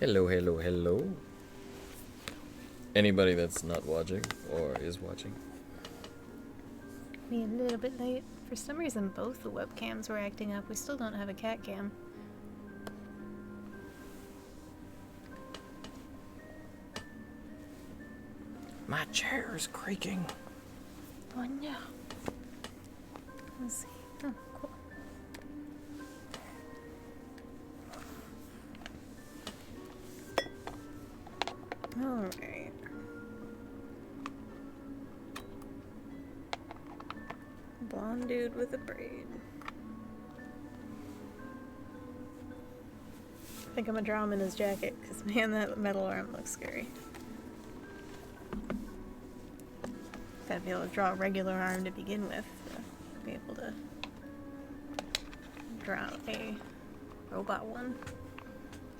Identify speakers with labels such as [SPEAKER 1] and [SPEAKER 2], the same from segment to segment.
[SPEAKER 1] Hello, hello, hello. Anybody that's not watching or is watching.
[SPEAKER 2] Be a little bit late. For some reason, both the webcams were acting up. We still don't have a cat cam.
[SPEAKER 1] My chair is creaking.
[SPEAKER 2] Oh no. Let's see. Oh, cool. Alright. Blonde dude with a braid. I think I'm gonna draw him in his jacket, because man, that metal arm looks scary. Gotta be able to draw a regular arm to begin with, to be able to draw a robot one.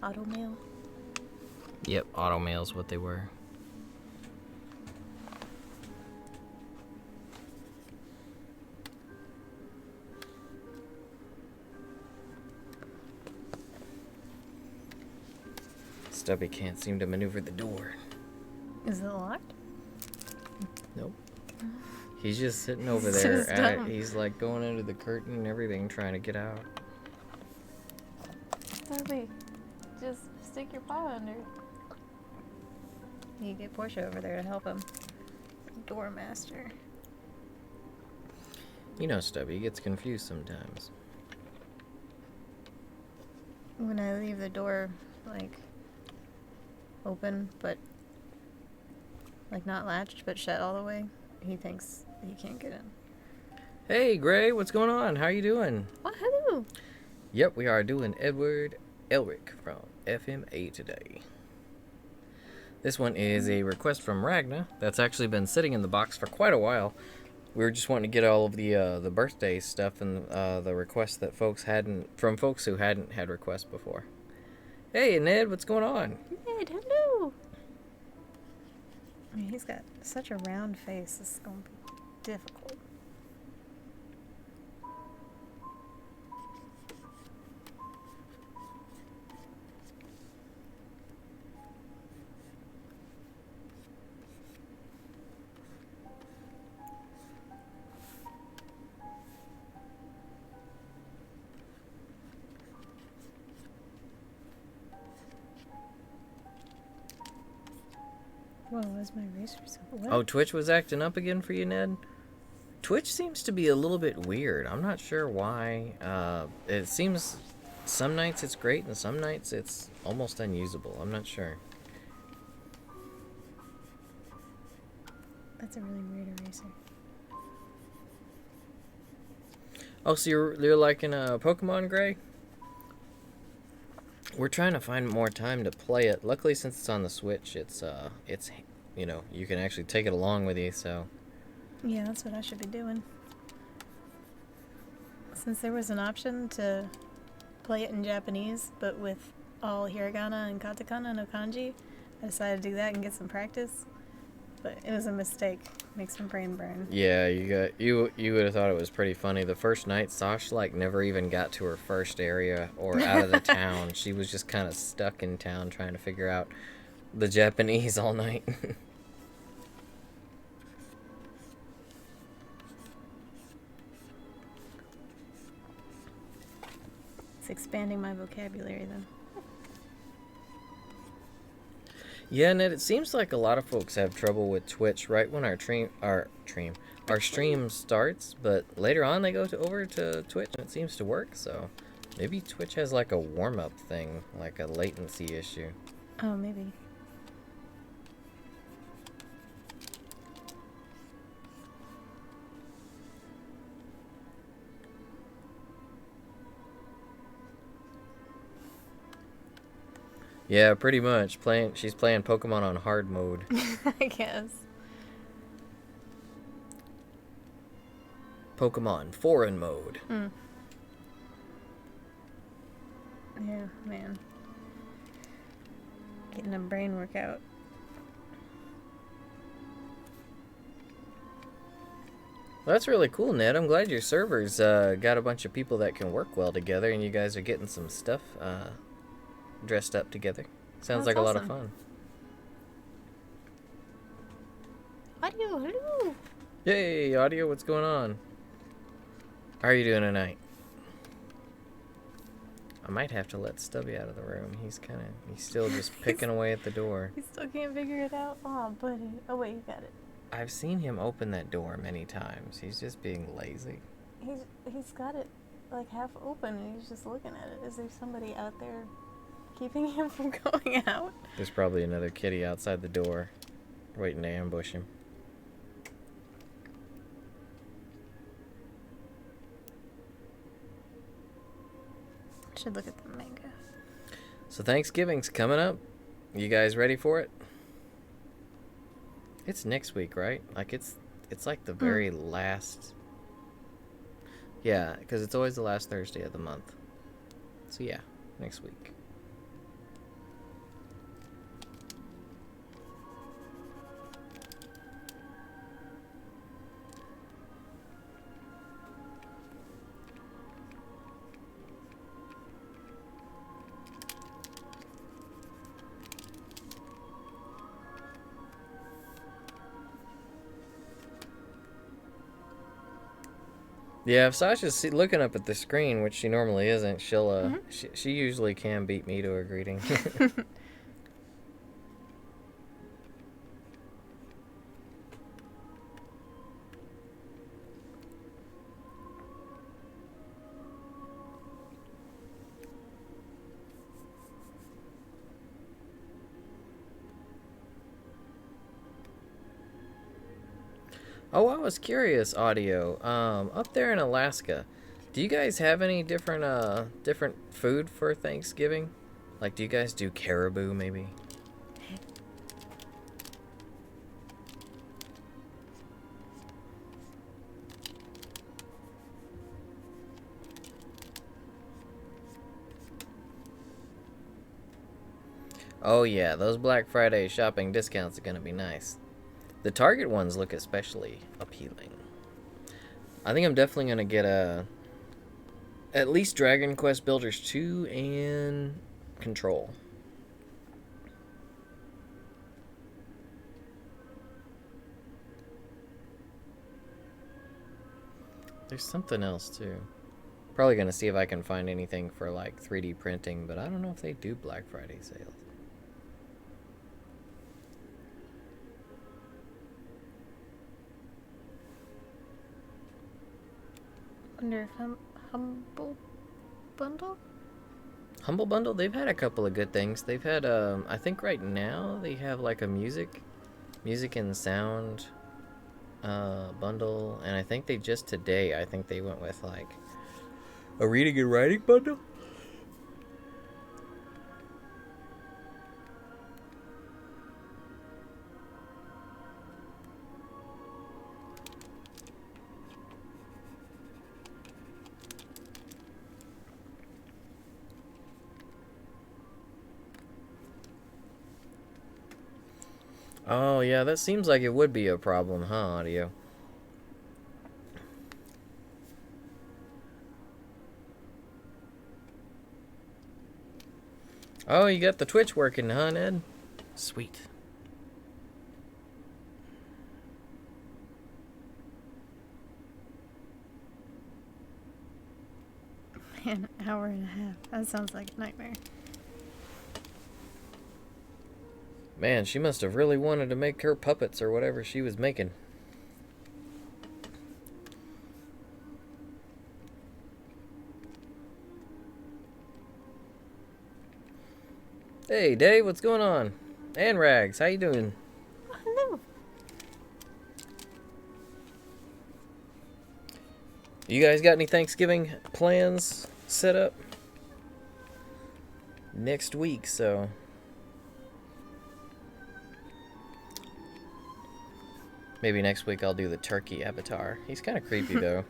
[SPEAKER 2] Auto mail.
[SPEAKER 1] Yep, auto mail's what they were. Stubby can't seem to maneuver the door.
[SPEAKER 2] Is it locked?
[SPEAKER 1] Nope. He's just sitting over there. He's like going under the curtain and everything, trying to get out.
[SPEAKER 2] Stubby, just stick your paw under. You get Portia over there to help him. Door master.
[SPEAKER 1] You know Stubby gets confused sometimes.
[SPEAKER 2] When I leave the door, like, open, but, like, not latched, but shut all the way, he thinks he can't get in.
[SPEAKER 1] Hey, Gray, what's going on? How you doing?
[SPEAKER 2] Oh, hello!
[SPEAKER 1] Yep, we are doing Ed Elric from FMA today. This one is a request from Ragna that's actually been sitting in the box for quite a while. We were just wanting to get all of the birthday stuff and the requests that folks who hadn't had requests before. Hey, Ned, what's going on?
[SPEAKER 2] Ned, hello! I mean, he's got such a round face, this is going to be difficult. Whoa, where's my eraser? What?
[SPEAKER 1] Oh, Twitch was acting up again for you, Ned? Twitch seems to be a little bit weird. I'm not sure why. It seems some nights it's great and some nights it's almost unusable. I'm not sure.
[SPEAKER 2] That's a really weird eraser.
[SPEAKER 1] Oh, so you're liking Pokemon, Gray? We're trying to find more time to play it. Luckily, since it's on the Switch, it's you know, you can actually take it along with you, so.
[SPEAKER 2] Yeah, that's what I should be doing. Since there was an option to play it in Japanese, but with all hiragana and katakana, no kanji, I decided to do that and get some practice. But it was a mistake. Makes my brain burn.
[SPEAKER 1] Yeah, you would have thought it was pretty funny. The first night, Sash like never even got to her first area or out of the town. She was just kind of stuck in town trying to figure out the Japanese all night.
[SPEAKER 2] It's expanding my vocabulary, though.
[SPEAKER 1] Yeah, Ned, it seems like a lot of folks have trouble with Twitch right when our stream starts, but later on they go over to Twitch and it seems to work, so maybe Twitch has like a warm-up thing, like a latency issue.
[SPEAKER 2] Oh, maybe.
[SPEAKER 1] Yeah, pretty much. She's playing Pokemon on hard mode.
[SPEAKER 2] I guess.
[SPEAKER 1] Pokemon foreign mode.
[SPEAKER 2] Yeah, man. Getting a brain workout.
[SPEAKER 1] Well, that's really cool, Ned. I'm glad your server's got a bunch of people that can work well together and you guys are getting some stuff dressed up together. Sounds
[SPEAKER 2] That's
[SPEAKER 1] like a lot of
[SPEAKER 2] awesome.
[SPEAKER 1] fun.
[SPEAKER 2] Audio, hello.
[SPEAKER 1] Yay, audio, what's going on? How are you doing tonight? I might have to let Stubby out of the room. He's still just picking away at the door.
[SPEAKER 2] He still can't figure it out. Oh, buddy. Oh, wait, you got it.
[SPEAKER 1] I've seen him open that door many times. He's just being lazy.
[SPEAKER 2] He's got it like half open and he's just looking at it. Is there somebody out there keeping him from going out?
[SPEAKER 1] There's probably another kitty outside the door waiting to ambush him.
[SPEAKER 2] Should look at the manga.
[SPEAKER 1] So Thanksgiving's coming up. You guys ready for it? It's next week, right? Like it's like the very last. Yeah, because it's always the last Thursday of the month. So yeah, next week. Yeah, if Sasha's looking up at the screen, which she normally isn't, she'll she usually can beat me to a greeting. Oh, I was curious, audio. Up there in Alaska, do you guys have any different food for Thanksgiving? Like, do you guys do caribou, maybe? Oh yeah, those Black Friday shopping discounts are gonna be nice. The Target ones look especially appealing. I think I'm definitely gonna get at least Dragon Quest Builders 2 and Control. There's something else too. Probably gonna see if I can find anything for like 3D printing, but I don't know if they do Black Friday sales.
[SPEAKER 2] Wonder if Humble Bundle?
[SPEAKER 1] Humble Bundle, they've had a couple of good things. They've had I think right now they have like a music and sound bundle, and I think they just today I think they went with like a reading and writing bundle. Oh yeah, that seems like it would be a problem, huh, audio? Oh, you got the Twitch working, huh, Ned? Sweet.
[SPEAKER 2] Man, an hour and a half. That sounds like a nightmare.
[SPEAKER 1] Man, she must have really wanted to make her puppets or whatever she was making. Hey, Dave, what's going on? And Rags, how you doing?
[SPEAKER 2] Oh, hello.
[SPEAKER 1] You guys got any Thanksgiving plans set up? Next week, so... Maybe next week I'll do the turkey avatar. He's kind of creepy, though.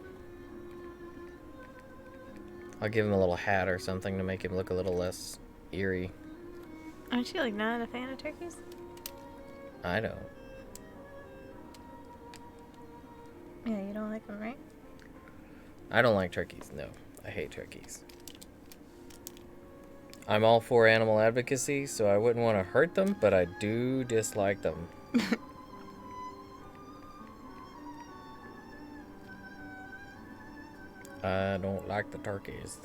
[SPEAKER 1] I'll give him a little hat or something to make him look a little less eerie.
[SPEAKER 2] Aren't you like not a fan of turkeys?
[SPEAKER 1] I don't.
[SPEAKER 2] Yeah, you don't like them, right?
[SPEAKER 1] I don't like turkeys, no. I hate turkeys. I'm all for animal advocacy, so I wouldn't want to hurt them, but I do dislike them. I don't like the turkeys.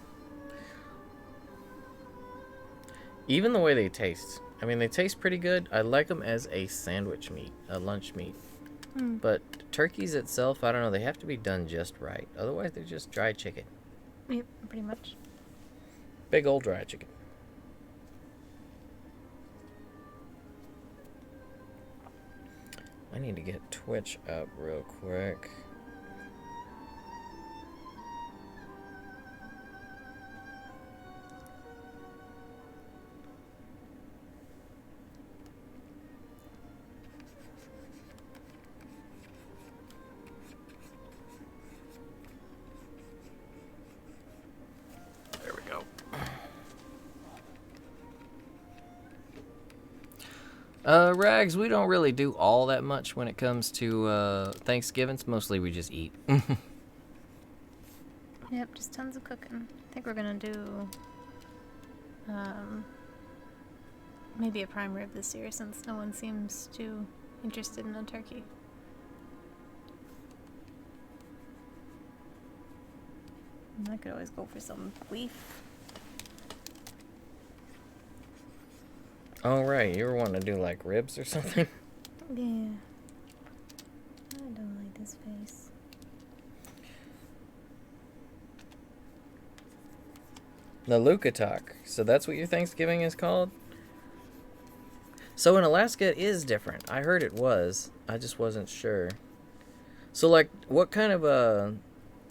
[SPEAKER 1] Even the way they taste. I mean, they taste pretty good. I like them as a sandwich meat, a lunch meat. But turkeys itself, I don't know, they have to be done just right. Otherwise, they're just dry chicken.
[SPEAKER 2] Yep, pretty much.
[SPEAKER 1] Big old dry chicken. I need to get Twitch up real quick. There we go. Rags, we don't really do all that much when it comes to Thanksgivings. Mostly we just eat.
[SPEAKER 2] Yep, just tons of cooking. I think we're gonna do maybe a prime rib this year since no one seems too interested in a turkey. And I could always go for some beef.
[SPEAKER 1] Oh, right. You were wanting to do like ribs or something?
[SPEAKER 2] Yeah. I don't like this face.
[SPEAKER 1] Nalukatak. So that's what your Thanksgiving is called? So in Alaska it is different. I heard it was. I just wasn't sure. So like what kind of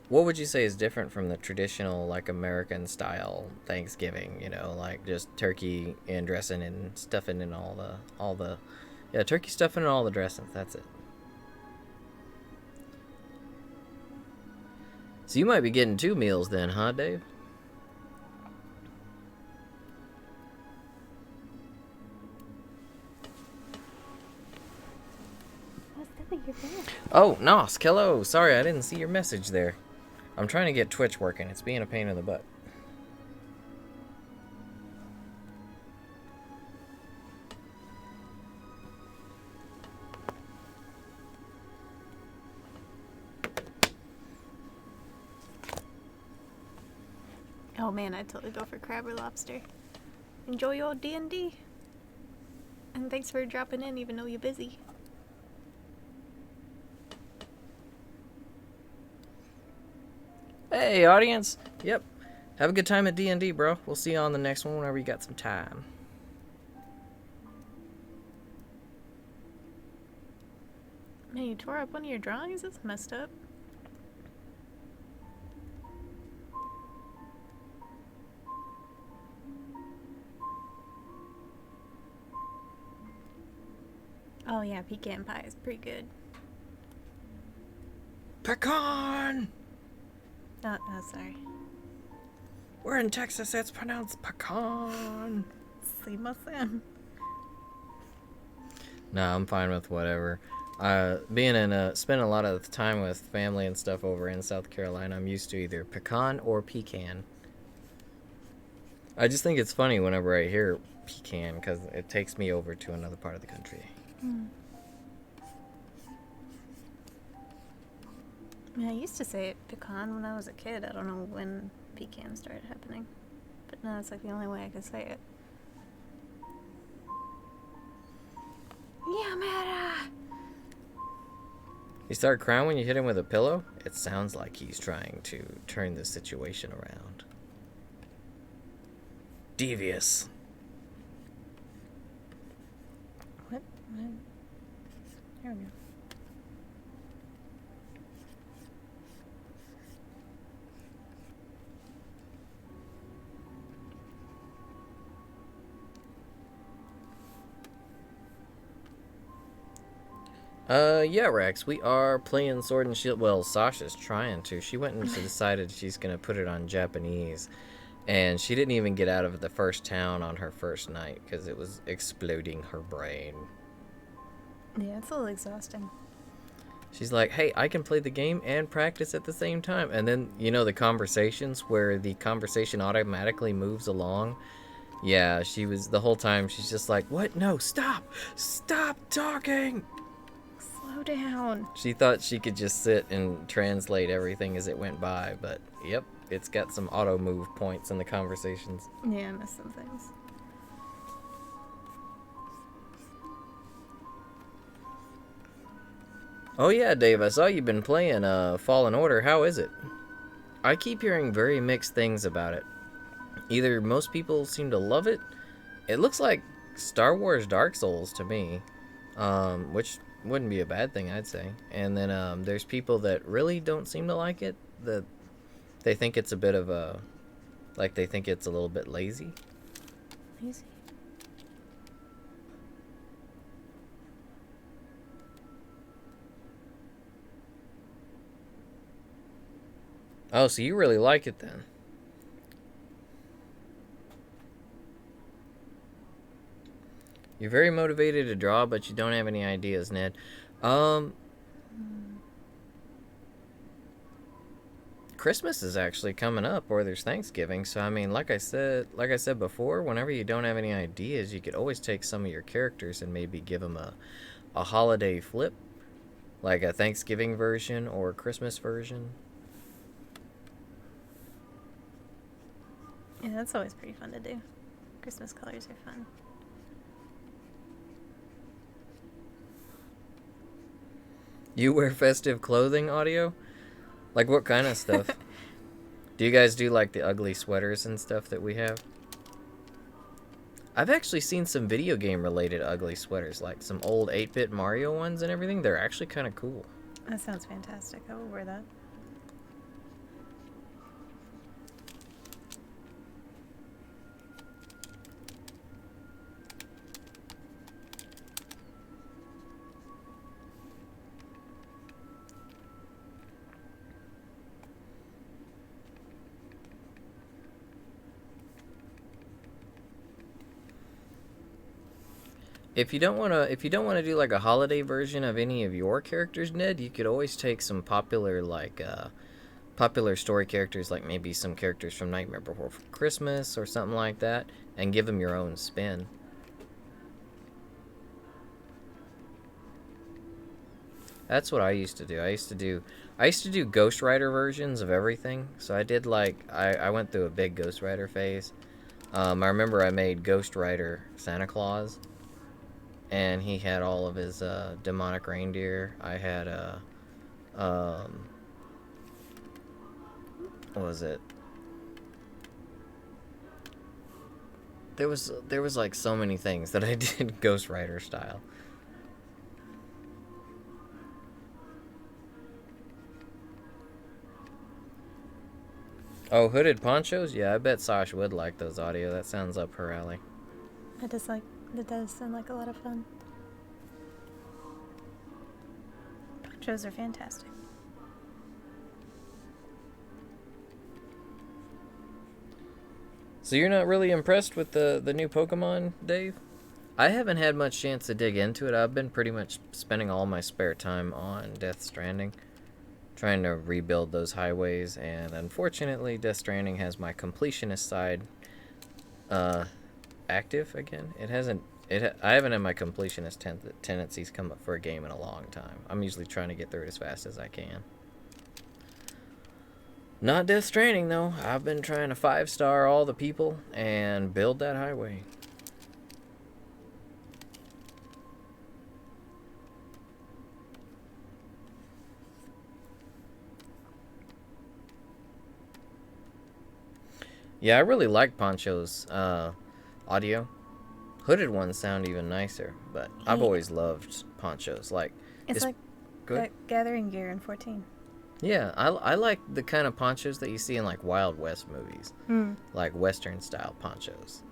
[SPEAKER 1] what would you say is different from the traditional like American style Thanksgiving, you know, like just turkey and dressing and stuffing and all the yeah, turkey stuffing and all the dressings, that's it. So you might be getting 2 meals then, huh, Dave? Oh, Nos, hello. Sorry, I didn't see your message there. I'm trying to get Twitch working. It's being a pain in the butt.
[SPEAKER 2] Oh man, I'd totally go for crab or lobster. Enjoy your D&D. And thanks for dropping in even though you're busy.
[SPEAKER 1] Hey, audience. Yep. Have a good time at D&D, bro. We'll see you on the next one whenever you got some time.
[SPEAKER 2] Man, you tore up one of your drawings? That's messed up. Oh yeah, pecan pie is pretty good.
[SPEAKER 1] Pecan!
[SPEAKER 2] Oh, sorry.
[SPEAKER 1] We're in Texas. It's pronounced pecan.
[SPEAKER 2] See my son.
[SPEAKER 1] Nah, I'm fine with whatever. Spending a lot of time with family and stuff over in South Carolina, I'm used to either pecan or pecan. I just think it's funny whenever I hear pecan because it takes me over to another part of the country.
[SPEAKER 2] Yeah, I used to say it pecan when I was a kid. I don't know when pecan started happening. But now it's like the only way I could say it. Yamada!
[SPEAKER 1] You start crying when you hit him with a pillow? It sounds like he's trying to turn the situation around. Devious.
[SPEAKER 2] What? There we go.
[SPEAKER 1] Yeah, Rex, we are playing Sword and Shield. Well, Sasha's trying to. She went and decided she's gonna put it on Japanese. And she didn't even get out of the first town on her first night because it was exploding her brain.
[SPEAKER 2] Yeah, it's a little exhausting.
[SPEAKER 1] She's like, hey, I can play the game and practice at the same time. And then, you know, the conversations where the conversation automatically moves along. Yeah, she was the whole time. She's just like, "What? No, stop talking."
[SPEAKER 2] Slow down.
[SPEAKER 1] She thought she could just sit and translate everything as it went by, but yep, it's got some auto move points in the conversations.
[SPEAKER 2] Yeah, I missed some things.
[SPEAKER 1] Oh yeah, Dave, I saw you've been playing Fallen Order. How is it? I keep hearing very mixed things about it. Either most people seem to love it. It looks like Star Wars Dark Souls to me, which wouldn't be a bad thing, I'd say. And then there's people that really don't seem to like it. That they think it's a bit of a, like they think it's a little bit lazy.
[SPEAKER 2] Lazy.
[SPEAKER 1] Oh, so you really like it then? You're very motivated to draw, but you don't have any ideas, Ned. Christmas is actually coming up, or there's Thanksgiving. So I mean, like I said before, whenever you don't have any ideas, you could always take some of your characters and maybe give them a holiday flip, like a Thanksgiving version or a Christmas version.
[SPEAKER 2] Yeah, that's always pretty fun to do. Christmas colors are fun.
[SPEAKER 1] You wear festive clothing, audio? Like what kind of stuff? Do you guys do like the ugly sweaters and stuff that we have? I've actually seen some video game related ugly sweaters, like some old 8-bit Mario ones and everything. They're actually kind of cool.
[SPEAKER 2] That sounds fantastic. I will wear that.
[SPEAKER 1] If you don't wanna do like a holiday version of any of your characters, Ned, you could always take some popular popular story characters, like maybe some characters from Nightmare Before Christmas or something like that, and give them your own spin. That's what I used to do. I used to do Ghost Rider versions of everything. So I did I went through a big Ghost Rider phase. I remember I made Ghost Rider Santa Claus, and he had all of his demonic reindeer. I had what was it? There was like so many things that I did Ghost Rider style. Oh, hooded ponchos? Yeah, I bet Sash would like those, audio. That sounds up her alley.
[SPEAKER 2] That does sound like a lot of fun. Ponchos are fantastic.
[SPEAKER 1] So you're not really impressed with the new Pokemon, Dave? I haven't had much chance to dig into it. I've been pretty much spending all my spare time on Death Stranding, trying to rebuild those highways, and unfortunately Death Stranding has my completionist side active again. I haven't had my completionist tendencies come up for a game in a long time. I'm usually trying to get through it as fast as I can. Not Death Stranding though. I've been trying to 5-star all the people and build that highway. Yeah, I really like Poncho's audio. Hooded ones sound even nicer, but I've always loved Poncho's. Like,
[SPEAKER 2] It's like
[SPEAKER 1] good.
[SPEAKER 2] gathering gear in 14.
[SPEAKER 1] Yeah, I like the kind of ponchos that you see in like Wild West movies,
[SPEAKER 2] Mm.
[SPEAKER 1] like Western style ponchos.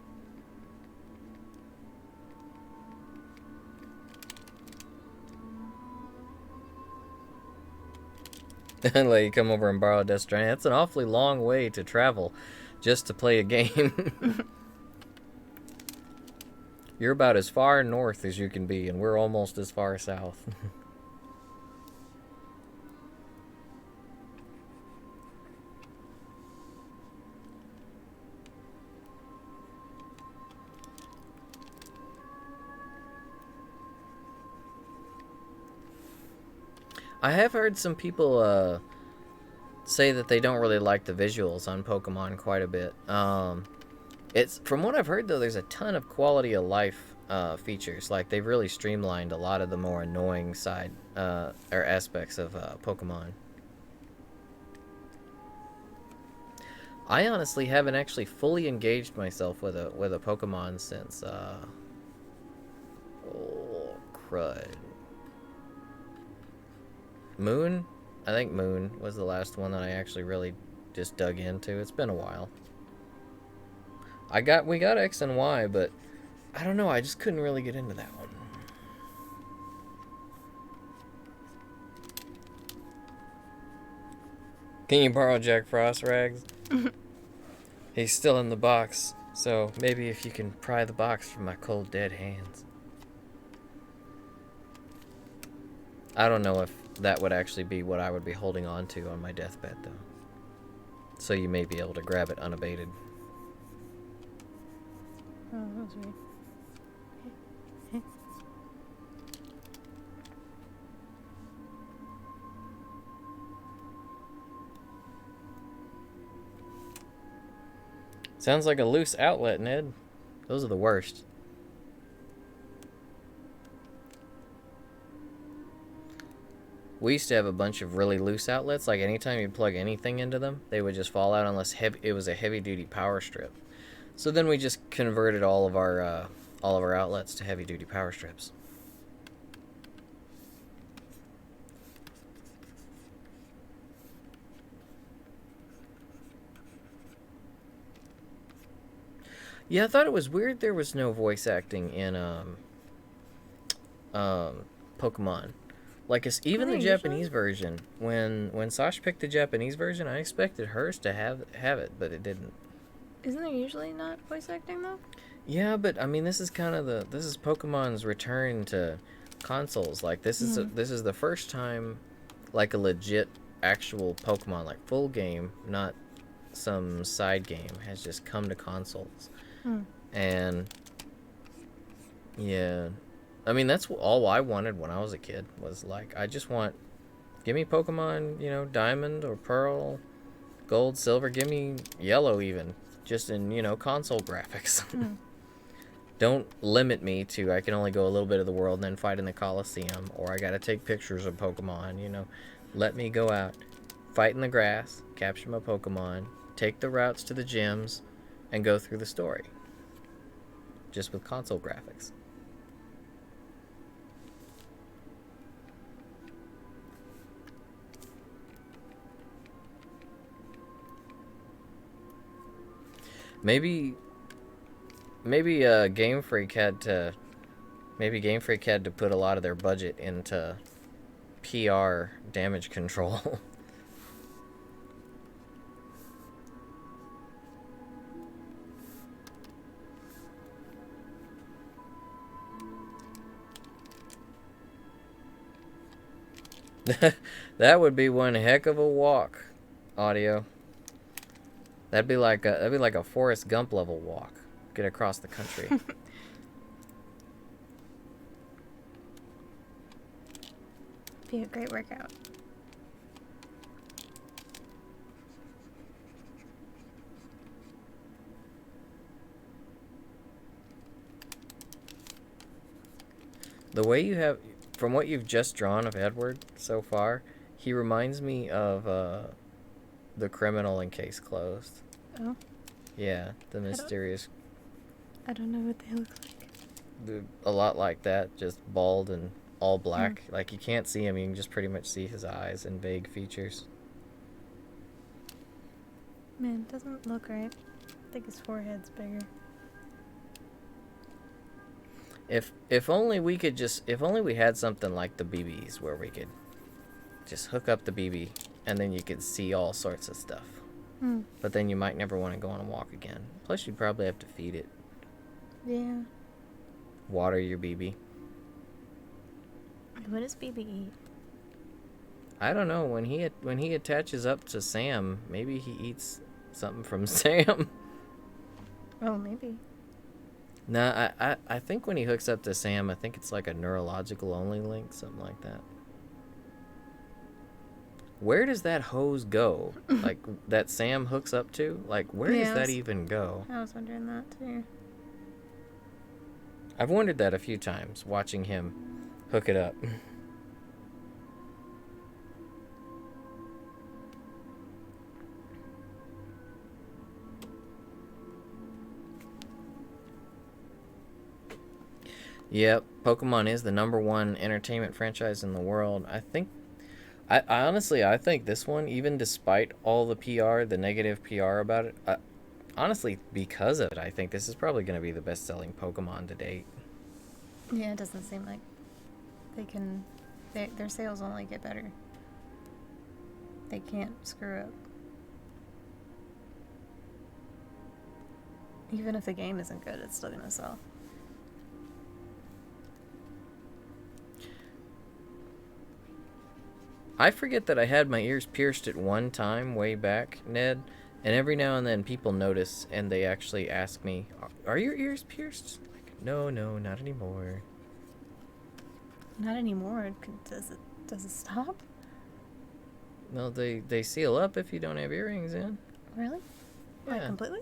[SPEAKER 1] Like you come over and borrow Death Stranding. That's an awfully long way to travel just to play a game. You're about as far north as you can be, and we're almost as far south. I have heard some people say that they don't really like the visuals on Pokemon quite a bit. It's from what I've heard though, there's a ton of quality of life features. Like they've really streamlined a lot of the more annoying side or aspects of Pokemon. I honestly haven't actually fully engaged myself with a Pokemon since oh crud. Moon? I think Moon was the last one that I actually really just dug into. It's been a while. We got X and Y, but I don't know, I just couldn't really get into that one. Can you borrow Jack Frost, Rags? He's still in the box, so maybe if you can pry the box from my cold dead hands. I don't know if that would actually be what I would be holding on to on my deathbed, though. So you may be able to grab it unabated.
[SPEAKER 2] Oh, that was weird.
[SPEAKER 1] Sounds like a loose outlet, Ned. Those are the worst. We used to have a bunch of really loose outlets. Like anytime you plug anything into them, they would just fall out unless it was a heavy-duty power strip. So then we just converted all of our outlets to heavy-duty power strips. Yeah, I thought it was weird there was no voice acting in Pokemon. Like it's even the Japanese version. When Sash picked the Japanese version, I expected hers to have it, but it didn't.
[SPEAKER 2] Isn't there usually not voice acting though?
[SPEAKER 1] Yeah, but I mean, this is Pokemon's return to consoles. Like this is the first time, like a legit actual Pokemon, like full game, not some side game, has just come to consoles. And yeah, I mean that's all I wanted when I was a kid was like I just want, give me Pokemon, Diamond or Pearl, Gold, Silver, give me Yellow even, just in console graphics. Don't limit me to I can only go a little bit of the world and then fight in the Coliseum, or I gotta take pictures of Pokemon. Let me go out, fight in the grass, capture my Pokemon, take the routes to the gyms, and go through the story. Just with console graphics. Maybe Game Freak had to put a lot of their budget into PR damage control. That would be one heck of a walk, audio. That'd be like a Forrest Gump level walk. Get across the country.
[SPEAKER 2] Be a great workout.
[SPEAKER 1] The way you have, from what you've just drawn of Edward so far, he reminds me of the criminal in Case Closed.
[SPEAKER 2] Oh?
[SPEAKER 1] Yeah, the mysterious.
[SPEAKER 2] I don't know what they look like.
[SPEAKER 1] A lot like that, just bald and all black. Like you can't see him, you can just pretty much see his eyes and vague features.
[SPEAKER 2] Man, it doesn't look right. I think his forehead's bigger.
[SPEAKER 1] If only we had something like the BBs where we could just hook up the BB and then you could see all sorts of stuff. But then you might never want to go on a walk again. Plus you'd probably have to feed it.
[SPEAKER 2] Yeah.
[SPEAKER 1] Water your BB.
[SPEAKER 2] What does BB eat?
[SPEAKER 1] I don't know. When he attaches up to Sam, maybe he eats something from Sam.
[SPEAKER 2] Oh, maybe.
[SPEAKER 1] Nah, I think when he hooks up to Sam, I think it's like a neurological only link, something like that. where does that hose go? Like, that Sam hooks up to? Like, where does
[SPEAKER 2] Yeah,
[SPEAKER 1] that even go?
[SPEAKER 2] I was wondering that too.
[SPEAKER 1] I've wondered that a few times, watching him hook it up. Yep, Pokemon is the #1 entertainment franchise in the world. I honestly, I think this one, even despite all the PR, the negative PR about it, honestly, because of it, I think this is probably going to be the best-selling Pokemon to date.
[SPEAKER 2] Yeah, it doesn't seem like they can. Their sales only get better. They can't screw up. Even if the game isn't good, it's still gonna sell.
[SPEAKER 1] I forget that I had my ears pierced at one time way back, Ned, and every now and then people notice and they actually ask me, "Are your ears pierced?" Like, no, not anymore.
[SPEAKER 2] Not anymore. Does it stop?
[SPEAKER 1] No, they seal up if you don't have earrings in.
[SPEAKER 2] Really? Like
[SPEAKER 1] Yeah.
[SPEAKER 2] completely?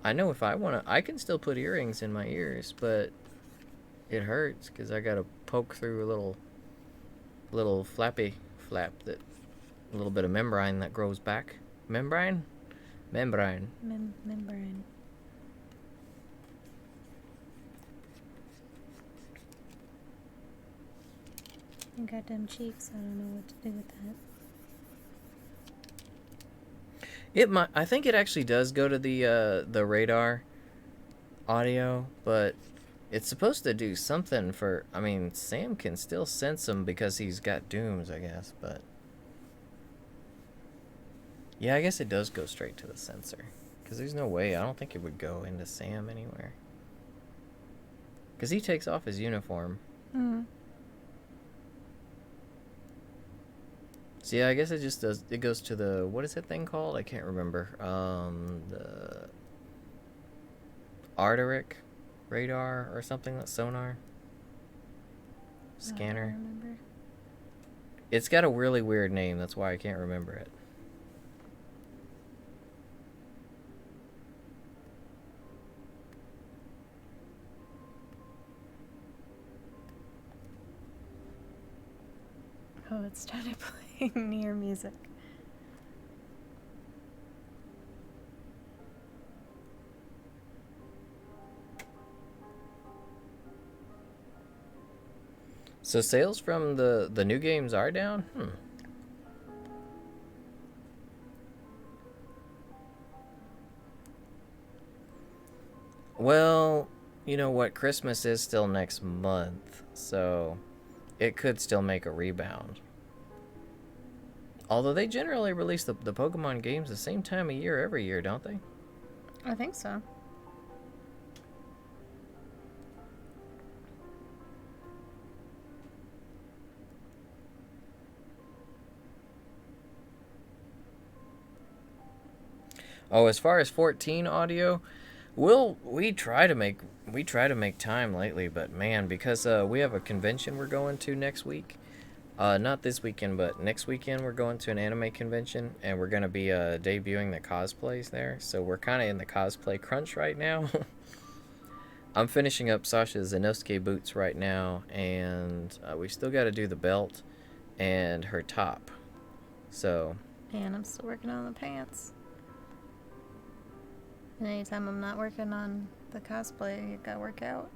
[SPEAKER 1] I know if I want to, I can still put earrings in my ears, but it hurts because I got to poke through a little flappy flap, that a little bit of membrane that grows back. Membrane.
[SPEAKER 2] Membrane. I got them cheeks. I don't know what to do with that.
[SPEAKER 1] It might. I think it actually does go to the radar audio, but it's supposed to do something for. I mean, Sam can still sense them because he's got dooms, I guess. But yeah, I guess it does go straight to the sensor, because there's no way. I don't think it would go into Sam anywhere. Because he takes off his uniform.
[SPEAKER 2] Mm.
[SPEAKER 1] So yeah, I guess it just does. It goes to the, what is that thing called? I can't remember. The Arderic radar or something. That sonar. Scanner.
[SPEAKER 2] I don't remember.
[SPEAKER 1] It's got a really weird name. That's why I can't remember it.
[SPEAKER 2] Oh, it started playing near music.
[SPEAKER 1] So sales from the new games are down? Well, you know what? Christmas is still next month, so it could still make a rebound. Although they generally release the Pokemon games the same time of year every year, don't they?
[SPEAKER 2] I think so.
[SPEAKER 1] Oh, as far as 14 audio, we try to make time lately, but man, because we have a convention we're going to next week. Not this weekend, but next weekend we're going to an anime convention, and we're gonna be debuting the cosplays there. So we're kind of in the cosplay crunch right now. I'm finishing up Sasha's Inosuke boots right now, and we still got to do the belt and her top. So.
[SPEAKER 2] And I'm still working on the pants. And anytime I'm not working on the cosplay, it gotta work out.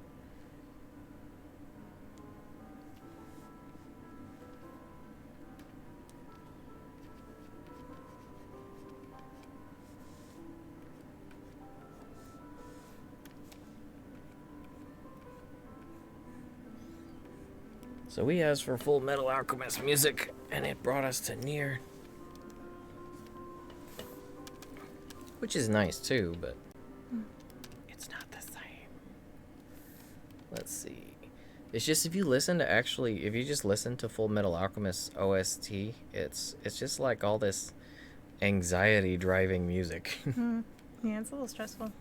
[SPEAKER 1] So we asked for Full Metal Alchemist music, and it brought us to Nier. Which is nice too, but it's not the same. Let's see. It's just if you just listen to Full Metal Alchemist OST, it's just like all this anxiety driving music.
[SPEAKER 2] Yeah, it's a little stressful.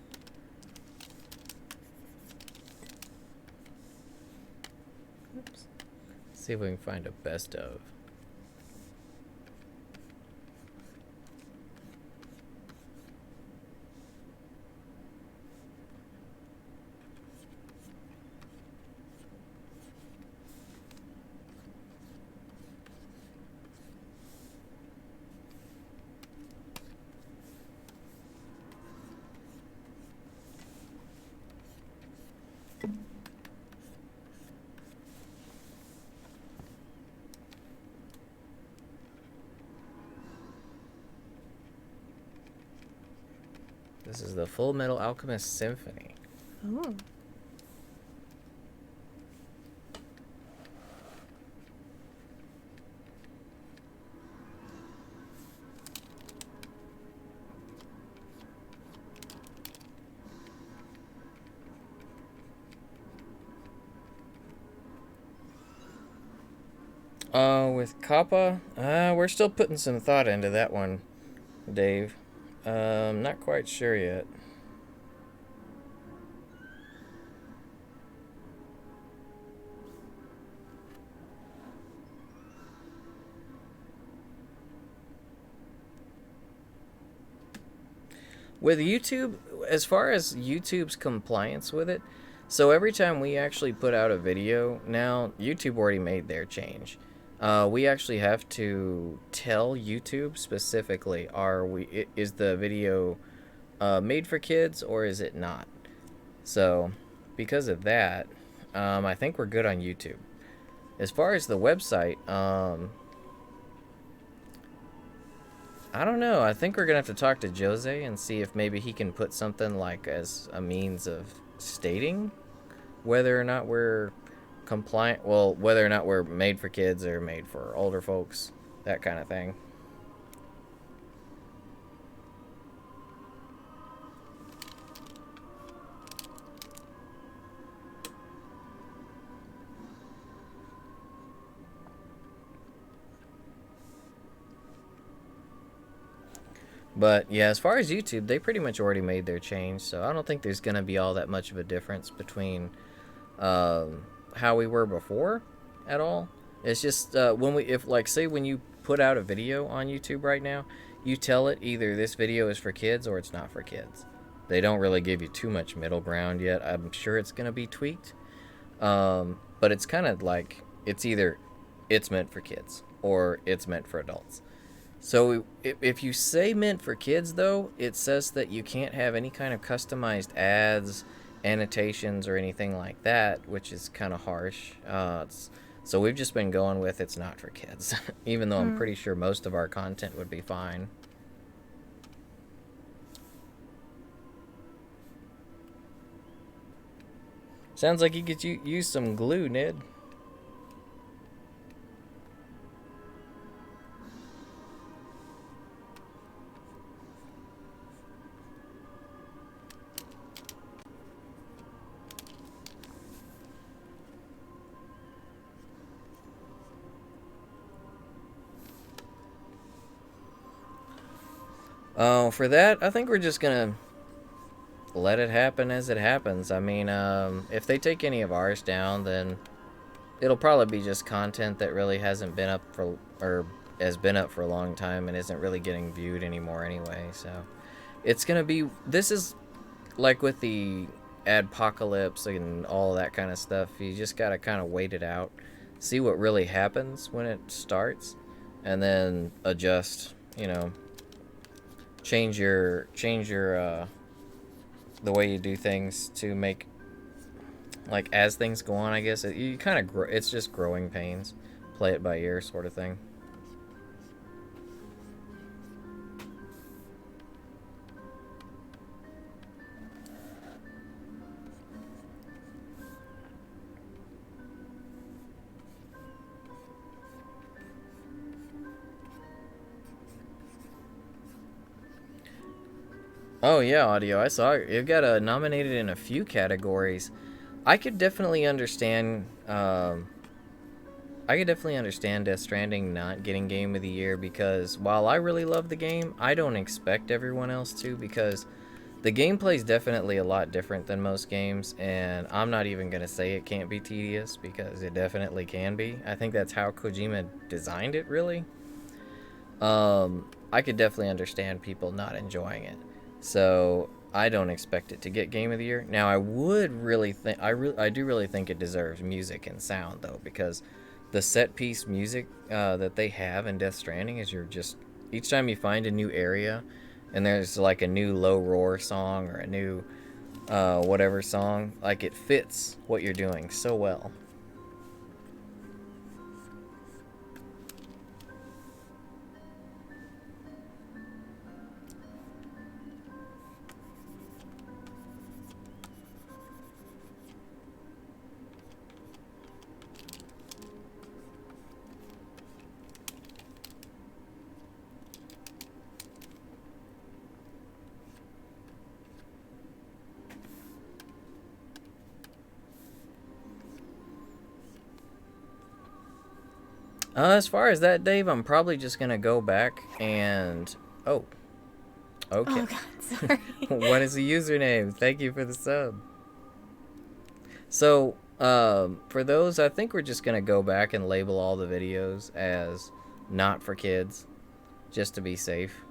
[SPEAKER 2] Oops.
[SPEAKER 1] See if we can find a best of. This is the Full Metal Alchemist Symphony.
[SPEAKER 2] Ooh.
[SPEAKER 1] With Kappa, we're still putting some thought into that one, Dave. Not quite sure yet. With YouTube, as far as YouTube's compliance with it, so every time we actually put out a video, now YouTube already made their change. We actually have to tell YouTube specifically, is the video made for kids or is it not? So, because of that, I think we're good on YouTube. As far as the website, I don't know. I think we're gonna have to talk to Jose and see if maybe he can put something like as a means of stating whether or not we're compliant. Well, whether or not we're made for kids or made for older folks, that kind of thing. But yeah, as far as YouTube, they pretty much already made their change, so I don't think there's gonna be all that much of a difference between how we were before at all. It's just say when you put out a video on YouTube right now, you tell it either this video is for kids or it's not for kids. They don't really give you too much middle ground yet. I'm sure it's gonna be tweaked, but it's kind of like it's either it's meant for kids or it's meant for adults. So if you say meant for kids, though, it says that you can't have any kind of customized ads, annotations, or anything like that, which is kind of harsh. So we've just been going with it's not for kids, even though I'm pretty sure most of our content would be fine. Sounds like you could use some glue, Ned. Oh, for that, I think we're just gonna let it happen as it happens. I mean, if they take any of ours down, then it'll probably be just content that really hasn't been up for, or has been up for a long time and isn't really getting viewed anymore anyway. So it's gonna be, this is like with the adpocalypse and all that kind of stuff. You just gotta kind of wait it out, see what really happens when it starts, and then adjust. Change your the way you do things to make, like, as things go on, I guess you kind of grow. It's just growing pains, play it by ear sort of thing. Oh yeah, audio. I saw it got nominated in a few categories. I could definitely understand. I could definitely understand Death Stranding not getting Game of the Year, because while I really love the game, I don't expect everyone else to, because the gameplay is definitely a lot different than most games, and I'm not even gonna say it can't be tedious, because it definitely can be. I think that's how Kojima designed it, really. I could definitely understand people not enjoying it. So I don't expect it to get Game of the Year. Now I would really think I do really think it deserves music and sound, though, because the set piece music that they have in Death Stranding is each time you find a new area and there's like a new low roar song or a new whatever song. Like, it fits what you're doing so well. As far as that, Dave, I'm probably just gonna go back and... Oh. Okay.
[SPEAKER 2] Oh God, sorry.
[SPEAKER 1] What is the username? Thank you for the sub. So, for those, I think we're just gonna go back and label all the videos as not for kids, just to be safe.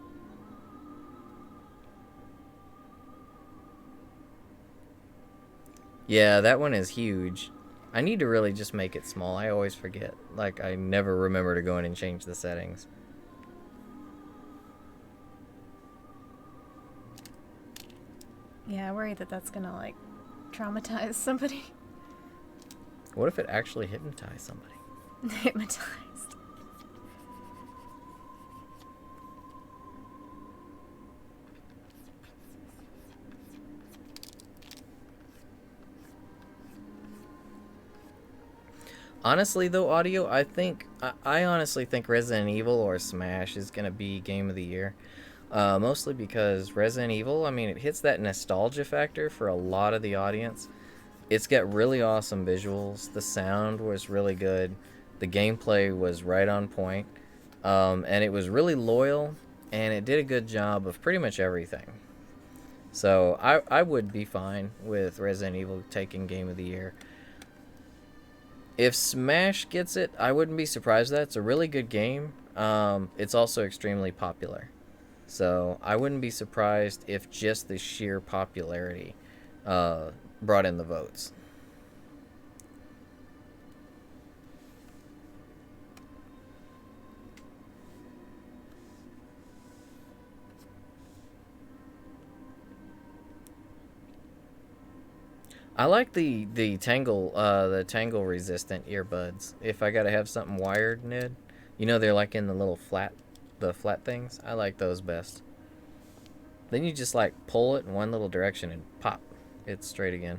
[SPEAKER 1] Yeah, that one is huge. I need to really just make it small. I always forget. Like, I never remember to go in and change the settings.
[SPEAKER 2] Yeah, I worry that that's gonna, like, traumatize somebody.
[SPEAKER 1] What if it actually hypnotized somebody?
[SPEAKER 2] Hypnotized.
[SPEAKER 1] Honestly, though, audio, I honestly think Resident Evil or Smash is gonna be Game of the Year. Mostly because Resident Evil, I mean, it hits that nostalgia factor for a lot of the audience. It's got really awesome visuals. The sound was really good. The gameplay was right on point. And it was really loyal, and it did a good job of pretty much everything. So I would be fine with Resident Evil taking Game of the Year. If Smash gets it, I wouldn't be surprised that. It's a really good game. It's also extremely popular. So I wouldn't be surprised if just the sheer popularity brought in the votes. I like the tangle resistant earbuds. If I gotta have something wired, Ned, you know they're like in the little the flat things. I like those best. Then you just like pull it in one little direction and pop, it's straight again.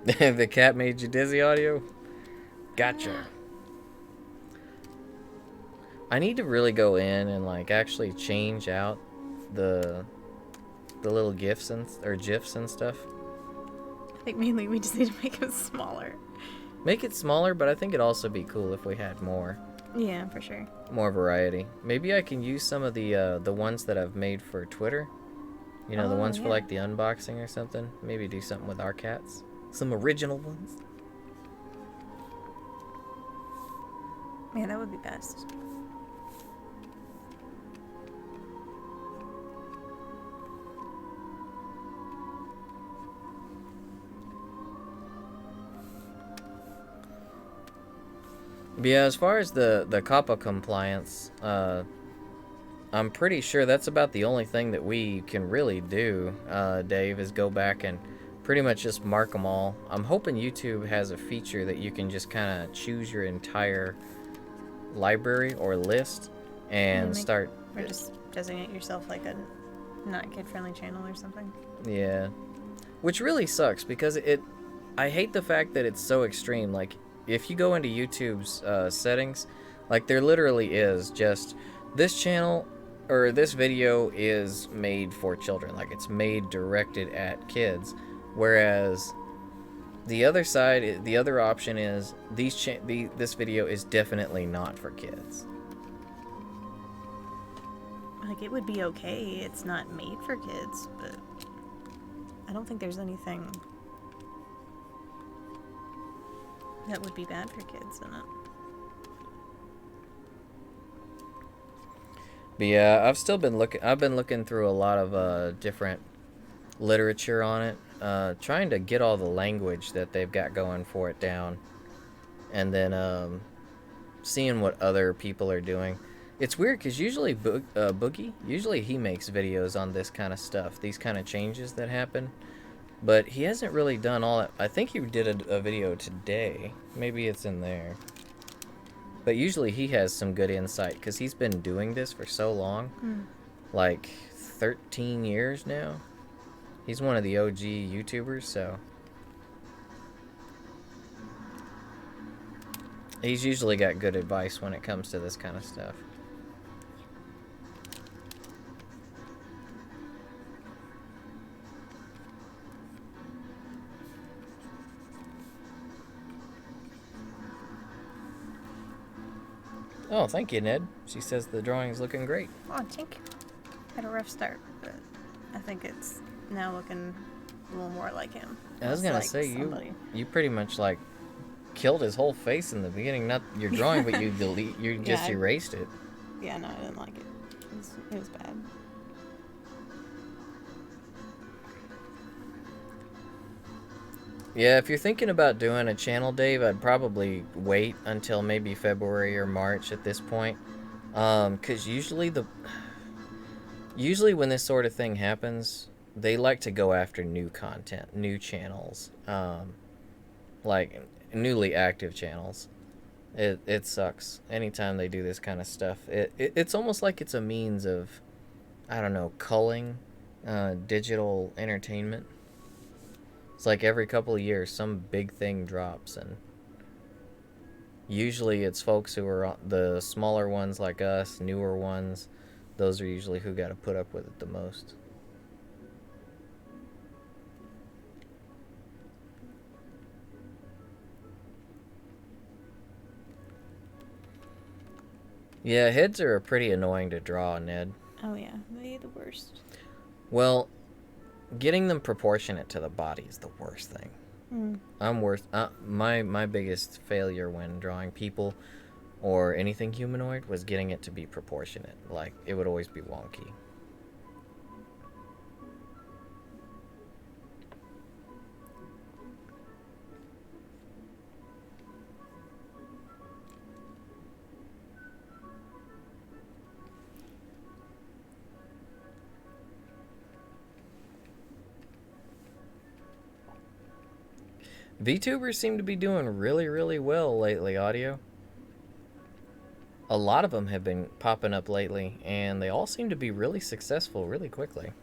[SPEAKER 1] The cat made you dizzy, audio. Gotcha. I need to really go in and like actually change out the little gifs and or gifs and stuff.
[SPEAKER 2] I think mainly we just need to make them smaller.
[SPEAKER 1] Make it smaller, but I think it'd also be cool if we had more.
[SPEAKER 2] Yeah, for sure.
[SPEAKER 1] More variety. Maybe I can use some of the ones that I've made for Twitter. You know, the ones for like the unboxing or something. Maybe do something with our cats. Some original ones.
[SPEAKER 2] Yeah, that would be best.
[SPEAKER 1] But yeah, as far as the COPPA compliance, I'm pretty sure that's about the only thing that we can really do, Dave, is go back and pretty much just mark them all. I'm hoping YouTube has a feature that you can just kind of choose your entire library or list and start...
[SPEAKER 2] Or just designate yourself like a not kid-friendly channel or something.
[SPEAKER 1] Yeah. Which really sucks because I hate the fact that it's so extreme. Like, if you go into YouTube's settings, like there literally is just this channel or this video is made for children. Like it's made directed at kids. Whereas the other side, the other option is this video is definitely not for kids.
[SPEAKER 2] Like it would be okay. It's not made for kids, but I don't think there's anything that would be bad for kids in it.
[SPEAKER 1] But yeah, I've been looking through a lot of different literature on it, trying to get all the language that they've got going for it down, and then seeing what other people are doing. It's weird because usually Boogie, usually he makes videos on this kind of stuff, these kind of changes that happen. But he hasn't really done all that. I think he did a video today. Maybe it's in there. But usually he has some good insight because he's been doing this for so long. Like 13 years now. He's one of the OG YouTubers, so he's usually got good advice when it comes to this kind of stuff. Oh, thank you, Ned. She says the drawing is looking great.
[SPEAKER 2] Oh, thank you. Had a rough start, but I think it's now looking a little more like him.
[SPEAKER 1] I was gonna say you pretty much like killed his whole face in the beginning. Not your drawing, but you just erased it.
[SPEAKER 2] Yeah, no, I didn't like it. It was bad.
[SPEAKER 1] Yeah, if you're thinking about doing a channel, Dave, I'd probably wait until maybe February or March at this point. 'Cause usually when this sort of thing happens, they like to go after new content, new channels, like newly active channels. It sucks anytime they do this kind of stuff. It's almost like it's a means of, I don't know, culling digital entertainment. It's like every couple of years some big thing drops, and usually it's folks who are the smaller ones like us, newer ones. Those are usually who got to put up with it the most. Yeah, heads are pretty annoying to draw, Ned.
[SPEAKER 2] Oh yeah, they the worst.
[SPEAKER 1] Well, getting them proportionate to the body is the worst thing. I'm worse. My biggest failure when drawing people or anything humanoid was getting it to be proportionate. Like, it would always be wonky. VTubers seem to be doing really, really well lately, audio. A lot of them have been popping up lately, and they all seem to be really successful really quickly.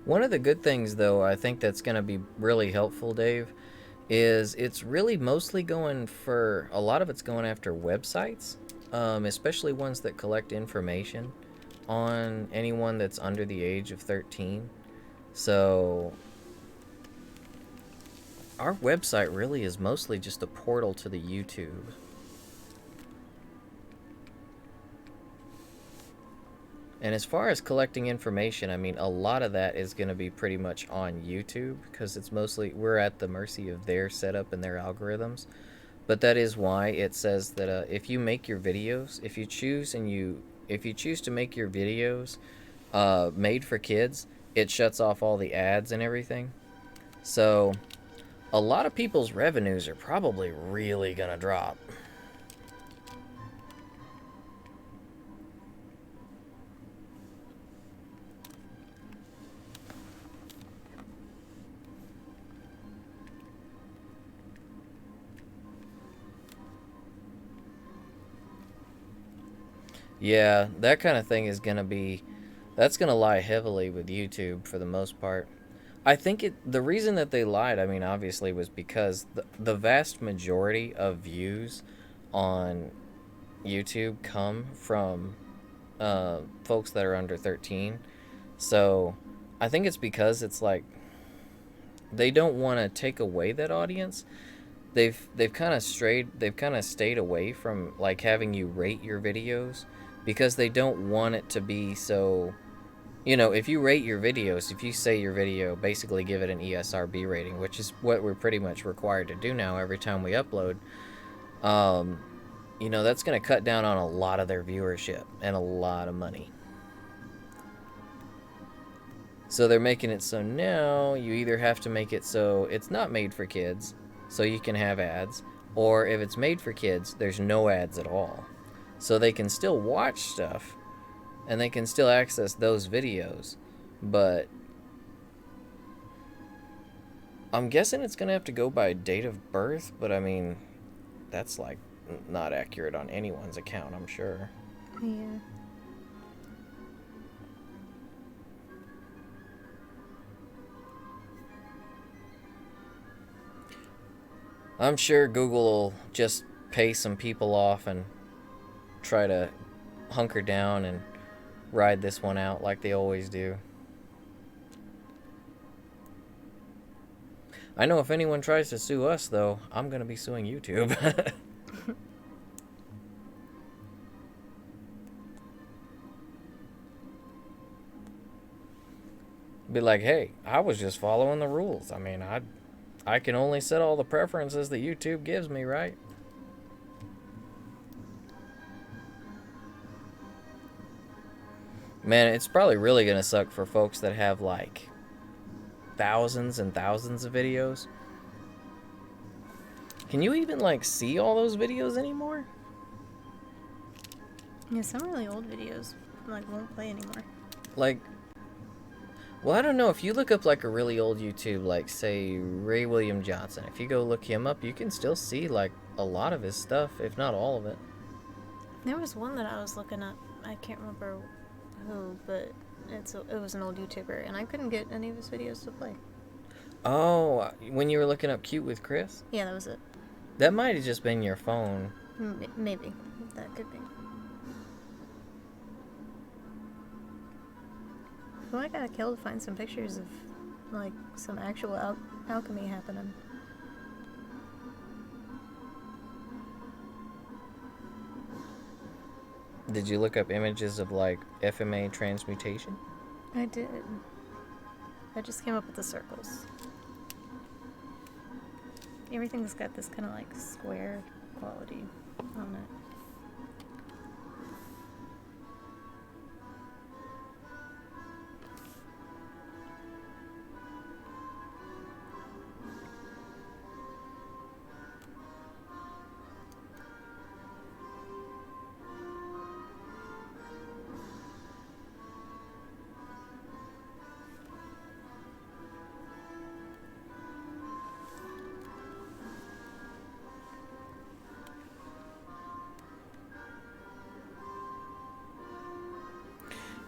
[SPEAKER 1] One of the good things, though, I think that's going to be really helpful, Dave, is it's really mostly going for, a lot of it's going after websites, especially ones that collect information on anyone that's under the age of 13. So our website really is mostly just a portal to the YouTube. And as far as collecting information, I mean, a lot of that is going to be pretty much on YouTube because it's mostly, we're at the mercy of their setup and their algorithms. But that is why it says that if you make your videos, if you choose to make your videos made for kids, it shuts off all the ads and everything. So a lot of people's revenues are probably really going to drop. Yeah, that kind of thing is going to be, that's going to lie heavily with YouTube for the most part. I think the reason that they lied, I mean, obviously, was because the vast majority of views on YouTube come from folks that are under 13. So I think it's because it's like they don't want to take away that audience. They've kind of stayed away from like having you rate your videos because they don't want it to be so. If you rate your videos, if you say your video, basically give it an ESRB rating, which is what we're pretty much required to do now every time we upload. That's going to cut down on a lot of their viewership and a lot of money. So they're making it so now you either have to make it so it's not made for kids, so you can have ads, or if it's made for kids, there's no ads at all. So they can still watch stuff, and they can still access those videos, but I'm guessing it's going to have to go by date of birth, but I mean, that's like not accurate on anyone's account, I'm sure.
[SPEAKER 2] Yeah.
[SPEAKER 1] I'm sure Google will just pay some people off and try to hunker down and ride this one out like they always do. I know if anyone tries to sue us, though, I'm going to be suing YouTube. Be like, hey, I was just following the rules. I mean, I can only set all the preferences that YouTube gives me, right? Man, it's probably really going to suck for folks that have like thousands and thousands of videos. Can you even like see all those videos anymore?
[SPEAKER 2] Yeah, some really old videos like won't play anymore.
[SPEAKER 1] Like, well, I don't know. If you look up like a really old YouTube, like say Ray William Johnson, if you go look him up, you can still see like a lot of his stuff, if not all of it.
[SPEAKER 2] There was one that I was looking up. I can't remember who, but it was an old YouTuber, and I couldn't get any of his videos to play.
[SPEAKER 1] Oh, when you were looking up Cute with Chris?
[SPEAKER 2] Yeah, that was it.
[SPEAKER 1] That might have just been your phone.
[SPEAKER 2] Maybe. That could be. Well, I gotta kill to find some pictures of, like, some actual alchemy happening.
[SPEAKER 1] Did you look up images of, like, FMA transmutation?
[SPEAKER 2] I did. I just came up with the circles. Everything's got this kind of, like, square quality on it.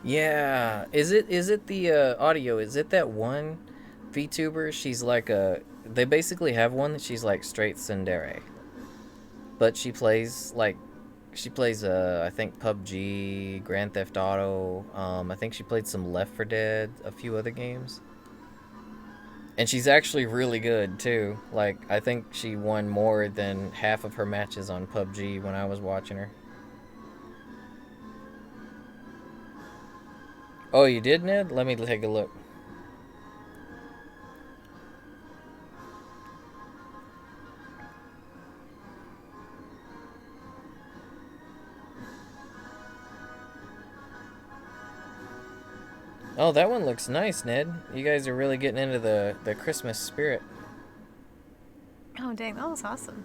[SPEAKER 1] Yeah. Is it the audio? Is it that one VTuber? She's like they basically have one that she's like straight tsundere. But she plays I think PUBG, Grand Theft Auto, I think she played some Left 4 Dead, a few other games. And she's actually really good too. Like, I think she won more than half of her matches on PUBG when I was watching her. Oh, you did, Ned? Let me take a look. Oh, that one looks nice, Ned. You guys are really getting into the Christmas spirit.
[SPEAKER 2] Oh, dang, that was awesome.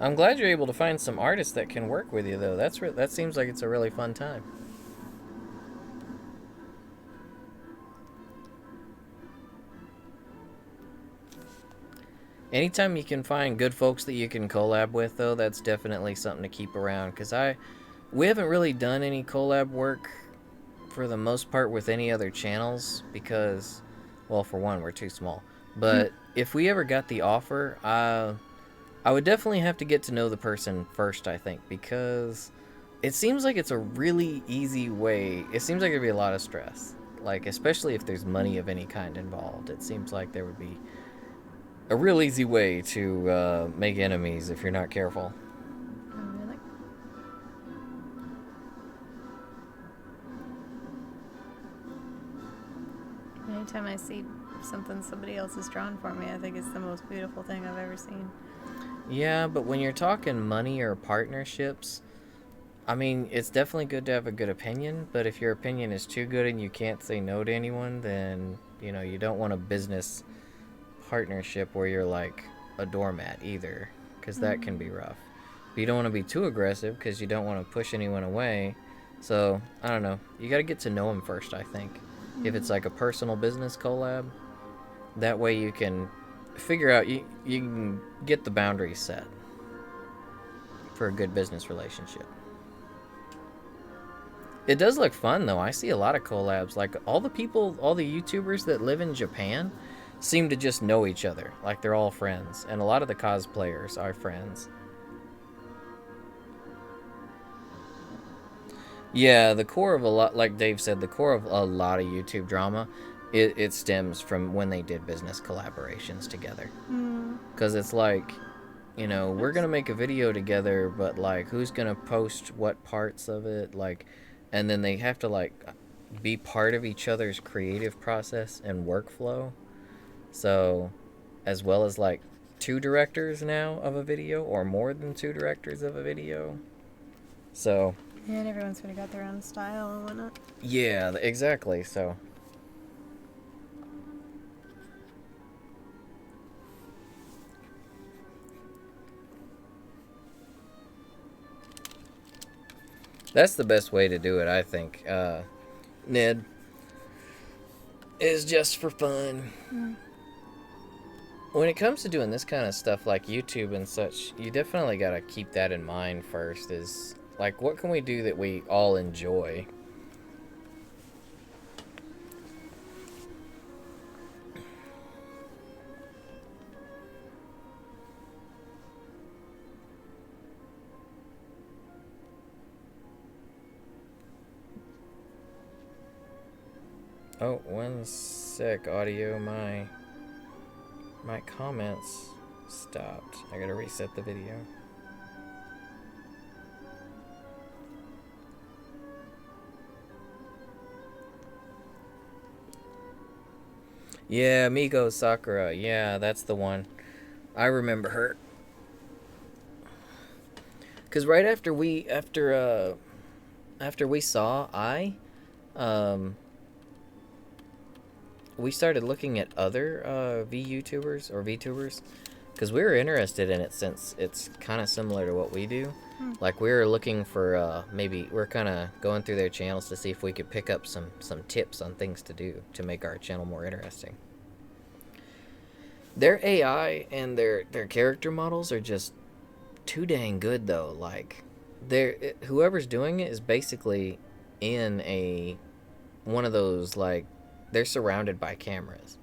[SPEAKER 1] I'm glad you're able to find some artists that can work with you, though. That seems like it's a really fun time. Anytime you can find good folks that you can collab with, though, that's definitely something to keep around. Because we haven't really done any collab work for the most part with any other channels because, well, for one, we're too small. But if we ever got the offer, I would definitely have to get to know the person first, I think, because it seems like it's a really easy way. It seems like there'd be a lot of stress. Like, especially if there's money of any kind involved. It seems like there would be a real easy way to make enemies if you're not careful.
[SPEAKER 2] Oh, really? Anytime I see something somebody else has drawn for me, I think it's the most beautiful thing I've ever seen.
[SPEAKER 1] Yeah, but when you're talking money or partnerships, I mean, it's definitely good to have a good opinion, but if your opinion is too good and you can't say no to anyone, then, you don't want a business partnership where you're like a doormat either, because that can be rough. But you don't want to be too aggressive because you don't want to push anyone away. So, I don't know. You got to get to know them first, I think. If it's like a personal business collab, that way you can figure out, you can get the boundaries set for a good business relationship. It does look fun, though. I see a lot of collabs. Like, all the YouTubers that live in Japan seem to just know each other. Like, they're all friends. And a lot of the cosplayers are friends. Yeah, the core of a lot, like Dave said, the core of a lot of YouTube drama, it stems from when they did business collaborations together. Because it's like, we're going to make a video together, but, like, who's going to post what parts of it? Like, and then they have to, like, be part of each other's creative process and workflow. So, as well as, like, 2 directors now of a video, or more than 2 directors of a video. So,
[SPEAKER 2] Yeah, and everyone's sort of got their own style and whatnot.
[SPEAKER 1] yeah, exactly. So, that's the best way to do it, I think. Ned, is just for fun. When it comes to doing this kind of stuff like YouTube and such, you definitely got to keep that in mind first. Is like, what can we do that we all enjoy? Oh, one sec, audio. My comments stopped. I gotta reset the video. Yeah, Miko Sakura. Yeah, that's the one. I remember her. Cause right after we saw we started looking at other VTubers or VTubers, because we were interested in it since it's kind of similar to what we do. Like, we were looking for maybe we're kind of going through their channels to see if we could pick up some tips on things to do to make our channel more interesting. Their AI and their character models are just too dang good, though. Like, whoever's doing it is basically in one of those, like, they're surrounded by cameras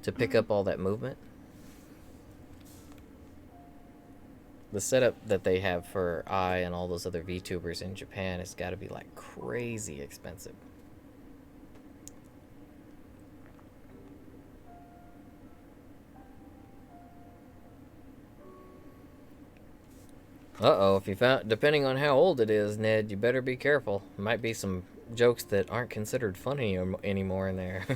[SPEAKER 1] to pick up all that movement. The setup that they have for I and all those other VTubers in Japan has got to be, like, crazy expensive. Uh-oh, if you found, depending on how old it is, Ned, you better be careful. Might be some jokes that aren't considered funny anymore in there.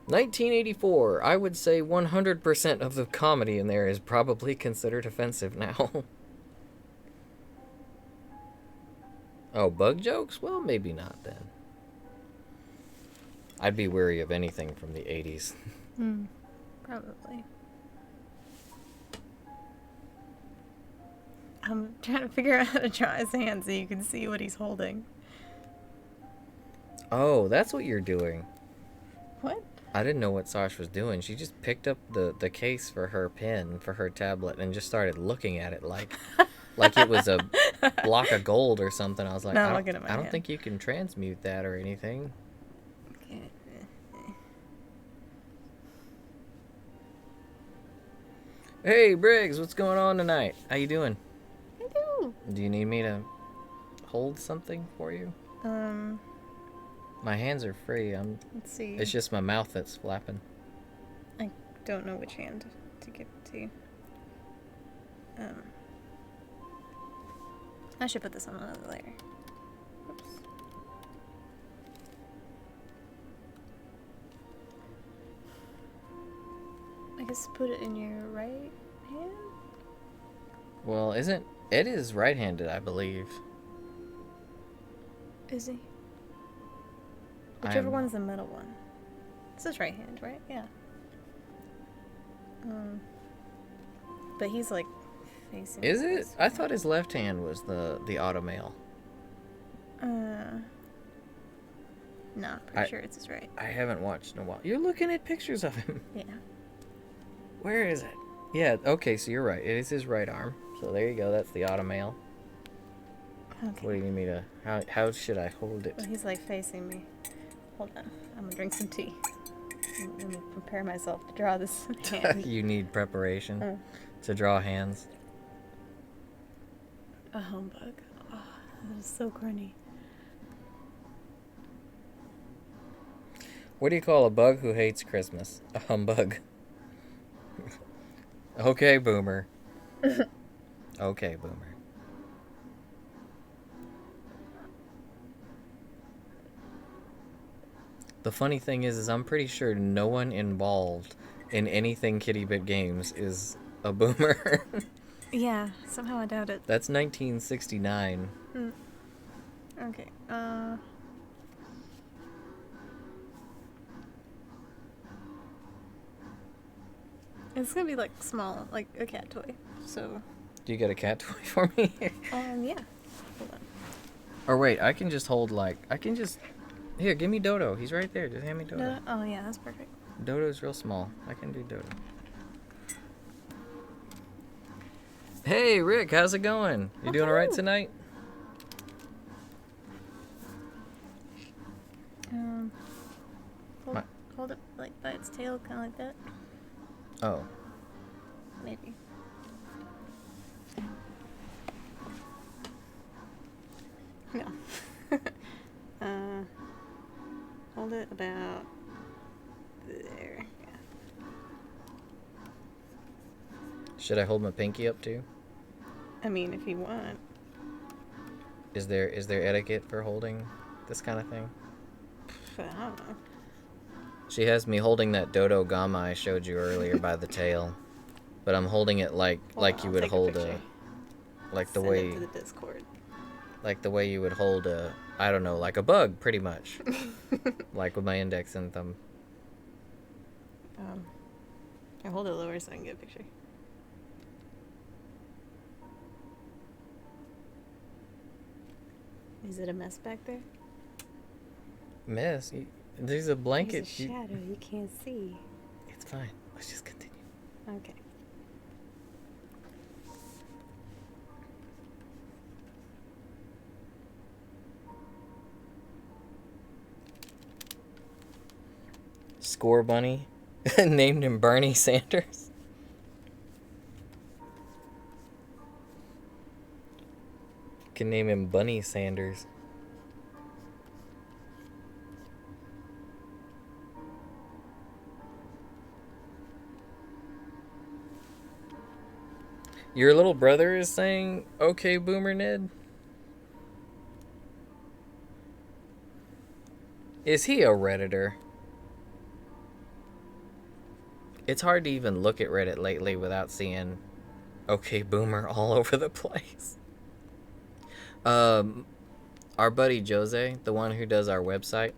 [SPEAKER 1] "1984. I would say 100% of the comedy in there is probably considered offensive now." Oh, bug jokes? Well, maybe not then. I'd be wary of anything from the 80s.
[SPEAKER 2] Probably. I'm trying to figure out how to draw his hand so you can see what he's holding.
[SPEAKER 1] Oh, that's what you're doing.
[SPEAKER 2] What?
[SPEAKER 1] I didn't know what Sash was doing. She just picked up the case for her pen, for her tablet, and just started looking at it like like it was a block of gold or something. I was like,
[SPEAKER 2] No, I'm
[SPEAKER 1] I
[SPEAKER 2] looking at my
[SPEAKER 1] don't
[SPEAKER 2] hand.
[SPEAKER 1] think you can transmute that or anything.
[SPEAKER 2] Okay.
[SPEAKER 1] Hey, Briggs, what's going on tonight? How you doing?
[SPEAKER 2] Hello.
[SPEAKER 1] Do you need me to hold something for you? My hands are free.
[SPEAKER 2] Let's see.
[SPEAKER 1] It's just my mouth that's flapping.
[SPEAKER 2] I don't know which hand to give it to you. I should put this on another layer. Oops. I guess put it in your right hand?
[SPEAKER 1] Well, isn't Ed is right-handed, I believe.
[SPEAKER 2] Is he? Whichever
[SPEAKER 1] I'm-
[SPEAKER 2] one's the middle one. This is right hand, right? Yeah. But he's like facing.
[SPEAKER 1] Is it?
[SPEAKER 2] this
[SPEAKER 1] I
[SPEAKER 2] way.
[SPEAKER 1] thought his left hand was the automail.
[SPEAKER 2] No, I'm pretty sure it's his right.
[SPEAKER 1] I haven't watched in a while. You're looking at pictures of him.
[SPEAKER 2] Yeah.
[SPEAKER 1] Where is it? Yeah, okay, so you're right. It is his right arm. So there you go. That's the automail.
[SPEAKER 2] Okay.
[SPEAKER 1] What do you need me to... How should I hold it?
[SPEAKER 2] Well, he's like facing me. Hold on. I'm gonna drink some tea. Let me prepare myself to draw this hand.
[SPEAKER 1] You need preparation to draw hands.
[SPEAKER 2] A humbug. Oh, that is so corny.
[SPEAKER 1] What do you call a bug who hates Christmas? A humbug. Okay, boomer. Okay, boomer. The funny thing is I'm pretty sure no one involved in anything Kitty Bit Games is a boomer.
[SPEAKER 2] Yeah, somehow I doubt it.
[SPEAKER 1] That's 1969.
[SPEAKER 2] Okay. It's gonna be like small, like a cat toy. So.
[SPEAKER 1] Do you get a cat toy for me?
[SPEAKER 2] Yeah. Hold on.
[SPEAKER 1] Or wait, I can just hold Here, give me Dodo. He's right there. Just hand me Dodo.
[SPEAKER 2] Oh yeah, that's perfect.
[SPEAKER 1] Dodo's real small. I can do Dodo. Hey, Rick, how's it going? You doing all right
[SPEAKER 2] Woohoo!
[SPEAKER 1] tonight?
[SPEAKER 2] Hold it like by its tail, kind of like that.
[SPEAKER 1] Oh.
[SPEAKER 2] Maybe. No. Hold it about there. Yeah.
[SPEAKER 1] Should I hold my pinky up too?
[SPEAKER 2] I mean, if you want.
[SPEAKER 1] Is there etiquette for holding this kind of thing?
[SPEAKER 2] But I don't know.
[SPEAKER 1] She has me holding that Dodo Gamma I showed you earlier by the tail. But I'm holding it like
[SPEAKER 2] Hold on,
[SPEAKER 1] you
[SPEAKER 2] I'll
[SPEAKER 1] would
[SPEAKER 2] take
[SPEAKER 1] hold
[SPEAKER 2] picture.
[SPEAKER 1] like the
[SPEAKER 2] Send
[SPEAKER 1] way
[SPEAKER 2] it to the Discord.
[SPEAKER 1] like the way you would hold a, I don't know, like a bug pretty much. Like with my index and thumb.
[SPEAKER 2] I hold it lower so I can get a picture. Is it a mess back there?
[SPEAKER 1] Miss, there's a blanket.
[SPEAKER 2] There's a shadow you can't see.
[SPEAKER 1] It's fine. Let's just continue.
[SPEAKER 2] Okay.
[SPEAKER 1] Score bunny. Named him Bernie Sanders. Can name him Bunny Sanders. Your little brother is saying, okay, Boomer Ned? Is he a Redditor? It's hard to even look at Reddit lately without seeing okay, Boomer all over the place. Our buddy Jose, the one who does our website,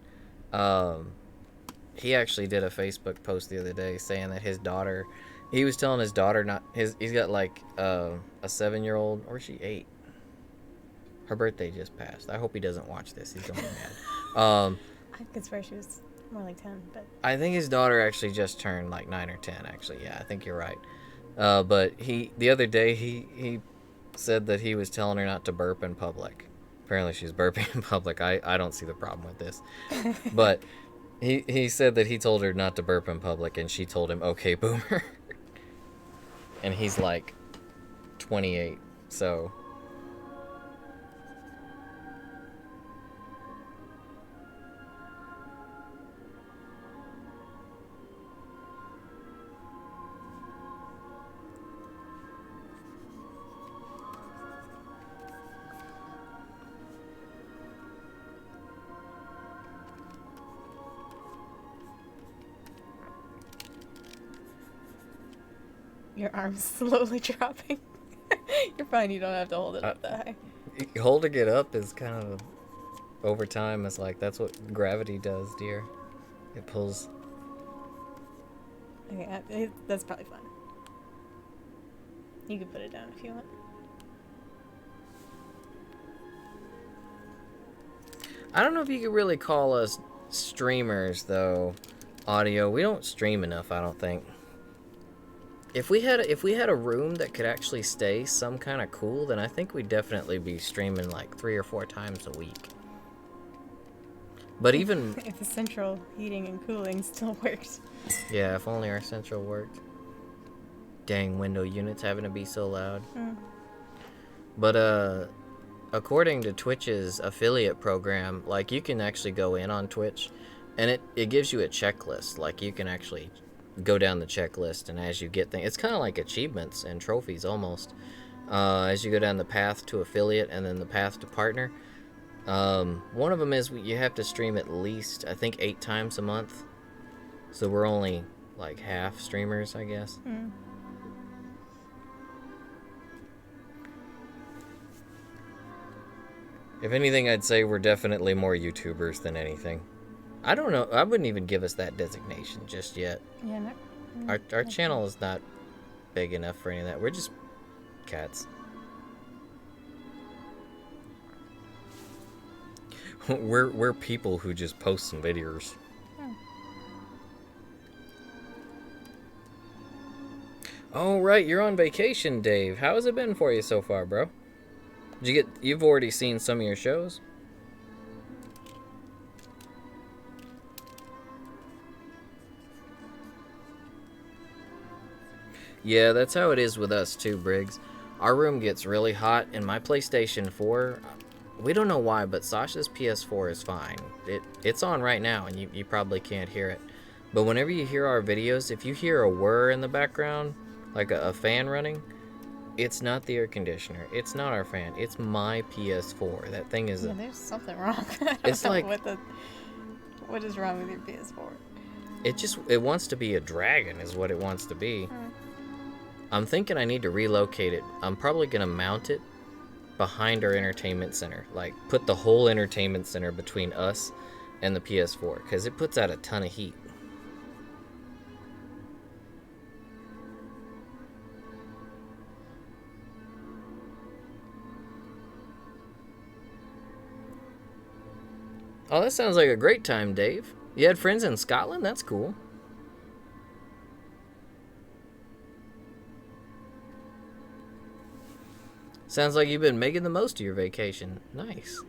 [SPEAKER 1] he actually did a Facebook post the other day saying that his daughter, he was telling his daughter he's got like a 7-year-old, or is she 8? Her birthday just passed. I hope he doesn't watch this. He's going to be mad.
[SPEAKER 2] I could swear she was more like 10, but
[SPEAKER 1] I think his daughter actually just turned like 9 or 10. Actually, yeah, I think you're right. But the other day he said that he was telling her not to burp in public. Apparently she's burping in public. I don't see the problem with this. But he said that he told her not to burp in public, and she told him, okay, boomer. And he's like 28, so...
[SPEAKER 2] Your arm's slowly dropping. You're fine, you don't have to hold it up that high.
[SPEAKER 1] Holding it up is kind of... Over time, it's like, that's what gravity does, dear. It pulls...
[SPEAKER 2] Okay, that's probably fine. You can put it down if you want.
[SPEAKER 1] I don't know if you could really call us streamers, though. Audio. We don't stream enough, I don't think. If we had a room that could actually stay some kind of cool, then I think we'd definitely be streaming like 3 or 4 times a week. But even...
[SPEAKER 2] If the central heating and cooling still worked.
[SPEAKER 1] Yeah, if only our central worked. Dang, window units having to be so loud. But, according to Twitch's affiliate program, like, you can actually go in on Twitch, and it gives you a checklist. Like, you can actually go down the checklist, and as you get things... It's kind of like achievements and trophies, almost. As you go down the path to affiliate and then the path to partner... one of them is you have to stream at least, I think, 8 times a month. So we're only, like, half streamers, I guess. If anything, I'd say we're definitely more YouTubers than anything. I don't know. I wouldn't even give us that designation just yet.
[SPEAKER 2] Yeah,
[SPEAKER 1] Our channel is not big enough for any of that. We're just cats. We're people who just post some videos. Oh right, you're on vacation, Dave. How has it been for you so far, bro? You've already seen some of your shows? Yeah, that's how it is with us too, Briggs. Our room gets really hot, and my PlayStation 4, we don't know why, but Sasha's PS4 is fine. It's on right now, and you probably can't hear it. But whenever you hear our videos, if you hear a whir in the background, like a fan running, it's not the air conditioner. It's not our fan. It's my PS4. That thing is...
[SPEAKER 2] Yeah, there's something wrong.
[SPEAKER 1] It's like...
[SPEAKER 2] What is wrong with your PS4?
[SPEAKER 1] It wants to be a dragon, is what it wants to be. I'm thinking I need to relocate it. I'm probably going to mount it behind our entertainment center. Like, put the whole entertainment center between us and the PS4, because it puts out a ton of heat. Oh, that sounds like a great time, Dave. You had friends in Scotland? That's cool. Sounds like you've been making the most of your vacation. Nice.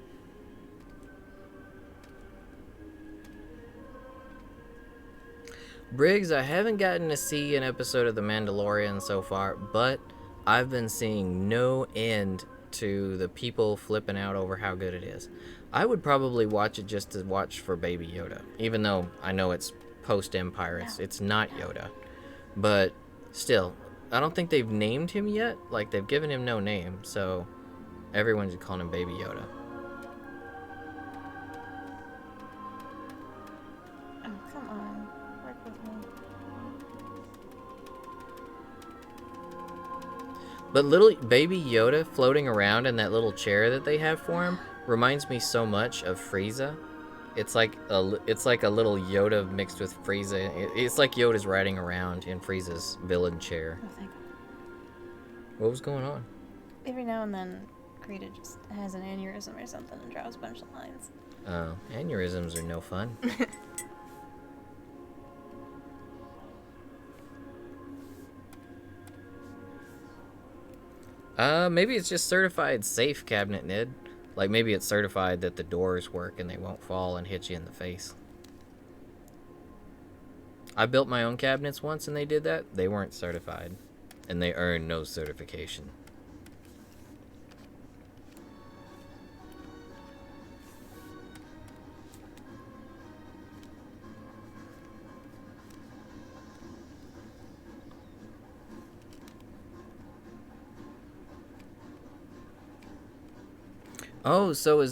[SPEAKER 1] Briggs, I haven't gotten to see an episode of The Mandalorian so far, but I've been seeing no end to the people flipping out over how good it is. I would probably watch it just to watch for Baby Yoda, even though I know it's post-Empire. It's not Yoda. But still, I don't think they've named him yet. Like, they've given him no name, so everyone's just calling him Baby Yoda.
[SPEAKER 2] Oh, come on. Work with me.
[SPEAKER 1] But little Baby Yoda floating around in that little chair that they have for him reminds me so much of Frieza. It's like a little Yoda mixed with Frieza. It's like Yoda's riding around in Frieza's villain chair.
[SPEAKER 2] Oh, thank God.
[SPEAKER 1] What was going on?
[SPEAKER 2] Every now and then, Krita just has an aneurysm or something and draws a bunch of lines.
[SPEAKER 1] Oh, aneurysms are no fun. Maybe it's just certified safe cabinet, Ned. Like maybe it's certified that the doors work and they won't fall and hit you in the face. I built my own cabinets once and they did that. They weren't certified. And they earned no certification. Oh, so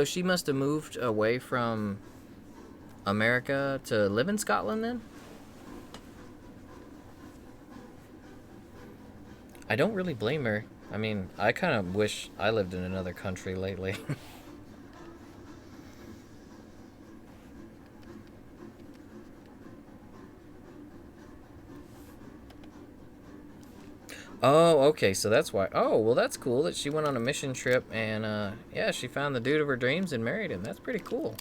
[SPEAKER 1] she must have moved away from America to live in Scotland then? I don't really blame her. I mean, I kind of wish I lived in another country lately. Oh, okay, so that's why. Oh, well, that's cool that she went on a mission trip and, yeah, she found the dude of her dreams and married him. That's pretty cool.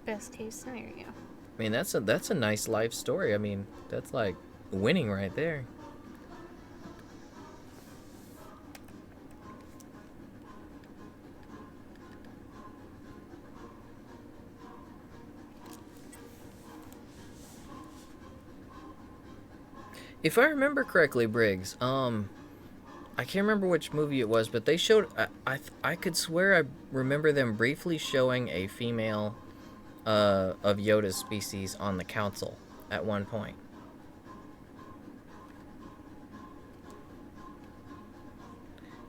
[SPEAKER 2] Best case scenario.
[SPEAKER 1] I mean, that's a nice life story. I mean, that's like winning right there. If I remember correctly, Briggs, I can't remember which movie it was, but they showed. I could swear I remember them briefly showing a female, of Yoda's species on the council at one point.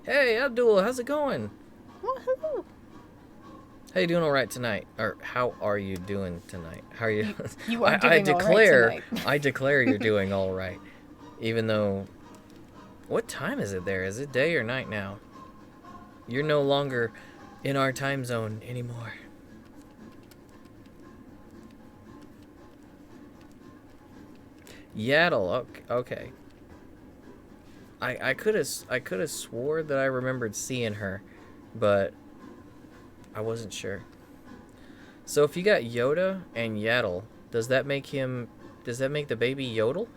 [SPEAKER 1] Hey, Abdul, how's it going?
[SPEAKER 2] Oh, hello.
[SPEAKER 1] How you doing all right tonight? Or how are you doing tonight? How are you?
[SPEAKER 2] You are
[SPEAKER 1] I
[SPEAKER 2] doing all right
[SPEAKER 1] declare,
[SPEAKER 2] tonight.
[SPEAKER 1] I declare you're doing all right. Even though, what time is it there? Is it day or night now? You're no longer in our time zone anymore. Yaddle, okay. I could have swore that I remembered seeing her, but I wasn't sure. So if you got Yoda and Yaddle, does that make the baby Yodel?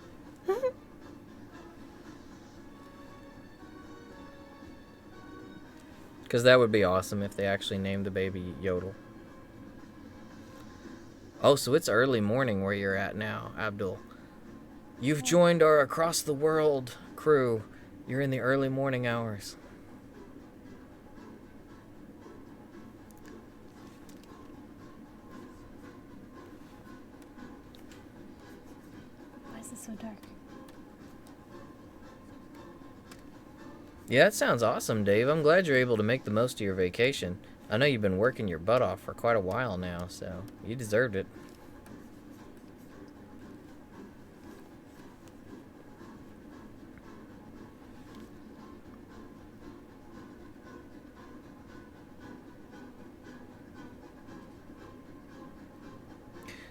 [SPEAKER 1] Because that would be awesome if they actually named the baby Yodel. Oh, so it's early morning where you're at now, Abdul. You've joined our Across the World crew. You're in the early morning hours.
[SPEAKER 2] Why is it so dark?
[SPEAKER 1] Yeah, that sounds awesome, Dave. I'm glad you're able to make the most of your vacation. I know you've been working your butt off for quite a while now, so you deserved it.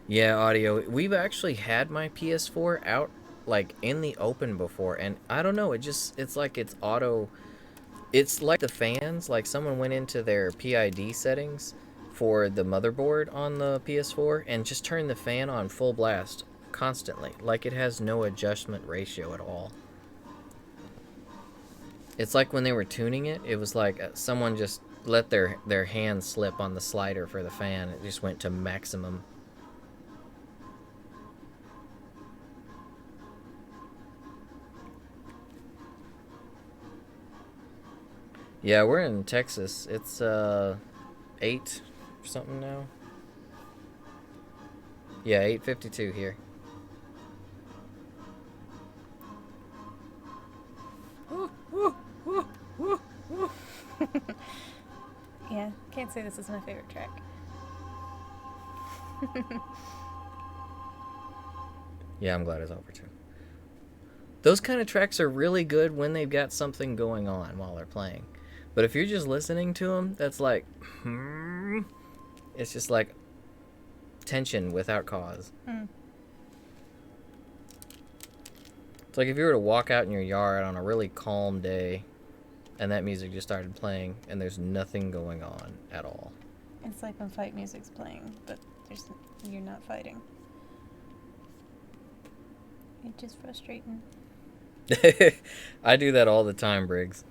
[SPEAKER 1] Yeah, audio. We've actually had my PS4 out like in the open before, and I don't know, it's like it's auto. It's like the fans, like someone went into their PID settings for the motherboard on the PS4 and just turned the fan on full blast constantly. Like it has no adjustment ratio at all. It's like when they were tuning it, it was like someone just let their hand slip on the slider for the fan. It just went to maximum. Yeah, we're in Texas. It's 8 or something now. Yeah, 8:52 here.
[SPEAKER 2] Yeah, can't say this is my favorite track.
[SPEAKER 1] Yeah, I'm glad it's over too. Those kind of tracks are really good when they've got something going on while they're playing. But if you're just listening to them, that's like, it's just like tension without cause. It's like if you were to walk out in your yard on a really calm day and that music just started playing and there's nothing going on at all.
[SPEAKER 2] It's like when fight music's playing, but you're not fighting. It's just frustrating.
[SPEAKER 1] I do that all the time, Briggs.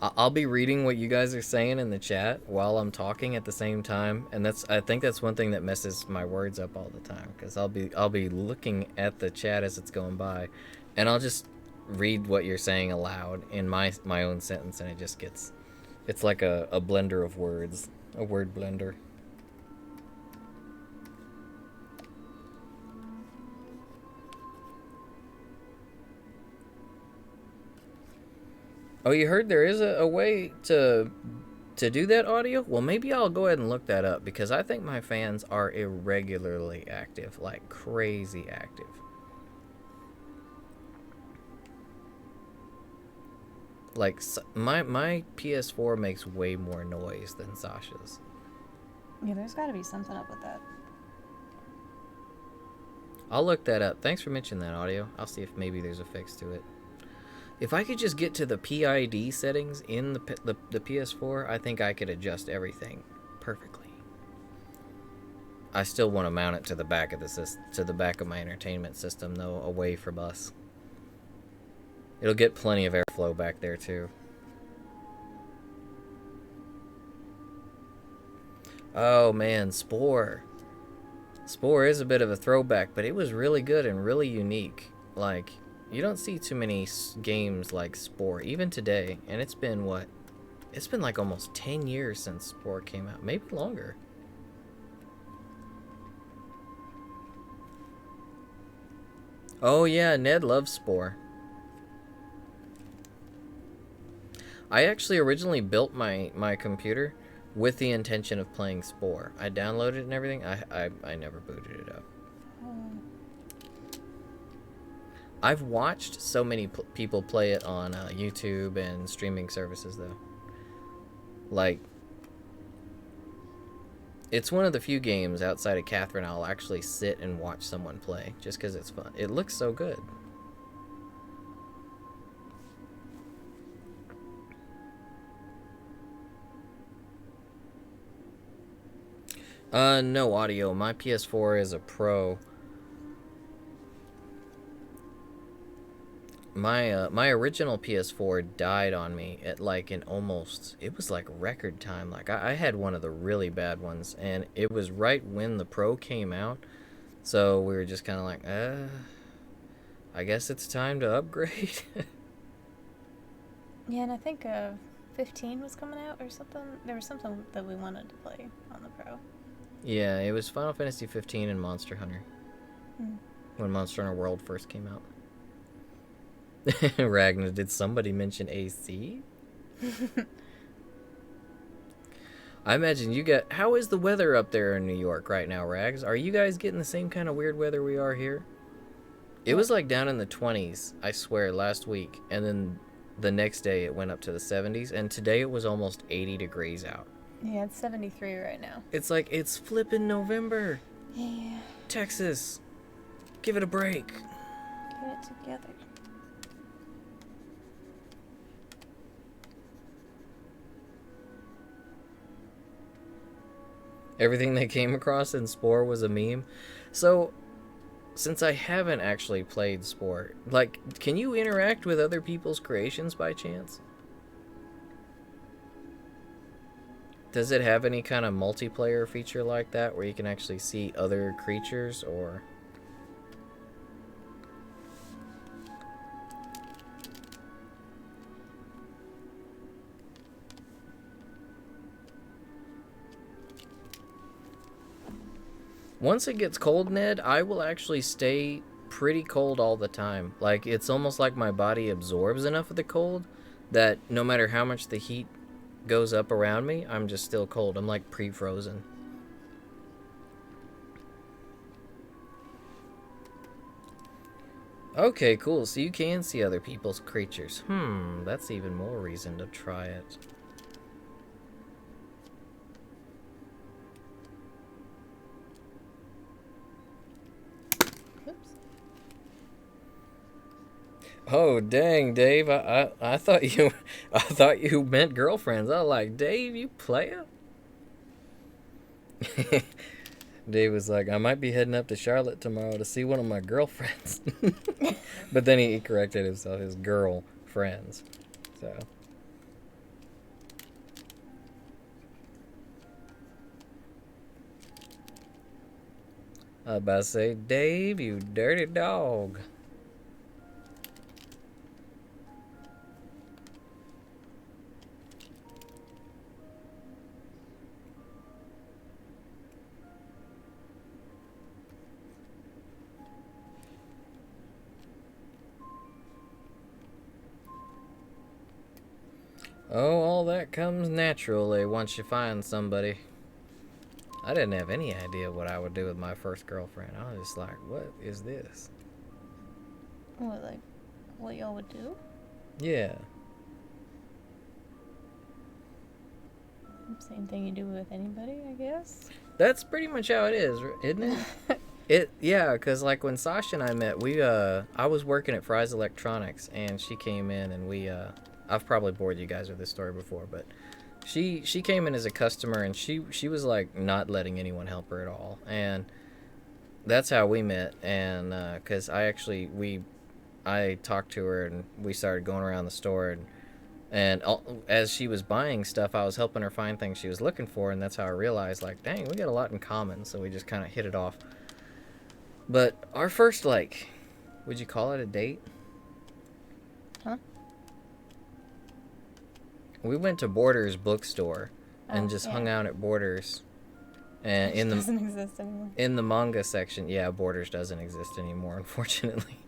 [SPEAKER 1] I'll be reading what you guys are saying in the chat while I'm talking at the same time, and I think that's one thing that messes my words up all the time, because I'll be looking at the chat as it's going by, and I'll just read what you're saying aloud in my own sentence, and it's like a blender of words, a word blender. Oh, you heard there is a way to do that audio? Well, maybe I'll go ahead and look that up, because I think my fans are irregularly active, like crazy active. Like, my PS4 makes way more noise than Sasha's.
[SPEAKER 2] Yeah, there's got to be something up with that.
[SPEAKER 1] I'll look that up. Thanks for mentioning that, audio. I'll see if maybe there's a fix to it. If I could just get to the PID settings in the PS4, I think I could adjust everything perfectly. I still want to mount it to the back of my entertainment system, though, away from us. It'll get plenty of airflow back there too. Oh man, Spore. Spore is a bit of a throwback, but it was really good and really unique. Like, you don't see too many games like Spore, even today. And it's been what? It's been like almost 10 years since Spore came out. Maybe longer. Oh yeah, Ned loves Spore. I actually originally built my computer with the intention of playing Spore. I downloaded it and everything. I never booted it up. I've watched so many people play it on YouTube and streaming services, though. Like, it's one of the few games outside of Catherine I'll actually sit and watch someone play, just because it's fun. It looks so good. No audio. My PS4 is a Pro. My original PS4 died on me at like it was like record time. Like I had one of the really bad ones, and it was right when the Pro came out. So we were just kind of like, I guess it's time to upgrade.
[SPEAKER 2] Yeah, and I think 15 was coming out or something. There was something that we wanted to play on the Pro.
[SPEAKER 1] Yeah, it was Final Fantasy 15 and Monster Hunter. When Monster Hunter World first came out. Ragnar, did somebody mention AC? I imagine you got... How is the weather up there in New York right now, Rags? Are you guys getting the same kind of weird weather we are here? It was like down in the 20s, I swear, last week. And then the next day it went up to the 70s. And today it was almost 80 degrees out.
[SPEAKER 2] Yeah, it's 73 right now.
[SPEAKER 1] It's like, it's flipping November.
[SPEAKER 2] Yeah.
[SPEAKER 1] Texas. Give it a break.
[SPEAKER 2] Get it together.
[SPEAKER 1] Everything they came across in Spore was a meme. So, since I haven't actually played Spore, like, can you interact with other people's creations by chance? Does it have any kind of multiplayer feature like that where you can actually see other creatures, or... Once it gets cold, Ned, I will actually stay pretty cold all the time. Like, it's almost like my body absorbs enough of the cold that no matter how much the heat goes up around me, I'm just still cold. I'm like pre-frozen. Okay, cool. So you can see other people's creatures. That's even more reason to try it. Oh dang, Dave! I thought you meant girlfriends. I was like, Dave, you player. Dave was like, I might be heading up to Charlotte tomorrow to see one of my girlfriends. But then he corrected himself, his girl friends. So. I was about to say, Dave, you dirty dog. Oh, all that comes naturally once you find somebody. I didn't have any idea what I would do with my first girlfriend. I was just like, what is this?
[SPEAKER 2] What, like, what y'all would do?
[SPEAKER 1] Yeah.
[SPEAKER 2] Same thing you do with anybody, I guess.
[SPEAKER 1] That's pretty much how it is, isn't it? Yeah, because like when Sasha and I met, I was working at Fry's Electronics, and she came in, and I've probably bored you guys with this story before, but she came in as a customer, and she was like not letting anyone help her at all, and that's how we met. And because I talked to her, and we started going around the store, and as she was buying stuff, I was helping her find things she was looking for, and that's how I realized, like, dang, we got a lot in common, so we just kind of hit it off. But our first, like, would you call it a date?
[SPEAKER 2] Huh?
[SPEAKER 1] We went to Borders bookstore and just hung out at Borders. And
[SPEAKER 2] It doesn't exist anymore.
[SPEAKER 1] In the manga section, yeah, Borders doesn't exist anymore, unfortunately.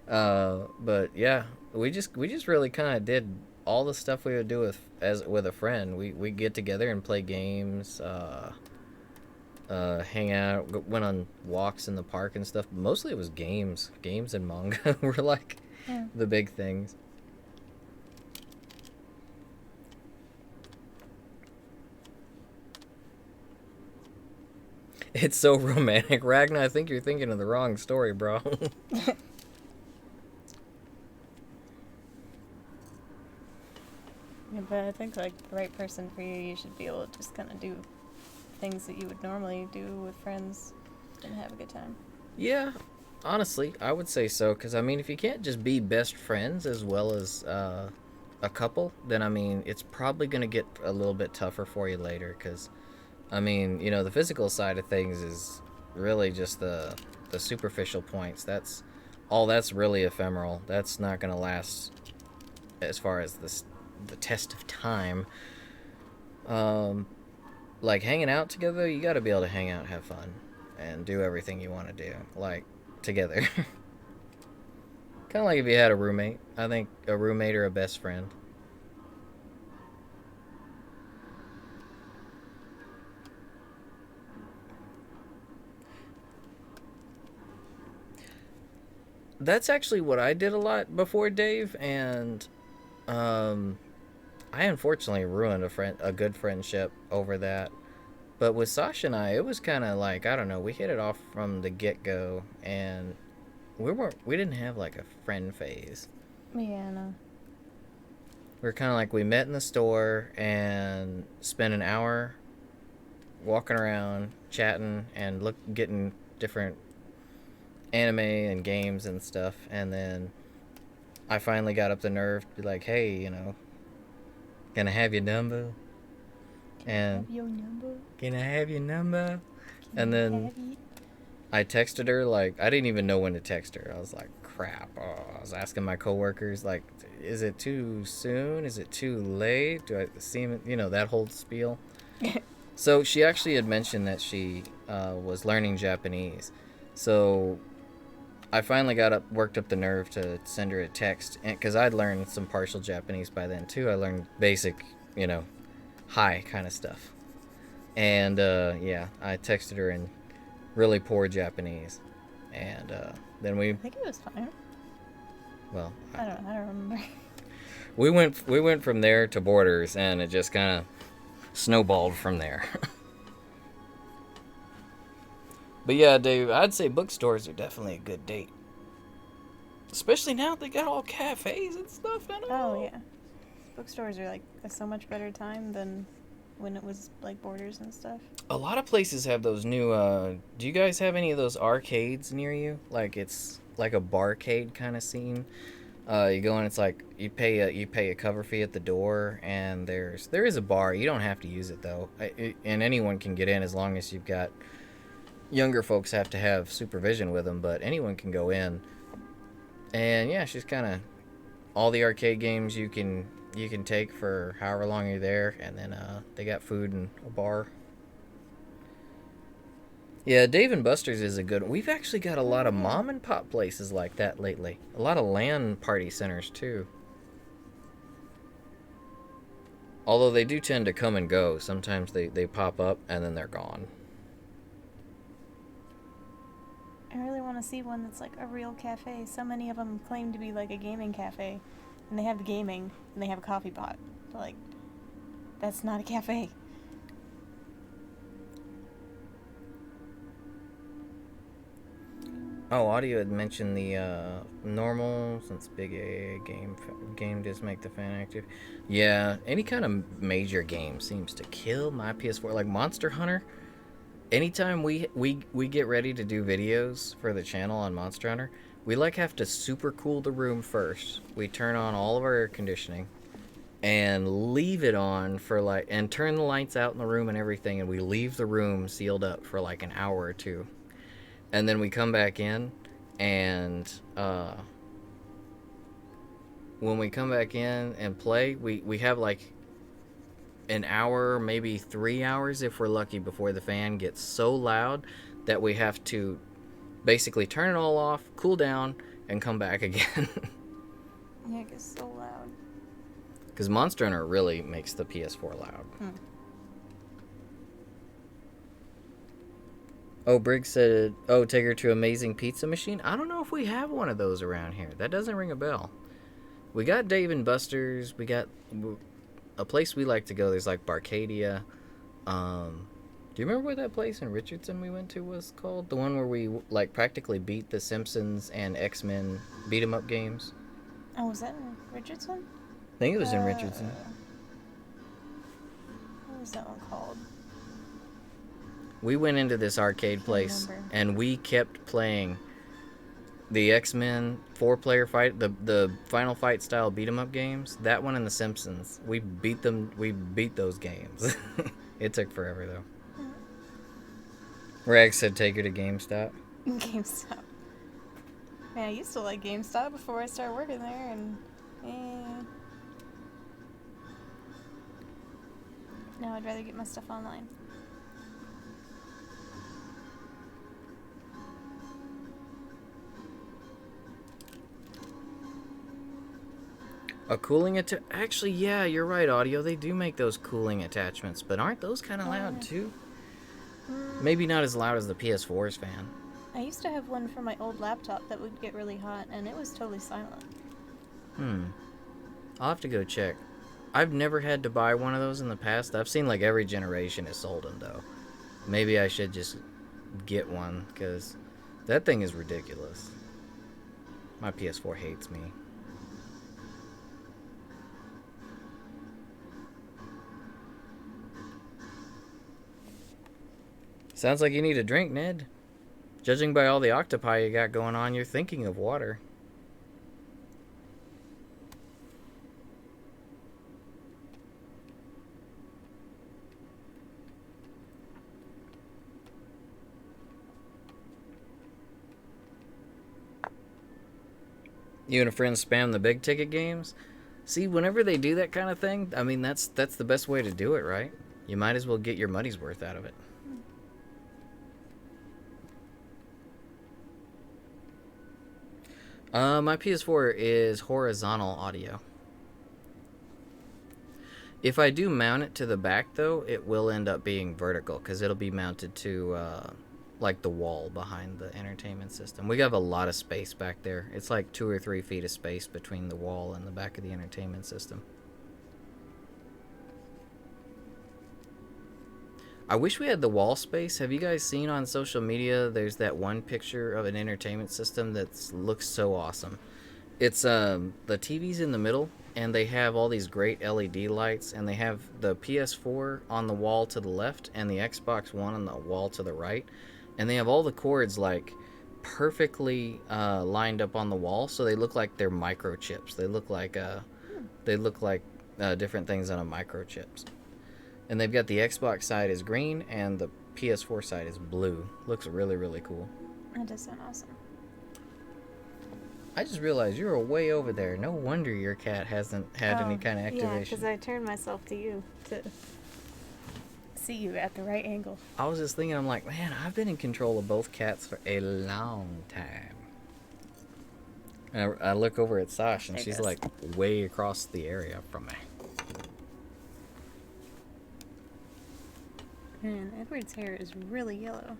[SPEAKER 1] But yeah, we just really kind of did all the stuff we would do with a friend. We get together and play games, hang out, went on walks in the park and stuff. Mostly it was games and manga were like the big things. It's so romantic, Ragnar. I think you're thinking of the wrong story, bro.
[SPEAKER 2] Yeah, but I think, like, the right person for you, you should be able to just kind of do things that you would normally do with friends and have a good time.
[SPEAKER 1] Yeah, honestly, I would say so. Because, I mean, if you can't just be best friends as well as a couple, then, I mean, it's probably going to get a little bit tougher for you later. Because, I mean, you know, the physical side of things is really just the superficial points. That's really ephemeral. That's not going to last as far as the test of time. Like hanging out together, you got to be able to hang out and have fun and do everything you want to do, like, together. Kind of like if you had a roommate. I think a roommate or a best friend. That's actually what I did a lot before, Dave, and I unfortunately ruined a good friendship over that. But with Sasha and I, it was kind of like, I don't know, we hit it off from the get-go, and we didn't have like a friend phase.
[SPEAKER 2] Yeah, no.
[SPEAKER 1] We were kind of like, we met in the store and spent an hour walking around, chatting, and getting different anime and games and stuff, and then I finally got up the nerve to be like, hey, you know, can I have your number? And can I have your number? And then I texted her, like, I didn't even know when to text her. I was like, crap. I was asking my coworkers, like, is it too soon? Is it too late? Do I seem, you know, that whole spiel? So she actually had mentioned that she was learning Japanese. So I finally worked up the nerve to send her a text, because I'd learned some partial Japanese by then too. I learned basic, you know, hi kind of stuff. And yeah, I texted her in really poor Japanese, and then
[SPEAKER 2] I think it was fine.
[SPEAKER 1] Well,
[SPEAKER 2] I don't remember.
[SPEAKER 1] We went from there to Borders, and it just kind of snowballed from there. But yeah, Dave, I'd say bookstores are definitely a good date. Especially now they got all cafes and stuff in them.
[SPEAKER 2] Oh, yeah. Bookstores are, like, a so much better time than when it was like Borders and stuff.
[SPEAKER 1] A lot of places have those new. Do you guys have any of those arcades near you? Like it's like a barcade kind of scene. You go in, it's like you pay a cover fee at the door, and there is a bar. You don't have to use it though, and anyone can get in as long as you've got. Younger folks have to have supervision with them, but anyone can go in. And yeah, she's kind of all the arcade games you can take for however long you're there, and then they got food and a bar. Yeah, Dave and Buster's is a good. We've actually got a lot of mom and pop places like that lately. A lot of LAN party centers too. Although they do tend to come and go. Sometimes they pop up and then they're gone.
[SPEAKER 2] I really want to see one that's like a real cafe. So many of them claim to be like a gaming cafe, and they have the gaming and they have a coffee pot. But like, that's not a cafe.
[SPEAKER 1] Oh, Audio had mentioned the normal, since Big A game does make the fan active. Yeah, any kind of major game seems to kill my PS4. Like Monster Hunter, anytime we get ready to do videos for the channel on Monster Hunter, we like have to super cool the room first. We turn on all of our air conditioning and leave it on for like, and turn the lights out in the room and everything, and we leave the room sealed up for like an hour or two. And then we come back in, and when we come back in and play, we have like an hour, maybe 3 hours if we're lucky, before the fan gets so loud that we have to basically turn it all off, cool down, and come back again.
[SPEAKER 2] Yeah, it gets so loud.
[SPEAKER 1] Because Monster Hunter really makes the PS4 loud. Oh, Briggs said, oh, take her to Amazing Pizza Machine. I don't know if we have one of those around here. That doesn't ring a bell. We got Dave and Buster's. We got a place we like to go. There's like Barcadia. Do you remember what that place in Richardson we went to was called? The one where we like practically beat the Simpsons and X-Men beat 'em up games.
[SPEAKER 2] Oh, was that in Richardson?
[SPEAKER 1] I think it was in Richardson.
[SPEAKER 2] What was that one called?
[SPEAKER 1] We went into this arcade place and we kept playing the X-Men 4-player fight, the Final Fight style beat 'em up games. That one and the Simpsons. We beat them. We beat those games. It took forever though. Rag said take her to GameStop.
[SPEAKER 2] GameStop. Man, I used to like GameStop before I started working there, and now I'd rather get my stuff online.
[SPEAKER 1] A cooling actually, yeah, you're right, Audio. They do make those cooling attachments, but aren't those kind of loud too? Maybe not as loud as the PS4's fan.
[SPEAKER 2] I used to have one for my old laptop that would get really hot, and it was totally silent.
[SPEAKER 1] I'll have to go check. I've never had to buy one of those in the past. I've seen like every generation has sold them though. Maybe I should just get one, because that thing is ridiculous. My PS4 hates me. Sounds like you need a drink, Ned. Judging by all the octopi you got going on, you're thinking of water. You and a friend spam the big ticket games? See, whenever they do that kind of thing, I mean, that's the best way to do it, right? You might as well get your money's worth out of it. My PS4 is horizontal audio. If I do mount it to the back, though, it will end up being vertical, because it'll be mounted to, like, the wall behind the entertainment system. We have a lot of space back there. It's like 2 or 3 feet of space between the wall and the back of the entertainment system. I wish we had the wall space. Have you guys seen on social media, there's that one picture of an entertainment system that looks so awesome. It's the TV's in the middle, and they have all these great LED lights, and they have the PS4 on the wall to the left and the Xbox One on the wall to the right, and they have all the cords like perfectly lined up on the wall, so they look like they're microchips. They look like different things on a microchips. And they've got the Xbox side is green and the PS4 side is blue. Looks really, really cool.
[SPEAKER 2] That does sound awesome.
[SPEAKER 1] I just realized you were way over there. No wonder your cat hasn't had any kind of
[SPEAKER 2] Yeah,
[SPEAKER 1] activation.
[SPEAKER 2] because I turned myself to you to see you at the right angle.
[SPEAKER 1] I was just thinking, I'm like, man, I've been in control of both cats for a long time. And I look over at Sash, and she's like way across the area from me.
[SPEAKER 2] Man, Edward's hair is really yellow.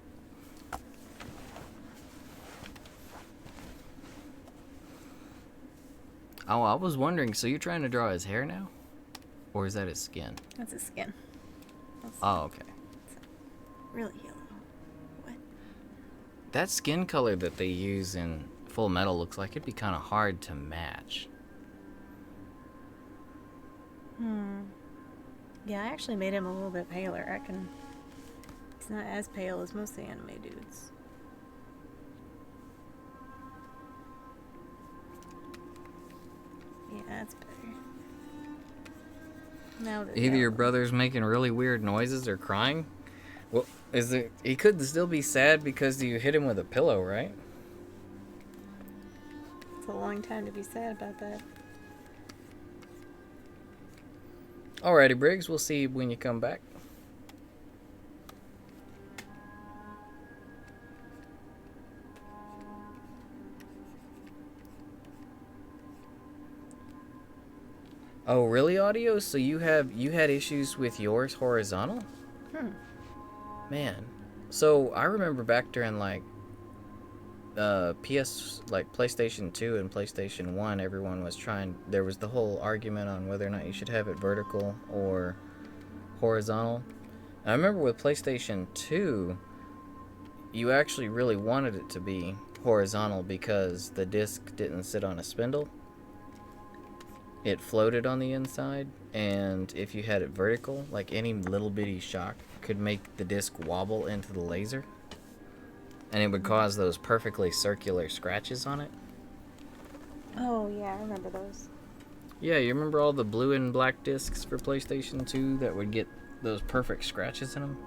[SPEAKER 1] Oh, I was wondering, so you're trying to draw his hair now? Or is that his skin?
[SPEAKER 2] That's his skin. That's
[SPEAKER 1] Okay.
[SPEAKER 2] really yellow. What?
[SPEAKER 1] That skin color that they use in Full Metal looks like it'd be kind of hard to match.
[SPEAKER 2] Yeah, I actually made him a little bit paler. He's not as pale as most of the anime dudes. Yeah, that's better. Now that
[SPEAKER 1] Either your brother's making really weird noises or crying. Well, he could still be sad because you hit him with a pillow, right?
[SPEAKER 2] It's a long time to be sad about that.
[SPEAKER 1] Alrighty, Briggs, we'll see you when you come back. Oh, really, Audio? So you had issues with yours horizontal? Man. So I remember back during like PlayStation 2 and PlayStation 1, everyone was there was the whole argument on whether or not you should have it vertical or horizontal. And I remember with PlayStation 2, you actually really wanted it to be horizontal because the disc didn't sit on a spindle. It floated on the inside, and if you had it vertical, like any little bitty shock could make the disc wobble into the laser, and it would cause those perfectly circular scratches on it.
[SPEAKER 2] Oh, yeah, I remember those.
[SPEAKER 1] Yeah, you remember all the blue and black discs for PlayStation 2 that would get those perfect scratches in them?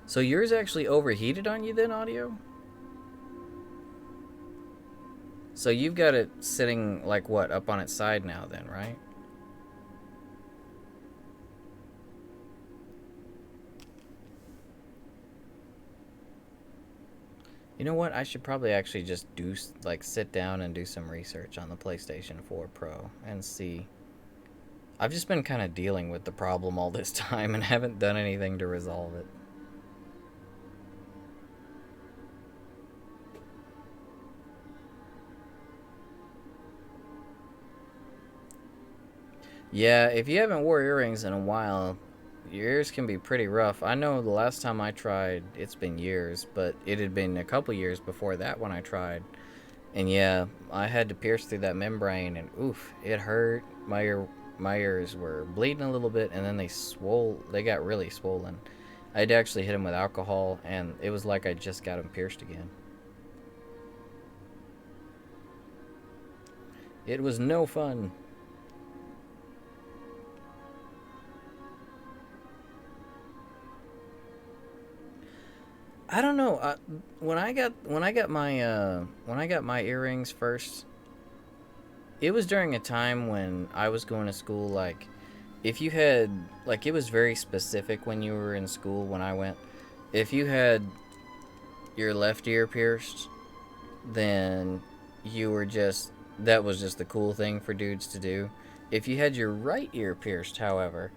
[SPEAKER 1] So yours actually overheated on you then, Audio? So you've got it sitting, like, what, up on its side now then, right? You know what? I should probably actually just sit down and do some research on the PlayStation 4 Pro and see. I've just been kind of dealing with the problem all this time and haven't done anything to resolve it. Yeah, if you haven't wore earrings in a while, your ears can be pretty rough. I know the last time I tried, it's been years, but it had been a couple years before that when I tried. And yeah, I had to pierce through that membrane, and oof, it hurt. My ears were bleeding a little bit, and then they got really swollen. I had to actually hit them with alcohol, and it was like I just got them pierced again. It was no fun. I don't know. When I got my earrings first, it was during a time when I was going to school. Like, if you had, like, it was very specific when you were in school when I went. If you had your left ear pierced, then that was just the cool thing for dudes to do. If you had your right ear pierced, however,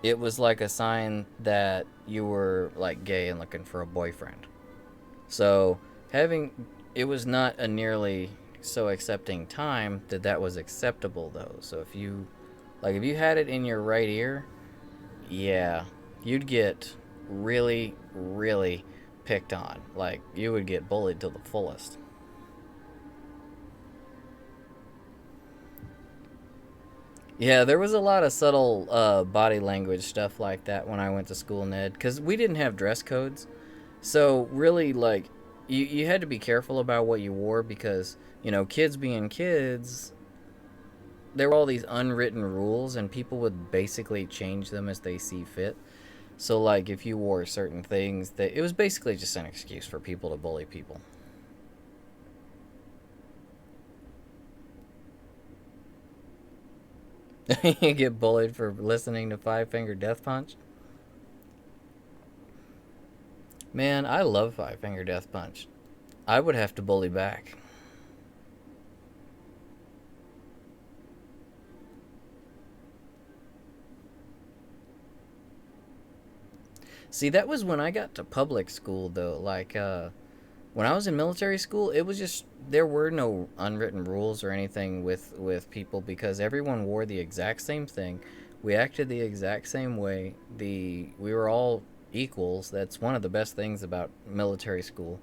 [SPEAKER 1] it was like a sign that you were like gay and looking for a boyfriend. So it was not a nearly so accepting time that was acceptable though. So if you had it in your right ear, yeah, you'd get really, really picked on. Like, you would get bullied to the fullest. Yeah, there was a lot of subtle body language stuff like that when I went to school, Ned, because we didn't have dress codes. So, really, like, you had to be careful about what you wore because, kids being kids, there were all these unwritten rules, and people would basically change them as they see fit. So, like, if you wore certain things, that it was basically just an excuse for people to bully people. You get bullied for listening to Five Finger Death Punch. Man, I love Five Finger Death Punch. I would have to bully back. See, that was when I got to public school, though. Like, when I was in military school, it was just there were no unwritten rules or anything with people because everyone wore the exact same thing. We acted the exact same way. We were all equals. That's one of the best things about military school.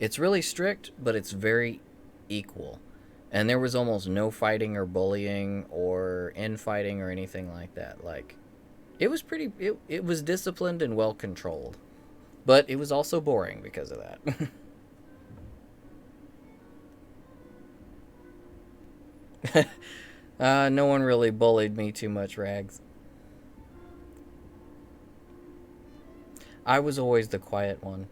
[SPEAKER 1] It's really strict, but it's very equal. And there was almost no fighting or bullying or infighting or anything like that. Like, it was disciplined and well controlled. But it was also boring because of that. No one really bullied me too much, Rags. I was always the quiet one.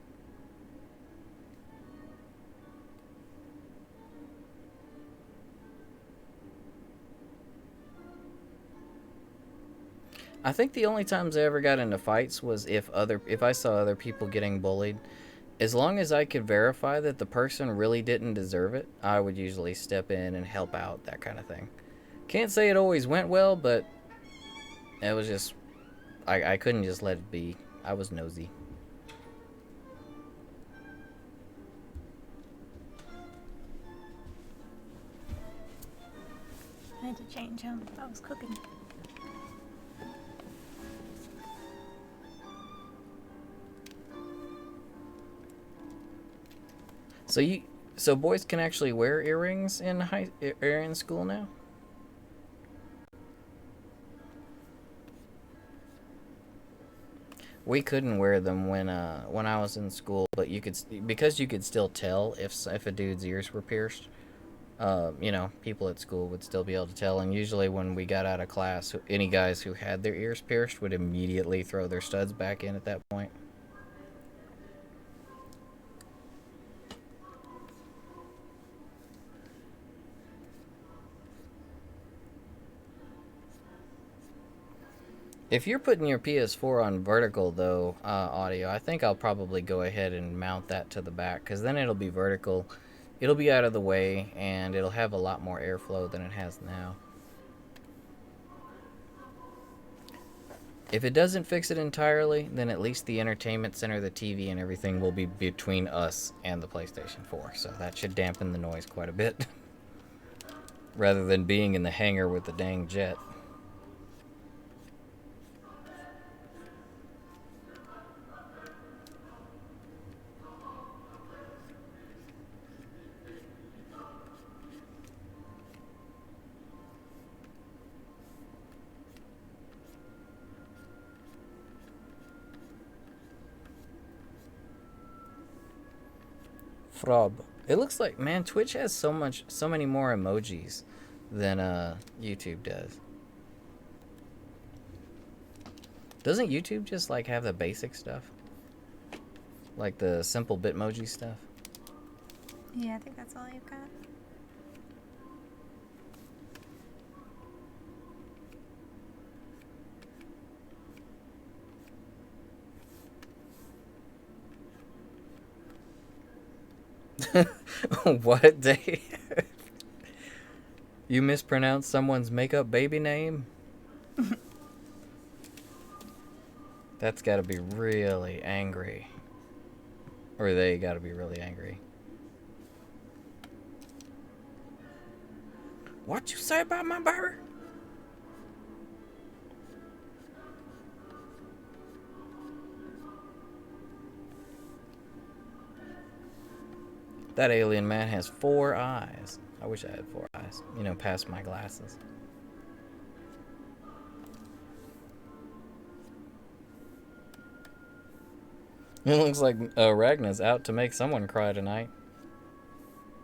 [SPEAKER 1] I think the only times I ever got into fights was if I saw other people getting bullied. As long as I could verify that the person really didn't deserve it, I would usually step in and help out, that kind of thing. Can't say it always went well, but it was just I couldn't just let it be. I was nosy.
[SPEAKER 2] I had to change him. I was cooking.
[SPEAKER 1] So boys can actually wear earrings in school now? We couldn't wear them when I was in school, but because you could still tell if a dude's ears were pierced. People at school would still be able to tell, and usually when we got out of class, any guys who had their ears pierced would immediately throw their studs back in at that point. If you're putting your PS4 on vertical, though, audio, I think I'll probably go ahead and mount that to the back, because then it'll be vertical, it'll be out of the way, and it'll have a lot more airflow than it has now. If it doesn't fix it entirely, then at least the entertainment center, the TV, and everything will be between us and the PlayStation 4, so that should dampen the noise quite a bit, rather than being in the hangar with the dang jet. Frob. It looks like, man, Twitch has so many more emojis than YouTube does. Doesn't YouTube just like have the basic stuff, like the simple Bitmoji stuff?
[SPEAKER 2] Yeah, I think that's all you've got.
[SPEAKER 1] What day? You mispronounced someone's makeup baby name? That's gotta be really angry. Or they gotta be really angry. What you say about my baby? That alien man has 4 eyes. I wish I had 4 eyes. You know, past my glasses. It looks like Ragna's out to make someone cry tonight.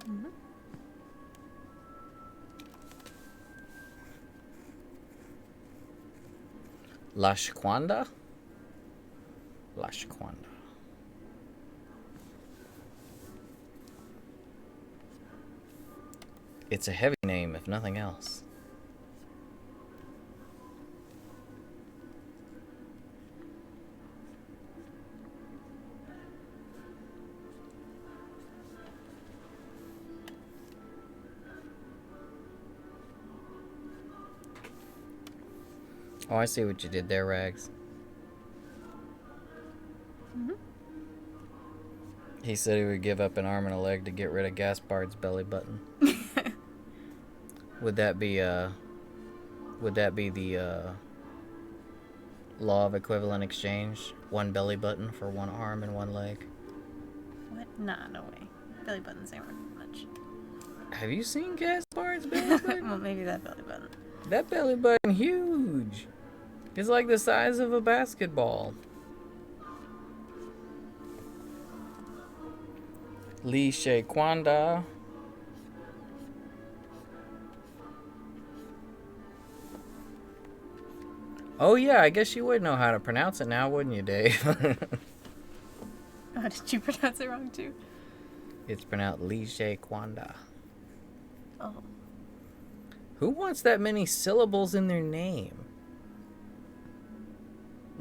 [SPEAKER 2] Mm-hmm.
[SPEAKER 1] La Shaquanda? La Shaquanda. It's a heavy name, if nothing else. Oh, I see what you did there, Rags.
[SPEAKER 2] Mm-hmm.
[SPEAKER 1] He said he would give up an arm and a leg to get rid of Gaspard's belly button. Would that be the law of equivalent exchange? 1 belly button for 1 arm and 1 leg?
[SPEAKER 2] What? Nah, no way. Belly buttons ain't worth much.
[SPEAKER 1] Have you seen Gaspard's belly button?
[SPEAKER 2] Well, maybe that belly button.
[SPEAKER 1] That belly button huge. It's like the size of a basketball. Lee Shaquanda. Oh yeah, I guess you would know how to pronounce it now, wouldn't you, Dave?
[SPEAKER 2] Oh, did you pronounce it wrong too?
[SPEAKER 1] It's pronounced Lee Shaquanda.
[SPEAKER 2] Oh.
[SPEAKER 1] Who wants that many syllables in their name?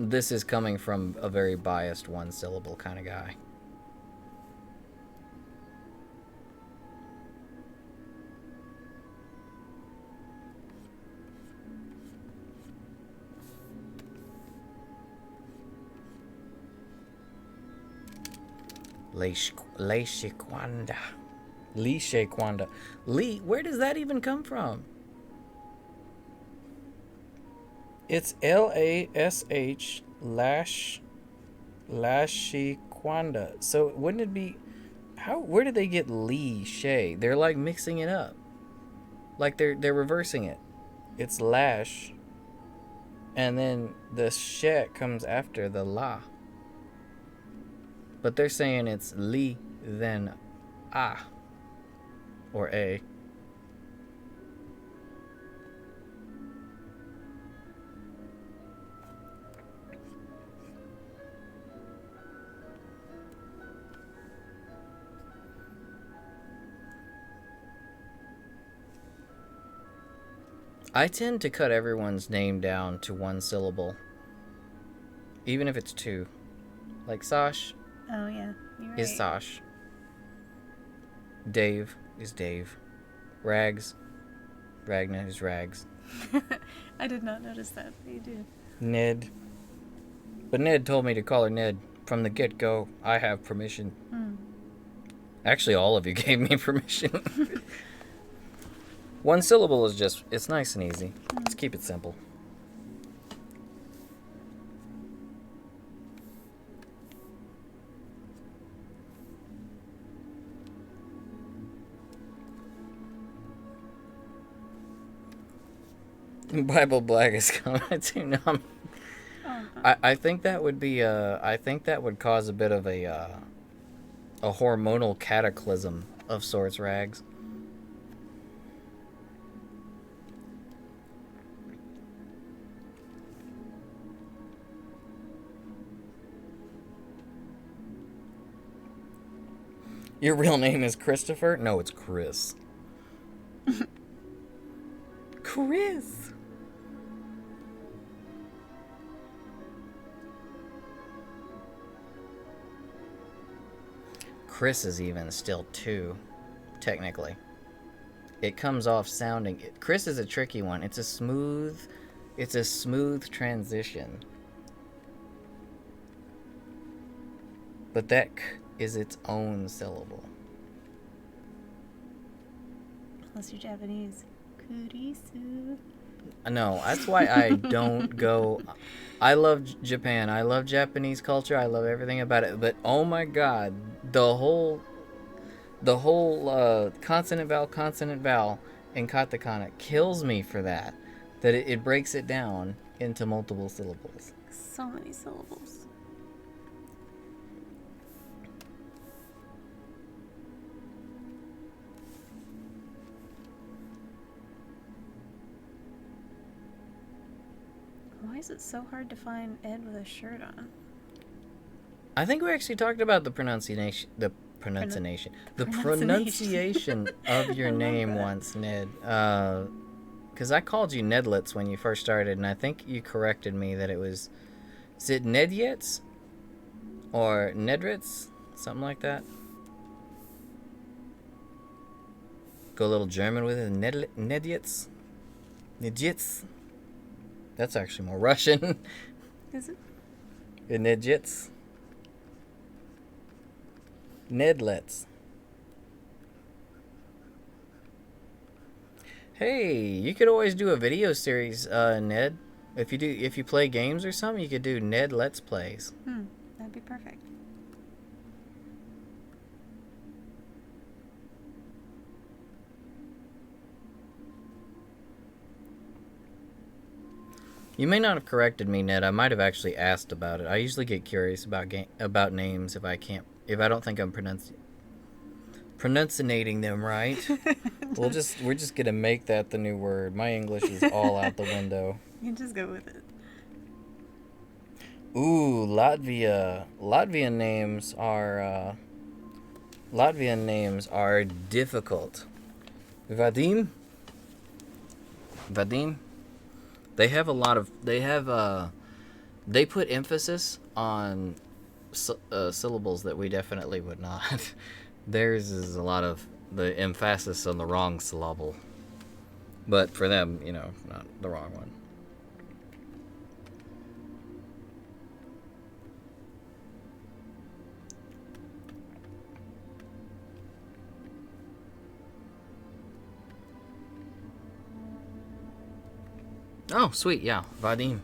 [SPEAKER 1] This is coming from a very biased 1 syllable kind of guy. Lee Shaquanda. Lee Shaquanda. Lee, where does that even come from? It's Lash Lashiquanda. So wouldn't it be where did they get Lee Shay? They're like mixing it up. Like they're reversing it. It's Lash. And then the She comes after the La. But they're saying it's Lee then Ah or A. I tend to cut everyone's name down to 1 syllable. Even if it's 2. Like Sash
[SPEAKER 2] Oh, yeah. You're right.
[SPEAKER 1] is Sash. Dave is Dave. Rags. Ragna is Rags.
[SPEAKER 2] I did not notice that. You did.
[SPEAKER 1] Ned. But Ned told me to call her Ned from the get-go. I have permission.
[SPEAKER 2] Mm.
[SPEAKER 1] Actually, all of you gave me permission. 1 syllable is just, it's nice and easy. Let's keep it simple. Bible Black is commenting. I think that would be I think that would cause a bit of a hormonal cataclysm of sorts, Rags. Your real name is Christopher? No, it's Chris. Chris. Chris is even still 2, technically. It comes off sounding... Chris is a tricky one. It's a smooth transition. But that k is its own syllable.
[SPEAKER 2] Unless you're Japanese. Kurisu.
[SPEAKER 1] No, that's why I don't go. I love Japan. I love Japanese culture. I love everything about it. But oh my god, the whole consonant vowel in katakana kills me for that. That it breaks it down into multiple syllables.
[SPEAKER 2] So many syllables. Why is it so hard to find Ed with a shirt on?
[SPEAKER 1] I think we actually talked about the pronunciation of your name
[SPEAKER 2] that.
[SPEAKER 1] once, Ned. Because I called you Nedlets when you first started, and I think you corrected me that it was... Is it Nedyets? Or Nedrits? Something like that? Go a little German with it. Nedyets? Nedyets? That's actually more Russian.
[SPEAKER 2] Is it?
[SPEAKER 1] Nedyets. Nedlets. Hey, you could always do a video series, Ned. If you play games or something, you could do Ned Let's Plays.
[SPEAKER 2] That'd be perfect.
[SPEAKER 1] You may not have corrected me, Ned. I might have actually asked about it. I usually get curious about names if I don't think I'm pronunciating them right. We're just gonna make that the new word. My English is all out the window.
[SPEAKER 2] You can just go with it.
[SPEAKER 1] Ooh, Latvia. Latvian names are difficult. Vadim. They put emphasis on syllables that we definitely would not. Theirs is a lot of the emphasis on the wrong syllable. But for them, not the wrong one. Oh, sweet, yeah, Vadim.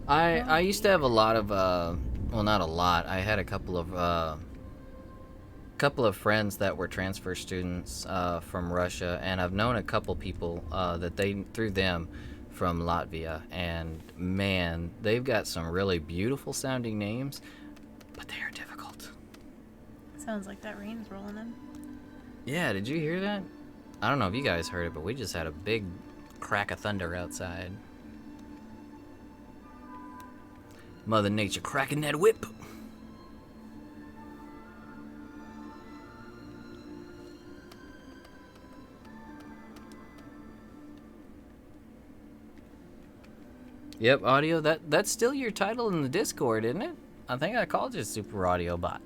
[SPEAKER 1] I used to have a lot of well, not a lot. I had a couple of friends that were transfer students from Russia, and I've known a couple people through them from Latvia, and man, they've got some really beautiful sounding names, but they are difficult.
[SPEAKER 2] Sounds like that rain's rolling in.
[SPEAKER 1] Yeah, did you hear that? I don't know if you guys heard it, but we just had a big crack of thunder outside. Mother Nature cracking that whip. Yep, audio. That's still your title in the Discord, isn't it? I think I called you Super Audio Bot.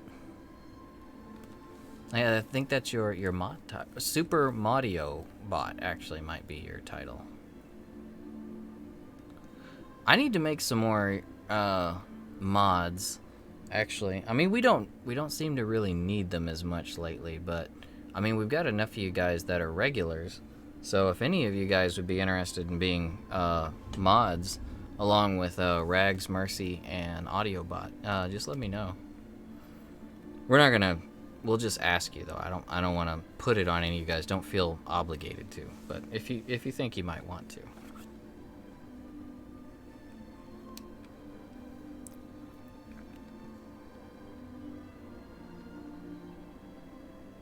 [SPEAKER 1] I think that's your mod type. Super Audio Bot actually might be your title. I need to make some more mods. Actually, I mean we don't seem to really need them as much lately, but I mean we've got enough of you guys that are regulars. So if any of you guys would be interested in being mods, along with Rags, Mercy, and AudioBot, just let me know. We'll just ask you though. I don't want to put it on any of you guys. Don't feel obligated to. But if you think you might want to.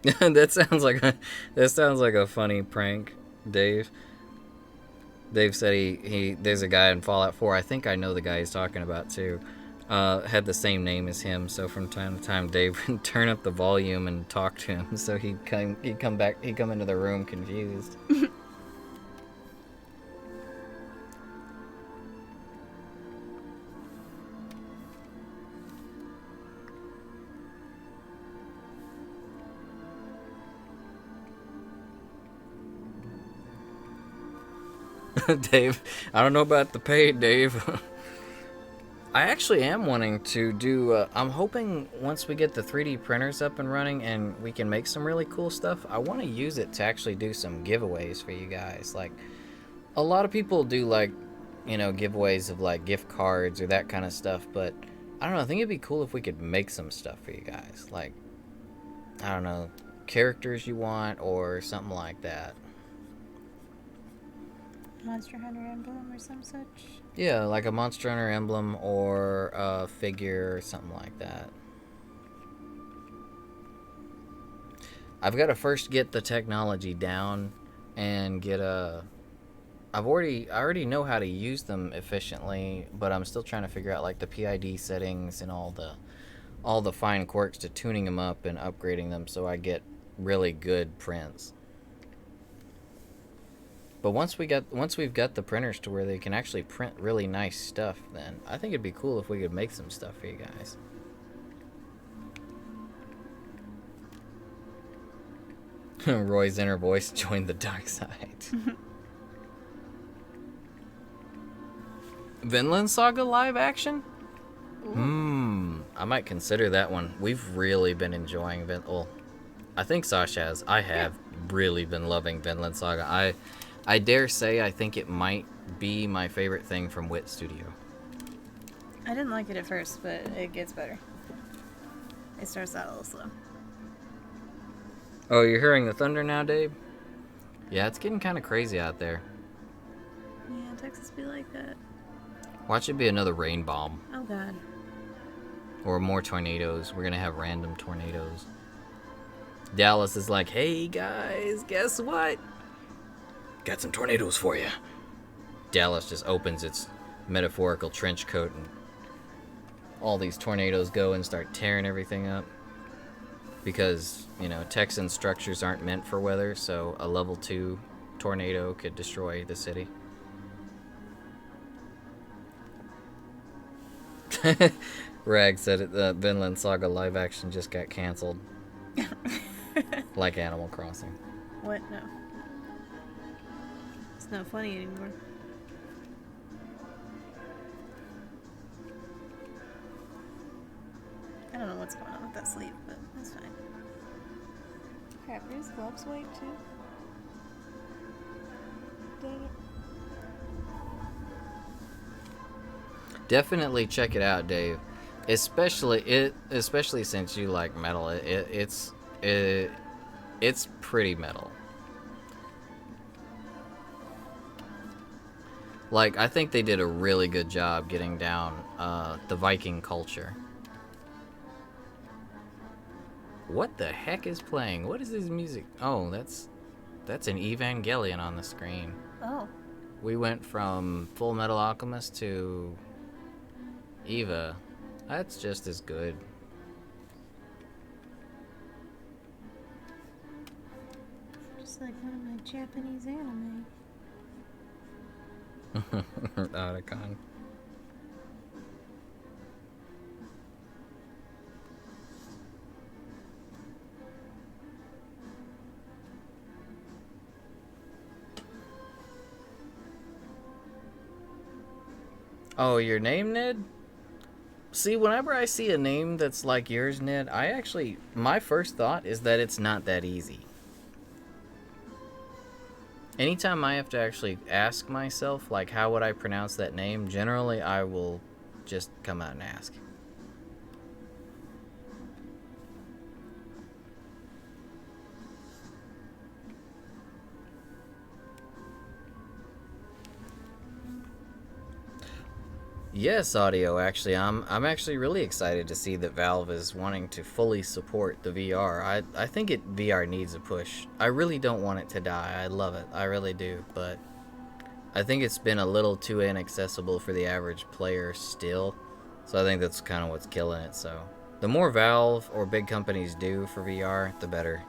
[SPEAKER 1] that sounds like a funny prank, Dave. Dave said there's a guy in Fallout 4. I think I know the guy he's talking about too. Had the same name as him, so from time to time Dave would turn up the volume and talk to him, so he'd come into the room confused. Dave, I don't know about the pay, Dave. I actually am wanting to do. I'm hoping once we get the 3D printers up and running and we can make some really cool stuff, I want to use it to actually do some giveaways for you guys. Like, a lot of people do, like, giveaways of, like, gift cards or that kind of stuff, but I don't know. I think it'd be cool if we could make some stuff for you guys. Like, I don't know, characters you want or something like that.
[SPEAKER 2] Monster Hunter emblem or some such?
[SPEAKER 1] Yeah, like a Monster Hunter emblem or a figure or something like that. I've got to first get the technology down and get a... I already know how to use them efficiently, but I'm still trying to figure out like the PID settings and all the fine quirks to tuning them up and upgrading them so I get really good prints. But once we've got the printers to where they can actually print really nice stuff, then I think it'd be cool if we could make some stuff for you guys. Roy's inner voice joined the dark side. Vinland Saga live action? I might consider that one. We've really been enjoying Well, I think Sasha has. I have really been loving Vinland Saga. I dare say I think it might be my favorite thing from Wit Studio.
[SPEAKER 2] I didn't like it at first, but it gets better. It starts out a little slow.
[SPEAKER 1] Oh, you're hearing the thunder now, Dave? Yeah, it's getting kind of crazy out there.
[SPEAKER 2] Yeah, Texas be like that.
[SPEAKER 1] Watch it be another rain bomb.
[SPEAKER 2] Oh, God.
[SPEAKER 1] Or more tornadoes. We're going to have random tornadoes. Dallas is like, hey, guys, guess what? Got some tornadoes for you. Dallas just opens its metaphorical trench coat and all these tornadoes go and start tearing everything up. Because, Texan structures aren't meant for weather, so a level 2 tornado could destroy the city. Rag said it, the Vinland Saga live action just got canceled. Like Animal Crossing.
[SPEAKER 2] What? No. It's not funny anymore. I don't know what's going on with that sleeve, but that's fine. Crap, are his gloves white too? Dang it.
[SPEAKER 1] Definitely check it out, Dave. Especially since you like metal. It's pretty metal. Like, I think they did a really good job getting down the Viking culture. What the heck is playing? What is this music? Oh, that's an Evangelion on the screen.
[SPEAKER 2] Oh.
[SPEAKER 1] We went from Full Metal Alchemist to Eva. That's just as good.
[SPEAKER 2] Just like one of my Japanese anime.
[SPEAKER 1] Otacon. Oh, your name, Ned? See, whenever I see a name that's like yours, Ned, my first thought is that it's not that easy. Anytime I have to actually ask myself, like, how would I pronounce that name, generally I will just come out and ask. Yes, audio. Actually, I'm actually really excited to see that Valve is wanting to fully support the VR. I think VR needs a push. I really don't want it to die. I love it. I really do. But I think it's been a little too inaccessible for the average player still. So I think that's kind of what's killing it. So the more Valve or big companies do for VR, the better.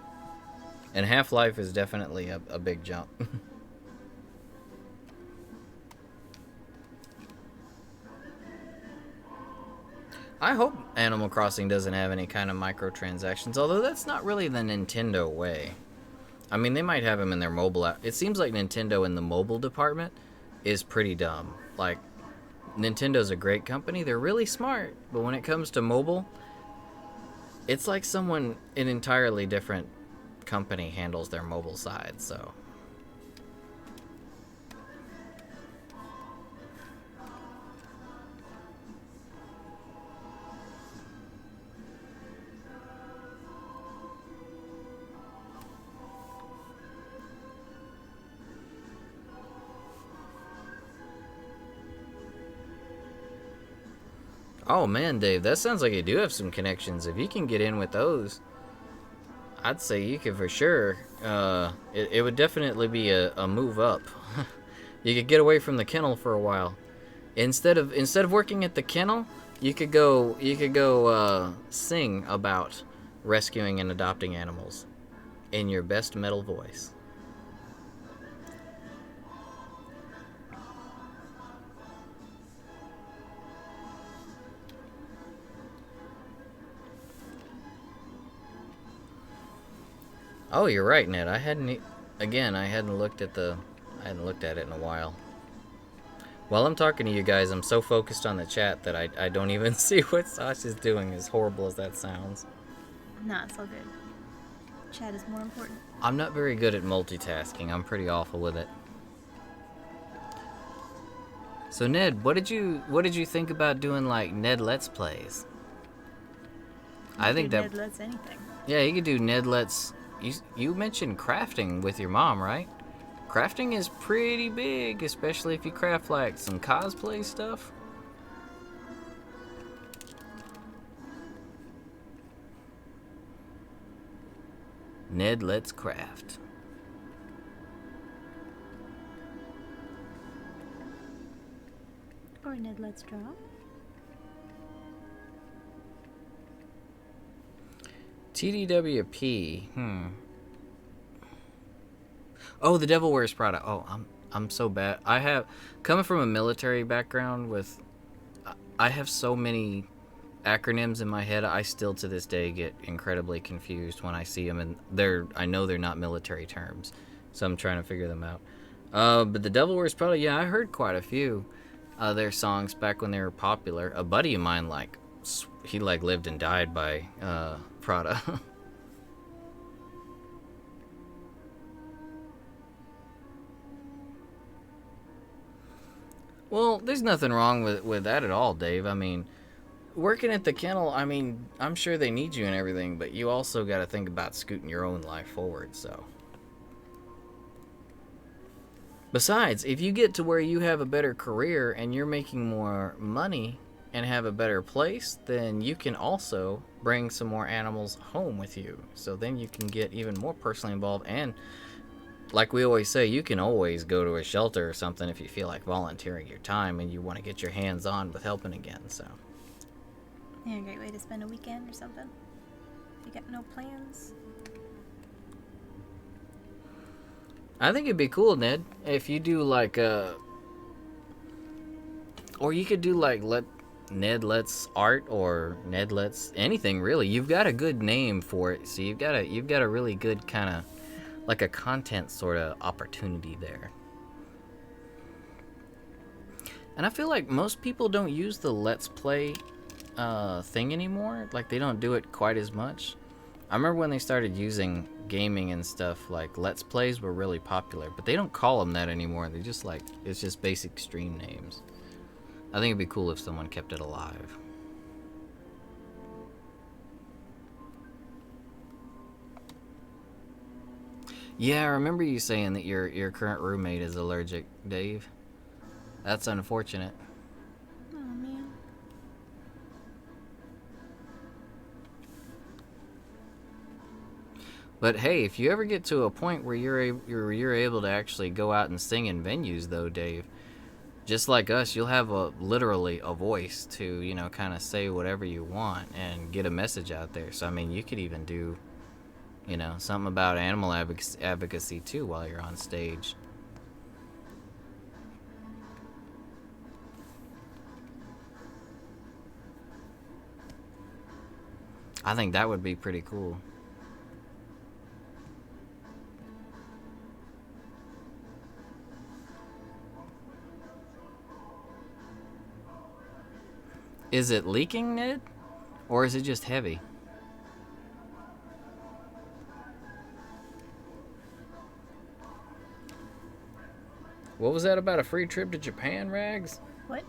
[SPEAKER 1] And Half-Life is definitely a big jump. I hope Animal Crossing doesn't have any kind of microtransactions, although that's not really the Nintendo way. I mean, they might have them in their mobile app. It seems like Nintendo in the mobile department is pretty dumb. Like, Nintendo's a great company. They're really smart, but when it comes to mobile, it's like an entirely different company handles their mobile side, so. Oh man, Dave, that sounds like you do have some connections. If you can get in with those, I'd say you could for sure. It would definitely be a move up. You could get away from the kennel for a while. Instead of working at the kennel, you could go sing about rescuing and adopting animals in your best metal voice. Oh, you're right, Ned. I hadn't looked at it in a while. While I'm talking to you guys, I'm so focused on the chat that I don't even see what Sasha's doing, as horrible as that sounds.
[SPEAKER 2] Nah, it's all good. Chat is more important.
[SPEAKER 1] I'm not very good at multitasking. I'm pretty awful with it. So Ned, what did you think about doing like Ned Let's Plays? I think that
[SPEAKER 2] Ned Let's anything.
[SPEAKER 1] Yeah, you could do Ned Let's. You mentioned crafting with your mom, right? Crafting is pretty big, especially if you craft like some cosplay stuff. Ned Let's Craft.
[SPEAKER 2] Or Ned Let's Draw.
[SPEAKER 1] TDWP. Oh, the Devil Wears Prada. Oh, I'm so bad. Coming from a military background I have so many acronyms in my head. I still to this day get incredibly confused when I see them, and I know they're not military terms, so I'm trying to figure them out. But the Devil Wears Prada, yeah, I heard quite a few their songs back when they were popular. A buddy of mine he lived and died by Prada. Well, there's nothing wrong with that at all, Dave. I mean, working at the kennel, I mean, I'm sure they need you and everything, but you also got to think about scooting your own life forward, so. Besides, if you get to where you have a better career and you're making more money and have a better place, then you can also bring some more animals home with you. So then you can get even more personally involved, and like we always say, you can always go to a shelter or something if you feel like volunteering your time and you want to get your hands on with helping again, so.
[SPEAKER 2] Yeah, a great way to spend a weekend or something. You got no plans?
[SPEAKER 1] I think it'd be cool, Ned, if you do like or you could do like Ned Let's Art or Ned Let's anything really. You've got a good name for it, so you've got a really good kind of like a content sort of opportunity there. And I feel like most people don't use the Let's Play thing anymore. Like they don't do it quite as much. I remember when they started using gaming and stuff, like Let's Plays were really popular, but they don't call them that anymore. They just it's just basic stream names. I think it'd be cool if someone kept it alive. Yeah, I remember you saying that your current roommate is allergic, Dave. That's unfortunate.
[SPEAKER 2] Oh, man.
[SPEAKER 1] But hey, if you ever get to a point where you're able to actually go out and sing in venues, though, Dave, just like us, you'll have literally a voice to, kind of say whatever you want and get a message out there. So I mean, you could even do, something about animal advocacy too while you're on stage. I think that would be pretty cool. Is it leaking, Ned? Or is it just heavy? What was that about a free trip to Japan, Rags?
[SPEAKER 2] What?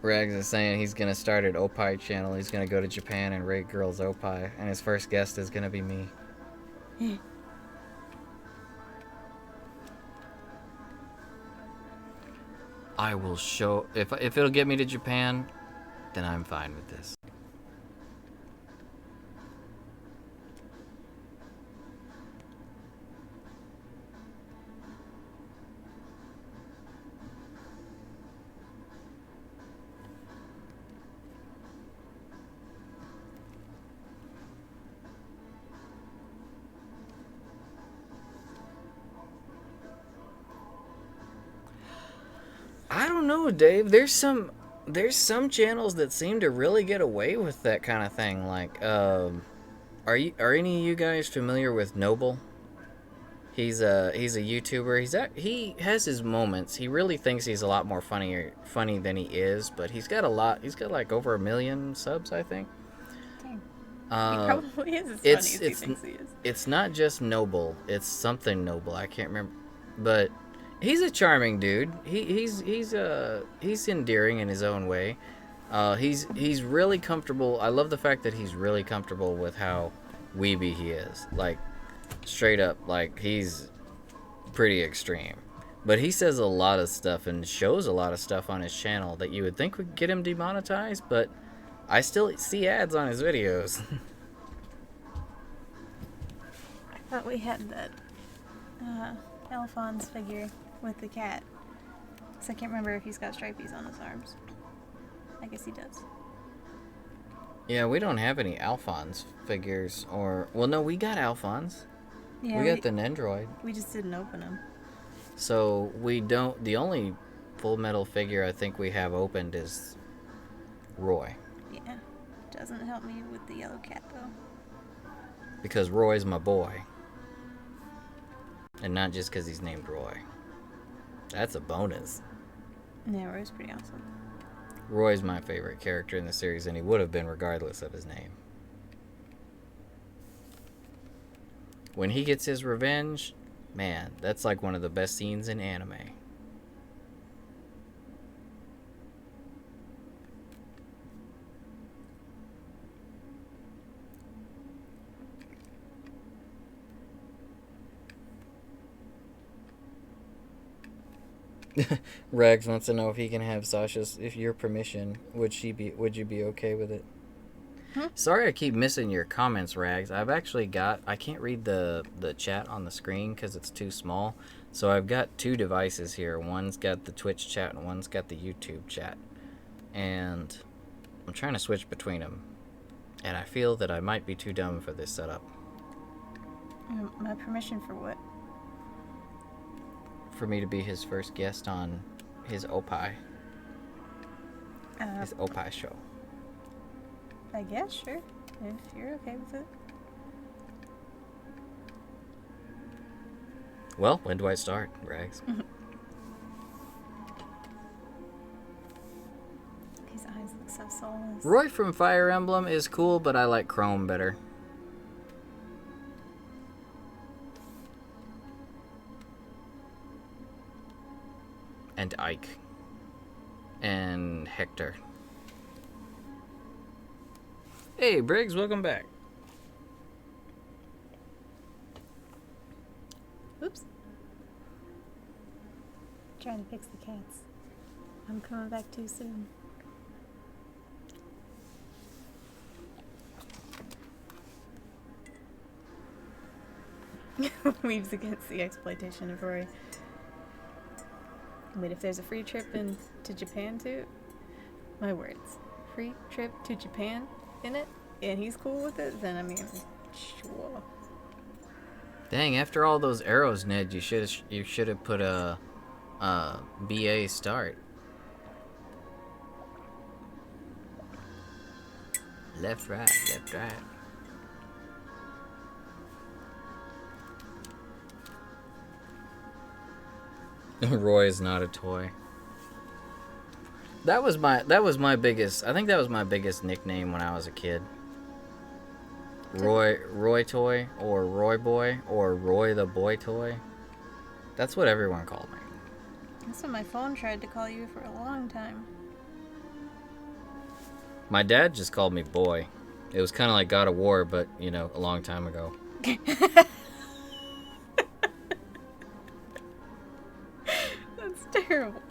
[SPEAKER 1] Rags is saying he's gonna start an Opie channel. He's gonna go to Japan and rate girls Opie, and his first guest is gonna be me. I will show if it'll get me to Japan, then I'm fine with this. I don't know, Dave. There's some channels that seem to really get away with that kind of thing. Like, are any of you guys familiar with Noble? He's a YouTuber. He has his moments. He really thinks he's a lot more funny than he is, but he's got like over 1 million subs, I think.
[SPEAKER 2] Dang. He probably is as funny as he thinks he is.
[SPEAKER 1] It's not just Noble. It's something Noble. I can't remember, but he's a charming dude. He's endearing in his own way. He's really comfortable. I love the fact that he's really comfortable with how weeby he is. Like, straight up, like, he's pretty extreme. But he says a lot of stuff and shows a lot of stuff on his channel that you would think would get him demonetized, but I still see ads on his videos.
[SPEAKER 2] I thought we had that Alphonse figure with the cat. So I can't remember if he's got stripies on his arms. I guess he does.
[SPEAKER 1] Yeah, we don't have any Alphonse figures, or... Well, no, we got Alphonse.
[SPEAKER 2] Yeah,
[SPEAKER 1] we got the Nendroid.
[SPEAKER 2] We just didn't open them.
[SPEAKER 1] So, we don't... The only Full Metal figure I think we have opened is Roy.
[SPEAKER 2] Yeah. Doesn't help me with the yellow cat, though.
[SPEAKER 1] Because Roy's my boy. And not just because he's named Roy. That's a bonus.
[SPEAKER 2] Yeah, Roy's pretty awesome.
[SPEAKER 1] Roy's my favorite character in the series, and he would have been regardless of his name. When he gets his revenge, man, that's like one of the best scenes in anime. Rags wants to know if he can have Sasha's, if your permission, would you be okay with it? Sorry I keep missing your comments, Rags. I've actually got, I can't read the chat on the screen because it's too small. So I've got two devices here. One's got the Twitch chat and one's got the YouTube chat. And I'm trying to switch between them. And I feel that I might be too dumb for this setup.
[SPEAKER 2] My permission for what?
[SPEAKER 1] For me to be his first guest on his Opie. His Opie show.
[SPEAKER 2] I guess, sure. If you're okay with it.
[SPEAKER 1] Well, when do I start, Rags?
[SPEAKER 2] His eyes look so soulless.
[SPEAKER 1] Roy from Fire Emblem is cool, but I like Chrome better. And Ike. And Hector. Hey, Briggs, welcome back.
[SPEAKER 2] Oops. Trying to fix the cats. I'm coming back too soon. Weaves against the exploitation of Roy. But if there's a free trip to Japan too, my words, free trip to Japan in it, and he's cool with it, then I mean, sure.
[SPEAKER 1] Dang, after all those arrows, Ned, you should have put a BA start. Left, right, left, right. Roy is not a toy. That was my biggest. I think that was my biggest nickname when I was a kid. Roy Toy, or Roy Boy, or Roy the Boy Toy. That's what everyone called me.
[SPEAKER 2] That's what my phone tried to call you for a long time.
[SPEAKER 1] My dad just called me Boy. It was kind of like God of War, but, you know, a long time ago.
[SPEAKER 2] That's terrible.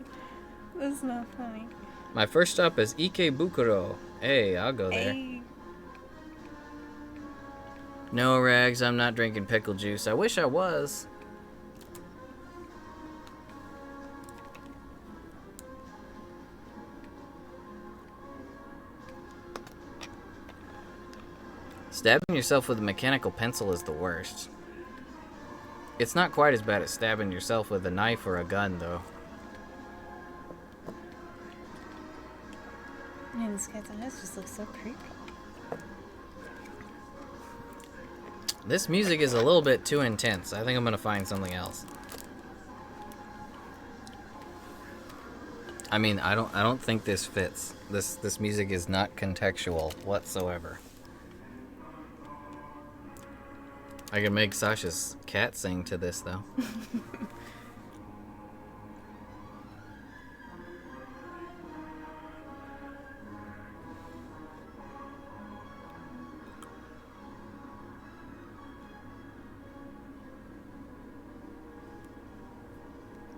[SPEAKER 2] That's not funny.
[SPEAKER 1] My first stop is Ikebukuro. Hey, I'll go there.
[SPEAKER 2] Hey.
[SPEAKER 1] No, Rags, I'm not drinking pickle juice. I wish I was. Stabbing yourself with a mechanical pencil is the worst. It's not quite as bad as stabbing yourself with a knife or a gun, though.
[SPEAKER 2] Man, this cat's eyes just look so creepy.
[SPEAKER 1] This music is a little bit too intense. I think I'm gonna find something else. I mean, I don't think this fits. This music is not contextual whatsoever. I can make Sasha's cat sing to this, though.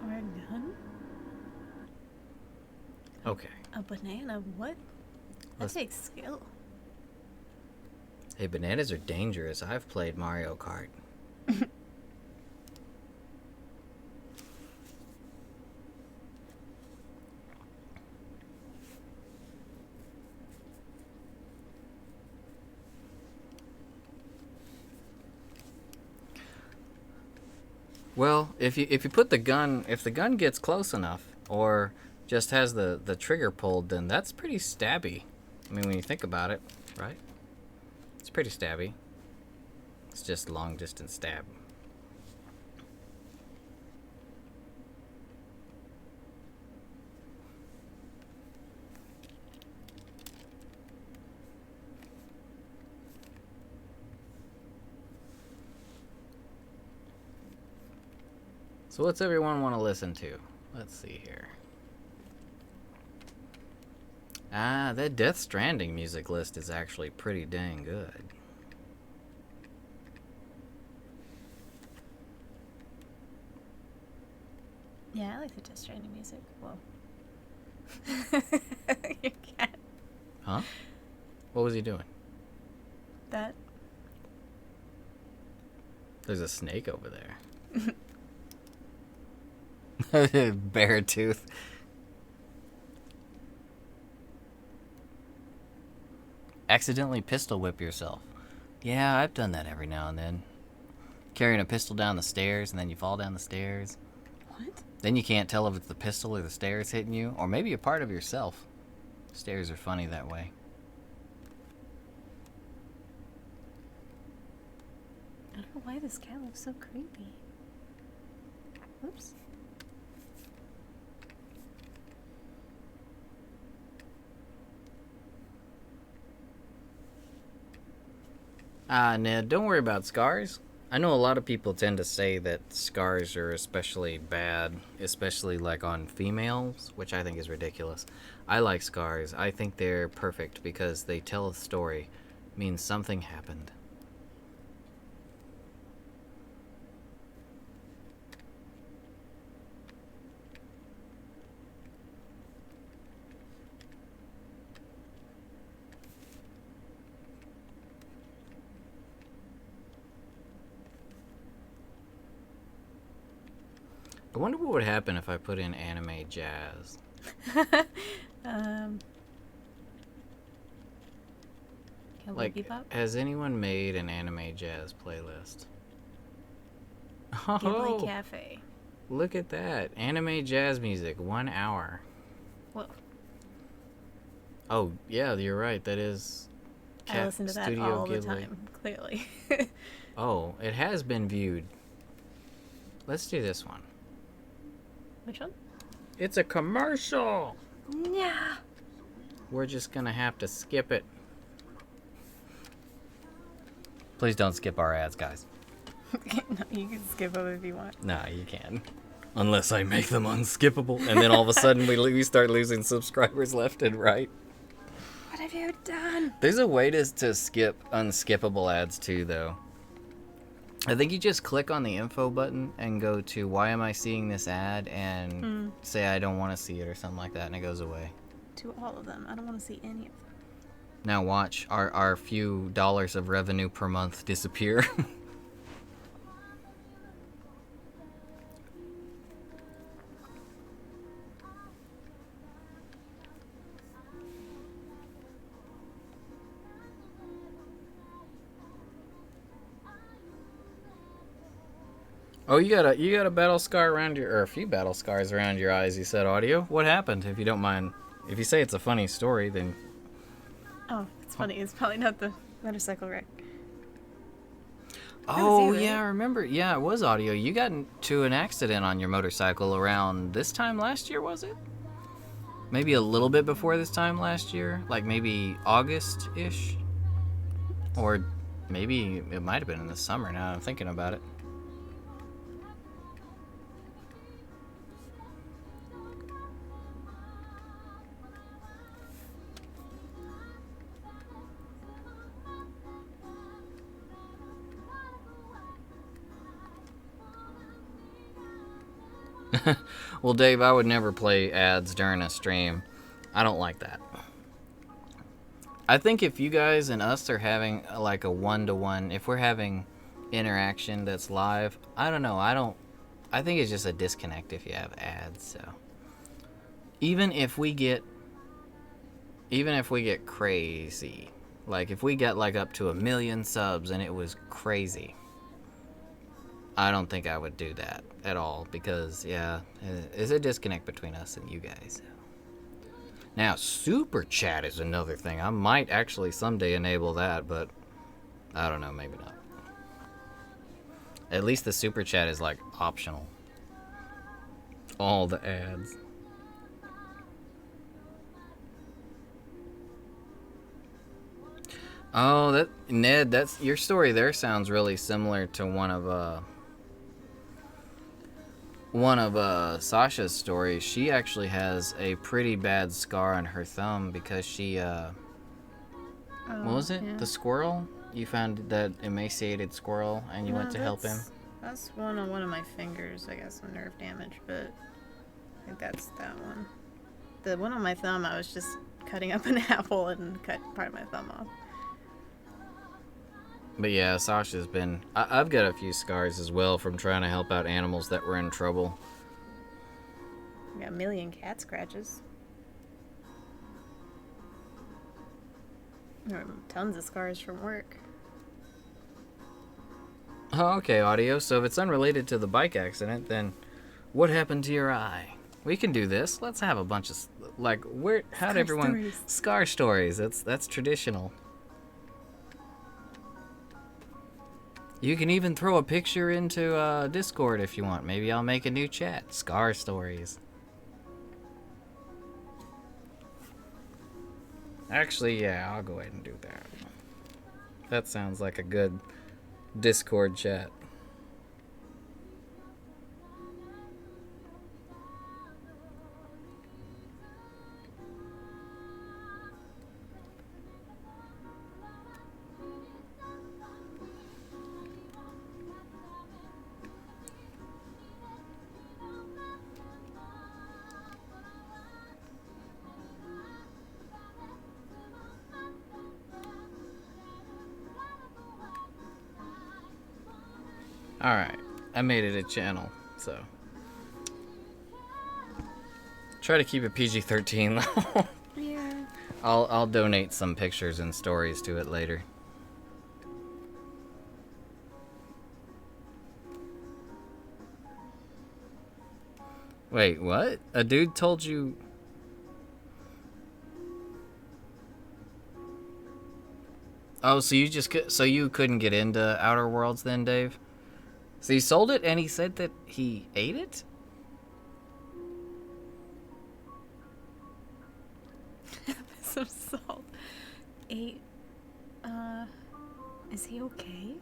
[SPEAKER 2] Or a gun?
[SPEAKER 1] Okay.
[SPEAKER 2] A banana? What? That takes skill.
[SPEAKER 1] Hey, bananas are dangerous. I've played Mario Kart. Well, if you put the gun, if the gun gets close enough, or just has the trigger pulled, then that's pretty stabby. I mean, when you think about it, right? It's pretty stabby. It's just long distance stab. So what's everyone want to listen to? Let's see here. Ah, that Death Stranding music list is actually pretty dang good.
[SPEAKER 2] Yeah, I like the Death Stranding music. Whoa. Your cat.
[SPEAKER 1] Huh? What was he doing?
[SPEAKER 2] That.
[SPEAKER 1] There's a snake over there. Bare tooth. Accidentally pistol whip yourself. Yeah, I've done that every now and then. Carrying a pistol down the stairs and then you fall down the stairs.
[SPEAKER 2] What?
[SPEAKER 1] Then you can't tell if it's the pistol or the stairs hitting you, or maybe a part of yourself. Stairs are funny that way.
[SPEAKER 2] I don't know why this cat looks so creepy. Whoops.
[SPEAKER 1] Ned, don't worry about scars. I know a lot of people tend to say that scars are especially bad, especially like on females, which I think is ridiculous. I like scars. I think they're perfect because they tell a story, means something happened. I wonder what would happen if I put in anime jazz. Like,
[SPEAKER 2] Bebop?
[SPEAKER 1] has anyone made an anime jazz playlist?
[SPEAKER 2] Ghibli
[SPEAKER 1] Oh,
[SPEAKER 2] Cafe.
[SPEAKER 1] look at that. Anime jazz music, 1 hour.
[SPEAKER 2] Whoa.
[SPEAKER 1] Oh, yeah, you're right. That is
[SPEAKER 2] I listen to that
[SPEAKER 1] Studio
[SPEAKER 2] all the
[SPEAKER 1] Ghibli.
[SPEAKER 2] time, clearly.
[SPEAKER 1] Oh, it has been viewed. Let's do this one.
[SPEAKER 2] Which one?
[SPEAKER 1] It's a commercial.
[SPEAKER 2] Yeah.
[SPEAKER 1] We're just gonna have to skip it. Please don't skip our ads, guys.
[SPEAKER 2] No, you can skip them if you want.
[SPEAKER 1] Nah, you can. Unless I make them unskippable, and then all of a sudden we start losing subscribers left and right.
[SPEAKER 2] What have you done?
[SPEAKER 1] There's a way to skip unskippable ads too, though. I think you just click on the info button and go to why am I seeing this ad and say I don't want to see it or something like that, and it goes away.
[SPEAKER 2] To all of them. I don't want to see any of them.
[SPEAKER 1] Now watch our few dollars of revenue per month disappear. Oh, you got a battle scar around your, or a few battle scars around your eyes. You said audio. What happened? If you don't mind, if you say it's a funny story, then.
[SPEAKER 2] Oh, it's funny. It's probably not the motorcycle wreck.
[SPEAKER 1] Oh
[SPEAKER 2] you, right?
[SPEAKER 1] yeah, I remember. Yeah, it was audio. You got into an accident on your motorcycle around this time last year, was it? Maybe a little bit before this time last year, like maybe August-ish, or maybe it might have been in the summer. Now I'm thinking about it. Well, Dave, I would never play ads during a stream. I don't like that. I think if you guys and us are having like a one-to-one, if we're having interaction that's live, I don't know. I think it's just a disconnect if you have ads. So even if we get crazy, like if we get like up to 1 million subs and it was crazy, I don't think I would do that at all because, yeah, it's a disconnect between us and you guys. Now, super chat is another thing. I might actually someday enable that, but I don't know, maybe not. At least the super chat is like optional. All the ads. Oh, Ned, that's your story there sounds really similar to one of Sasha's stories. She actually has a pretty bad scar on her thumb because she what was it?
[SPEAKER 2] Yeah.
[SPEAKER 1] The squirrel? You found that emaciated squirrel and you went to help him?
[SPEAKER 2] That's one on one of my fingers. I got some nerve damage, but I think that's that one. The one on my thumb, I was just cutting up an apple and cut part of my thumb off.
[SPEAKER 1] But yeah, Sasha's been... I've got a few scars as well from trying to help out animals that were in trouble.
[SPEAKER 2] I got 1 million cat scratches. There are tons of scars from work.
[SPEAKER 1] Oh, okay, audio. So if it's unrelated to the bike accident, then what happened to your eye? We can do this. Let's have a bunch of... Like, how'd everyone...
[SPEAKER 2] Stories.
[SPEAKER 1] Scar stories. That's traditional. You can even throw a picture into Discord if you want. Maybe I'll make a new chat. Scar stories. Actually, yeah, I'll go ahead and do that. That sounds like a good Discord chat. Alright, I made it a channel, so. Try to keep it PG-13 though.
[SPEAKER 2] Yeah.
[SPEAKER 1] I'll donate some pictures and stories to it later. Wait, what? A dude told you... Oh, so you couldn't get into Outer Worlds then, Dave? So he sold it and he said that he ate it?
[SPEAKER 2] some salt. 8. Is he okay?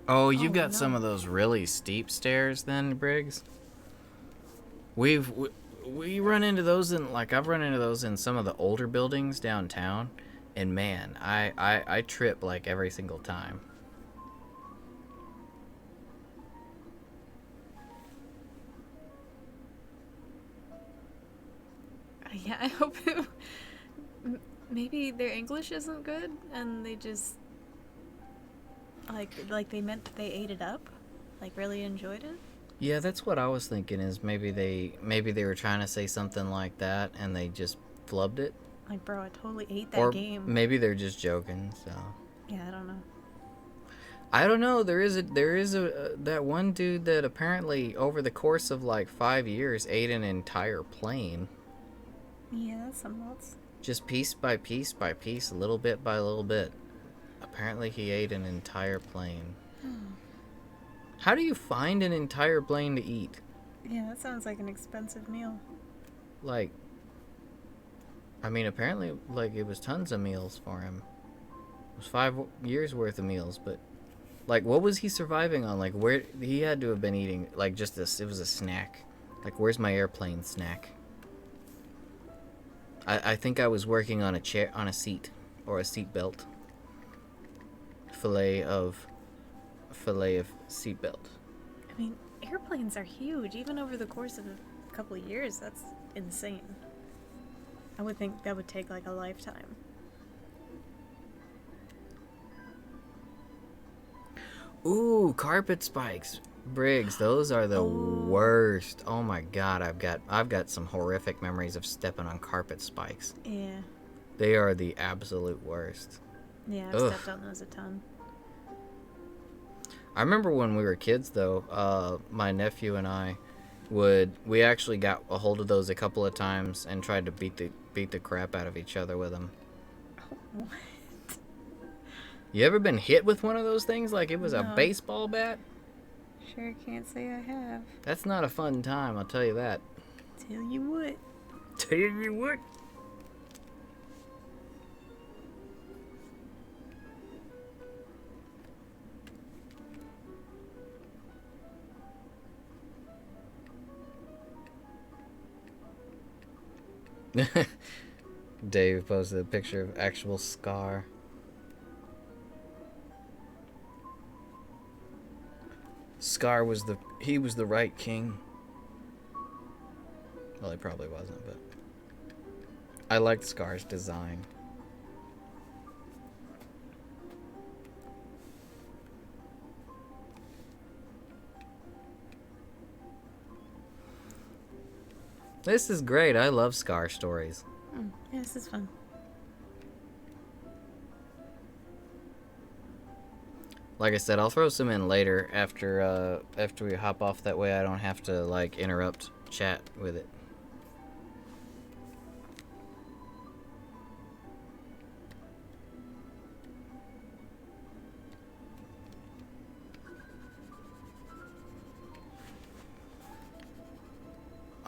[SPEAKER 1] Oh, you've
[SPEAKER 2] Oh,
[SPEAKER 1] got
[SPEAKER 2] no.
[SPEAKER 1] some of those really steep stairs then, Briggs? We run into those in, like, I've run into those in some of the older buildings downtown, and man, I trip like every single time.
[SPEAKER 2] Yeah, I hope maybe their English isn't good and they just like they meant they ate it up, like really enjoyed it.
[SPEAKER 1] Yeah, that's what I was thinking. Is maybe they were trying to say something like that and they just flubbed it,
[SPEAKER 2] Like, bro, I totally ate that
[SPEAKER 1] or
[SPEAKER 2] game.
[SPEAKER 1] maybe they're just joking. So
[SPEAKER 2] Yeah, I don't know.
[SPEAKER 1] I don't know. There is a that one dude that apparently over the course of like 5 years ate an entire plane.
[SPEAKER 2] Yeah, that's some nuts.
[SPEAKER 1] Just piece by piece by piece, little bit by little bit. Apparently, he ate an entire plane. How do you find an entire plane to eat?
[SPEAKER 2] Yeah, that sounds like an expensive meal.
[SPEAKER 1] Like, I mean, apparently, like, it was tons of meals for him. It was 5 years worth of meals, but, like, what was he surviving on? Like, where, he had to have been eating, like, just this, it was a snack. Like, where's my airplane snack? I think I was working on a chair, on a seat, or a seat belt. Fillet of seatbelt.
[SPEAKER 2] I mean, airplanes are huge. Even over the course of a couple of years, that's insane. I would think that would take like a lifetime.
[SPEAKER 1] Ooh, carpet spikes. Briggs, those are the worst. Oh my god, I've got some horrific memories of stepping on carpet spikes.
[SPEAKER 2] Yeah.
[SPEAKER 1] They are the absolute worst.
[SPEAKER 2] Yeah, I've
[SPEAKER 1] Ugh.
[SPEAKER 2] stepped on those a ton.
[SPEAKER 1] I remember when we were kids though, my nephew and I we actually got a hold of those a couple of times and tried to beat the crap out of each other with them.
[SPEAKER 2] What?
[SPEAKER 1] You ever been hit with one of those things like it was a
[SPEAKER 2] No.
[SPEAKER 1] baseball bat?
[SPEAKER 2] Sure can't say I have.
[SPEAKER 1] That's not a fun time, I'll tell you that.
[SPEAKER 2] Tell you what.
[SPEAKER 1] Tell you what. Dave posted a picture of actual Scar. Scar was the right king. Well, he probably wasn't, but I liked Scar's design. This is great. I love Scar stories.
[SPEAKER 2] Yeah, this is fun.
[SPEAKER 1] Like I said, I'll throw some in later after we hop off. That way I don't have to like interrupt chat with it.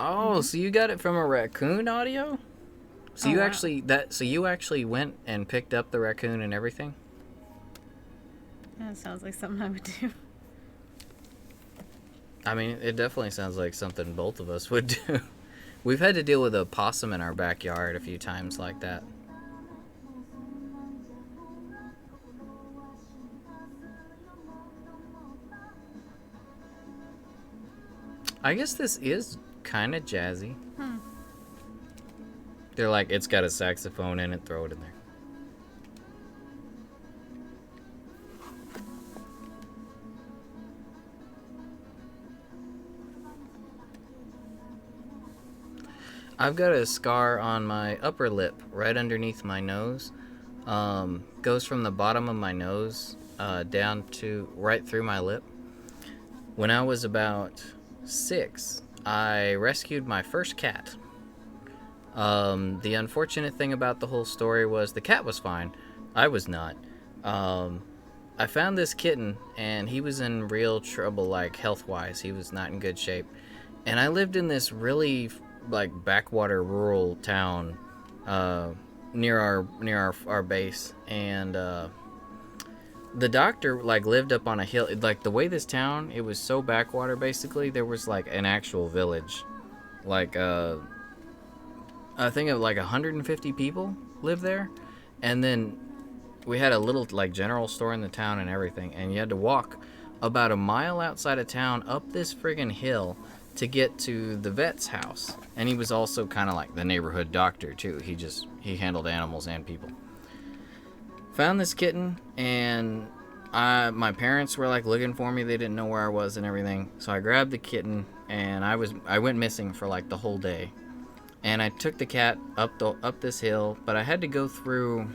[SPEAKER 1] Oh, so you got it from a raccoon audio? So
[SPEAKER 2] Oh,
[SPEAKER 1] you
[SPEAKER 2] wow.
[SPEAKER 1] actually went and picked up the raccoon and everything?
[SPEAKER 2] That sounds like something I would do.
[SPEAKER 1] I mean, it definitely sounds like something both of us would do. We've had to deal with a possum in our backyard a few times like that. I guess this is kind of jazzy. They're like, it's got a saxophone in it, throw it in there. I've got a scar on my upper lip, right underneath my nose. Goes from the bottom of my nose down to right through my lip. When I was about 6, I rescued my first cat. The unfortunate thing about the whole story was the cat was fine. I was not. I found this kitten, and he was in real trouble, like health-wise. He was not in good shape. And I lived in this really like backwater rural town near our base, and the doctor like lived up on a hill. Like the way this town, it was so backwater. Basically, there was like an actual village, like I think of like 150 people live there, and then we had a little like general store in the town and everything, and you had to walk about a mile outside of town up this friggin' hill to get to the vet's house. And he was also kind of like the neighborhood doctor too. He handled animals and people. Found this kitten, and my parents were like looking for me. They didn't know where I was and everything. So I grabbed the kitten, and I went missing for like the whole day. And I took the cat up this hill, but I had to go through.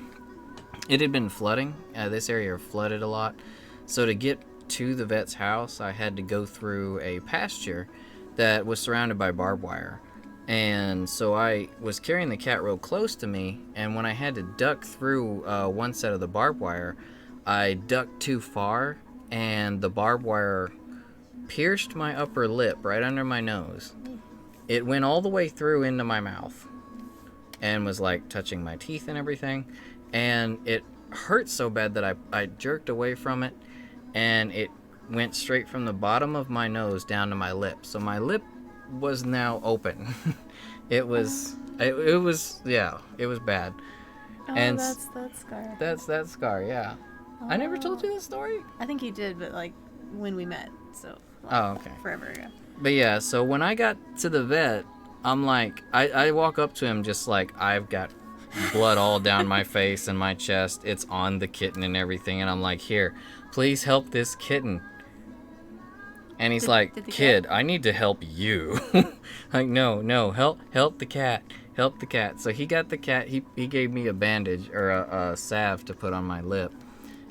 [SPEAKER 1] It had been flooding. This area flooded a lot. So to get to the vet's house, I had to go through a pasture that was surrounded by barbed wire. And so I was carrying the cat real close to me, and when I had to duck through one set of the barbed wire, I ducked too far, and the barbed wire pierced my upper lip right under my nose. It went all the way through into my mouth and was like touching my teeth and everything, and it hurt so bad that I jerked away from it, and it went straight from the bottom of my nose down to my lip. So my lip was now open. It was yeah, it was bad.
[SPEAKER 2] Oh,
[SPEAKER 1] And
[SPEAKER 2] that's that scar.
[SPEAKER 1] that's that scar, yeah. I never told you this story?
[SPEAKER 2] I think you did, but like when we met, so like,
[SPEAKER 1] Oh, okay.
[SPEAKER 2] forever ago.
[SPEAKER 1] But yeah, so when I got to the vet, I'm like, I walk up to him just like I've got blood all down my face and my chest. It's on the kitten and everything, and I'm like, here, please help this kitten. And he's like, kid, I need to help you. Like, no, help the cat. Help the cat. So he got the cat. He gave me a bandage or a salve to put on my lip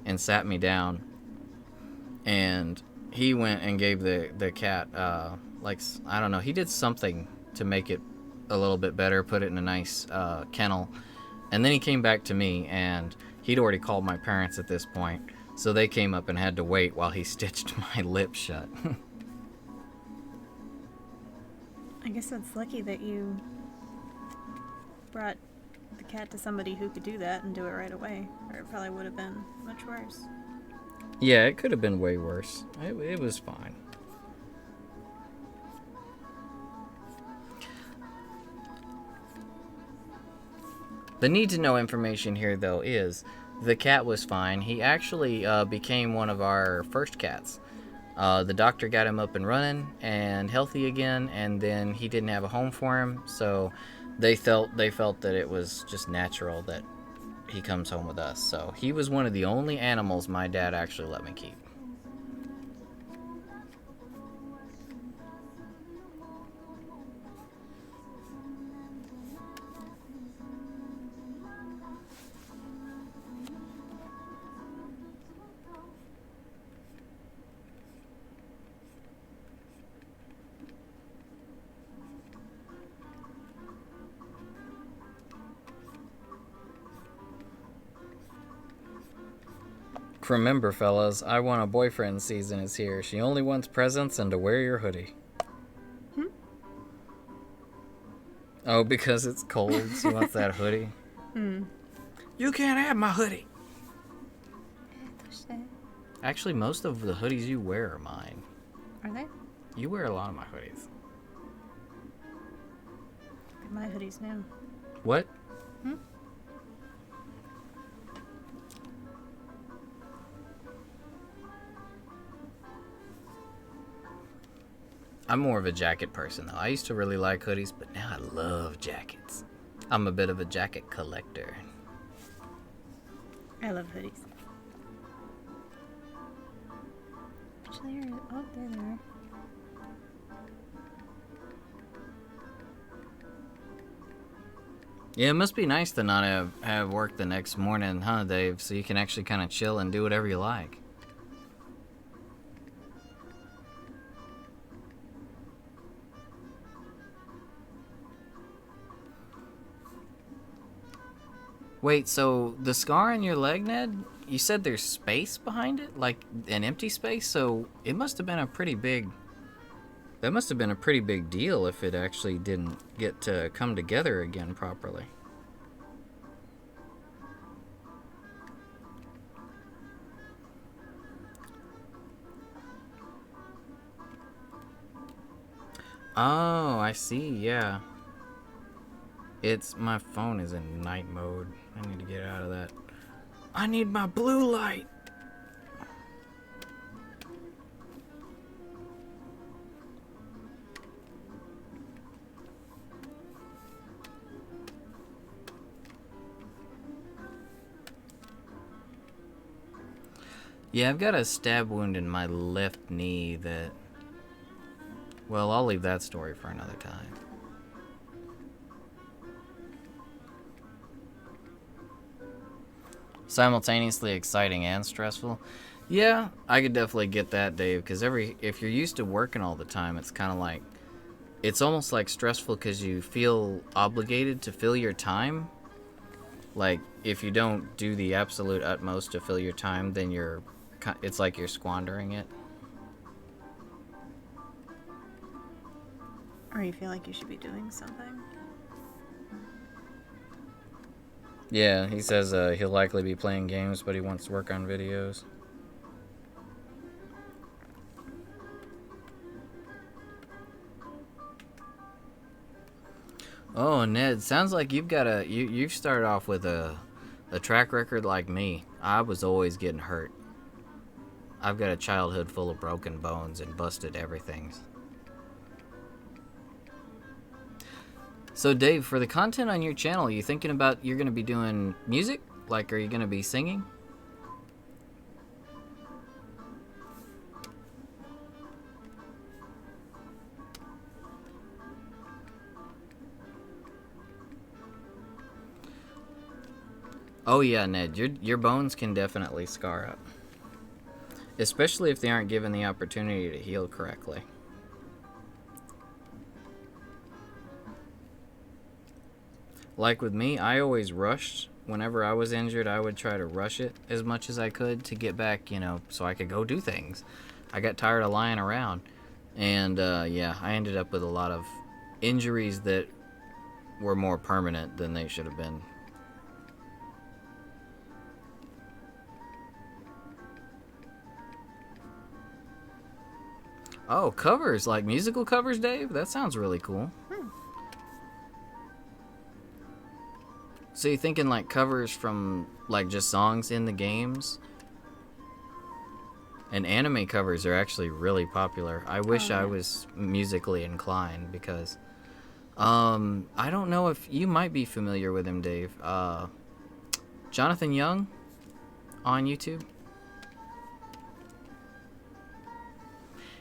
[SPEAKER 1] and sat me down. And he went and gave the cat, like, I don't know, he did something to make it a little bit better, put it in a nice kennel. And then he came back to me, and he'd already called my parents at this point. So they came up and had to wait while he stitched my lip shut.
[SPEAKER 2] I guess it's lucky that you brought the cat to somebody who could do that and do it right away, or it probably would have been much worse.
[SPEAKER 1] Yeah, it could have been way worse. It was fine. The need to know information here, though, is the cat was fine. He actually became one of our first cats. The doctor got him up and running and healthy again, and then he didn't have a home for him, so they felt that it was just natural that he comes home with us. So he was one of the only animals my dad actually let me keep. Remember, fellas, I want a boyfriend season is here. She only wants presents and to wear your hoodie. Oh, because it's cold, she wants that hoodie. You can't have my hoodie. Actually, most of the hoodies you wear are mine.
[SPEAKER 2] Are they?
[SPEAKER 1] You wear a lot of my hoodies.
[SPEAKER 2] Look at my hoodies now.
[SPEAKER 1] What? I'm more of a jacket person, though. I used to really like hoodies, but now I love jackets. I'm a bit of a jacket collector.
[SPEAKER 2] I love hoodies. Actually, oh, there they are.
[SPEAKER 1] Yeah, it must be nice to not have work the next morning, huh, Dave? So you can actually kind of chill and do whatever you like. Wait, so the scar on your leg, Ned? you said there's space behind it, like an empty space, so it must have been a pretty big... That must have been a pretty big deal if it actually didn't get to come together again properly. Oh, I see, yeah. My phone is in night mode. I need to get out of that. I need my blue light! Yeah, I've got a stab wound in my left knee that... Well, I'll leave that story for another time. Simultaneously exciting and stressful. Yeah, I could definitely get that, Dave, because if you're used to working all the time, it's kind of like... It's almost like stressful because you feel obligated to fill your time. Like, if you don't do the absolute utmost to fill your time, then it's like you're squandering it.
[SPEAKER 2] Or you feel like you should be doing something.
[SPEAKER 1] Yeah, he says he'll likely be playing games, but he wants to work on videos. Oh, Ned, sounds like you've started off with a track record like me. I was always getting hurt. I've got a childhood full of broken bones and busted everything. So, Dave, for the content on your channel, you thinking about you're going to be doing music? Like, are you going to be singing? Oh yeah, Ned, your bones can definitely scar up. Especially if they aren't given the opportunity to heal correctly. Like with me, I always rushed. Whenever I was injured, I would try to rush it as much as I could to get back, so I could go do things. I got tired of lying around. And, yeah, I ended up with a lot of injuries that were more permanent than they should have been. Oh, covers, like musical covers, Dave? That sounds really cool. So you're thinking like covers from like just songs in the games? And anime covers are actually really popular. I wish I was musically inclined because I don't know if you might be familiar with him, Dave. Jonathan Young on YouTube.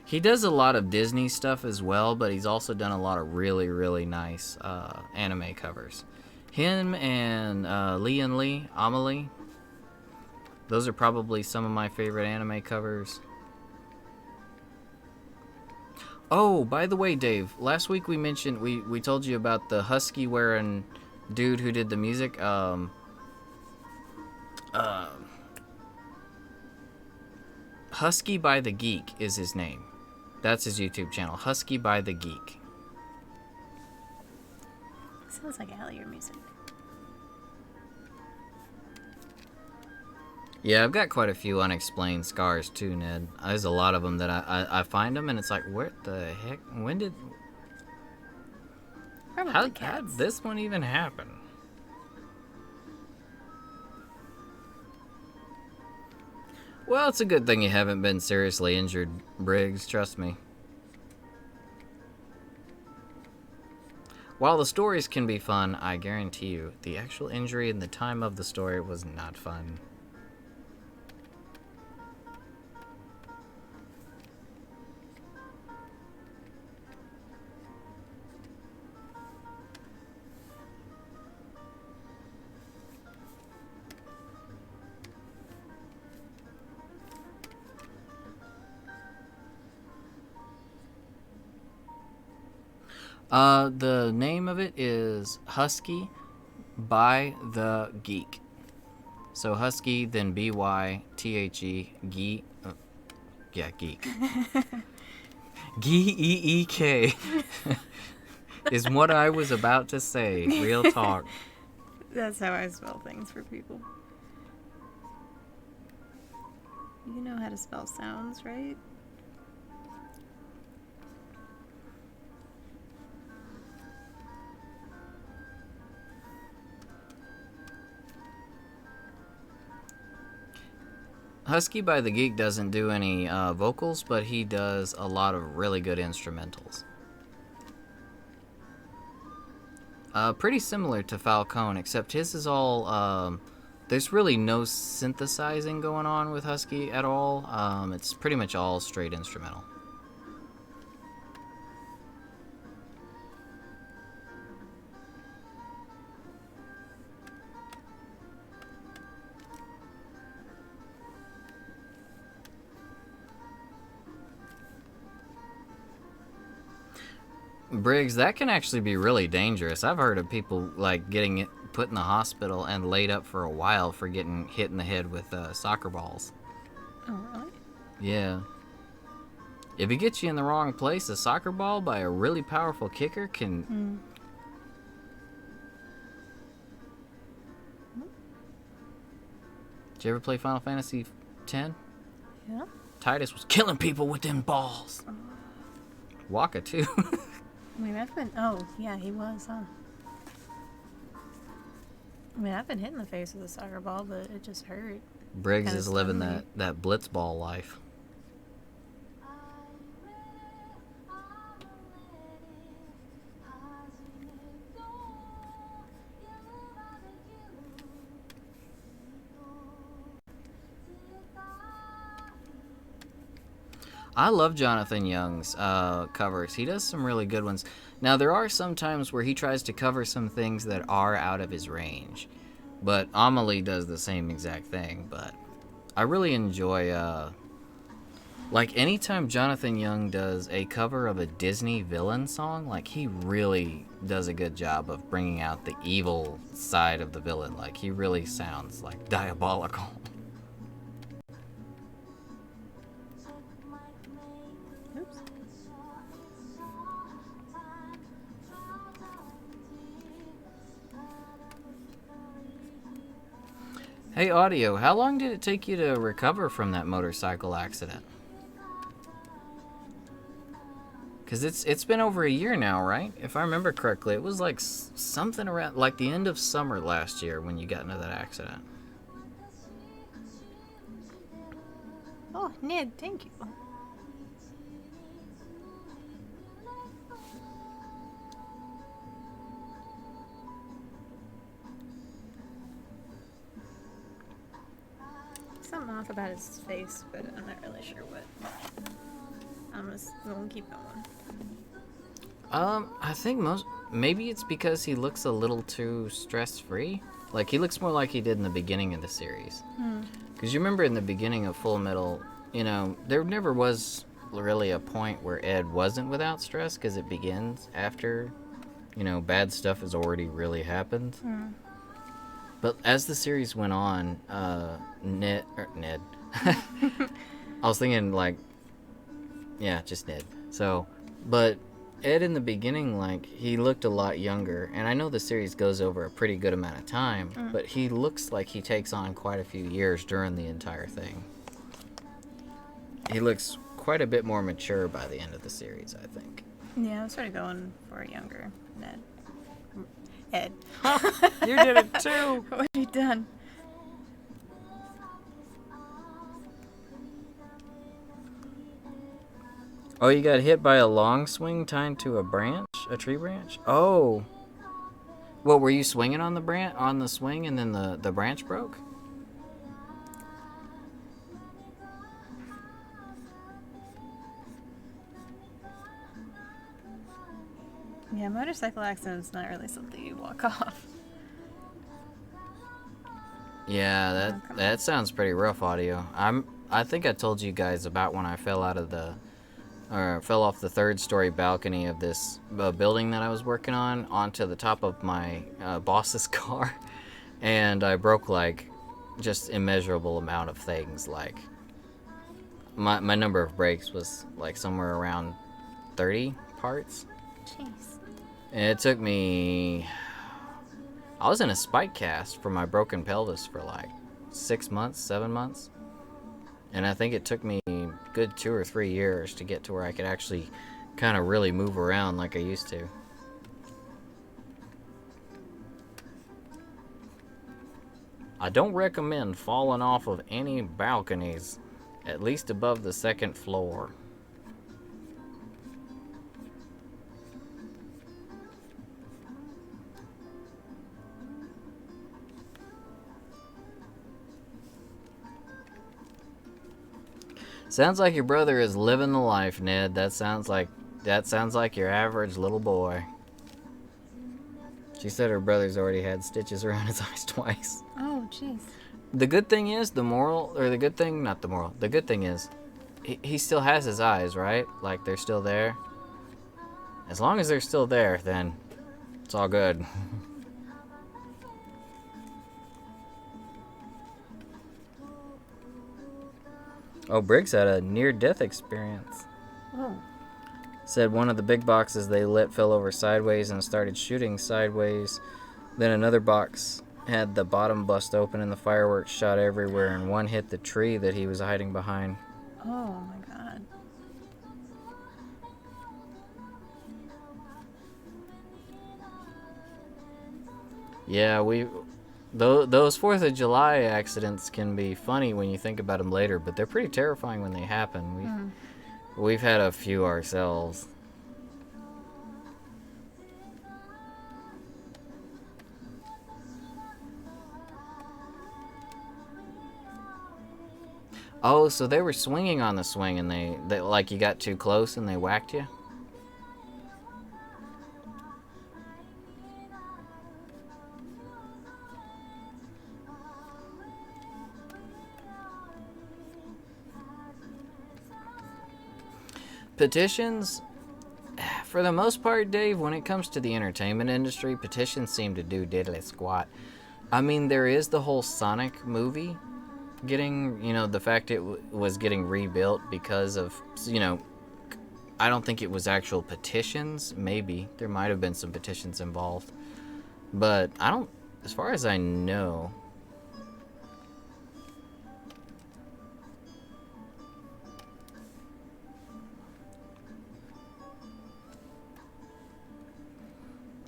[SPEAKER 1] He does a lot of Disney stuff as well, but he's also done a lot of really, really nice anime covers. Him and Lee, Amelie, those are probably some of my favorite anime covers. Oh, by the way, Dave, last week we mentioned, we told you about the husky wearing dude who did the music. Husky by the Geek is his name. That's his YouTube channel, Husky by the Geek.
[SPEAKER 2] Sounds like Allier music.
[SPEAKER 1] Yeah, I've got quite a few unexplained scars too, Ned. There's a lot of them that I find them and it's like, what the heck? When did... How did this one even happen? Well, it's a good thing you haven't been seriously injured, Briggs, trust me. While the stories can be fun, I guarantee you, the actual injury and the time of the story was not fun. The name of it is Husky by the Geek. So Husky, then B-Y-T-H-E, geek. Yeah, geek. Geek is what I was about to say. Real talk.
[SPEAKER 2] That's how I spell things for people. You know how to spell sounds, right?
[SPEAKER 1] Husky by the Geek doesn't do any vocals, but he does a lot of really good instrumentals. Pretty similar to Falcone, except his is all... there's really no synthesizing going on with Husky at all. It's pretty much all straight instrumental. Briggs, that can actually be really dangerous. I've heard of people like getting it put in the hospital and laid up for a while for getting hit in the head with soccer balls.
[SPEAKER 2] Oh, really?
[SPEAKER 1] Yeah. If it gets you in the wrong place, a soccer ball by a really powerful kicker can... Did you ever play Final Fantasy X?
[SPEAKER 2] Yeah.
[SPEAKER 1] Titus was killing people with them balls. Waka, too.
[SPEAKER 2] I mean, I've been... Oh, yeah, he was, huh? I mean, I've been hit in the face with a soccer ball, but it just hurt.
[SPEAKER 1] Briggs
[SPEAKER 2] Kinda
[SPEAKER 1] is living
[SPEAKER 2] stunned me.
[SPEAKER 1] that blitzball life. I love Jonathan Young's covers. He does some really good ones. Now, there are some times where he tries to cover some things that are out of his range. But Amelie does the same exact thing. But I really enjoy... like, anytime Jonathan Young does a cover of a Disney villain song, like, he really does a good job of bringing out the evil side of the villain. Like, he really sounds, like, diabolical.
[SPEAKER 2] Oops.
[SPEAKER 1] Hey, Audio, how long did it take you to recover from that motorcycle accident? Because it's been over a year now, right? If I remember correctly, it was like something around like the end of summer last year when you got into that accident.
[SPEAKER 2] Oh, Ned, thank you. Something off about his face, but I'm not really sure what. I'm just gonna keep going.
[SPEAKER 1] I think maybe it's because he looks a little too stress-free. Like, he looks more like he did in the beginning of the series. Because you remember in the beginning of Full Metal, you know, there never was really a point where Ed wasn't without stress, because it begins after, you know, bad stuff has already really happened. But as the series went on, Ned. I was thinking, like, yeah, just Ned. So, but Ed in the beginning, like, he looked a lot younger. And I know the series goes over a pretty good amount of time, but he looks like he takes on quite a few years during the entire thing. He looks quite a bit more mature by the end of the series, I think.
[SPEAKER 2] Yeah, I was sort of going for a younger Ned. Ed.
[SPEAKER 1] You did it too!
[SPEAKER 2] What have you done?
[SPEAKER 1] Oh, you got hit by a long swing tied to a branch? A tree branch? Oh. What, were you swinging on the swing and then the branch broke?
[SPEAKER 2] Yeah, motorcycle accident's not really something you walk off.
[SPEAKER 1] Yeah, that sounds pretty rough, Audio. I think I told you guys about when I fell off the third story balcony of this building that I was working on onto the top of my boss's car, and I broke like just immeasurable amount of things. Like my number of breaks was like somewhere around 30 parts.
[SPEAKER 2] Jeez.
[SPEAKER 1] And it took me, I was in a spike cast for my broken pelvis for like 6 months, 7 months. And I think it took me a good 2 or 3 years to get to where I could actually kind of really move around like I used to. I don't recommend falling off of any balconies, at least above the 2nd floor. Sounds like your brother is living the life, Ned. That sounds like your average little boy. She said her brother's already had stitches around his eyes twice.
[SPEAKER 2] Oh, jeez.
[SPEAKER 1] The good thing is, the good thing is, he still has his eyes, right? Like, they're still there. As long as they're still there, then it's all good. Oh, Briggs had a near-death experience.
[SPEAKER 2] Oh.
[SPEAKER 1] Said one of the big boxes they lit fell over sideways and started shooting sideways. Then another box had the bottom bust open and the fireworks shot everywhere, and one hit the tree that he was hiding behind.
[SPEAKER 2] Oh my god.
[SPEAKER 1] Yeah, those 4th of July accidents can be funny when you think about them later, but they're pretty terrifying when they happen. We've had a few ourselves. Oh, so they were swinging on the swing and they like you got too close and they whacked you? Petitions, for the most part, Dave, when it comes to the entertainment industry, petitions seem to do diddly squat. I mean, there is the whole Sonic movie getting, the fact it was getting rebuilt because of, I don't think it was actual petitions. Maybe. There might have been some petitions involved. But as far as I know,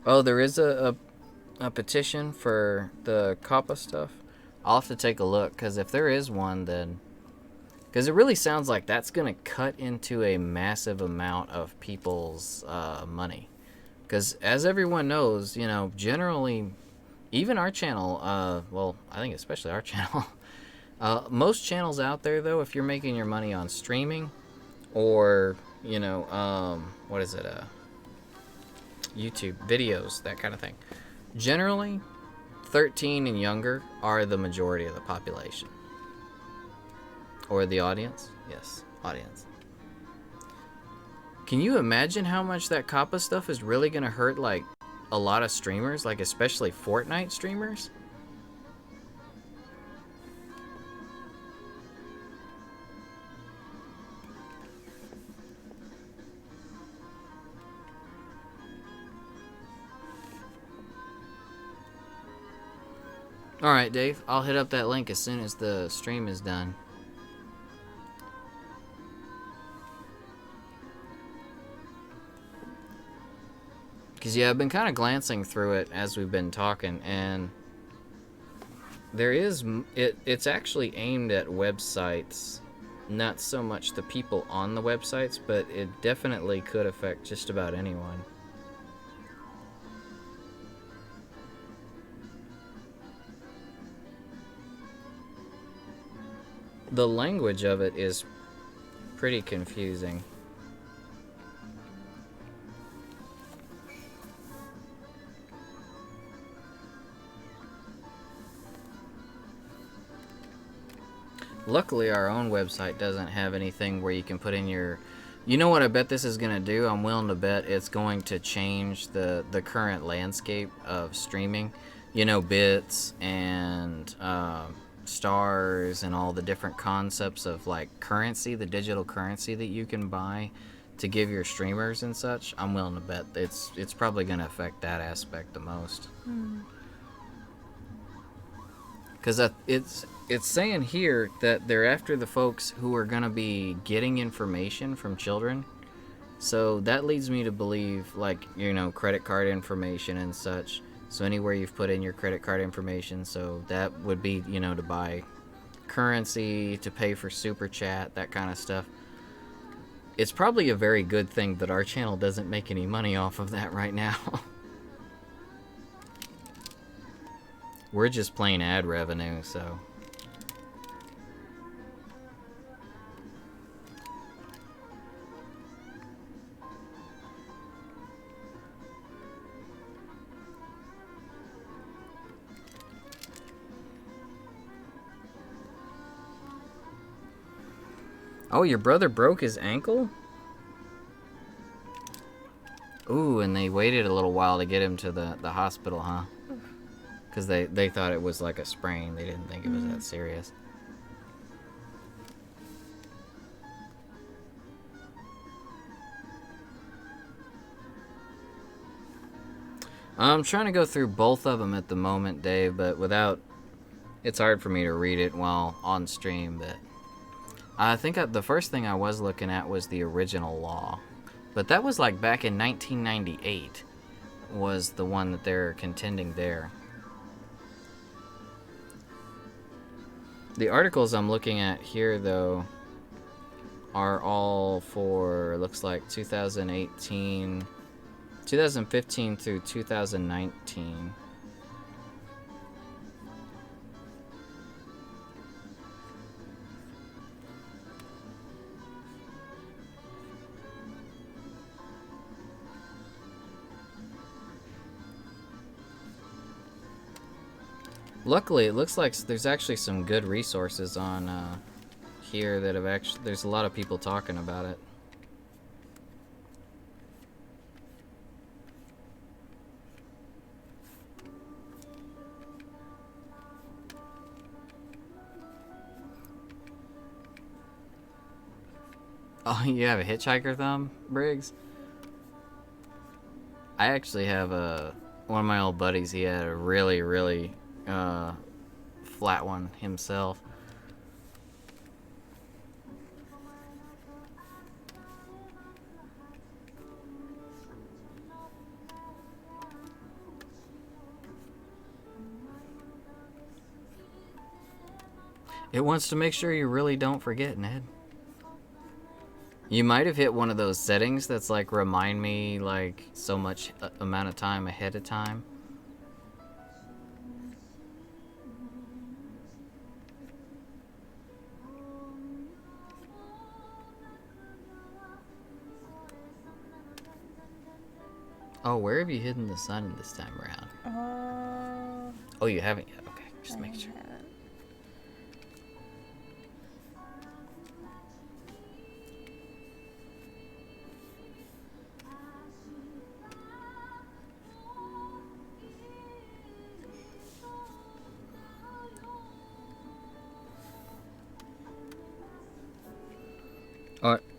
[SPEAKER 1] oh, there is a petition for the COPPA stuff. I'll have to take a look, because if there is one, then... Because it really sounds like that's going to cut into a massive amount of people's money. Because as everyone knows, generally, even our channel, well, I think especially our channel, most channels out there, though, if you're making your money on streaming or, what is it, YouTube videos, that kind of thing, generally 13 and younger are the majority of the population. Or the audience? Yes, audience. Can you imagine how much that COPPA stuff is really going to hurt, like, a lot of streamers, like especially Fortnite streamers? Alright, Dave, I'll hit up that link as soon as the stream is done. Because, yeah, I've been kind of glancing through it as we've been talking, and there is... It's actually aimed at websites, not so much the people on the websites, but it definitely could affect just about anyone. The language of it is pretty confusing. Luckily, our own website doesn't have anything where you can put in your... You know what I bet this is going to do? I'm willing to bet it's going to change the current landscape of streaming. Bits and stars and all the different concepts of like currency, the digital currency that you can buy to give your streamers and such, I'm willing to bet it's probably going to affect that aspect the most. Because it's saying here that they're after the folks who are going to be getting information from children. So that leads me to believe, like, you know, credit card information and such. So anywhere you've put in your credit card information, so that would be, you know, to buy currency, to pay for super chat, that kind of stuff. It's probably a very good thing that our channel doesn't make any money off of that right now. We're just plain ad revenue, so. Oh, your brother broke his ankle? Ooh, and they waited a little while to get him to the hospital, huh? Because they thought it was like a sprain. They didn't think it was that serious. I'm trying to go through both of them at the moment, Dave, but without... It's hard for me to read it while on stream, but... I think the first thing I was looking at was the original law. But that was like back in 1998 was the one that they're contending there. The articles I'm looking at here, though, are all for, looks like 2015 through 2019. Luckily, it looks like there's actually some good resources on here that have actually... There's a lot of people talking about it. Oh, you have a hitchhiker thumb, Briggs? I actually have one of my old buddies. He had a really, really flat one himself. It wants to make sure you really don't forget, Ned. You might have hit one of those settings that's like remind me like so much amount of time ahead of time. Oh, where have you hidden the sun this time around? Oh, you haven't yet? Okay, just make sure.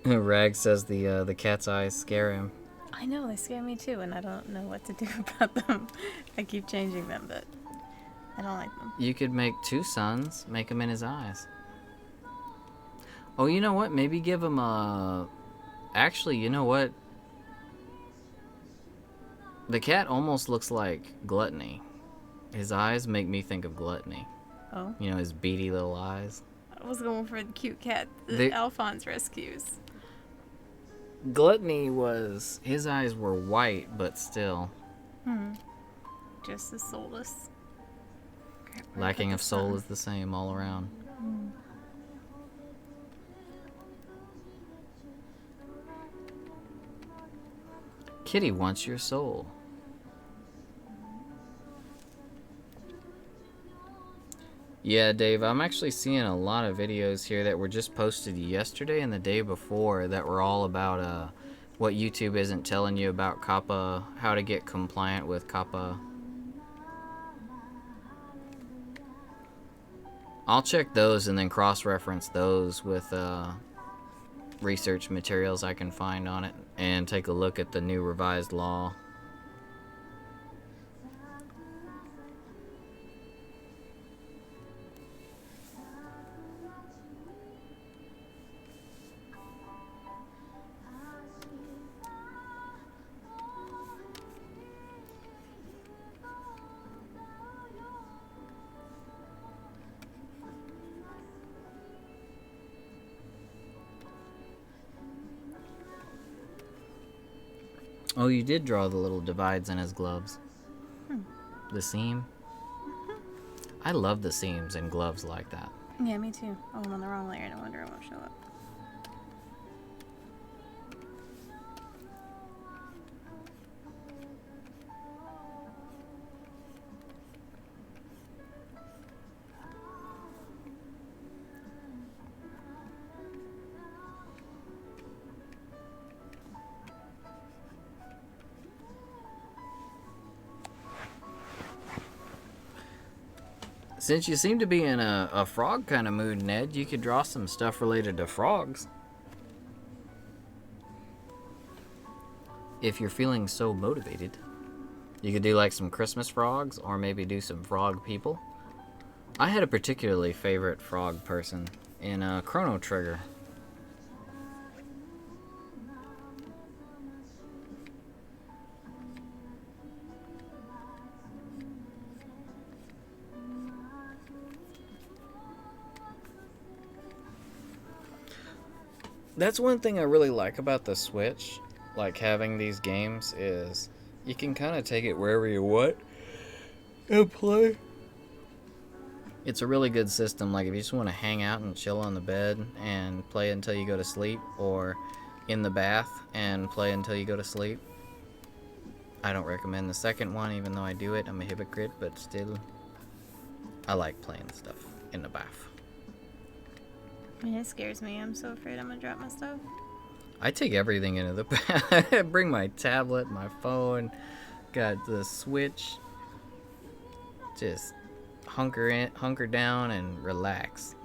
[SPEAKER 1] Rag says the cat's eyes scare him.
[SPEAKER 2] I know, they scare me too, and I don't know what to do about them. I keep changing them, but I don't like them.
[SPEAKER 1] You could make two suns, make them in his eyes. Oh, you know what? Maybe give him a... Actually, you know what? The cat almost looks like Gluttony. His eyes make me think of Gluttony.
[SPEAKER 2] Oh?
[SPEAKER 1] You know, his beady little eyes.
[SPEAKER 2] I was going for the cute cat that Alphonse rescues.
[SPEAKER 1] Gluttony was... His eyes were white, but still.
[SPEAKER 2] Just as soulless.
[SPEAKER 1] Lacking of soul is the same all around. Kitty wants your soul. Yeah, Dave, I'm actually seeing a lot of videos here that were just posted yesterday and the day before that were all about what YouTube isn't telling you about COPPA, how to get compliant with COPPA. I'll check those and then cross-reference those with research materials I can find on it and take a look at the new revised law. Oh, you did draw the little divides in his gloves. The seam. I love the seams in gloves like that.
[SPEAKER 2] Yeah, me too. Oh, I'm on the wrong layer. No wonder it won't show up.
[SPEAKER 1] Since you seem to be in a frog kind of mood, Ned, you could draw some stuff related to frogs. If you're feeling so motivated. You could do like some Christmas frogs or maybe do some frog people. I had a particularly favorite frog person in Chrono Trigger. That's one thing I really like about the Switch, like having these games, is you can kind of take it wherever you want and play. It's a really good system, like if you just want to hang out and chill on the bed and play until you go to sleep, or in the bath and play until you go to sleep. I don't recommend the second one, even though I do it. I'm a hypocrite, but still, I like playing stuff in the bath.
[SPEAKER 2] I mean, it scares me. I'm so afraid I'm gonna drop my stuff.
[SPEAKER 1] I take everything into the bath. I bring my tablet, my phone, got the Switch. Just hunker down and relax.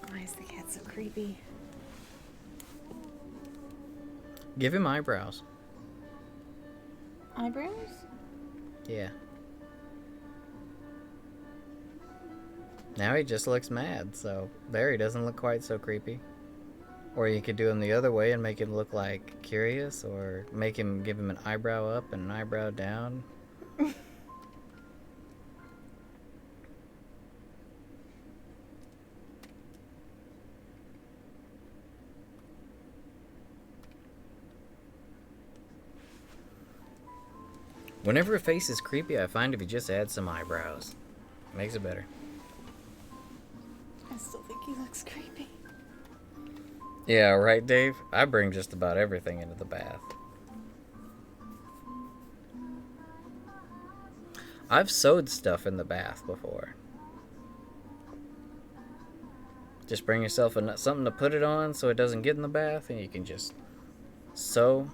[SPEAKER 2] Why is the cat so creepy?
[SPEAKER 1] Give him eyebrows.
[SPEAKER 2] Eyebrows?
[SPEAKER 1] Yeah. Now he just looks mad, so there he doesn't look quite so creepy. Or you could do him the other way and make him look like curious, or give him an eyebrow up and an eyebrow down. Whenever a face is creepy, I find if you just add some eyebrows, it makes it better.
[SPEAKER 2] I still think he looks creepy.
[SPEAKER 1] Yeah, right, Dave? I bring just about everything into the bath. I've sewed stuff in the bath before. Just bring yourself something to put it on so it doesn't get in the bath, and you can just sew.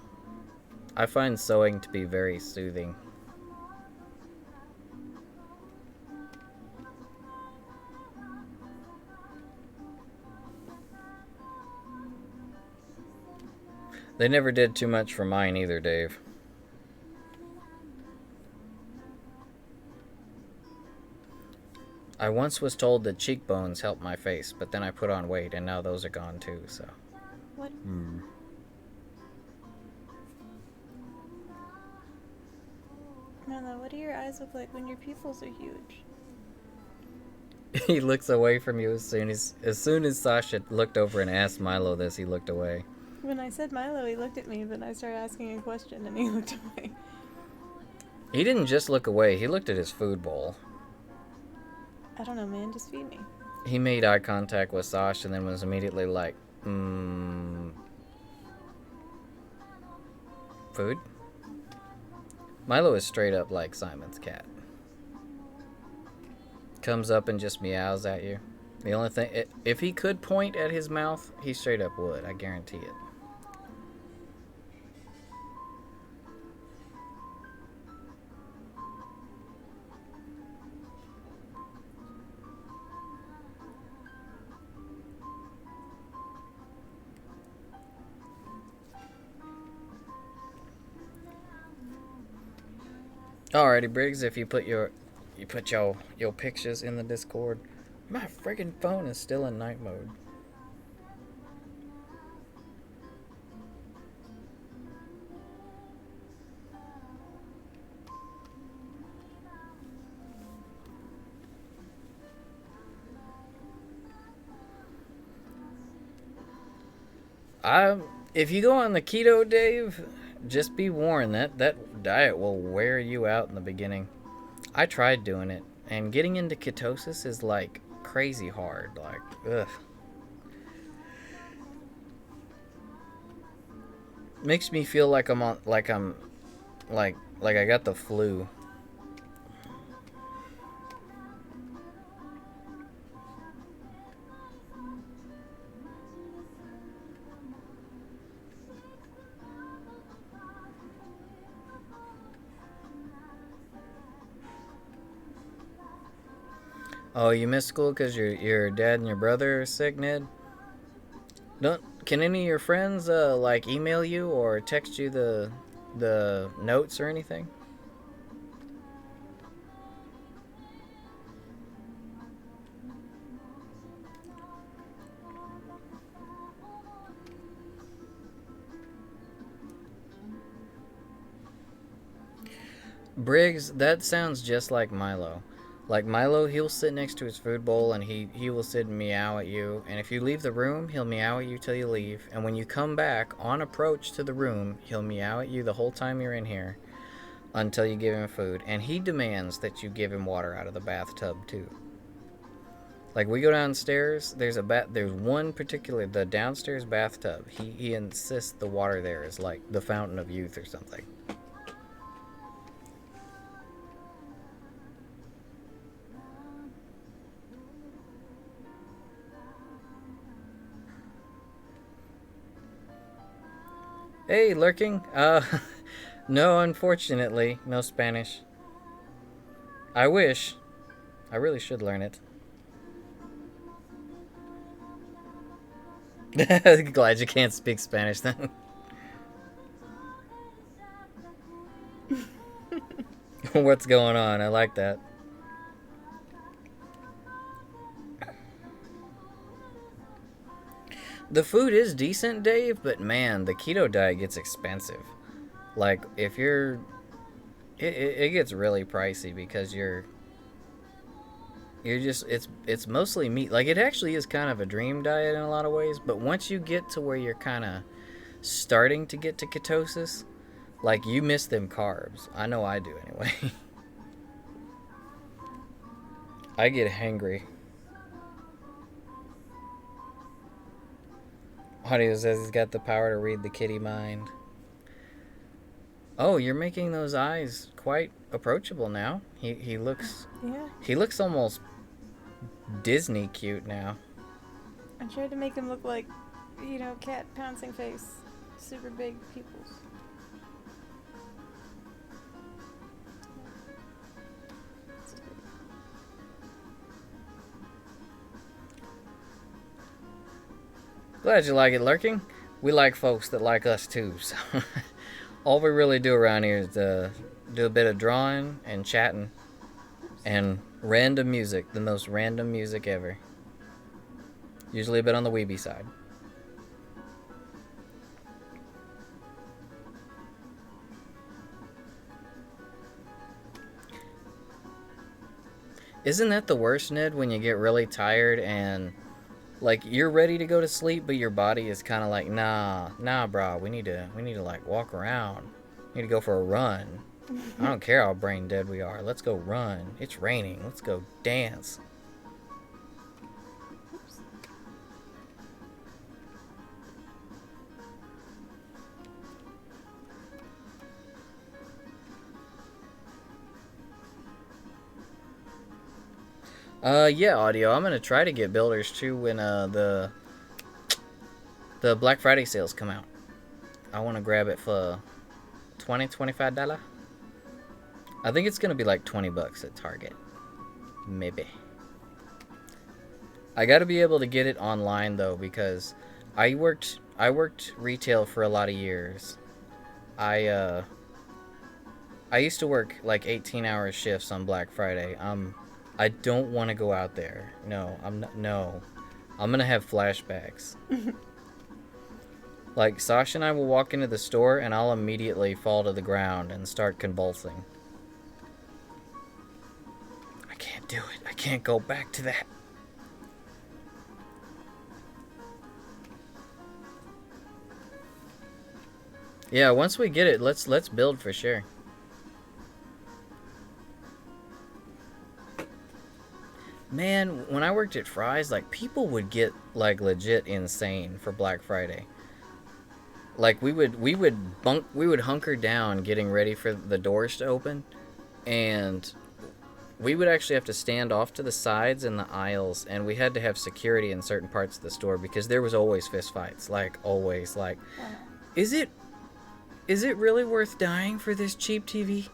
[SPEAKER 1] I find sewing to be very soothing. They never did too much for mine either, Dave. I once was told that cheekbones help my face, but then I put on weight, and now those are gone too, so.
[SPEAKER 2] What? Milo, what do your eyes look like when your pupils are huge?
[SPEAKER 1] He looks away from you as soon as Sasha looked over and asked Milo this, he looked away.
[SPEAKER 2] When I said Milo, he looked at me, but I started asking a question and he looked away.
[SPEAKER 1] He didn't just look away, he looked at his food bowl.
[SPEAKER 2] I don't know, man. Just feed me.
[SPEAKER 1] He made eye contact with Sasha and then was immediately like, food? Milo is straight up like Simon's cat. Comes up and just meows at you. The only thing, if he could point at his mouth, he straight up would. I guarantee it. Alrighty, Briggs. If you put your pictures in the Discord, my friggin' phone is still in night mode. If you go on the keto, Dave, just be warned that diet will wear you out in the beginning. I tried doing it, and getting into ketosis is like crazy hard. Like, ugh. Makes me feel like like I got the flu. Oh, you missed school because your dad and your brother are sick, Ned? Don't Can any of your friends like email you or text you the notes or anything? Briggs, that sounds just like Milo. Like Milo, he'll sit next to his food bowl and he will sit and meow at you. And if you leave the room, he'll meow at you till you leave. And when you come back on approach to the room, he'll meow at you the whole time you're in here until you give him food. And he demands that you give him water out of the bathtub too. Like we go downstairs, there's one particular the downstairs bathtub. He insists the water there is like the fountain of youth or something. Hey, lurking. No, unfortunately, no Spanish. I wish. I really should learn it. Glad you can't speak Spanish then. What's going on? I like that. The food is decent, Dave, but man, the keto diet gets expensive. Like, if you're. It gets really pricey because you're just it's mostly meat. Like it actually is kind of a dream diet in a lot of ways, but once you get to where you're kind of starting to get to ketosis, like you miss them carbs. I know I do anyway. I get hangry. Audio says he's got the power to read the kitty mind. Oh, you're making those eyes quite approachable now. He looks
[SPEAKER 2] Yeah.
[SPEAKER 1] He looks almost Disney cute now.
[SPEAKER 2] I tried to make him look like, cat pouncing face. Super big pupils.
[SPEAKER 1] Glad you like it, lurking. We like folks that like us too. So all we really do around here is do a bit of drawing and chatting and random music, the most random music ever. Usually a bit on the weeby side. Isn't that the worst, Ned, when you get really tired and like you're ready to go to sleep, but your body is kind of like, nah, brah, we need to like walk around. We need to go for a run. I don't care how brain dead we are. Let's go run. It's raining. Let's go dance.
[SPEAKER 2] Oops.
[SPEAKER 1] Yeah, audio. I'm gonna try to get builders too when the Black Friday sales come out. I want to grab it for $25. I think it's gonna be like $20 at Target, maybe. I got to be able to get it online though because I worked retail for a lot of years. I I used to work like 18-hour shifts on Black Friday. I don't want to go out there. No, I'm not. No, I'm gonna have flashbacks. Like Sasha and I will walk into the store and I'll immediately fall to the ground and start convulsing. I can't do it. I can't go back to that. Yeah, once we get it, let's build for sure. Man, when I worked at Fry's, like people would get like legit insane for Black Friday. Like we would hunker down getting ready for the doors to open, and we would actually have to stand off to the sides in the aisles, and we had to have security in certain parts of the store because there was always fist fights, like always. Like, is it really worth dying for this cheap TV?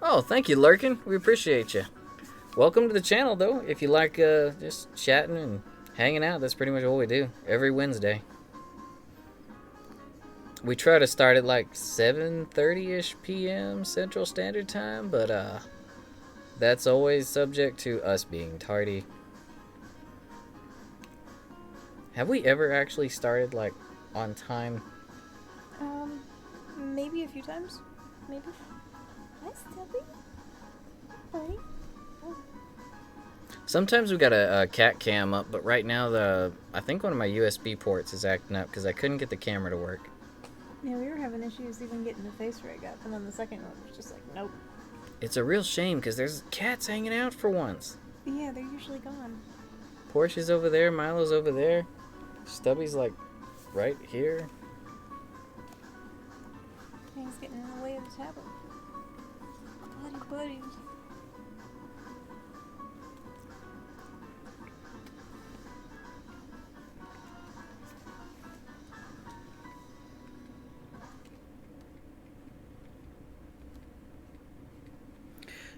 [SPEAKER 1] Oh, thank you, Lurkin. We appreciate you. Welcome to the channel, though. If you like just chatting and hanging out, that's pretty much what we do every Wednesday. We try to start at like 7:30ish p.m. Central Standard Time, but that's always subject to us being tardy. Have we ever actually started like on time?
[SPEAKER 2] Maybe a few times. Maybe. Hi, Stubby. Hi. Oh.
[SPEAKER 1] Sometimes we got a cat cam up, but right now I think one of my USB ports is acting up because I couldn't get the camera to work.
[SPEAKER 2] Yeah, we were having issues even getting the face rig up, and then the second one was just like, nope.
[SPEAKER 1] It's a real shame because there's cats hanging out for once.
[SPEAKER 2] Yeah, they're usually gone.
[SPEAKER 1] Portia's over there, Milo's over there, Stubby's like right here.
[SPEAKER 2] He's getting in the way of the tablet. Buddy.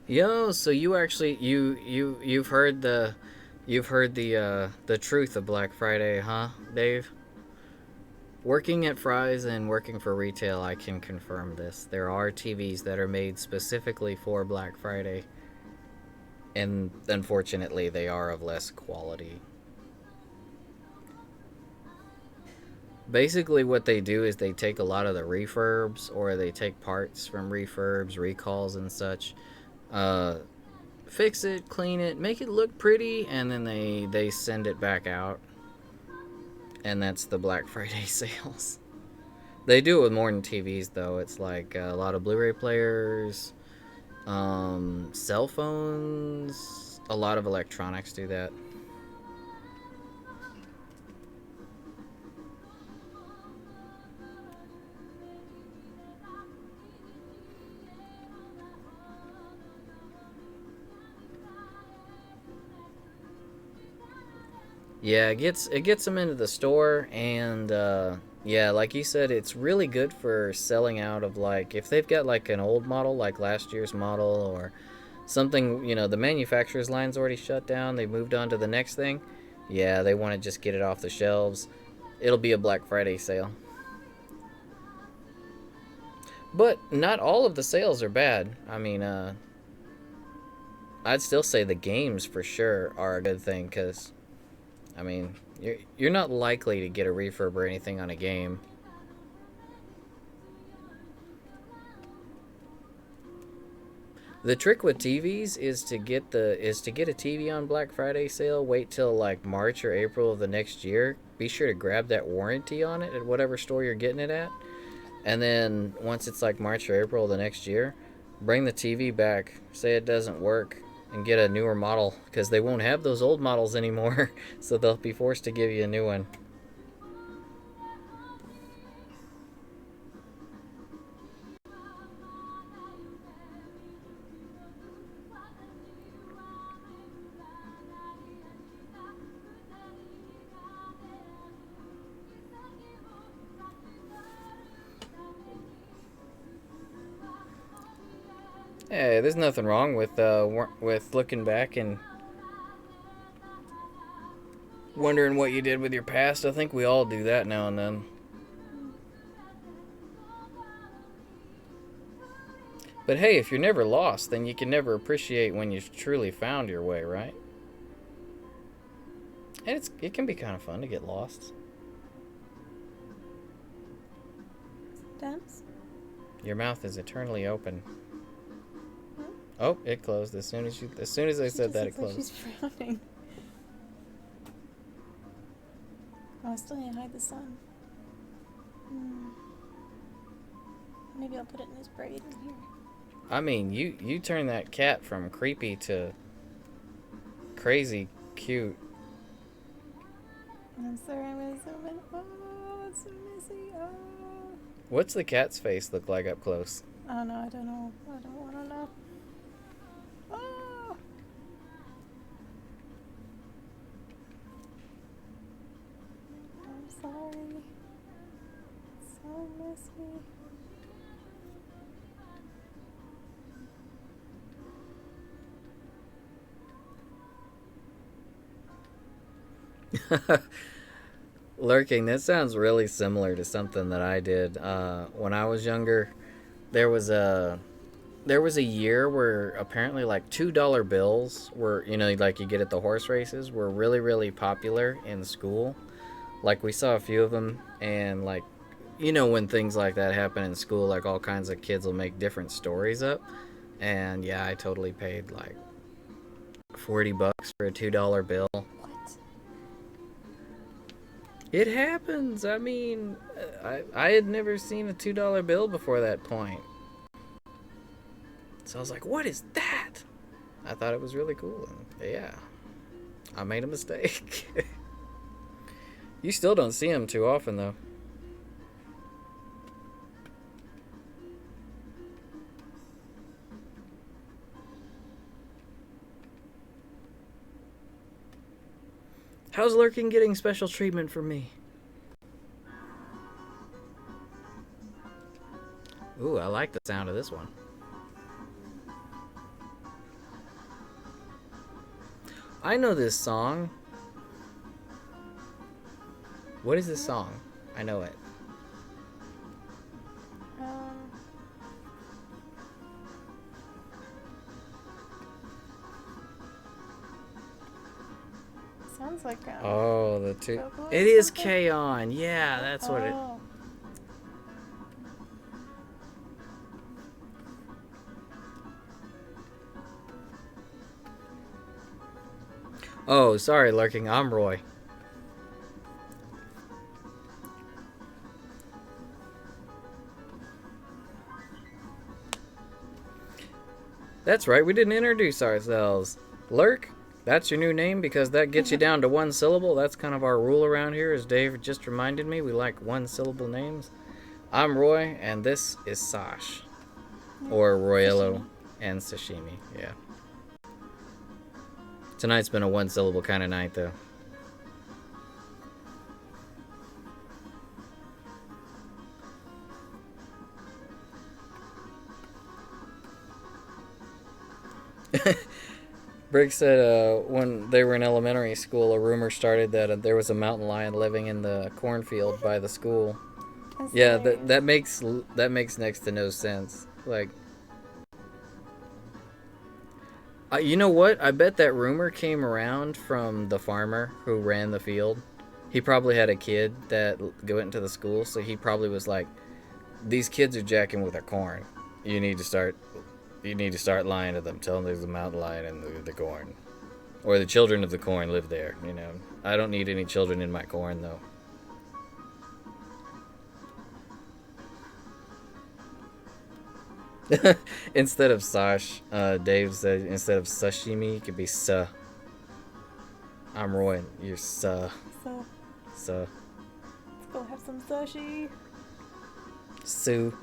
[SPEAKER 1] Yo, so you actually you've heard the truth of Black Friday, huh, Dave? Working at Fry's and working for retail, I can confirm this. There are TVs that are made specifically for Black Friday, and unfortunately, they are of less quality. Basically, what they do is they take a lot of the refurbs, or they take parts from refurbs, recalls, and such. Fix it, clean it, make it look pretty, and then they send it back out. And that's the Black Friday sales. They do it with more than TVs, though. It's like a lot of Blu-ray players, cell phones, a lot of electronics do that. Yeah, it gets them into the store, and yeah, like you said, it's really good for selling out of, like, if they've got like an old model, like last year's model, or something, the manufacturer's line's already shut down, they moved on to the next thing. Yeah, they want to just get it off the shelves. It'll be a Black Friday sale. But not all of the sales are bad. I mean, I'd still say the games for sure are a good thing, because I mean, you're not likely to get a refurb or anything on a game. The trick with TVs is to get a TV on Black Friday sale. Wait till like March or April of the next year. Be sure to grab that warranty on it at whatever store you're getting it at. And then once it's like March or April of the next year, bring the TV back. Say it doesn't work, and get a newer model, because they won't have those old models anymore, so they'll be forced to give you a new one. Hey, there's nothing wrong with looking back and wondering what you did with your past. I think we all do that now and then. But hey, if you're never lost, then you can never appreciate when you truly found your way, right? And it can be kind of fun to get lost.
[SPEAKER 2] Dance?
[SPEAKER 1] Your mouth is eternally open.
[SPEAKER 2] Hmm?
[SPEAKER 1] Oh, it closed as soon as I said that, it closed.
[SPEAKER 2] She's frowning. Oh, I still need to hide the sun. Maybe I'll put it in this braid in here.
[SPEAKER 1] I mean, you turn that cat from creepy to crazy cute.
[SPEAKER 2] I'm sorry, I'm gonna zoom in. Oh, it's so messy. Oh.
[SPEAKER 1] What's the cat's face look like up close?
[SPEAKER 2] Oh no, I don't know. I don't want to know. Oh. I'm sorry. It's so messy.
[SPEAKER 1] Lurking, that sounds really similar to something that I did when I was younger. There was a year where apparently like $2 bills were, like you get at the horse races, were really, really popular in school. Like we saw a few of them, and like, when things like that happen in school, like all kinds of kids will make different stories up. And yeah, I totally paid like $40 for a $2 bill.
[SPEAKER 2] What?
[SPEAKER 1] It happens. I mean, I had never seen a $2 bill before that point. So I was like, what is that? I thought it was really cool. And yeah, I made a mistake. You still don't see them too often, though. How's Lurking getting special treatment from me? Ooh, I like the sound of this one. I know this song. What is this song? I know it.
[SPEAKER 2] Sounds like
[SPEAKER 1] oh, the two. It is K-On! Yeah, that's what it. Oh, sorry, Lurking. I'm Roy. That's right, we didn't introduce ourselves. Lurk, that's your new name because that gets you down to one syllable. That's kind of our rule around here, as Dave just reminded me. We like one syllable names. I'm Roy, and this is Sash. Or Royello and Sashimi, yeah. Tonight's been a one syllable kind of night, though. Briggs said when they were in elementary school, a rumor started that there was a mountain lion living in the cornfield by the school. Yeah, that makes next to no sense. Like, you know what? I bet that rumor came around from the farmer who ran the field. He probably had a kid that went into the school, so he probably was like, "These kids are jacking with their corn. You need to start lying to them. Tell them there's a mountain lion in the corn, or the children of the corn live there. I don't need any children in my corn, though." Instead of Sash, Dave said instead of sashimi, it could be sa. I'm Roy, you're sa. Sa.
[SPEAKER 2] Let's go have some sushi.
[SPEAKER 1] Sue.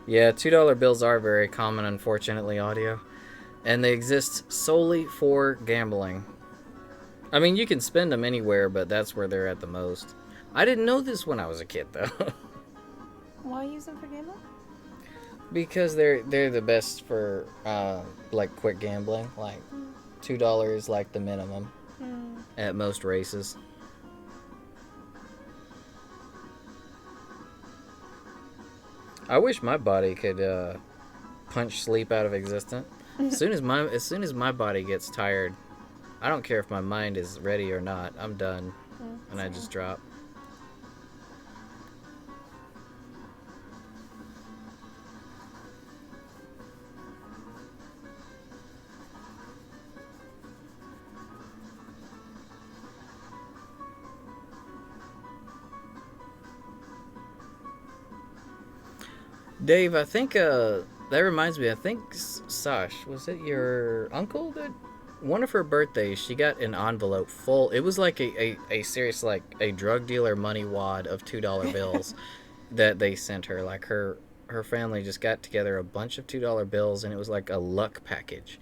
[SPEAKER 1] Yeah, $2 bills are very common, unfortunately, audio. And they exist solely for gambling. I mean, you can spend them anywhere, but that's where they're at the most. I didn't know this when I was a kid, though.
[SPEAKER 2] Why use them for gambling?
[SPEAKER 1] Because they're the best for, like, quick gambling. Like, $2 like the minimum at most races. I wish my body could punch sleep out of existence. As soon as my body gets tired, I don't care if my mind is ready or not. I'm done, and I just drop. Dave, I think that reminds me. I think Sash, was it your uncle that one of her birthdays she got an envelope full. It was like a serious like a drug dealer money wad of $2 bills that they sent her. Like her family just got together a bunch of $2 bills and it was like a luck package.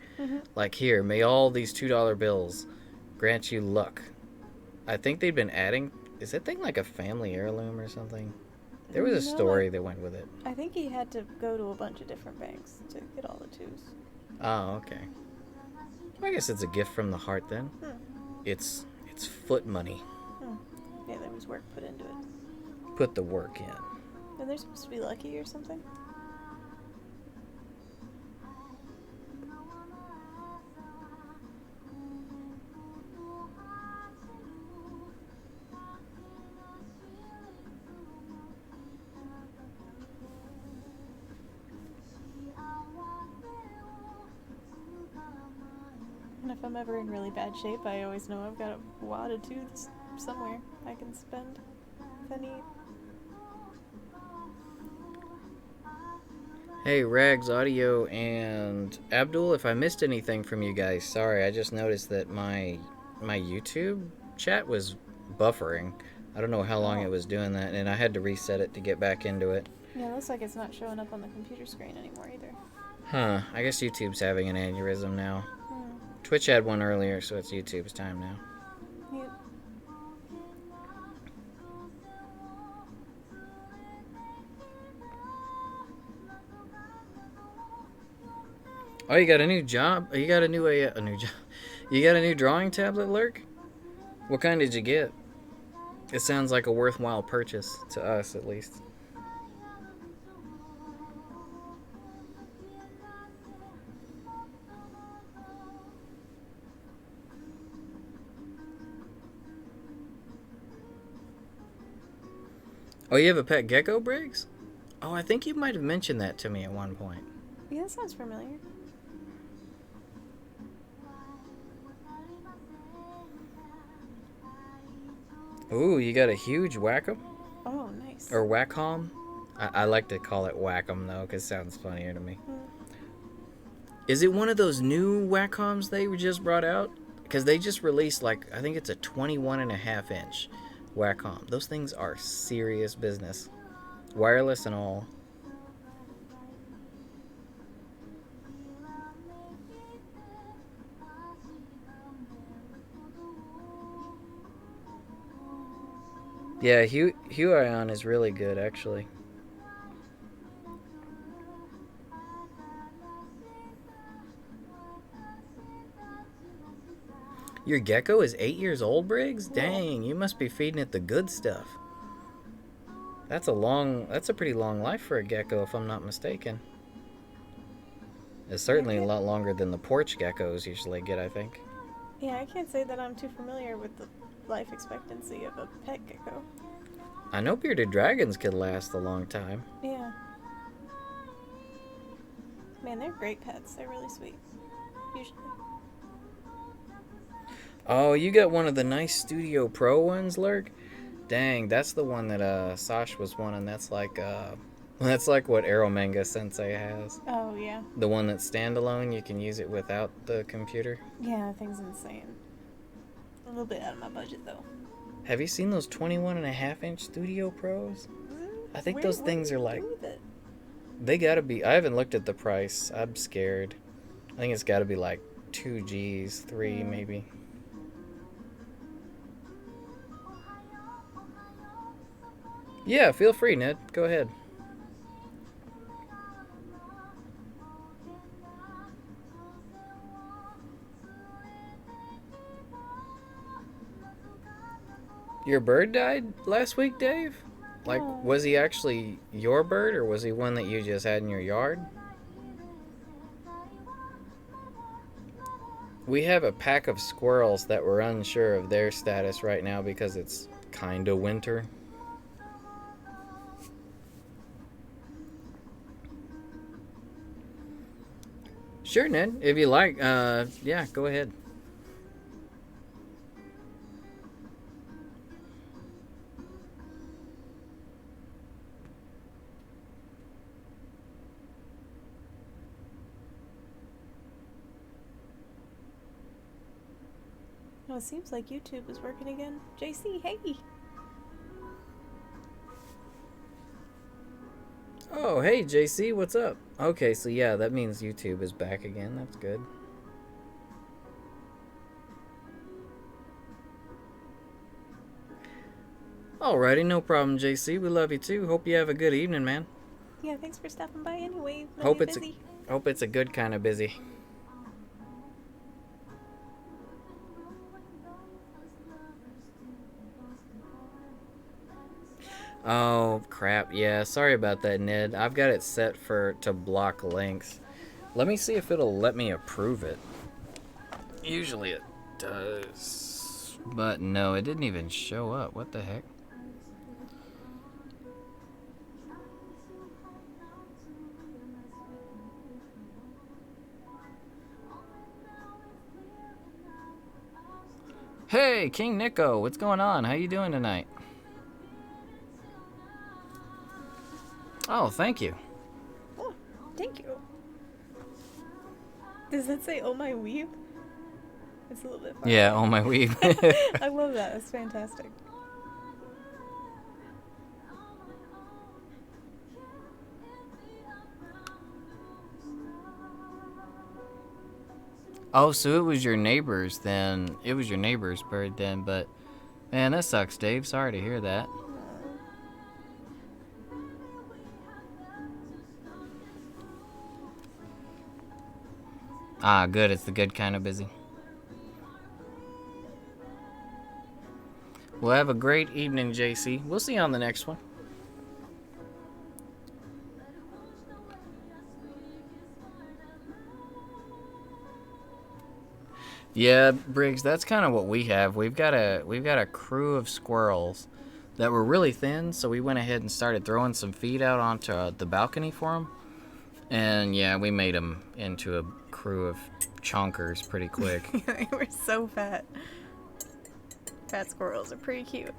[SPEAKER 1] Like here, may all these $2 bills grant you luck. I think they'd been adding. Is that thing like a family heirloom or something? There was a story that went with it.
[SPEAKER 2] I think he had to go to a bunch of different banks to get all the twos.
[SPEAKER 1] Oh, okay. I guess it's a gift from the heart then. It's foot money.
[SPEAKER 2] Yeah, there was work put into it.
[SPEAKER 1] Put the work in.
[SPEAKER 2] And they're supposed to be lucky or something? And if I'm ever in really bad shape, I always know I've got a wad of tooths somewhere I can spend if I need.
[SPEAKER 1] Hey, Rags, Audio, and Abdul, if I missed anything from you guys, sorry. I just noticed that my YouTube chat was buffering. I don't know how long it was doing that, and I had to reset it to get back into it.
[SPEAKER 2] Yeah, it looks like it's not showing up on the computer screen anymore either.
[SPEAKER 1] Huh, I guess YouTube's having an aneurysm now. Twitch had one earlier, so it's YouTube's time now.
[SPEAKER 2] Yep.
[SPEAKER 1] Oh, you got a new job? You got a new job? You got a new drawing tablet, Lurk? What kind did you get? It sounds like a worthwhile purchase to us, at least. Oh, you have a pet gecko, Briggs? Oh, I think you might have mentioned that to me at one point.
[SPEAKER 2] Yeah, that sounds familiar.
[SPEAKER 1] Ooh, you got a huge Wacom?
[SPEAKER 2] Oh, nice.
[SPEAKER 1] Or Wacom? I like to call it Wacom, though, because it sounds funnier to me. Is it one of those new Wacoms they just brought out? Because they just released, like, I think it's a 21.5-inch Wacom. Those things are serious business. Wireless and all. Yeah, Huion is really good, actually. Your gecko is 8 years old, Briggs? Dang, you must be feeding it the good stuff. That's a pretty long life for a gecko, if I'm not mistaken. It's certainly a lot longer than the porch geckos usually get, I think.
[SPEAKER 2] Yeah, I can't say that I'm too familiar with the life expectancy of a pet gecko.
[SPEAKER 1] I know bearded dragons could last a long time.
[SPEAKER 2] Yeah. Man, they're great pets. They're really sweet. Usually.
[SPEAKER 1] Oh, you got one of the nice Studio Pro ones, Lurk? Dang, that's the one that Sash was wanting. That's like what Aromanga Sensei has.
[SPEAKER 2] Oh, yeah.
[SPEAKER 1] The one that's standalone, you can use it without the computer.
[SPEAKER 2] Yeah, that thing's insane. A little bit out of my budget, though.
[SPEAKER 1] Have you seen those 21.5-inch Studio Pros? I think those things are like... They gotta be. I haven't looked at the price. I'm scared. I think it's gotta be like 2 Gs, 3 maybe. Yeah, feel free, Ned. Go ahead. Your bird died last week, Dave? Like, was he actually your bird, or was he one that you just had in your yard? We have a pack of squirrels that we're unsure of their status right now because it's kind of winter. Sure, Ned. If you like, yeah, go ahead.
[SPEAKER 2] Oh, it seems like YouTube is working again. JC, hey!
[SPEAKER 1] Oh, hey, JC, what's up? Okay, so yeah, that means YouTube is back again. That's good. Alrighty, no problem, JC. We love you too. Hope you have a good evening, man.
[SPEAKER 2] Yeah, thanks for stopping by anyway.
[SPEAKER 1] Hope it's a good kind of busy. Oh, crap. Yeah, sorry about that, Ned. I've got it set to block links. Let me see if it'll let me approve it. Usually it does. But no, it didn't even show up. What the heck? Hey, King Nico, what's going on? How you doing tonight? Oh, thank you.
[SPEAKER 2] Oh, thank you. Does that say "Oh my weeb"? It's a little bit far.
[SPEAKER 1] Yeah, oh my weeb.
[SPEAKER 2] I love that. That's fantastic.
[SPEAKER 1] Oh, so it was your neighbor's then. It was your neighbor's bird then, but man, that sucks, Dave. Sorry to hear that. Ah, good. It's the good kind of busy. Well, have a great evening, JC. We'll see you on the next one. Yeah, Briggs, that's kind of what we have. We've got a crew of squirrels that were really thin, so we went ahead and started throwing some feed out onto the balcony for them. And yeah, we made them into a crew of chonkers pretty quick.
[SPEAKER 2] They were so fat. Fat squirrels are pretty cute.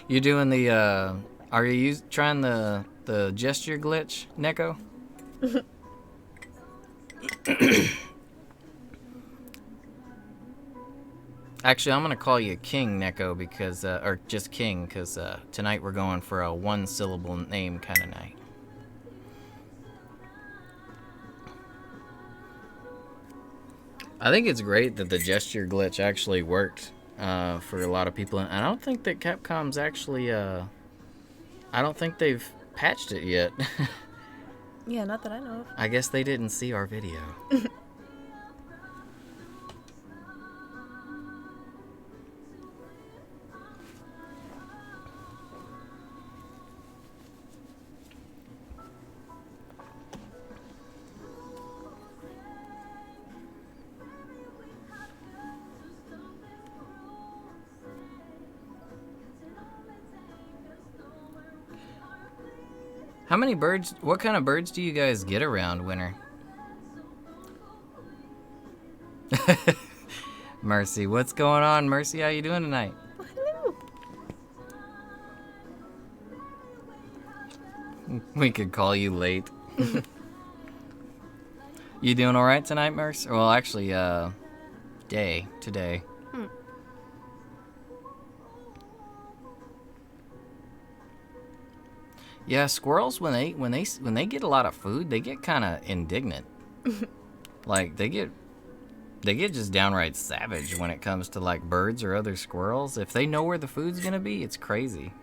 [SPEAKER 1] You doing the are you trying the gesture glitch, Neko? Actually, I'm gonna call you King Neko because or just King because tonight we're going for a one-syllable name kind of night. I think it's great that the gesture glitch actually worked for a lot of people, and I don't think that Capcom's actually I don't think they've patched it yet.
[SPEAKER 2] Yeah, not that I know of.
[SPEAKER 1] I guess they didn't see our video. How many birds, what kind of birds do you guys get around winter? Mercy, what's going on? Mercy, how you doing tonight?
[SPEAKER 2] Oh, hello.
[SPEAKER 1] We could call you late. You doing all right tonight, Mercy? Well, actually, today. Yeah, squirrels when they get a lot of food, they get kind of indignant. Like they get just downright savage when it comes to like birds or other squirrels. If they know where the food's gonna be, it's crazy.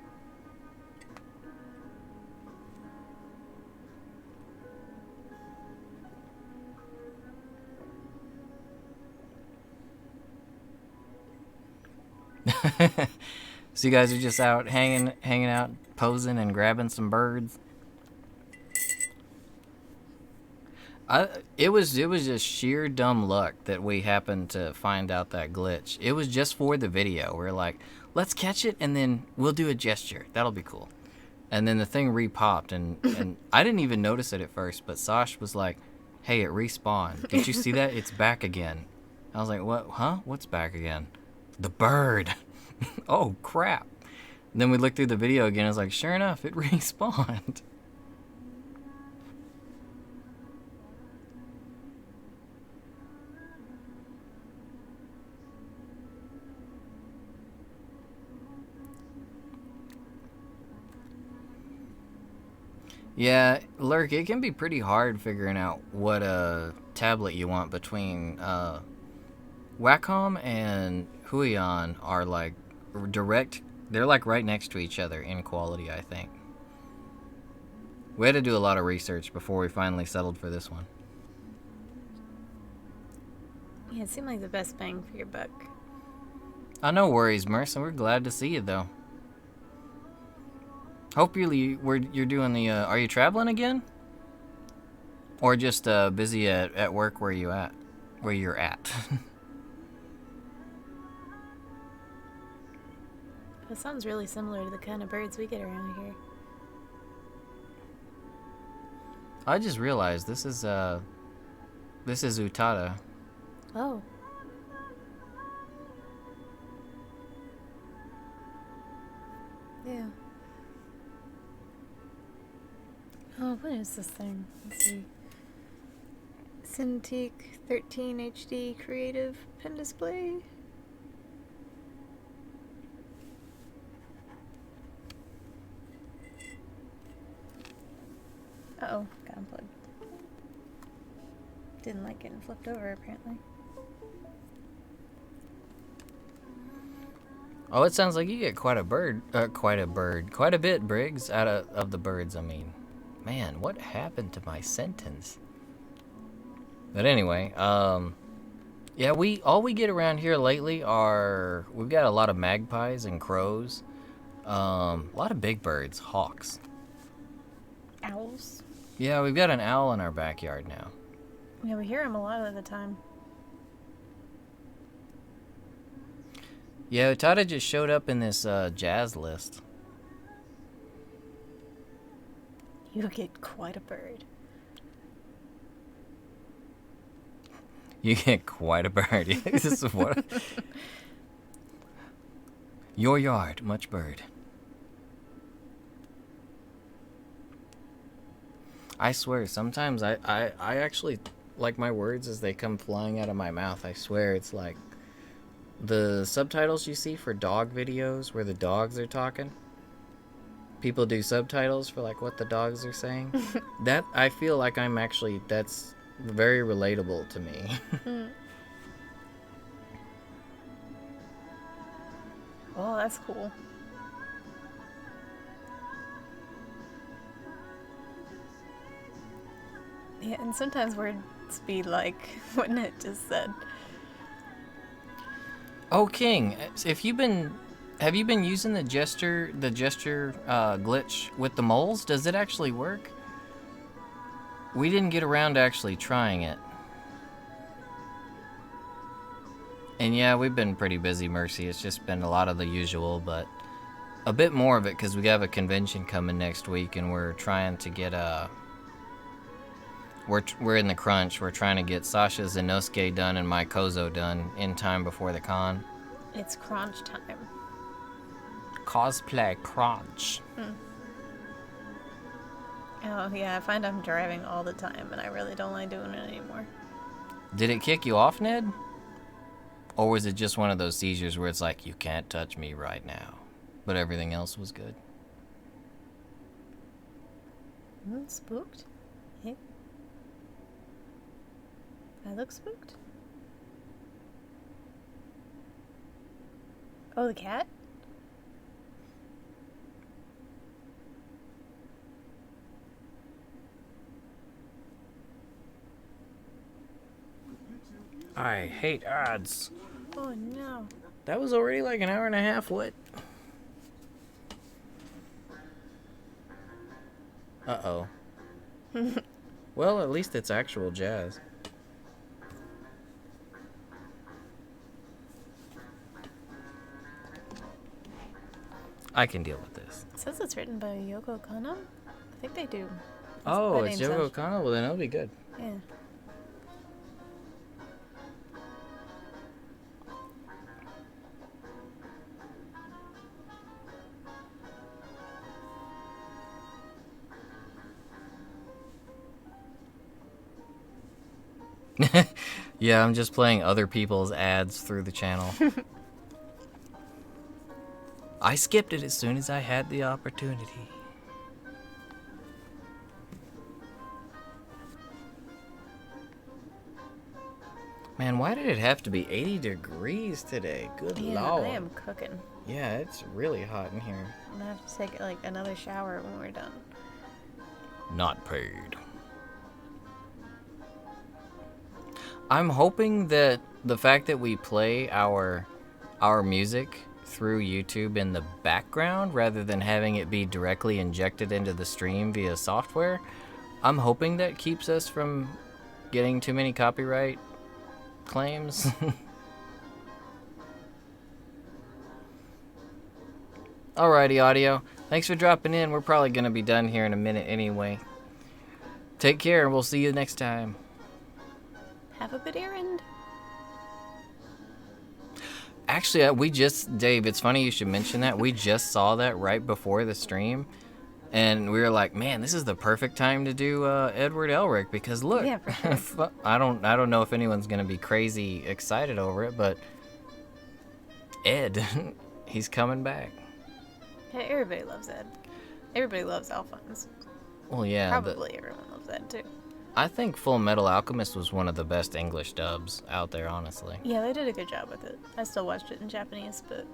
[SPEAKER 1] So you guys are just out hanging out, posing and grabbing some birds. It was just sheer dumb luck that we happened to find out that glitch. It was just for the video. We're like, let's catch it and then we'll do a gesture. That'll be cool. And then the thing re-popped and I didn't even notice it at first, but Sash was like, hey, it respawned. Did you see that? It's back again. I was like, what? Huh? What's back again? The bird. Oh, crap. And then we looked through the video again. I was like, sure enough, it respawned. Yeah, Lurk, it can be pretty hard figuring out what tablet you want between Wacom and Huion are like direct. They're like right next to each other in quality, I think. We had to do a lot of research before we finally settled for this one.
[SPEAKER 2] Yeah, it seemed like the best bang for your buck.
[SPEAKER 1] No worries, Merce. We're glad to see you, though. Hope you're doing the. Are you traveling again? Or just busy at work where you're at?
[SPEAKER 2] It sounds really similar to the kind of birds we get around here.
[SPEAKER 1] I just realized this is Utada.
[SPEAKER 2] Oh. Yeah. Oh, what is this thing? Let's see. Cintiq 13 HD Creative Pen Display. Uh-oh, got unplugged. Didn't like getting flipped over, apparently.
[SPEAKER 1] Oh, it sounds like you get quite a bit, Briggs, out of the birds, I mean. Man, what happened to my sentence? But anyway, yeah, all we get around here lately are, we've got a lot of magpies and crows, a lot of big birds, hawks.
[SPEAKER 2] Owls?
[SPEAKER 1] Yeah, we've got an owl in our backyard now.
[SPEAKER 2] Yeah, we hear them a lot of the time.
[SPEAKER 1] Yeah, Utada just showed up in this jazz list.
[SPEAKER 2] You get quite a bird.
[SPEAKER 1] You get quite a bird. This is what. Your yard, much bird. I swear, sometimes I actually like my words as they come flying out of my mouth. I swear it's like the subtitles you see for dog videos where the dogs are talking. People do subtitles for like what the dogs are saying. That I feel like that's very relatable to me.
[SPEAKER 2] Oh, that's cool. Yeah, and sometimes words be like what Ned just said.
[SPEAKER 1] Oh, King, have you been using the gesture glitch with the moles? Does it actually work? We didn't get around to actually trying it. And yeah, we've been pretty busy, Mercy. It's just been a lot of the usual, but a bit more of it because we have a convention coming next week and we're trying to get we're in the crunch. We're trying to get Sasha's Inosuke done and my Kozo done in time before the con.
[SPEAKER 2] It's crunch time.
[SPEAKER 1] Cosplay crunch.
[SPEAKER 2] Oh, yeah, I find I'm driving all the time, and I really don't like doing it anymore.
[SPEAKER 1] Did it kick you off, Ned? Or was it just one of those seizures where it's like, you can't touch me right now, but everything else was good?
[SPEAKER 2] Spooked? Eh? I look spooked? Oh, the cat?
[SPEAKER 1] I hate odds.
[SPEAKER 2] Oh no.
[SPEAKER 1] That was already like an hour and a half. What? Uh-oh. Well, at least it's actual jazz. I can deal with this.
[SPEAKER 2] It says it's written by Yoko Kanno? I think they do.
[SPEAKER 1] Oh,
[SPEAKER 2] that
[SPEAKER 1] it's
[SPEAKER 2] name
[SPEAKER 1] Yoko
[SPEAKER 2] sounds-
[SPEAKER 1] Kanno? Well, then it'll be good.
[SPEAKER 2] Yeah.
[SPEAKER 1] Yeah, I'm just playing other people's ads through the channel. I skipped it as soon as I had the opportunity. Man, why did it have to be 80 degrees today? Good
[SPEAKER 2] Yeah,
[SPEAKER 1] lord.
[SPEAKER 2] I am cooking.
[SPEAKER 1] Yeah, it's really hot in here.
[SPEAKER 2] I'm gonna have to take like another shower when we're done.
[SPEAKER 1] Not paid. I'm hoping that the fact that we play our music through YouTube in the background rather than having it be directly injected into the stream via software, I'm hoping that keeps us from getting too many copyright claims. Alrighty, audio. Thanks for dropping in. We're probably going to be done here in a minute anyway. Take care, and we'll see you next time.
[SPEAKER 2] Have a good errand.
[SPEAKER 1] Actually, Dave, it's funny you should mention that. We just saw that right before the stream, and we were like, man, this is the perfect time to do Edward Elric, because look,
[SPEAKER 2] Yeah, for sure.
[SPEAKER 1] I don't know if anyone's going to be crazy excited over it, but Ed, he's coming back.
[SPEAKER 2] Yeah, everybody loves Ed. Everybody loves Alphonse.
[SPEAKER 1] Well, yeah.
[SPEAKER 2] Probably everyone loves Ed too.
[SPEAKER 1] I think Full Metal Alchemist was one of the best English dubs out there, honestly.
[SPEAKER 2] Yeah, they did a good job with it. I still watched it in Japanese, but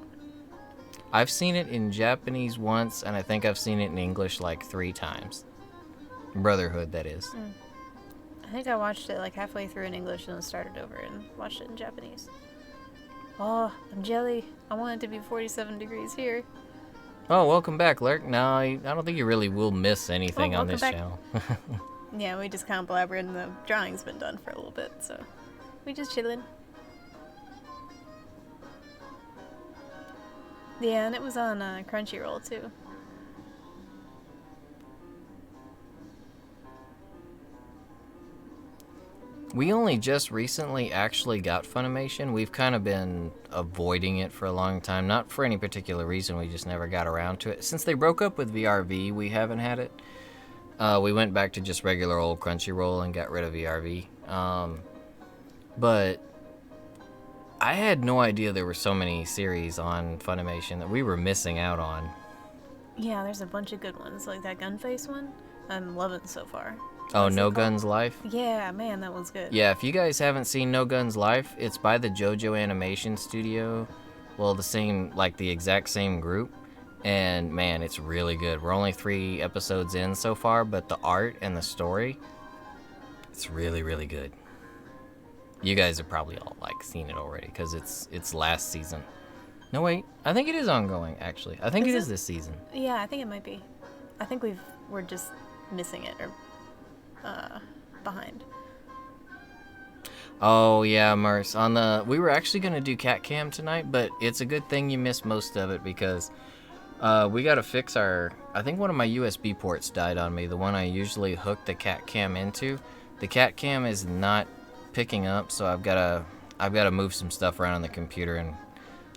[SPEAKER 1] I've seen it in Japanese once, and I think I've seen it in English like 3 times. Brotherhood, that is.
[SPEAKER 2] I think I watched it like halfway through in English and then started over and watched it in Japanese. Oh, I'm jelly. I want it to be 47 degrees here.
[SPEAKER 1] Oh, welcome back, Lurk. No, I don't think you really will miss anything on
[SPEAKER 2] welcome
[SPEAKER 1] this
[SPEAKER 2] back.
[SPEAKER 1] channel.
[SPEAKER 2] Yeah, we just kind of blabbered and the drawing's been done for a little bit, so we just chilling. Yeah, and it was on Crunchyroll too.
[SPEAKER 1] We only just recently actually got Funimation. We've kind of been avoiding it for a long time. Not for any particular reason, we just never got around to it. Since they broke up with VRV, we haven't had it. We went back to just regular old Crunchyroll and got rid of VRV. But I had no idea there were so many series on Funimation that we were missing out on.
[SPEAKER 2] Yeah, there's a bunch of good ones, like that Gunface one. I'm loving it so far.
[SPEAKER 1] Oh,
[SPEAKER 2] What's it
[SPEAKER 1] No
[SPEAKER 2] called?
[SPEAKER 1] Guns Life?
[SPEAKER 2] Yeah, man, that one's good.
[SPEAKER 1] Yeah, if you guys haven't seen No Guns Life, it's by the JoJo Animation Studio. Well, the exact same group. And man, it's really good. We're only 3 episodes in so far, but the art and the story, it's really, really good. You guys have probably all seen it already because it's last season. No, wait, I think it is ongoing actually. I think it is this season.
[SPEAKER 2] Yeah, I think it might be. I think we're just missing it or behind.
[SPEAKER 1] Oh yeah, Merce. We were actually gonna do Cat Cam tonight, but it's a good thing you missed most of it because we gotta fix I think one of my USB ports died on me. The one I usually hook the Cat Cam into. The Cat Cam is not picking up, so I've gotta move some stuff around on the computer and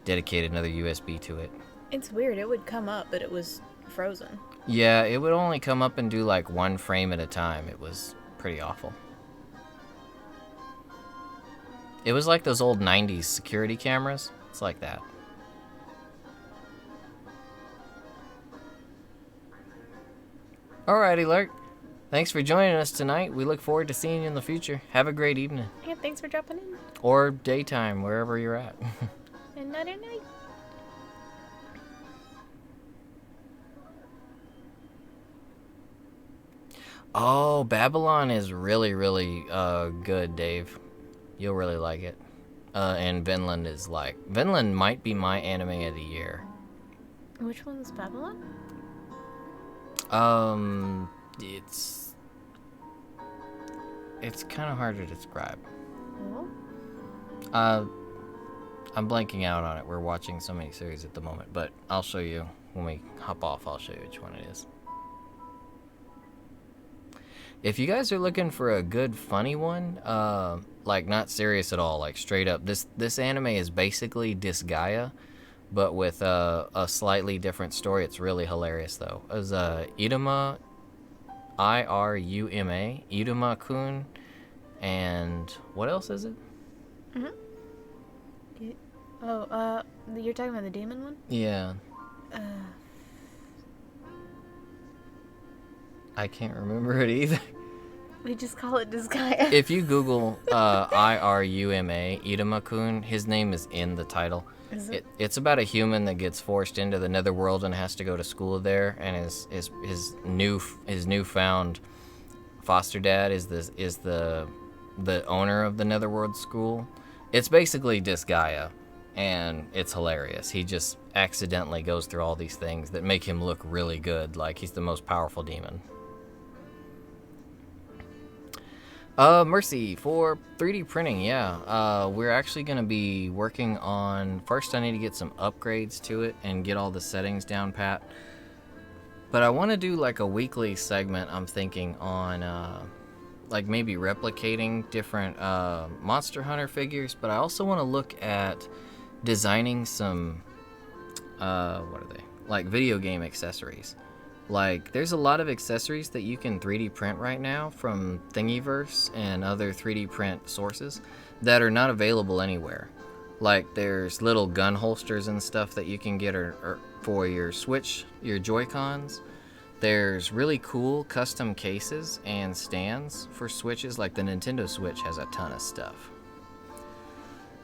[SPEAKER 1] dedicate another USB to it.
[SPEAKER 2] It's weird. It would come up, but it was frozen.
[SPEAKER 1] Yeah, it would only come up and do like 1 frame at a time. It was pretty awful. It was like those old 90s security cameras. It's like that. Alrighty, Lurk. Thanks for joining us tonight. We look forward to seeing you in the future. Have a great evening.
[SPEAKER 2] Yeah, thanks for dropping in.
[SPEAKER 1] Or daytime, wherever you're at.
[SPEAKER 2] And night and night.
[SPEAKER 1] Oh, Babylon is really, really good, Dave. You'll really like it. And Vinland might be my anime of the year.
[SPEAKER 2] Which one's Babylon?
[SPEAKER 1] It's kind of hard to describe.
[SPEAKER 2] Oh.
[SPEAKER 1] I'm blanking out on it. We're watching so many series at the moment, but I'll show you when we hop off. I'll show you which one it is. If you guys are looking for a good, funny one, like not serious at all, like straight up, this anime is basically Disgaea, but with a slightly different story. It's really hilarious though. It was Iruma, Iruma, Iruma-kun, and what else is it?
[SPEAKER 2] You're talking about the demon one?
[SPEAKER 1] Yeah. I can't remember it either.
[SPEAKER 2] We just call it Disgaea.
[SPEAKER 1] If you Google Iruma, Iruma-kun, his name is in the title.
[SPEAKER 2] Is it?
[SPEAKER 1] It's about a human that gets forced into the netherworld and has to go to school there, and his newfound foster dad is the owner of the netherworld school. It's basically Disgaea, and it's hilarious. He just accidentally goes through all these things that make him look really good, like he's the most powerful demon. Mercy, for 3D printing, yeah. We're actually going to be working on... First, I need to get some upgrades to it and get all the settings down pat. But I want to do like a weekly segment, I'm thinking, on like maybe replicating different Monster Hunter figures. But I also want to look at designing some, what are they? Like video game accessories. Like, there's a lot of accessories that you can 3D print right now from Thingiverse and other 3D print sources that are not available anywhere. Like, there's little gun holsters and stuff that you can get or for your Switch, your Joy-Cons. There's really cool custom cases and stands for Switches, like the Nintendo Switch has a ton of stuff.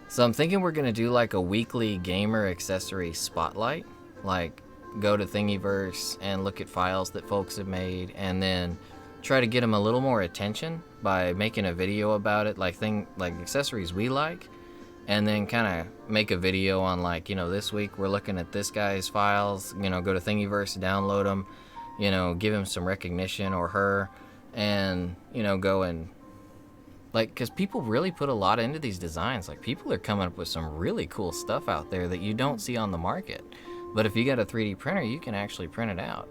[SPEAKER 1] So I'm thinking we're going to do like a weekly gamer accessory spotlight, like go to Thingiverse and look at files that folks have made and then try to get them a little more attention by making a video about it, like accessories we like, and then kind of make a video on like, you know, this week we're looking at this guy's files, you know, go to Thingiverse, download them, you know, give him some recognition or her, and, you know, go and like, because people really put a lot into these designs. Like, people are coming up with some really cool stuff out there that you don't see on the market. But if you got a 3D printer, you can actually print it out.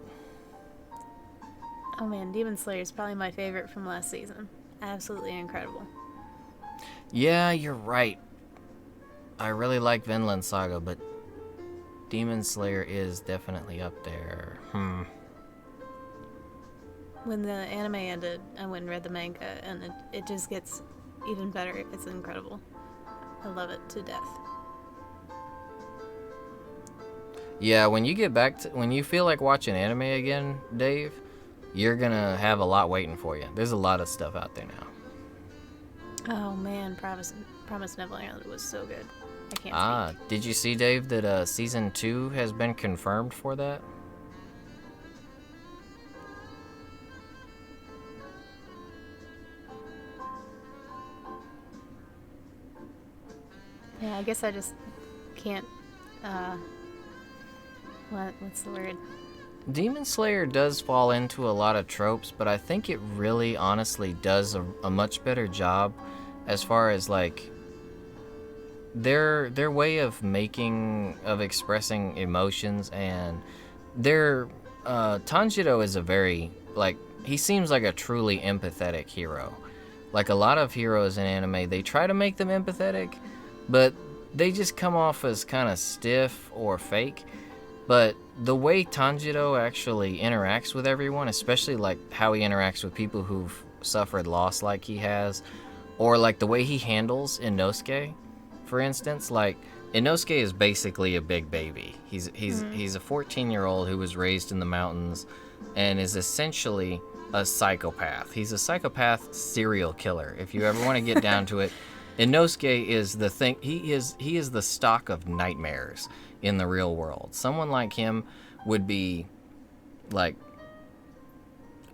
[SPEAKER 2] Oh man, Demon Slayer is probably my favorite from last season. Absolutely incredible.
[SPEAKER 1] Yeah, you're right. I really like Vinland Saga, but Demon Slayer is definitely up there.
[SPEAKER 2] When the anime ended, I went and read the manga, and it just gets even better. It's incredible. I love it to death.
[SPEAKER 1] Yeah, when you get back to, when you feel like watching anime again, Dave, you're gonna have a lot waiting for you. There's a lot of stuff out there now.
[SPEAKER 2] Oh man, Promise Neverland was so good. I can't speak.
[SPEAKER 1] Did you see, Dave, that season 2 has been confirmed for that?
[SPEAKER 2] Yeah, I guess I just can't, what's the word?
[SPEAKER 1] Demon Slayer does fall into a lot of tropes, but I think it really honestly does a much better job as far as like their way of expressing emotions, and their Tanjiro is a very, like, he seems like a truly empathetic hero. Like a lot of heroes in anime, they try to make them empathetic, but they just come off as kind of stiff or fake. But the way Tanjiro actually interacts with everyone, especially like how he interacts with people who've suffered loss like he has, or like the way he handles Inosuke, for instance. Like, Inosuke is basically a big baby. He's a 14-year-old who was raised in the mountains and is essentially a psychopath. He's a psychopath serial killer. If you ever want to get down to it, Inosuke is the thing. He is the stock of nightmares in the real world. Someone like him would be like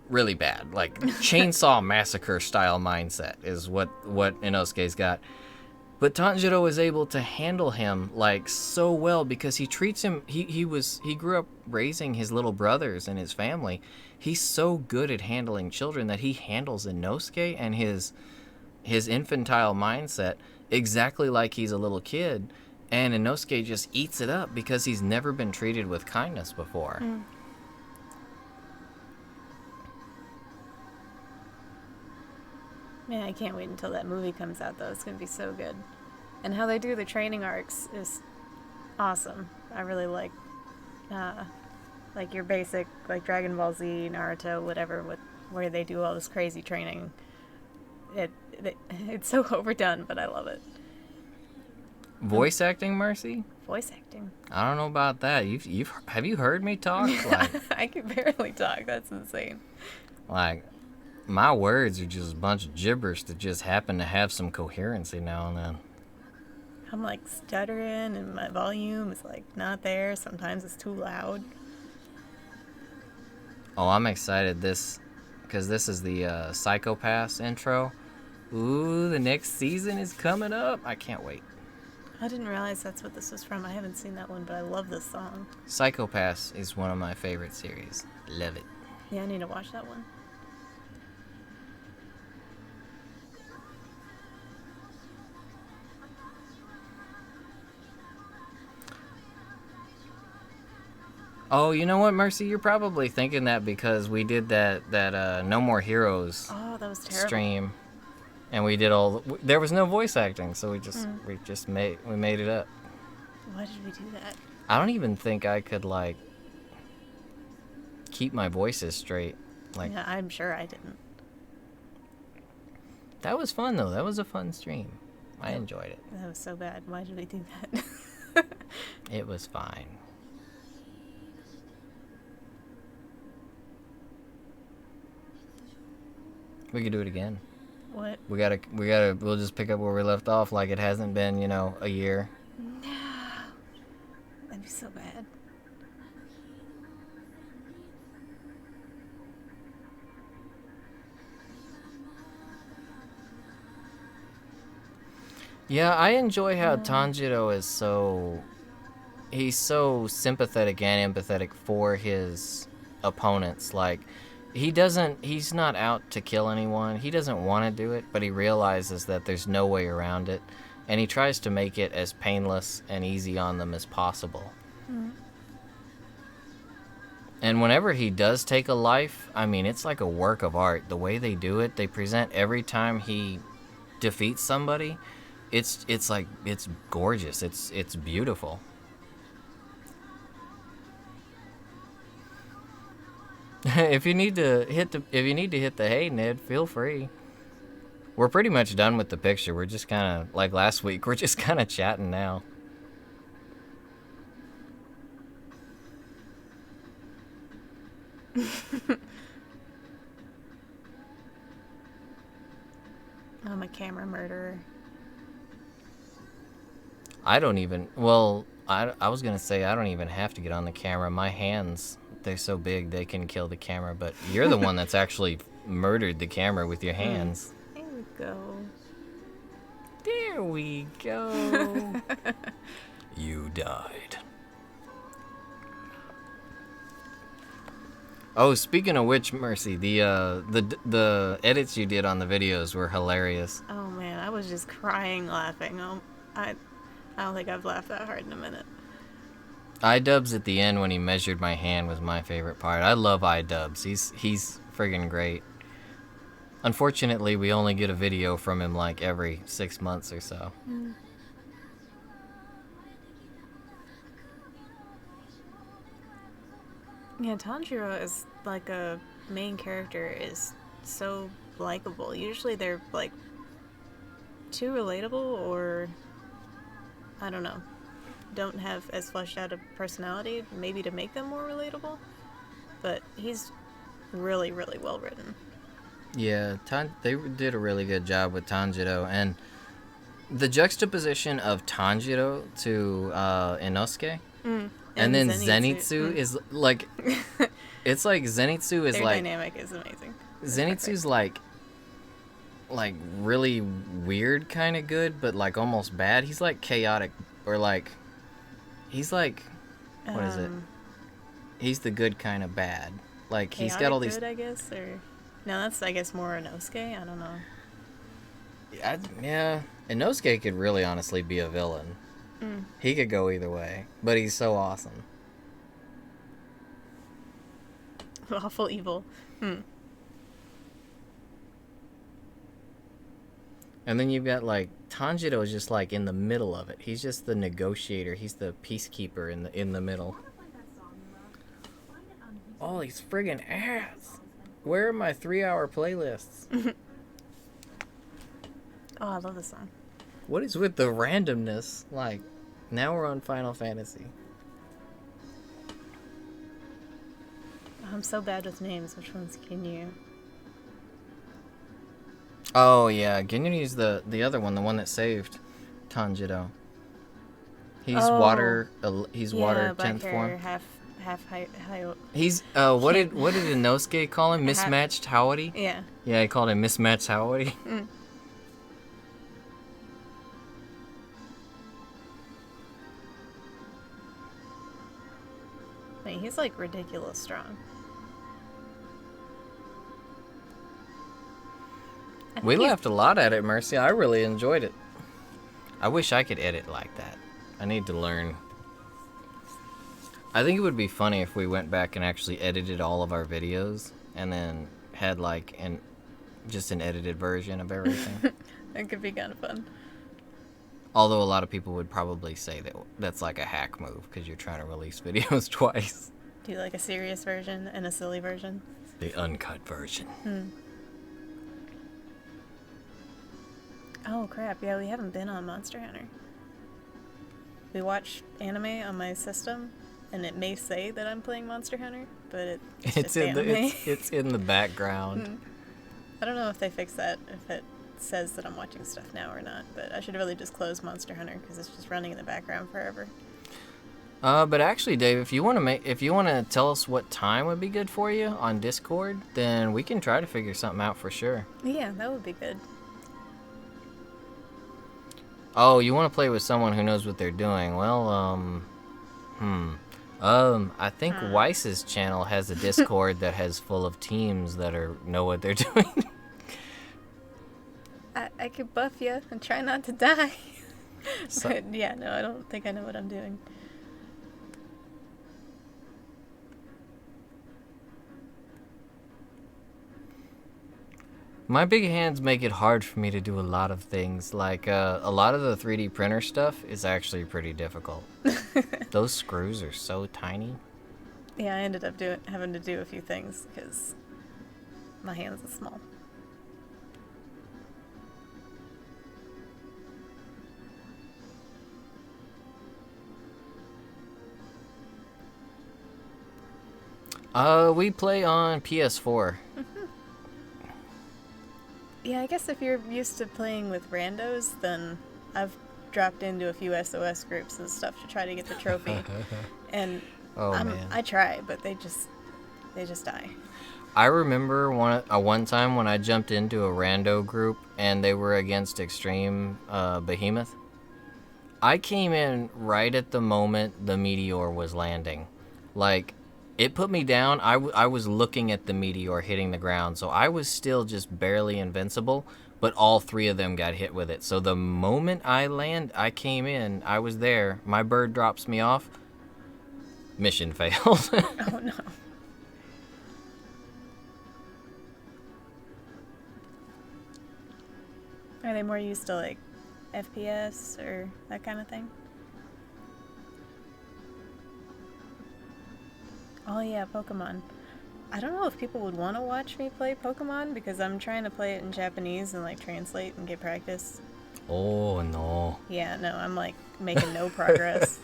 [SPEAKER 1] really bad, like chainsaw massacre style mindset is what Inosuke's got. But Tanjiro is able to handle him like so well because he treats him. He grew up raising his little brothers and his family. He's so good at handling children that he handles Inosuke and his infantile mindset exactly like he's a little kid. And Inosuke just eats it up because he's never been treated with kindness before.
[SPEAKER 2] Mm. Yeah, I can't wait until that movie comes out, though. It's going to be so good. And how they do the training arcs is awesome. I really like your basic, like Dragon Ball Z, Naruto, whatever, where they do all this crazy training. It's so overdone, but I love it.
[SPEAKER 1] Voice acting, Mercy?
[SPEAKER 2] Voice acting.
[SPEAKER 1] I don't know about that. Have you heard me talk? Like,
[SPEAKER 2] I can barely talk. That's insane.
[SPEAKER 1] Like, my words are just a bunch of gibberish that just happen to have some coherency now and then.
[SPEAKER 2] I'm like stuttering and my volume is like not there. Sometimes it's too loud.
[SPEAKER 1] Oh, I'm excited because this is the Psycho-Pass intro. Ooh, the next season is coming up. I can't wait.
[SPEAKER 2] I didn't realize that's what this was from. I haven't seen that one, but I love this song.
[SPEAKER 1] Psycho-Pass is one of my favorite series. Love it.
[SPEAKER 2] Yeah, I need to watch that one.
[SPEAKER 1] Oh, you know what, Mercy? You're probably thinking that because we did that No More Heroes
[SPEAKER 2] Oh, that was terrible.
[SPEAKER 1] stream, and we did there was no voice acting, so we made it up.
[SPEAKER 2] Why did we do that?
[SPEAKER 1] I don't even think I could like keep my voices straight. Like,
[SPEAKER 2] yeah, I'm sure I didn't.
[SPEAKER 1] that was fun though. That was a fun stream. I enjoyed it.
[SPEAKER 2] That was so bad. Why did we do that?
[SPEAKER 1] It was fine. We could do it again.
[SPEAKER 2] What?
[SPEAKER 1] We'll just pick up where we left off like it hasn't been, a year.
[SPEAKER 2] No. That'd be so bad.
[SPEAKER 1] Yeah, I enjoy how Tanjiro is he's so sympathetic and empathetic for his opponents. Like, he's not out to kill anyone. He doesn't want to do it, but he realizes that there's no way around it. And he tries to make it as painless and easy on them as possible.
[SPEAKER 2] Mm.
[SPEAKER 1] And whenever he does take a life, I mean, it's like a work of art. The way they do it, they present every time he defeats somebody, it's gorgeous. It's beautiful. If you need to hit the hay, Ned, feel free. We're pretty much done with the picture. We're just kind of like last week. We're just kind of chatting now.
[SPEAKER 2] I'm a camera murderer.
[SPEAKER 1] I was gonna say I don't even have to get on the camera. My hands, they're so big they can kill the camera, but you're the one that's actually murdered the camera with your hands.
[SPEAKER 2] There we go.
[SPEAKER 1] There we go. You died. Oh, speaking of which, Mercy, the edits you did on the videos were hilarious.
[SPEAKER 2] Oh man, I was just crying laughing. I don't think I've laughed that hard in a minute.
[SPEAKER 1] iDubbbz at the end when he measured my hand was my favorite part. I love iDubbbz. He's friggin' great. Unfortunately, we only get a video from him like every 6 months or so.
[SPEAKER 2] Mm. Yeah, Tanjiro is like a main character is so likable. Usually they're like too relatable, or I don't know, don't have as fleshed out a personality, maybe to make them more relatable. But he's really, really well written.
[SPEAKER 1] Yeah, they did a really good job with Tanjiro, and the juxtaposition of Tanjiro to Inosuke, and then Zenitsu is like, it's like Zenitsu is
[SPEAKER 2] Their
[SPEAKER 1] like
[SPEAKER 2] dynamic is amazing.
[SPEAKER 1] Zenitsu's like really weird, kind of good, but like almost bad. He's like chaotic, or like he's like what is it? He's the good kind of bad. Like
[SPEAKER 2] chaotic
[SPEAKER 1] he's got all these.
[SPEAKER 2] Good, I guess, or no, that's I guess more Inosuke. I don't know.
[SPEAKER 1] Yeah, Inosuke could really honestly be a villain. He could go either way, but he's so awesome.
[SPEAKER 2] Awful evil.
[SPEAKER 1] And then you've got like Tanjiro is just like in the middle of it. He's just the negotiator. He's the peacekeeper in the middle. Oh, he's friggin' ass. Where are my 3-hour playlists?
[SPEAKER 2] Oh, I love this song.
[SPEAKER 1] What is with the randomness? Like, now we're on Final Fantasy.
[SPEAKER 2] I'm so bad with names. Which one's Ginyu?
[SPEAKER 1] Oh yeah, Ginyu's the other one, the one that saved Tanjiro. He's water. He's water 10th form.
[SPEAKER 2] Half high.
[SPEAKER 1] He's what did Inosuke call him? Mismatched Howdy.
[SPEAKER 2] Yeah.
[SPEAKER 1] Yeah, he called him Mismatched Howdy.
[SPEAKER 2] Wait, he's like ridiculous strong.
[SPEAKER 1] We laughed a lot at it, Mercy. I really enjoyed it. I wish I could edit like that. I need to learn. I think it would be funny if we went back and actually edited all of our videos and then had like just an edited version of everything.
[SPEAKER 2] That could be kind of fun.
[SPEAKER 1] Although a lot of people would probably say that that's like a hack move because you're trying to release videos twice.
[SPEAKER 2] Do like a serious version and a silly version.
[SPEAKER 1] The uncut version.
[SPEAKER 2] Oh crap, yeah, we haven't been on Monster Hunter. We watch anime on my system, and it may say that I'm playing Monster Hunter, but it's
[SPEAKER 1] it's in the background.
[SPEAKER 2] I don't know if they fix that, if it says that I'm watching stuff now or not, but I should really just close Monster Hunter because it's just running in the background forever.
[SPEAKER 1] But actually, Dave, if you want to tell us what time would be good for you on Discord, then we can try to figure something out for sure.
[SPEAKER 2] Yeah, that would be good.
[SPEAKER 1] Oh, you want to play with someone who knows what they're doing? Well, I think Weiss's channel has a Discord that has full of teams that know what they're doing.
[SPEAKER 2] I could buff you and try not to die. But yeah, no, I don't think I know what I'm doing.
[SPEAKER 1] My big hands make it hard for me to do a lot of things. Like, a lot of the 3D printer stuff is actually pretty difficult. Those screws are so tiny.
[SPEAKER 2] Yeah, I ended up having to do a few things because my hands are small.
[SPEAKER 1] We play on PS4.
[SPEAKER 2] Yeah, I guess if you're used to playing with randos, then I've dropped into a few SOS groups and stuff to try to get the trophy. And
[SPEAKER 1] man.
[SPEAKER 2] I try, but they just die.
[SPEAKER 1] I remember one time when I jumped into a rando group and they were against Extreme Behemoth. I came in right at the moment the meteor was landing. Like, it put me down. I was looking at the meteor hitting the ground, so I was still just barely invincible, but all three of them got hit with it. So the moment I came in, I was there. My bird drops me off. Mission failed.
[SPEAKER 2] Oh, no. Are they more used to, like, FPS or that kind of thing? Oh yeah, Pokemon. I don't know if people would want to watch me play Pokemon because I'm trying to play it in Japanese and like translate and get practice.
[SPEAKER 1] Oh no.
[SPEAKER 2] Yeah, no, I'm like making no progress.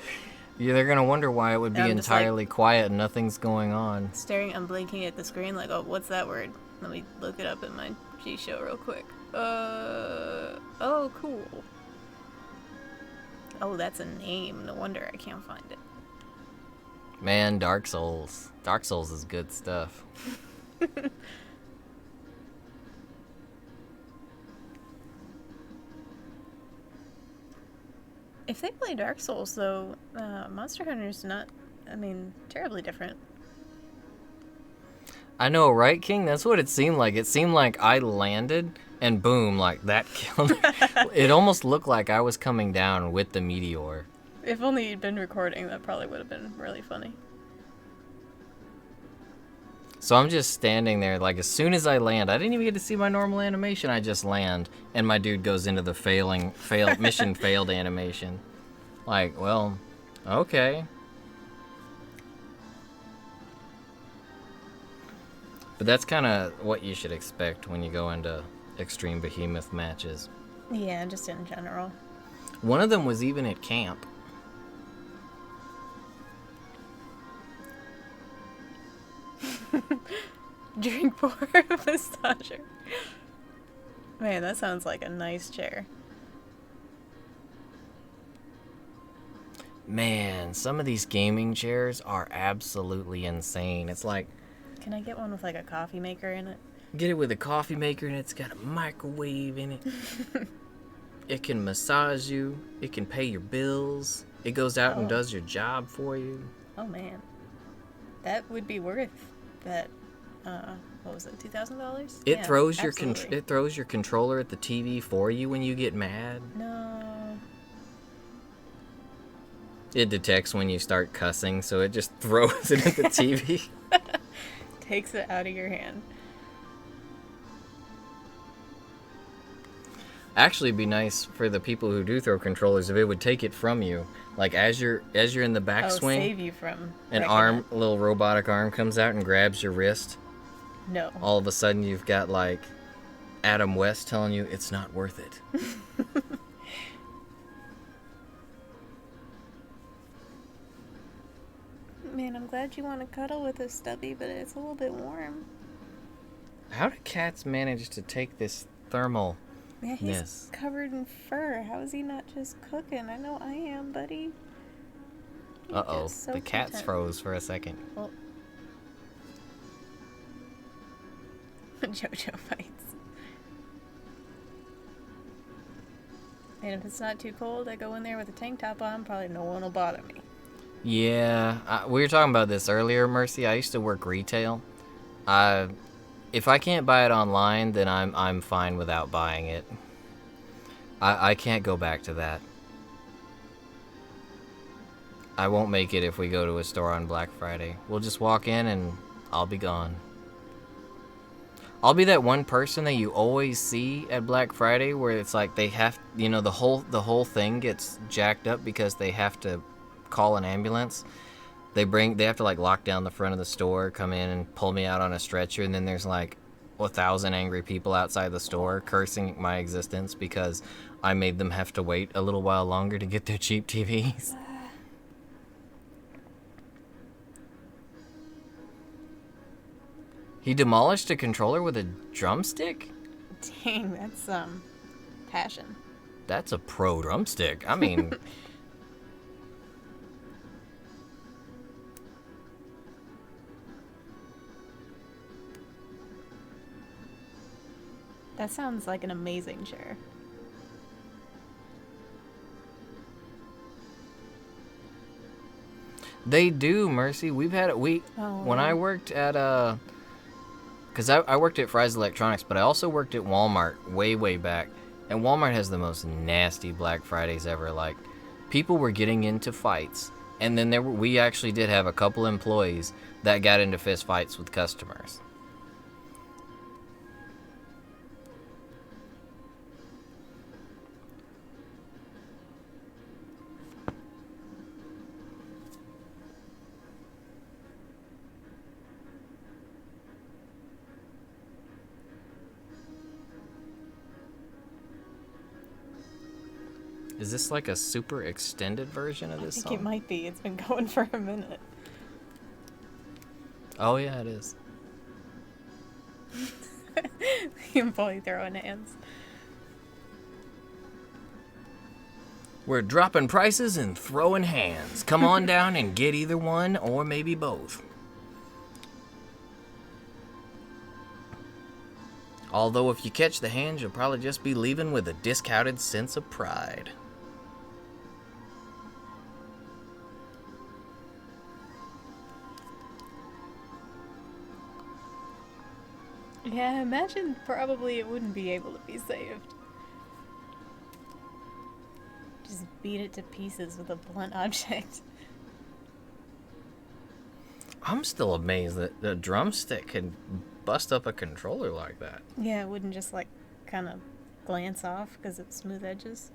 [SPEAKER 1] Yeah, they're gonna wonder why it would be
[SPEAKER 2] And I'm just, like,
[SPEAKER 1] entirely quiet and nothing's going on.
[SPEAKER 2] staring and blinking at the screen like, oh, what's that word? Let me look it up in my G-Show real quick. Oh, cool. Oh, that's a name. No wonder I can't find it.
[SPEAKER 1] Man, Dark Souls. Dark Souls is good stuff.
[SPEAKER 2] If they play Dark Souls, though, Monster Hunter's not, terribly different.
[SPEAKER 1] I know, right, King? That's what it seemed like. It seemed like I landed and boom, like that killed me. It almost looked like I was coming down with the meteor.
[SPEAKER 2] If only you'd been recording, that probably would have been really funny.
[SPEAKER 1] So I'm just standing there, like as soon as I land, I didn't even get to see my normal animation. I just land, and my dude goes into the mission failed animation. Like, well, okay. But that's kind of what you should expect when you go into extreme behemoth matches.
[SPEAKER 2] Yeah, just in general.
[SPEAKER 1] One of them was even at camp.
[SPEAKER 2] Drink pour massager. Man, that sounds like a nice chair.
[SPEAKER 1] Man, some of these gaming chairs are absolutely insane. It's like,
[SPEAKER 2] Can I get one with like a coffee maker in it?
[SPEAKER 1] get it with a coffee maker and it's got a microwave in it. It can massage you. It can pay your bills. It goes out and does your job for you.
[SPEAKER 2] Oh man, that would be worth that. What was it? $2,000?
[SPEAKER 1] It throws your controller at the TV for you when you get mad.
[SPEAKER 2] No.
[SPEAKER 1] It detects when you start cussing, so it just throws it at the TV.
[SPEAKER 2] Takes it out of your hand.
[SPEAKER 1] Actually, it'd be nice for the people who do throw controllers if it would take it from you. Like as you're in the backswing,
[SPEAKER 2] Save you from
[SPEAKER 1] a little robotic arm comes out and grabs your wrist.
[SPEAKER 2] No.
[SPEAKER 1] All of a sudden, you've got like Adam West telling you it's not worth it.
[SPEAKER 2] Man, I'm glad you want to cuddle with us, Stubby, but it's a little bit warm.
[SPEAKER 1] How do cats manage to take this thermal?
[SPEAKER 2] Yeah, he's covered in fur. How is he not just cooking? I know I am, buddy.
[SPEAKER 1] Uh-oh, the cats froze for a second.
[SPEAKER 2] Well, JoJo fights. And if it's not too cold, I go in there with a tank top on. Probably no one will bother me.
[SPEAKER 1] Yeah, we were talking about this earlier, Mercy. I used to work retail. If I can't buy it online, then I'm fine without buying it. I can't go back to that. I won't make it if we go to a store on Black Friday. We'll just walk in and I'll be gone. I'll be that one person that you always see at Black Friday where it's like they have, the whole thing gets jacked up because they have to call an ambulance. They have to like lock down the front of the store, come in and pull me out on a stretcher, and then there's like 1,000 angry people outside the store cursing my existence because I made them have to wait a little while longer to get their cheap TVs. He demolished a controller with a drumstick?
[SPEAKER 2] Dang, that's passion.
[SPEAKER 1] That's a pro drumstick. I mean...
[SPEAKER 2] That sounds like an amazing chair.
[SPEAKER 1] They do, Mercy. We've had it. When I worked at because I worked at Fry's Electronics, but I also worked at Walmart way back, and Walmart has the most nasty Black Fridays ever. Like, people were getting into fights, and then we actually did have a couple employees that got into fist fights with customers. Is this like a super extended version of
[SPEAKER 2] I
[SPEAKER 1] this
[SPEAKER 2] think
[SPEAKER 1] song?
[SPEAKER 2] it might be. It's been going for a minute.
[SPEAKER 1] Oh yeah, it is.
[SPEAKER 2] You both throwing hands.
[SPEAKER 1] We're dropping prices and throwing hands. Come on down and get either one or maybe both. Although if you catch the hands, you'll probably just be leaving with a discounted sense of pride.
[SPEAKER 2] Yeah, imagine probably it wouldn't be able to be saved. Just beat it to pieces with a blunt object.
[SPEAKER 1] I'm still amazed that the drumstick can bust up a controller like that.
[SPEAKER 2] Yeah, it wouldn't just like kind of glance off because of smooth edges.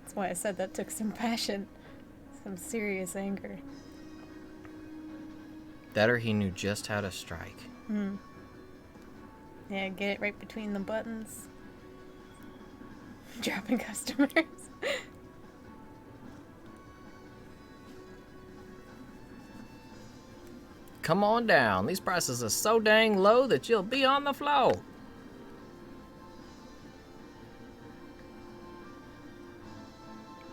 [SPEAKER 2] That's why I said that took some passion, some serious anger.
[SPEAKER 1] That or he knew just how to strike.
[SPEAKER 2] Yeah, get it right between the buttons. Dropping customers.
[SPEAKER 1] Come on down. These prices are so dang low that you'll be on the floor.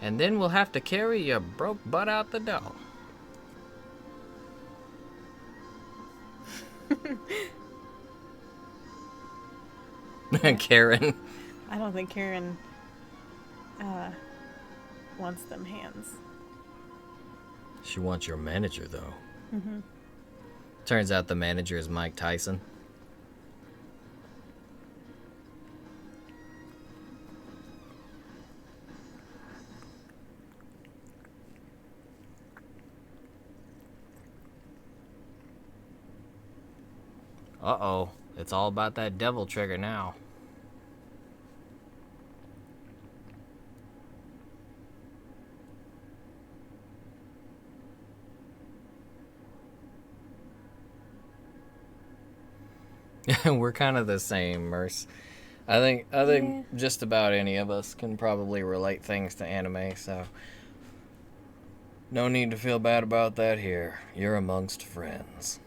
[SPEAKER 1] And then we'll have to carry your broke butt out the door. Karen.
[SPEAKER 2] I don't think Karen wants them hands.
[SPEAKER 1] She wants your manager, though. Turns out the manager is Mike Tyson. Uh-oh. It's all about that devil trigger now. We're kind of the same, Merce. I think
[SPEAKER 2] Yeah.
[SPEAKER 1] just about any of us can probably relate things to anime, so no need to feel bad about that here. You're amongst friends.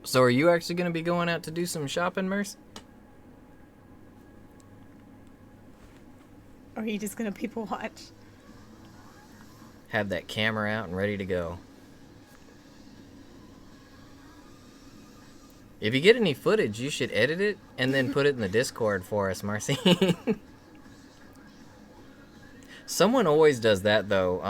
[SPEAKER 1] So are you actually going to be going out to do some shopping, Merce?
[SPEAKER 2] Or are you just gonna people watch?
[SPEAKER 1] Have that camera out and ready to go. If you get any footage, you should edit it and then put it in the Discord for us, Marcy. Someone always does that though.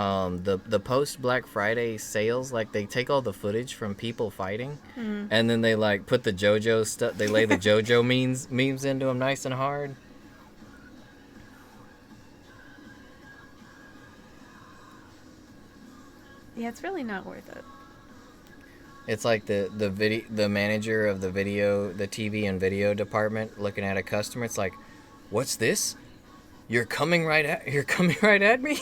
[SPEAKER 1] The post Black Friday sales, like they take all the footage from people fighting, and then they like put the JoJo stuff. They lay the JoJo memes into them nice and hard.
[SPEAKER 2] Yeah, it's really not worth it.
[SPEAKER 1] It's like the manager of the TV and video department looking at a customer. It's like, what's this? You're coming right at me.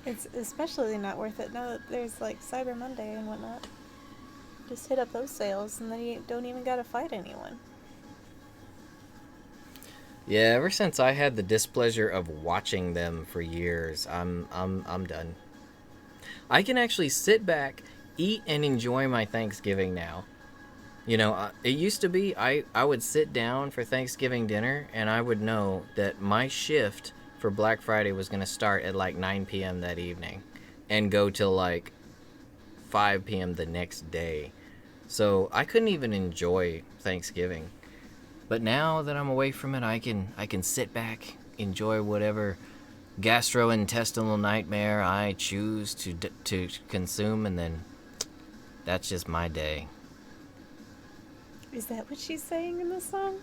[SPEAKER 2] It's especially not worth it now that there's like Cyber Monday and whatnot. Just hit up those sales and then you don't even gotta fight anyone.
[SPEAKER 1] Yeah, ever since I had the displeasure of watching them for years, I'm done. I can actually sit back, eat, and enjoy my Thanksgiving now. You know, it used to be I would sit down for Thanksgiving dinner and I would know that my shift for Black Friday was going to start at like 9 p.m. that evening and go till like 5 p.m. the next day. So I couldn't even enjoy Thanksgiving. But now that I'm away from it, I can sit back, enjoy whatever gastrointestinal nightmare I choose to consume, and then that's just my day.
[SPEAKER 2] Is that what she's saying in the song?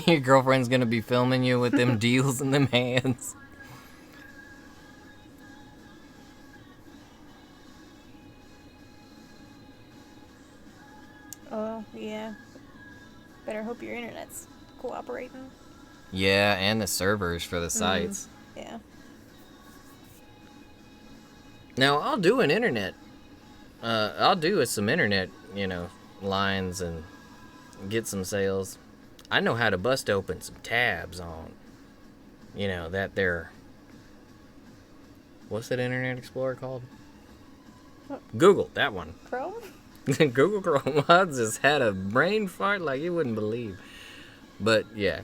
[SPEAKER 1] Your girlfriend's gonna be filming you with them deals in them hands.
[SPEAKER 2] Oh, yeah. Better hope your internet's cooperating.
[SPEAKER 1] Yeah, and the servers for the
[SPEAKER 2] Mm,
[SPEAKER 1] sites.
[SPEAKER 2] yeah.
[SPEAKER 1] Now, I'll do an internet. I'll do some internet, lines and get some sales. I know how to bust open some tabs on, that there. What's that Internet Explorer called?
[SPEAKER 2] What?
[SPEAKER 1] Google, that one.
[SPEAKER 2] Chrome?
[SPEAKER 1] Google Chrome. I just had a brain fart like you wouldn't believe. But yeah,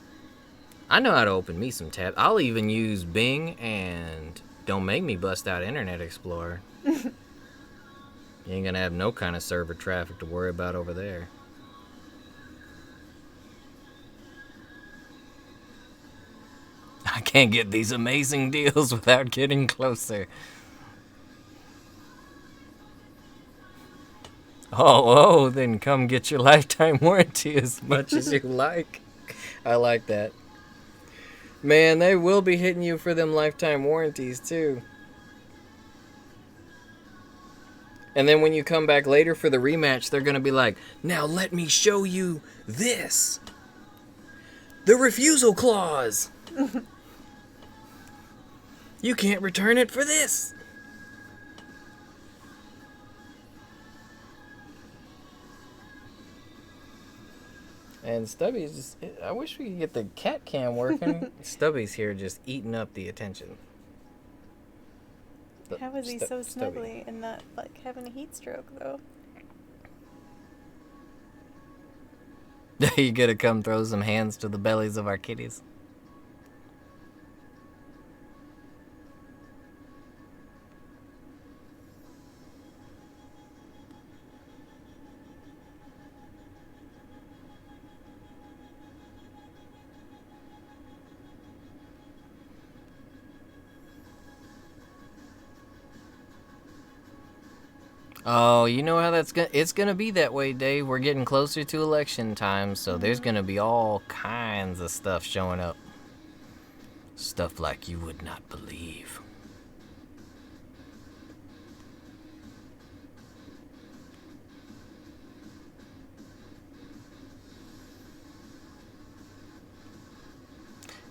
[SPEAKER 1] I know how to open me some tabs. I'll even use Bing, and don't make me bust out Internet Explorer. You ain't gonna have no kind of server traffic to worry about over there. I can't get these amazing deals without getting closer. Oh, then come get your lifetime warranty as much as you like. I like that. Man, they will be hitting you for them lifetime warranties too. And then when you come back later for the rematch, they're going to be like, now let me show you this. The refusal clause. You can't return it for this. And Stubby's just, I wish we could get the cat cam working. Stubby's here just eating up the attention.
[SPEAKER 2] How is he so
[SPEAKER 1] Stubby.
[SPEAKER 2] snuggly and not, like, having a heat stroke, though?
[SPEAKER 1] You gotta come throw some hands to the bellies of our kitties. Oh, you know how it's gonna be that way, Dave. We're getting closer to election time, so there's gonna be all kinds of stuff showing up. Stuff like you would not believe.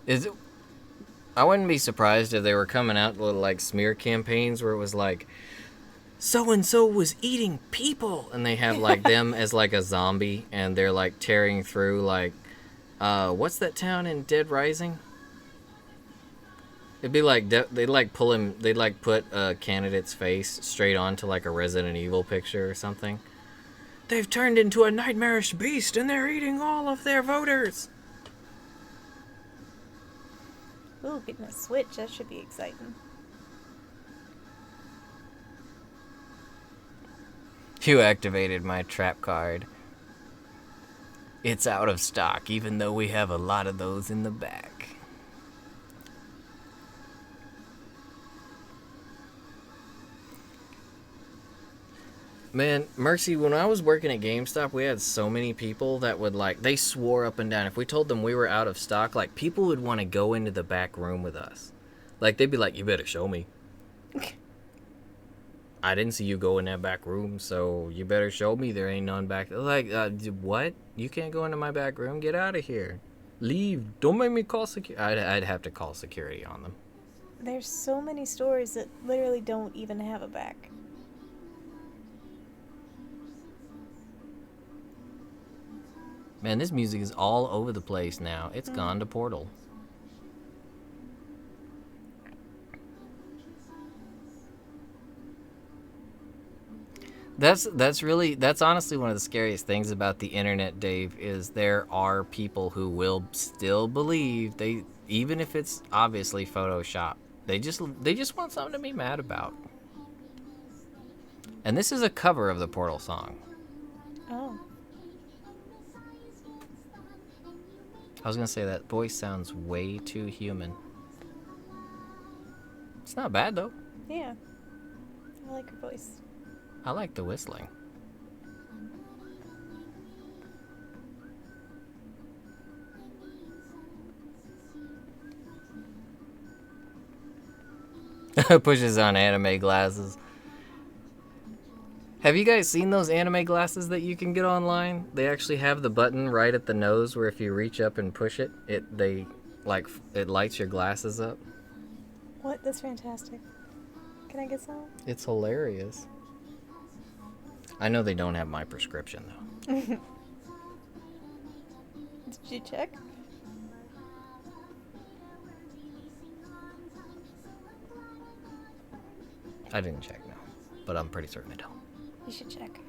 [SPEAKER 1] Is it? I wouldn't be surprised if they were coming out with like smear campaigns where it was like, so and so was eating people, and they have like them as like a zombie, and they're like tearing through like, what's that town in Dead Rising? It'd be like they'd like pull him. They'd like put a candidate's face straight onto like a Resident Evil picture or something. They've turned into a nightmarish beast, and they're eating all of their voters.
[SPEAKER 2] Ooh, getting a Switch. That should be exciting.
[SPEAKER 1] You activated my trap card. It's out of stock, even though we have a lot of those in the back. Man, Mercy, when I was working at GameStop, we had so many people that would like, they swore up and down. If we told them we were out of stock, like people would want to go into the back room with us. Like they'd be like, you better show me. I didn't see you go in that back room, so you better show me there ain't none back. Like, what? You can't go into my back room? Get out of here. Leave. Don't make me call security. I'd have to call security on them.
[SPEAKER 2] There's so many stores that literally don't even have a back.
[SPEAKER 1] Man, this music is all over the place now. It's gone to Portal. That's honestly one of the scariest things about the internet, Dave, is there are people who will still believe even if it's obviously Photoshop. They just want something to be mad about. And this is a cover of the Portal song.
[SPEAKER 2] Oh.
[SPEAKER 1] I was gonna say that voice sounds way too human. It's not bad though.
[SPEAKER 2] Yeah. I like her voice.
[SPEAKER 1] I like the whistling. Pushes on anime glasses. Have you guys seen those anime glasses that you can get online? They actually have the button right at the nose where if you reach up and push it, it lights your glasses up.
[SPEAKER 2] What? That's fantastic. Can I get some?
[SPEAKER 1] It's hilarious. I know they don't have my prescription though.
[SPEAKER 2] Did you check?
[SPEAKER 1] I didn't check, no, but I'm pretty certain they don't.
[SPEAKER 2] You should check.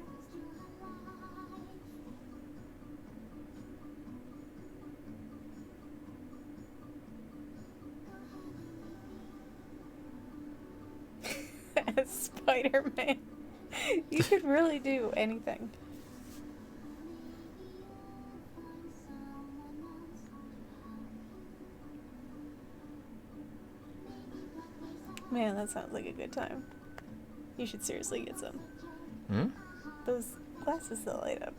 [SPEAKER 2] As Spider-Man, you could really do anything. Man, that sounds like a good time. You should seriously get some.
[SPEAKER 1] Hmm?
[SPEAKER 2] Those glasses that light up.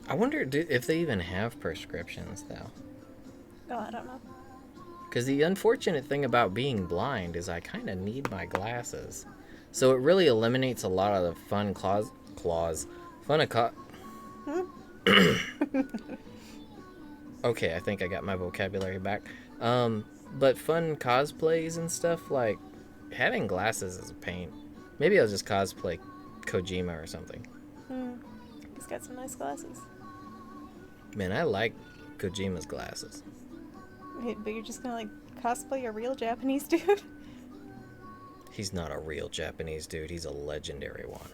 [SPEAKER 1] I wonder if they even have prescriptions though.
[SPEAKER 2] Oh, I don't know.
[SPEAKER 1] Because the unfortunate thing about being blind is I kind of need my glasses. So it really eliminates a lot of the fun Okay, I think I got my vocabulary back. But fun cosplays and stuff, like having glasses is a pain. Maybe I'll just cosplay Kojima or something.
[SPEAKER 2] He's got some nice glasses.
[SPEAKER 1] Man, I like Kojima's glasses.
[SPEAKER 2] Wait, but you're just gonna like cosplay a real Japanese dude?
[SPEAKER 1] He's not a real Japanese dude. He's a legendary one.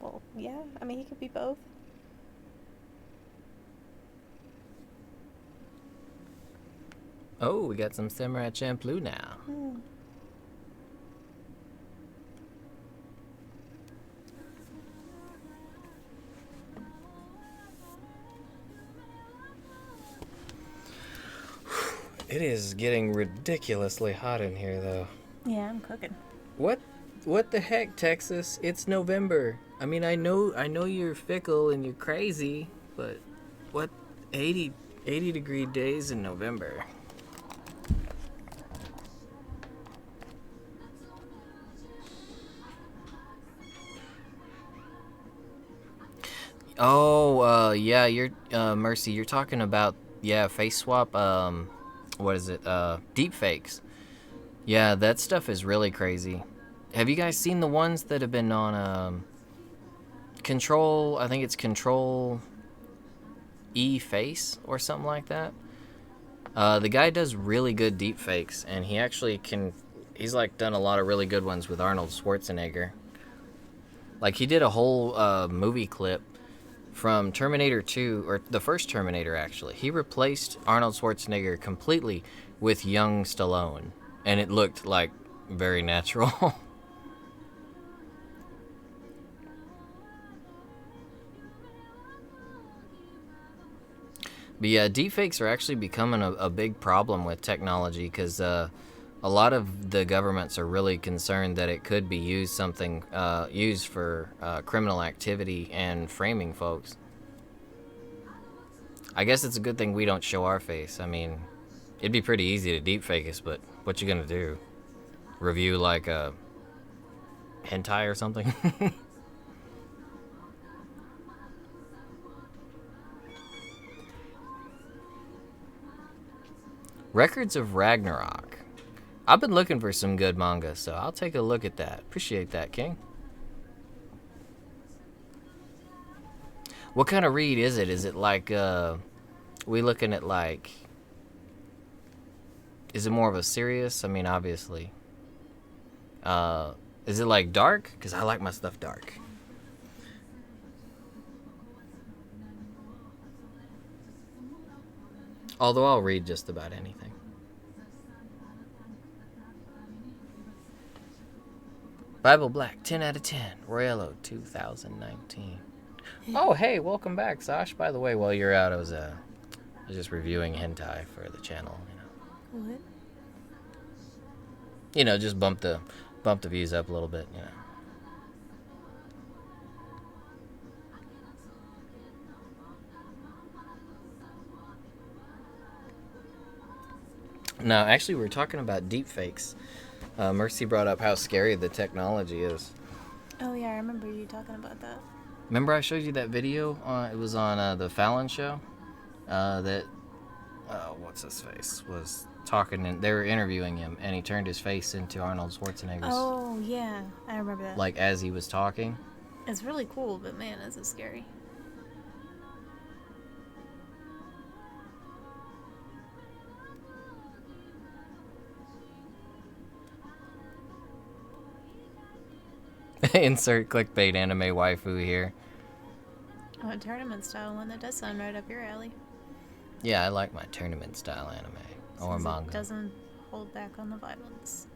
[SPEAKER 2] Well, yeah. I mean, he could be both.
[SPEAKER 1] Oh, we got some Samurai Champloo now. It is getting ridiculously hot in here, though.
[SPEAKER 2] Yeah, I'm cooking.
[SPEAKER 1] What the heck, Texas? It's November. I mean, I know you're fickle and you're crazy, but what 80 degree days in November? Oh, yeah, you're Mercy, you're talking about face swap, what is it? Deep fakes. Yeah, that stuff is really crazy. Have you guys seen the ones that have been on Control, I think it's Control E Face or something like that? The guy does really good deep fakes, and he actually he's like done a lot of really good ones with Arnold Schwarzenegger. Like he did a whole movie clip from Terminator 2, or the first Terminator actually. He replaced Arnold Schwarzenegger completely with young Stallone, and it looked like very natural. But yeah, deepfakes are actually becoming a big problem with technology because a lot of the governments are really concerned that it could be used for criminal activity and framing folks. I guess it's a good thing we don't show our face. I mean, it'd be pretty easy to deepfake us, but what you gonna do? Review like a hentai or something? Records of Ragnarok. I've been looking for some good manga, so I'll take a look at that. Appreciate that, King. What kind of read is it? Is it like, we looking at like, is it more of a serious? I mean, obviously. Is it like dark? Because I like my stuff dark. Although I'll read just about anything. Bible Black, 10 out of 10. Royello, 2019. Oh, hey, welcome back, Sash. By the way, while you're out, I was just reviewing hentai for the channel.
[SPEAKER 2] What?
[SPEAKER 1] You know, just bump the views up a little bit. You know. No, actually, we were talking about deep fakes. Mercy brought up how scary the technology is.
[SPEAKER 2] Oh yeah, I remember you talking about that.
[SPEAKER 1] Remember I showed you that video? It was on the Fallon show. That what's his face was talking, and they were interviewing him, and he turned his face into Arnold Schwarzenegger's.
[SPEAKER 2] Oh yeah, I remember that.
[SPEAKER 1] Like as he was talking.
[SPEAKER 2] It's really cool, but man, this is scary.
[SPEAKER 1] Insert clickbait anime waifu here.
[SPEAKER 2] Oh, a tournament style one, that does sound right up your alley.
[SPEAKER 1] Yeah, I like my tournament style anime or
[SPEAKER 2] Since
[SPEAKER 1] manga.
[SPEAKER 2] It doesn't hold back on the violence.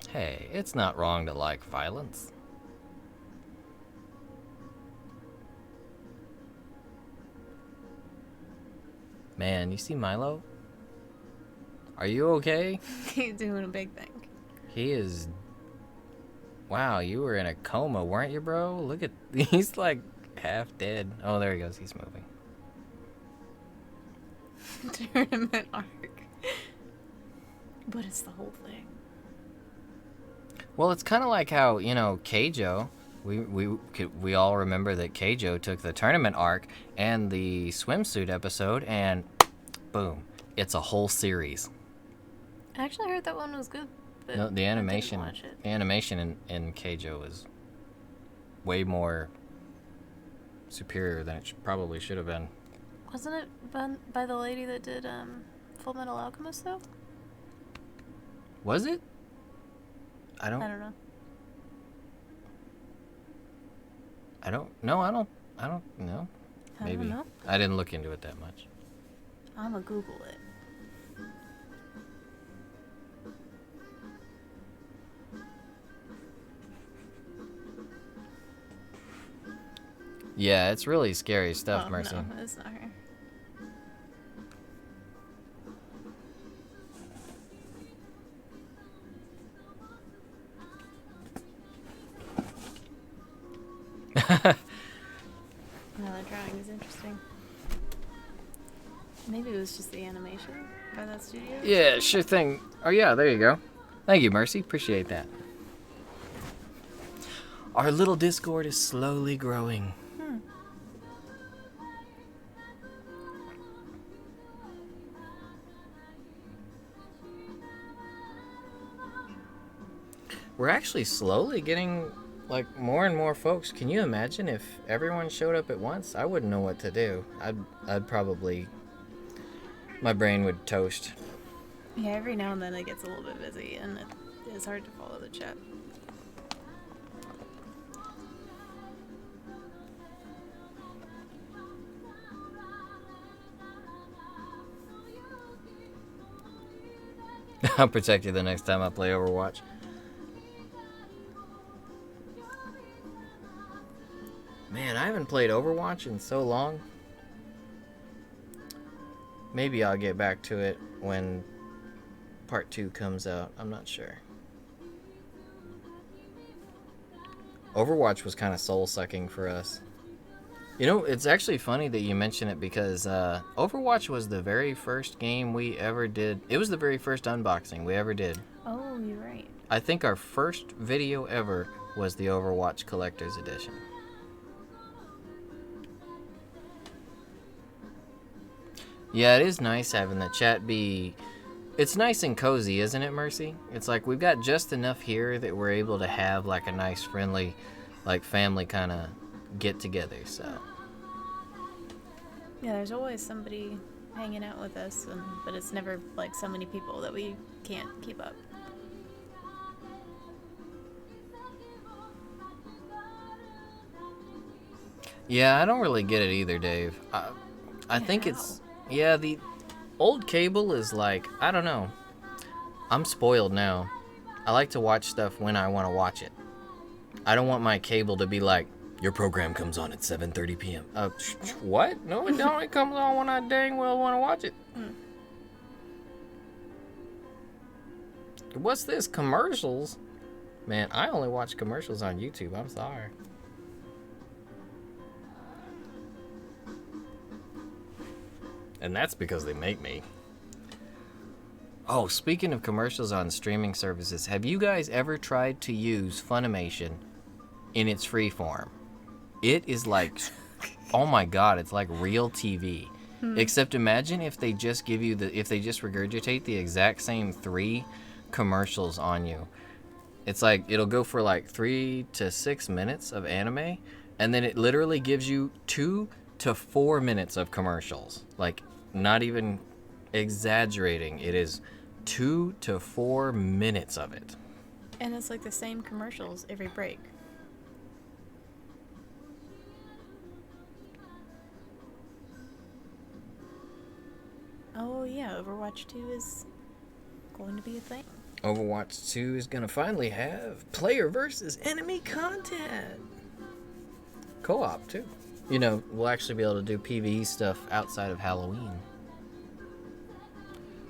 [SPEAKER 1] Hey, it's not wrong to like violence. Man, you see Milo? Are you okay?
[SPEAKER 2] He's doing a big thing.
[SPEAKER 1] He is. Wow, you were in a coma, weren't you, bro? Look at. He's like half dead. Oh, there he goes. He's moving.
[SPEAKER 2] Tournament arc. But it's the whole thing.
[SPEAKER 1] Well, it's kind of like how, Keijo. We all remember that Keijo took the tournament arc and the swimsuit episode, and boom, it's a whole series.
[SPEAKER 2] I actually heard that one was good. But
[SPEAKER 1] No, the animation,
[SPEAKER 2] I didn't watch it.
[SPEAKER 1] the animation in Keijo is way more superior than it probably should have been.
[SPEAKER 2] Wasn't it by the lady that did Full Metal Alchemist though?
[SPEAKER 1] Was it? I don't
[SPEAKER 2] know.
[SPEAKER 1] know. I don't know.
[SPEAKER 2] I
[SPEAKER 1] Maybe.
[SPEAKER 2] don't know.
[SPEAKER 1] I didn't look into it that much.
[SPEAKER 2] I'ma Google it.
[SPEAKER 1] Yeah, it's really scary stuff,
[SPEAKER 2] Oh,
[SPEAKER 1] Mercy.
[SPEAKER 2] no, it's not her. No, that drawing is interesting. Maybe it was just the animation by that studio.
[SPEAKER 1] Yeah, sure thing. Oh, yeah, there you go. Thank you, Mercy. Appreciate that. Our little Discord is slowly growing. We're actually slowly getting, like, more and more folks. Can you imagine if everyone showed up at once? I wouldn't know what to do. I'd probably... My brain would toast.
[SPEAKER 2] Yeah, every now and then it gets a little bit busy, and it's hard to follow the chat.
[SPEAKER 1] I'll protect you the next time I play Overwatch. Man, I haven't played Overwatch in so long. Maybe I'll get back to it when part 2 comes out. I'm not sure. Overwatch was kind of soul-sucking for us. You know, it's actually funny that you mention it because Overwatch was the very first game we ever did. It was the very first unboxing we ever did.
[SPEAKER 2] Oh, you're right.
[SPEAKER 1] I think our first video ever was the Overwatch Collector's Edition. Yeah, it is nice having the chat be... It's nice and cozy, isn't it, Mercy? It's like we've got just enough here that we're able to have like a nice, friendly, like family kind of get together, so...
[SPEAKER 2] Yeah, there's always somebody hanging out with us, but it's never like so many people that we can't keep up.
[SPEAKER 1] Yeah, I don't really get it either, Dave. I think it's... Yeah, the old cable is like... I don't know. I'm spoiled now. I like to watch stuff when I want to watch it. I don't want my cable to be like, your program comes on at 7:30 p.m. What? No, it don't. It comes on when I dang well want to watch it. What's this? Commercials? Man, I only watch commercials on YouTube. I'm sorry. And that's because they make me. Oh, speaking of commercials on streaming services, have you guys ever tried to use Funimation in its free form? It is like, oh my god, it's like real TV. Except imagine if they just give you if they just regurgitate the exact same 3 commercials on you. It's like, it'll go for like 3 to 6 minutes of anime, and then it literally gives you 2 to 4 minutes of commercials. Like, not even exaggerating. It is 2 to 4 minutes of it.
[SPEAKER 2] And it's like the same commercials every break. Oh yeah, Overwatch 2 is going to be a thing.
[SPEAKER 1] Overwatch 2 is going to finally have player versus enemy content. Co-op, too. You know, we'll actually be able to do PvE stuff outside of Halloween.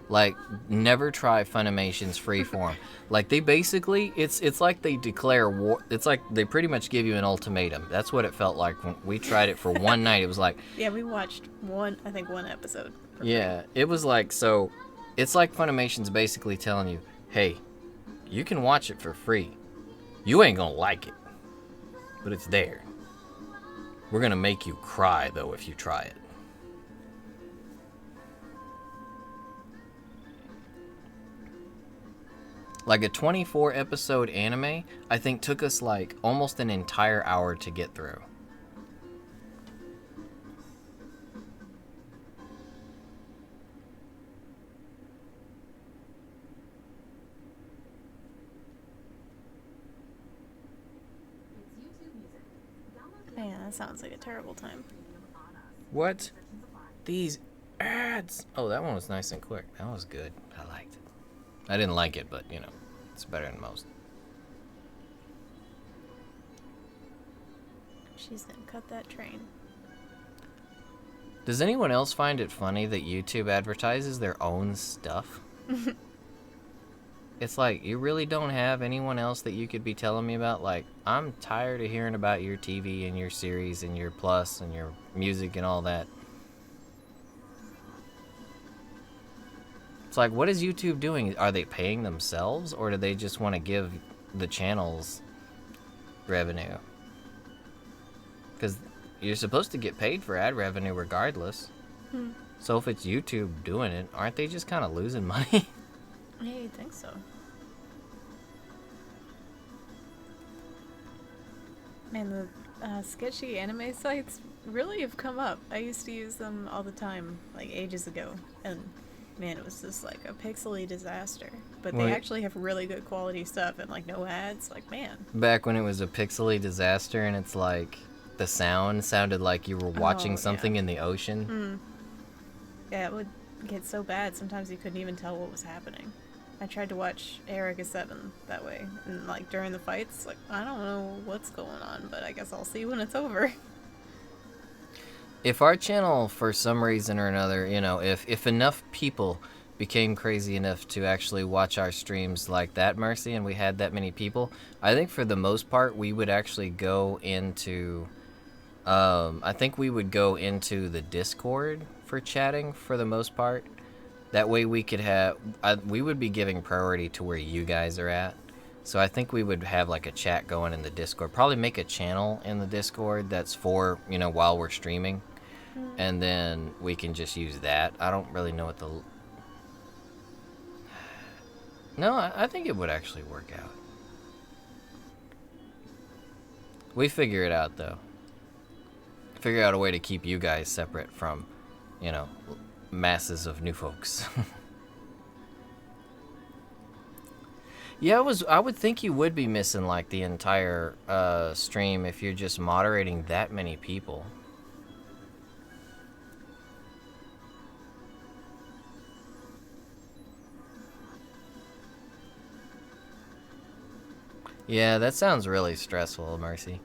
[SPEAKER 1] Like, never try Funimation's freeform. Like, they basically, it's like they declare war. It's like they pretty much give you an ultimatum. That's what it felt like when we tried it for one night. It was like...
[SPEAKER 2] Yeah, we watched one episode.
[SPEAKER 1] Yeah, it was like, so, it's like Funimation's basically telling you, hey, you can watch it for free. You ain't gonna like it, but it's there. We're gonna make you cry, though, if you try it. Like a 24 episode anime, I think took us like almost an entire hour to get through.
[SPEAKER 2] Man, that sounds like a terrible time.
[SPEAKER 1] What? These ads. Oh, that one was nice and quick. That was good. I liked it. I didn't like it, but, you know, it's better than most.
[SPEAKER 2] She's gonna cut that train.
[SPEAKER 1] Does anyone else find it funny that YouTube advertises their own stuff? It's like, you really don't have anyone else that you could be telling me about? Like, I'm tired of hearing about your TV and your series and your Plus and your music and all that. It's like, what is YouTube doing? Are they paying themselves, or do they just want to give the channels revenue? Because you're supposed to get paid for ad revenue regardless. So if it's YouTube doing it, aren't they just kind of losing money?
[SPEAKER 2] Yeah, you'd think so. Man, the sketchy anime sites really have come up. I used to use them all the time, like ages ago, and man, it was just like a pixely disaster. But they actually have really good quality stuff and like no ads. Like, man.
[SPEAKER 1] Back when it was a pixely disaster and it's like the sound sounded like you were watching something in the ocean.
[SPEAKER 2] Yeah, it would get so bad sometimes you couldn't even tell what was happening. I tried to watch Erica 7 that way, and like during the fights, like, I don't know what's going on, but I guess I'll see when it's over.
[SPEAKER 1] If our channel, for some reason or another, you know, if enough people became crazy enough to actually watch our streams like that, Mercy, and we had that many people, I think for the most part we would actually go into, I think we would go into the Discord for chatting for the most part. That way we could have, we would be giving priority to where you guys are at. So I think we would have like a chat going in the Discord. Probably make a channel in the Discord that's for, you know, while we're streaming. And then we can just use that. I don't really know what the... No, I think it would actually work out. We figure it out, though. Figure out a way to keep you guys separate from, you know, masses of new folks. Yeah, I would think you would be missing like the entire stream if you're just moderating that many people. Yeah, that sounds really stressful, Mercy.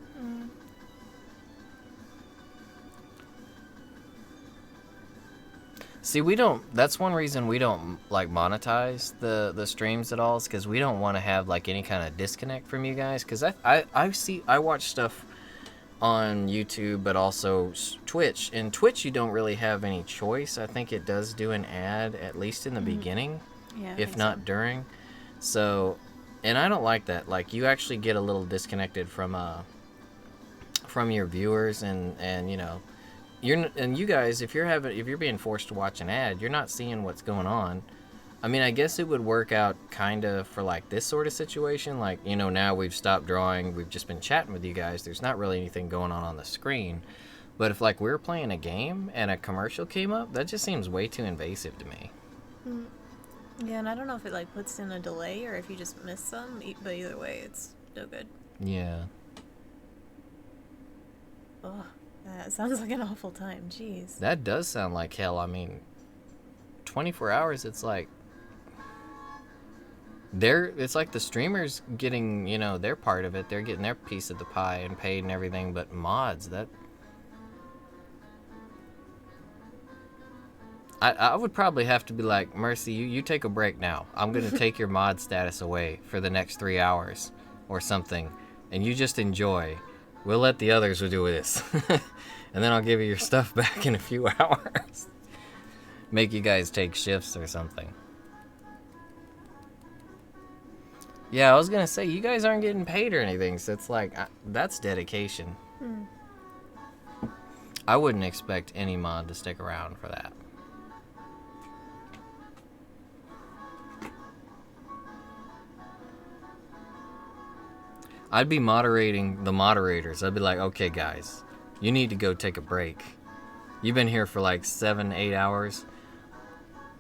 [SPEAKER 1] See, we don't, that's one reason we don't like monetize the streams at all, is because we don't want to have like any kind of disconnect from you guys, because I watch stuff on YouTube but also Twitch. In Twitch you don't really have any choice. I think it does do an ad, at least in the beginning,
[SPEAKER 2] Yeah, I
[SPEAKER 1] if
[SPEAKER 2] think so.
[SPEAKER 1] not during. So, and I don't like that. Like, you actually get a little disconnected from your viewers, and you know, and you guys, if you're being forced to watch an ad, you're not seeing what's going on. I mean, I guess it would work out kind of for like this sort of situation. Like, you know, now we've stopped drawing, we've just been chatting with you guys. There's not really anything going on the screen. But if like we were playing a game and a commercial came up, that just seems way too invasive to me.
[SPEAKER 2] Mm. Yeah, and I don't know if it like puts in a delay or if you just miss some, but either way, it's no good.
[SPEAKER 1] Yeah.
[SPEAKER 2] Oh, that sounds like an awful time. Jeez.
[SPEAKER 1] That does sound like hell. I mean, 24 hours, it's like it's like the streamers getting, you know, their part of it. They're getting their piece of the pie and paid and everything, but mods, that I would probably have to be like, Mercy, you take a break now. I'm going to take your mod status away for the next 3 hours or something, and you just enjoy. We'll let the others do this. And then I'll give you your stuff back in a few hours. Make you guys take shifts or something. Yeah, I was going to say, you guys aren't getting paid or anything, so it's like, that's dedication.
[SPEAKER 2] Hmm.
[SPEAKER 1] I wouldn't expect any mod to stick around for that. I'd be moderating the moderators. I'd be like, okay, guys, you need to go take a break. You've been here for like 7-8 hours.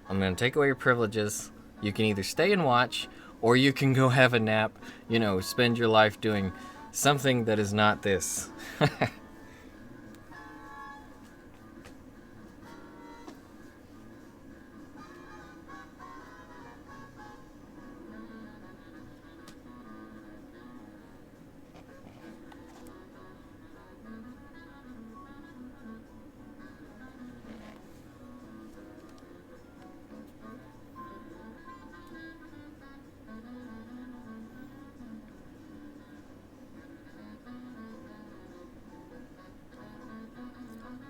[SPEAKER 1] I'm going to take away your privileges. You can either stay and watch, or you can go have a nap, you know, spend your life doing something that is not this.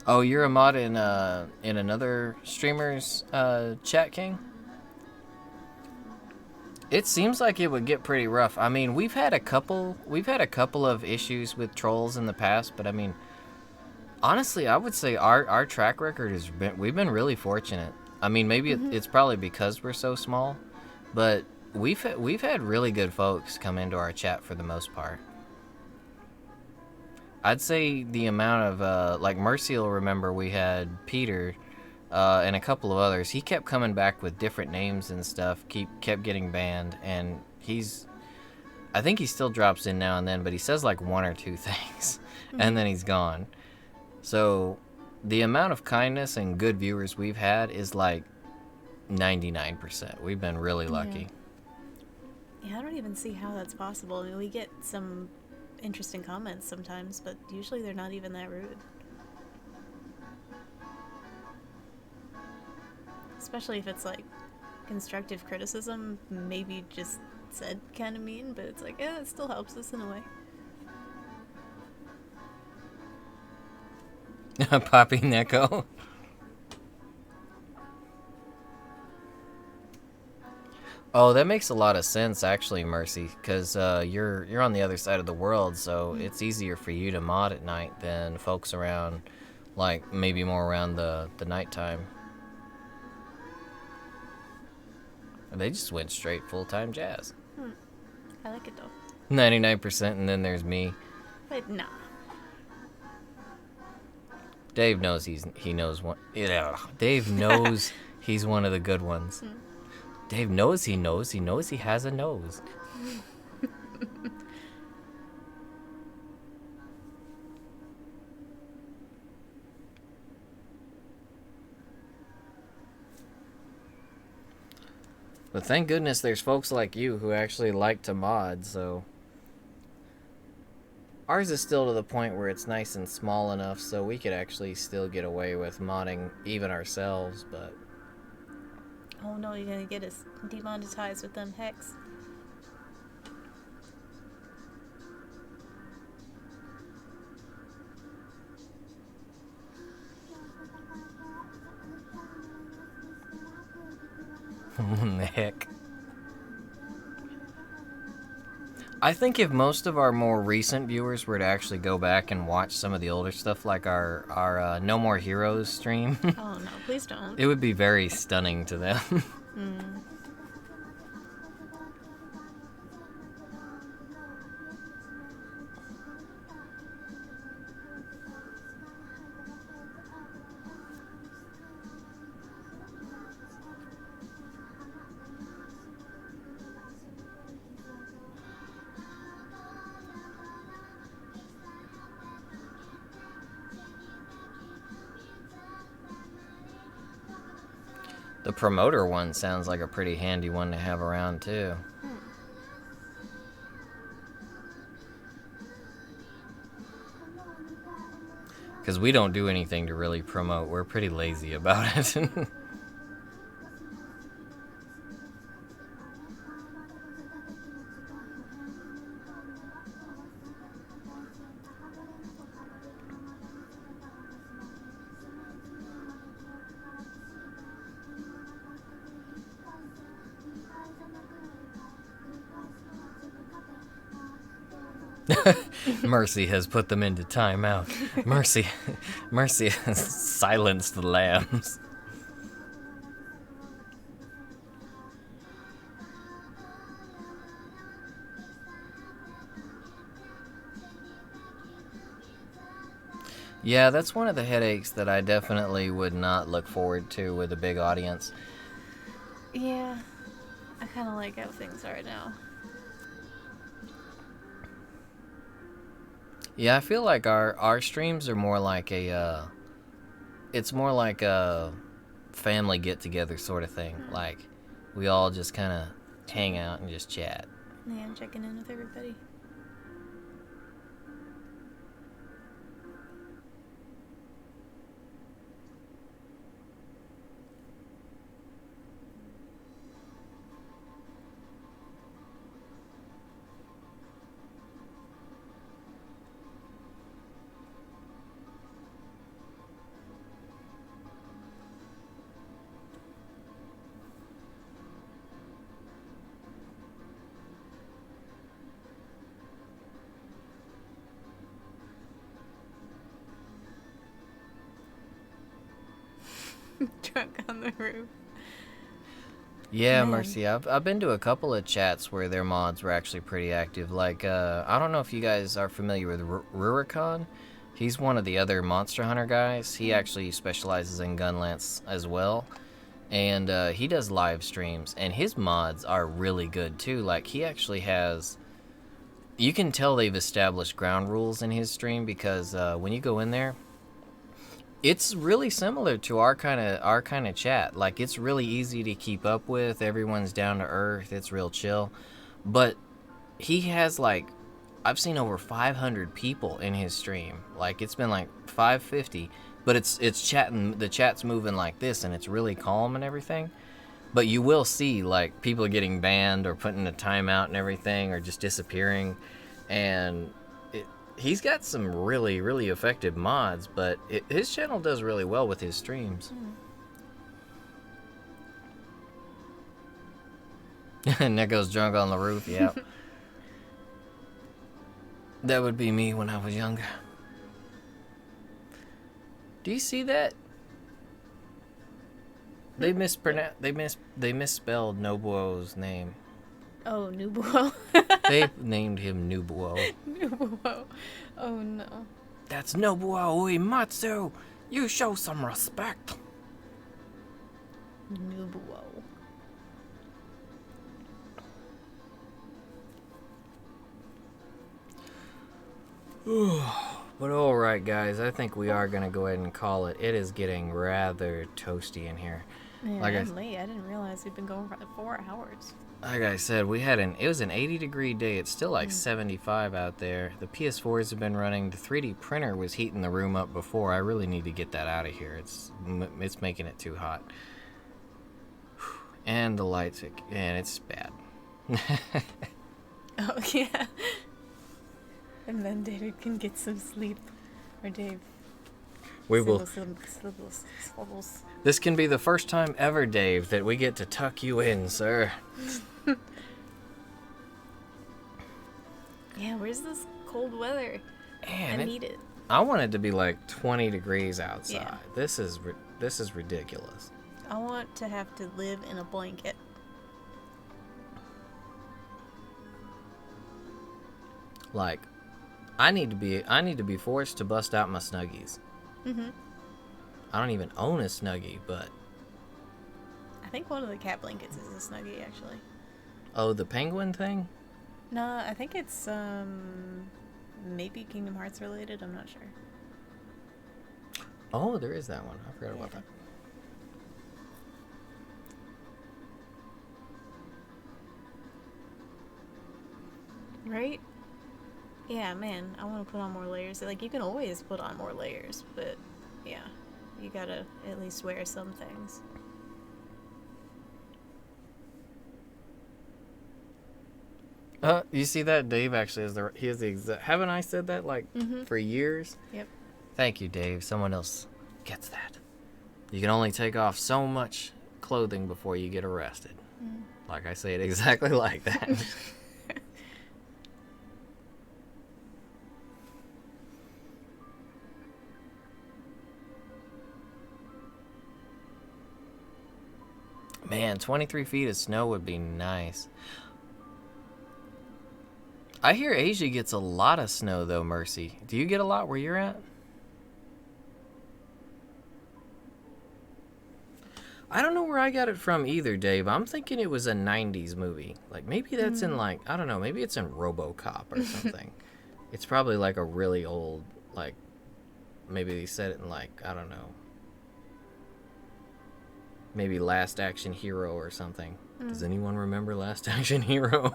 [SPEAKER 1] Oh, you're a mod in another streamer's chat, King? It seems like it would get pretty rough. I mean, we've had a couple of issues with trolls in the past, but I mean, honestly, I would say our track record we've been really fortunate. I mean, maybe it's probably because we're so small, but we've had really good folks come into our chat for the most part. I'd say the amount of like Mercy will remember we had Peter and a couple of others. He kept coming back with different names and stuff. Kept getting banned, and I think he still drops in now and then, but he says like one or two things, and then he's gone. So the amount of kindness and good viewers we've had is like 99%. We've been really lucky.
[SPEAKER 2] Yeah, I don't even see how that's possible. I mean, we get some interesting comments sometimes, but usually they're not even that rude. Especially if it's like constructive criticism, maybe just said kind of mean, but it's like, yeah, it still helps us in a way.
[SPEAKER 1] Poppy Neko. Oh, that makes a lot of sense, actually, Mercy, because you're on the other side of the world, so it's easier for you to mod at night than folks around, like maybe more around the nighttime. They just went straight full-time jazz.
[SPEAKER 2] I like it though.
[SPEAKER 1] 99%, and then there's me.
[SPEAKER 2] But nah.
[SPEAKER 1] Dave knows he knows one. Yeah, Dave knows he's one of the good ones. Dave knows he knows he has a nose. But thank goodness there's folks like you who actually like to mod, so ours is still to the point where it's nice and small enough so we could actually still get away with modding even ourselves, but
[SPEAKER 2] Oh no, you're gonna get us demonetized with them hex.
[SPEAKER 1] What the heck? I think if most of our more recent viewers were to actually go back and watch some of the older stuff, like our No More Heroes stream,
[SPEAKER 2] Oh no, please don't.
[SPEAKER 1] it would be very stunning to them.
[SPEAKER 2] Mm.
[SPEAKER 1] The promoter one sounds like a pretty handy one to have around, too. Because we don't do anything to really promote. We're pretty lazy about it. Mercy has put them into timeout. Mercy has silenced the lambs. Yeah, that's one of the headaches that I definitely would not look forward to with a big audience.
[SPEAKER 2] Yeah, I kind of like how things are now.
[SPEAKER 1] Yeah, I feel like our streams are more like it's more like a family get together sort of thing. Like we all just kind of hang out and just chat.
[SPEAKER 2] Yeah, I'm checking in with everybody. Drunk on the roof.
[SPEAKER 1] Yeah,
[SPEAKER 2] Man.
[SPEAKER 1] Mercy. I've been to a couple of chats where their mods were actually pretty active. Like, I don't know if you guys are familiar with Rurikon. He's one of the other Monster Hunter guys. He actually specializes in Gunlance as well. And he does live streams. And his mods are really good, too. Like, he actually has... You can tell they've established ground rules in his stream because when you go in there, it's really similar to our kind of chat. Like, it's really easy to keep up with. Everyone's down to earth. It's real chill. But he has, like, I've seen over 500 people in his stream. Like, it's been like 550, but it's chatting. The chat's moving like this, and it's really calm and everything. But you will see, like, people getting banned or putting a timeout and everything, or just disappearing, and he's got some really, really effective mods, but his channel does really well with his streams. Neko's drunk on the roof, yeah. That would be me when I was younger. Do you see that? They misspelled Nobuo's name.
[SPEAKER 2] Oh, Nubuo.
[SPEAKER 1] They named him Nubuo.
[SPEAKER 2] Nubuo. Oh no.
[SPEAKER 1] That's Nobuo Uematsu! You show some respect!
[SPEAKER 2] Nubuo.
[SPEAKER 1] But alright, guys, I think we are going to go ahead and call it. It is getting rather toasty in here.
[SPEAKER 2] Man,
[SPEAKER 1] Like
[SPEAKER 2] I'm late. I didn't realize we've been going for like 4 hours.
[SPEAKER 1] Like I said, it was an 80-degree day. It's still like 75 out there. The PS4s have been running. The 3D printer was heating the room up before. I really need to get that out of here. It's making it too hot. And the lights, and it's bad.
[SPEAKER 2] Oh, yeah. And then David can get some sleep. Or Dave.
[SPEAKER 1] We will.
[SPEAKER 2] Syllables.
[SPEAKER 1] This can be the first time ever, Dave, that we get to tuck you in, sir.
[SPEAKER 2] Yeah, where's this cold weather?
[SPEAKER 1] Man,
[SPEAKER 2] I need it.
[SPEAKER 1] I want it to be like 20 degrees outside.
[SPEAKER 2] Yeah.
[SPEAKER 1] This is ridiculous.
[SPEAKER 2] I want to have to live in a blanket.
[SPEAKER 1] Like, I need to be forced to bust out my Snuggies.
[SPEAKER 2] Mm-hmm.
[SPEAKER 1] I don't even own a Snuggie, but
[SPEAKER 2] I think one of the cat blankets is a Snuggie, actually.
[SPEAKER 1] oh, the penguin thing?
[SPEAKER 2] No, I think it's maybe Kingdom Hearts related. I'm not sure.
[SPEAKER 1] Oh, there is that one. I forgot about that.
[SPEAKER 2] Right? Yeah, man, I want to put on more layers. Like, you can always put on more layers, but yeah, you gotta at least wear some things.
[SPEAKER 1] You see that? Dave actually has the exact. Haven't I said that like for years?
[SPEAKER 2] Yep.
[SPEAKER 1] Thank you, Dave. Someone else gets that. You can only take off so much clothing before you get arrested. Like I say it exactly like that. Man, 23 feet of snow would be nice. I hear Asia gets a lot of snow, though, Mercy. Do you get a lot where you're at? I don't know where I got it from either, Dave. I'm thinking it was a 90s movie. Like, maybe that's in, like, I don't know, maybe it's in RoboCop or something. It's probably, like, a really old, like, maybe they said it in, like, I don't know. Maybe Last Action Hero or something. Does anyone remember Last Action Hero?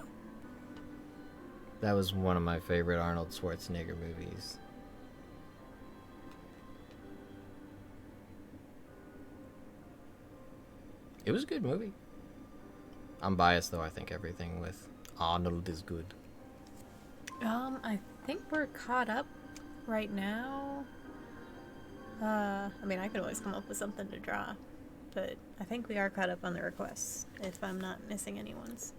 [SPEAKER 1] That was one of my favorite Arnold Schwarzenegger movies. It was a good movie. I'm biased, though. I think everything with Arnold is good.
[SPEAKER 2] I think we're caught up right now. I mean, I could always come up with something to draw, but I think we are caught up on the requests, if I'm not missing anyone's.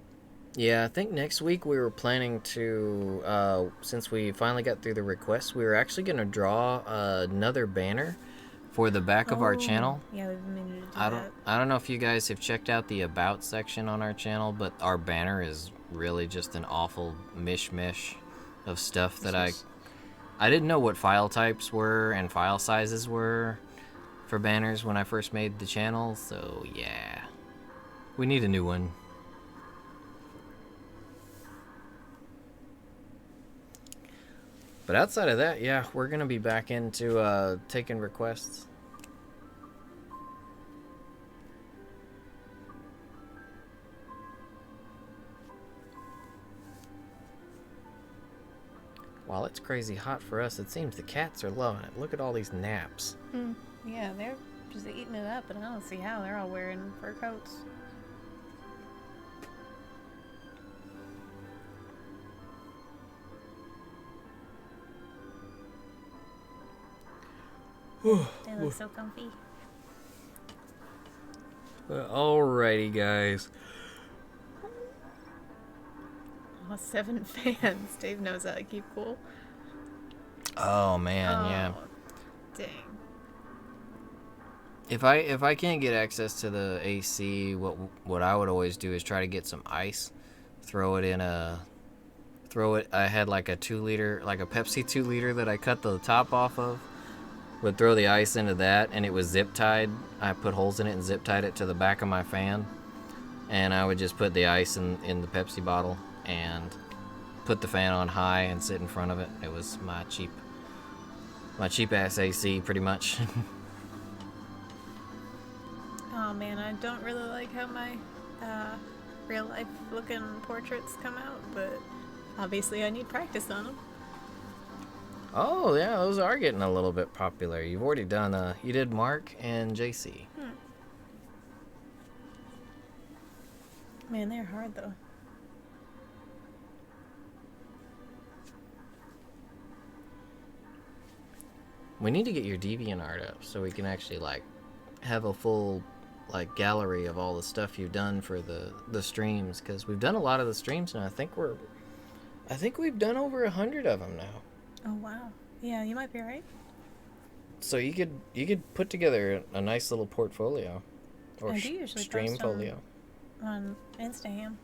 [SPEAKER 1] Yeah, I think next week we were planning to, since we finally got through the requests, we were actually going to draw another banner for the back of our channel.
[SPEAKER 2] Yeah, we've been meaning to do that.
[SPEAKER 1] I don't know if you guys have checked out the About section on our channel, but our banner is really just an awful mishmash of stuff that I didn't know what file types were and file sizes were for banners when I first made the channel, so yeah. We need a new one. But outside of that, yeah, we're going to be back into taking requests. While it's crazy hot for us, it seems the cats are loving it. Look at all these naps.
[SPEAKER 2] Yeah, they're just eating it up, but I don't see how. They're all wearing fur coats. They look so comfy.
[SPEAKER 1] Alrighty, guys.
[SPEAKER 2] Oh, 7 fans. Dave knows how to keep cool.
[SPEAKER 1] Oh man, yeah.
[SPEAKER 2] Dang.
[SPEAKER 1] If I can't get access to the AC, what I would always do is try to get some ice, throw it. I had like a 2-liter, like a Pepsi 2-liter that I cut the top off of. Would throw the ice into that, and it was zip tied. I put holes in it and zip tied it to the back of my fan, and I would just put the ice in the Pepsi bottle and put the fan on high and sit in front of it. It was my cheap ass AC, pretty much.
[SPEAKER 2] Oh man, I don't really like how my real life looking portraits come out, but obviously I need practice on them.
[SPEAKER 1] Oh yeah, those are getting a little bit popular. You've already done you did Mark and JC.
[SPEAKER 2] Man, they're hard though.
[SPEAKER 1] We need to get your DeviantArt up so we can actually like have a full like gallery of all the stuff you've done for the streams, because we've done a lot of the streams now. I think we've done over 100 of them now.
[SPEAKER 2] Oh wow. Yeah, you might be right.
[SPEAKER 1] So you could put together a nice little portfolio or
[SPEAKER 2] I do usually
[SPEAKER 1] stream
[SPEAKER 2] post
[SPEAKER 1] folio.
[SPEAKER 2] on Instagram.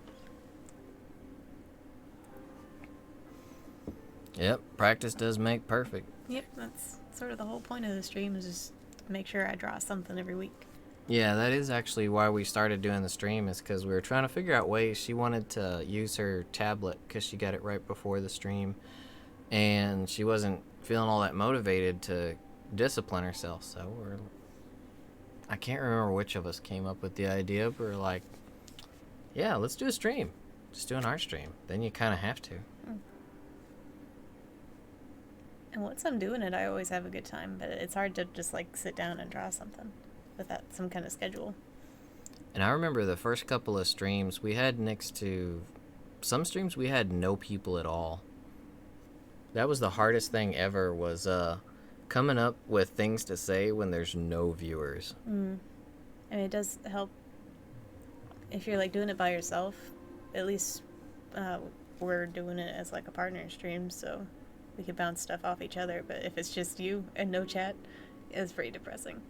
[SPEAKER 1] Yep, practice does make perfect.
[SPEAKER 2] Yep, that's sort of the whole point of the stream, is just make sure I draw something every week.
[SPEAKER 1] Yeah, that is actually why we started doing the stream, is because we were trying to figure out ways. She wanted to use her tablet because she got it right before the stream, and she wasn't feeling all that motivated to discipline herself. So I can't remember which of us came up with the idea, but we're like, yeah, let's do a stream. Just do an art stream. Then you kind of have to.
[SPEAKER 2] And once I'm doing it, I always have a good time, but it's hard to just like sit down and draw something without some kind of schedule.
[SPEAKER 1] And I remember the first couple of streams we had some streams we had no people at all. That was the hardest thing ever, was coming up with things to say when there's no viewers.
[SPEAKER 2] I mean, it does help if you're like doing it by yourself. At least we're doing it as like a partner stream, so we can bounce stuff off each other. But if it's just you and no chat, it's pretty depressing.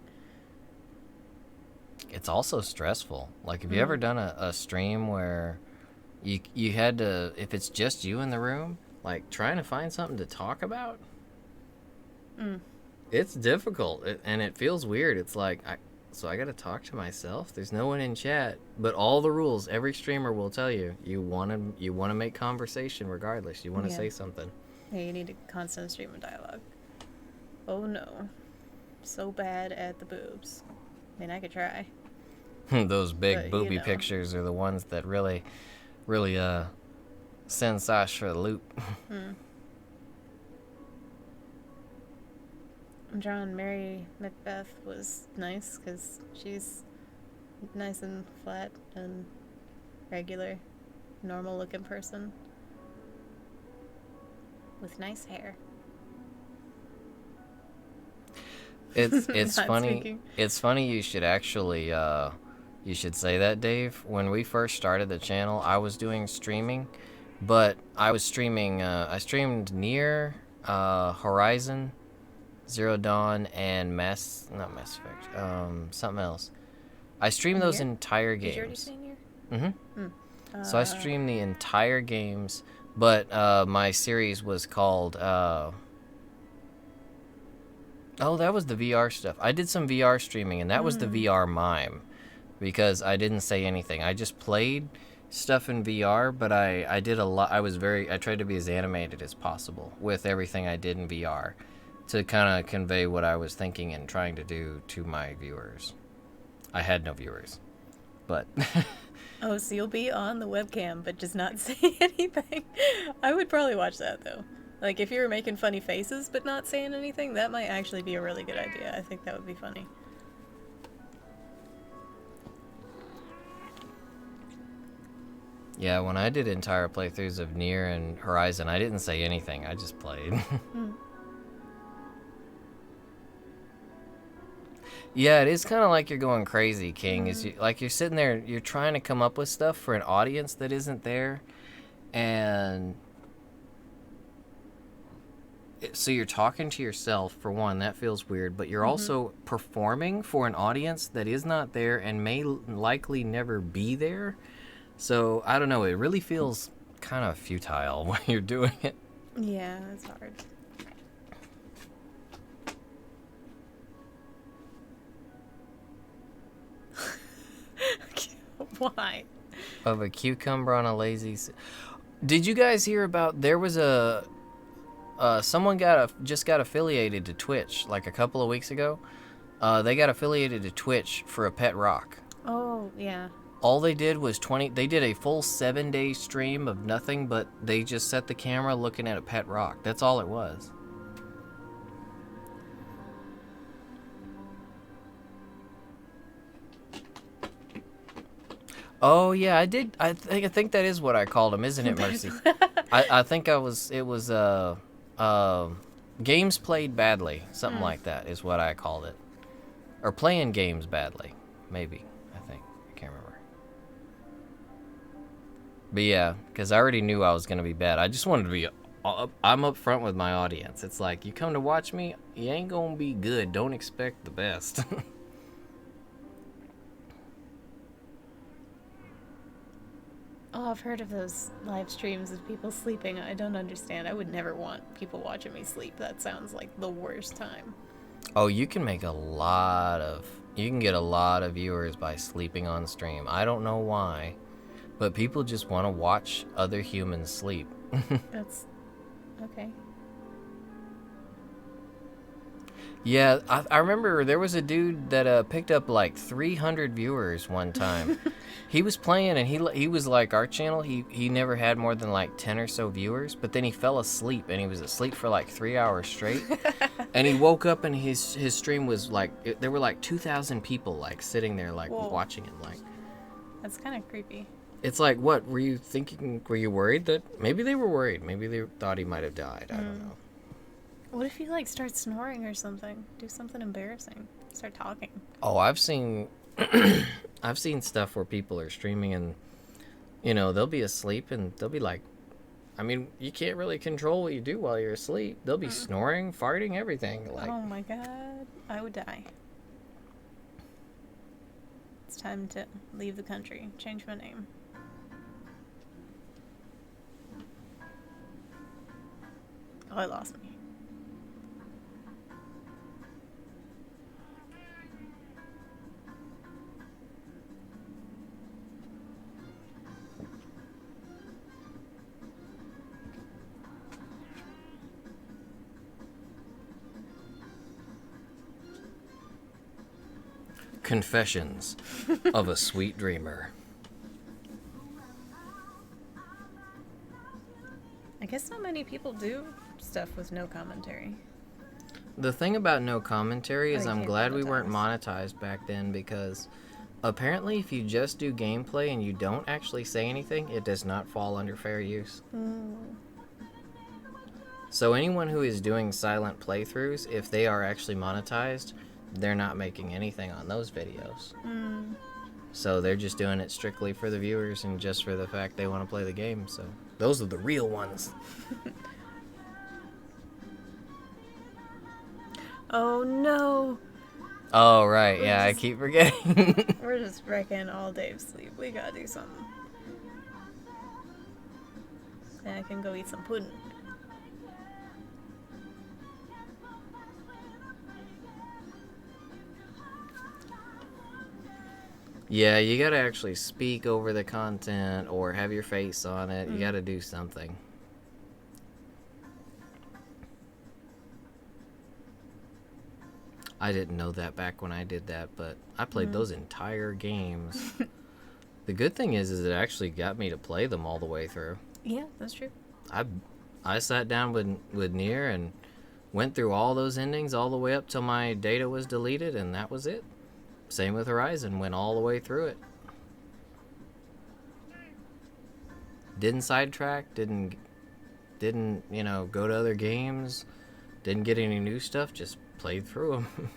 [SPEAKER 1] It's also stressful. Like, have you ever done a stream where you had to, if it's just you in the room, like trying to find something to talk about? It's difficult, and it feels weird. It's like, I gotta talk to myself. There's no one in chat, but all the rules, every streamer will tell you, you wanna make conversation regardless. You wanna say something.
[SPEAKER 2] Yeah, you need a constant stream of dialogue. Oh no, so bad at the boobs. I mean, I could try.
[SPEAKER 1] Those big
[SPEAKER 2] But,
[SPEAKER 1] booby pictures are the ones that really send Sash for the loop.
[SPEAKER 2] Drawing Mary Macbeth was nice because she's nice and flat and regular, normal looking person with nice hair.
[SPEAKER 1] It's
[SPEAKER 2] Not
[SPEAKER 1] funny.
[SPEAKER 2] speaking.
[SPEAKER 1] It's funny you should actually you should say that, Dave. When we first started the channel, I was doing streaming, but I was streaming I streamed Near, Horizon Zero Dawn, and not Mass Effect, something else. I streamed those entire games.
[SPEAKER 2] Did you already say Nier?
[SPEAKER 1] So I streamed the entire games, but my series was called that was the VR stuff. I did some VR streaming, and that was the VR mime, because I didn't say anything. I just played stuff in VR, but I did a lot. I tried to be as animated as possible with everything I did in VR, to kind of convey what I was thinking and trying to do to my viewers. I had no viewers, but
[SPEAKER 2] Oh, so you'll be on the webcam but just not say anything. I would probably watch that though. Like, if you were making funny faces but not saying anything, that might actually be a really good idea. I think that would be funny.
[SPEAKER 1] yeah, when I did entire playthroughs of Nier and Horizon, I didn't say anything. I just played. Yeah, it is kind of like you're going crazy, King. Is you're sitting there, you're trying to come up with stuff for an audience that isn't there, and so you're talking to yourself, for one. That feels weird, but you're also performing for an audience that is not there and may likely never be there. So I don't know. It really feels kind of futile when you're doing it.
[SPEAKER 2] Yeah, it's hard. Why?
[SPEAKER 1] Of a cucumber on a lazy... Did you guys hear about... There was a... someone just got affiliated to Twitch like a couple of weeks ago. They got affiliated to Twitch for a pet rock.
[SPEAKER 2] Oh, yeah.
[SPEAKER 1] All they did was they did a full 7-day stream of nothing, but they just set the camera looking at a pet rock. That's all it was. Oh yeah, I did. I think that is what I called him, isn't it, Mercy? I think it was games played badly, something like that is what I called it. Or playing games badly, maybe, I think. I can't remember. But yeah, because I already knew I was going to be bad. I just wanted to be, I'm up front with my audience. It's like, you come to watch me, you ain't going to be good. Don't expect the best.
[SPEAKER 2] Oh, I've heard of those live streams of people sleeping. I don't understand. I would never want people watching me sleep. That sounds like the worst time.
[SPEAKER 1] Oh, you can get a lot of viewers by sleeping on stream. I don't know why, but people just want to watch other humans sleep.
[SPEAKER 2] That's okay.
[SPEAKER 1] Yeah, I remember there was a dude that picked up like 300 viewers one time. He was playing and he was like our channel. He never had more than like 10 or so viewers, but then he fell asleep and he was asleep for like 3 hours straight. And he woke up and his stream was like there were like 2,000 people like sitting there like
[SPEAKER 2] Whoa.
[SPEAKER 1] watching him like.
[SPEAKER 2] That's kind of creepy.
[SPEAKER 1] It's like, what were you thinking? Were you worried that maybe they were worried? Maybe they thought he might have died. I don't know.
[SPEAKER 2] What if you like start snoring or something? Do something embarrassing. Start talking.
[SPEAKER 1] Oh, I've seen I've seen stuff where people are streaming and they'll be asleep and they'll be like, I mean, you can't really control what you do while you're asleep. They'll be snoring, farting, everything. Like,
[SPEAKER 2] oh my god, I would die. It's time to leave the country. Change my name. Oh, I lost me.
[SPEAKER 1] Confessions of a Sweet Dreamer.
[SPEAKER 2] I guess not many people do stuff with no commentary.
[SPEAKER 1] The thing about no commentary is
[SPEAKER 2] you
[SPEAKER 1] I'm
[SPEAKER 2] can't
[SPEAKER 1] glad we weren't
[SPEAKER 2] monetize.
[SPEAKER 1] monetized back then, because apparently if you just do gameplay and you don't actually say anything, it does not fall under fair use. So anyone who is doing silent playthroughs, if they are actually monetized, they're not making anything on those videos. So they're just doing it strictly for the viewers and just for the fact they want to play the game. So those are the real ones.
[SPEAKER 2] Oh no!
[SPEAKER 1] Oh, right. Yeah, I keep forgetting.
[SPEAKER 2] We're just wrecking all day of sleep. We gotta do something. Then I can go eat some pudding.
[SPEAKER 1] Yeah, you gotta actually speak over the content or have your face on it. You gotta do something. I didn't know that back when I did that, but I played those entire games. The good thing is it actually got me to play them all the way through.
[SPEAKER 2] Yeah, that's true.
[SPEAKER 1] I sat down with Nier and went through all those endings all the way up till my data was deleted, and that was it. Same with Horizon, went all the way through it. Didn't sidetrack, didn't go to other games, didn't get any new stuff, just played through them.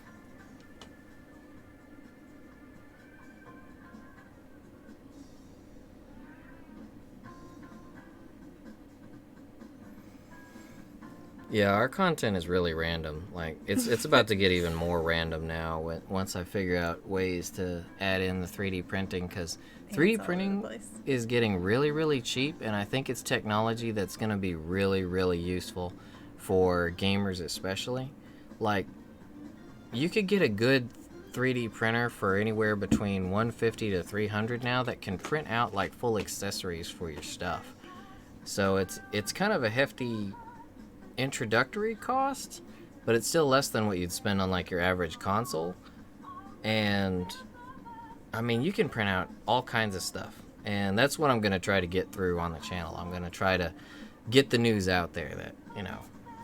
[SPEAKER 1] Yeah, our content is really random. Like, it's about to get even more random now once I figure out ways to add in the 3D printing, because 3D printing is getting really, really cheap, and I think it's technology that's going to be really, really useful for gamers especially. Like, you could get a good 3D printer for anywhere between $150 to $300 now that can print out like full accessories for your stuff. So it's kind of a hefty introductory cost, but it's still less than what you'd spend on like your average console. And I mean, you can print out all kinds of stuff, and that's what I'm going to try to get through on the channel. I'm going to try to get the news out there that,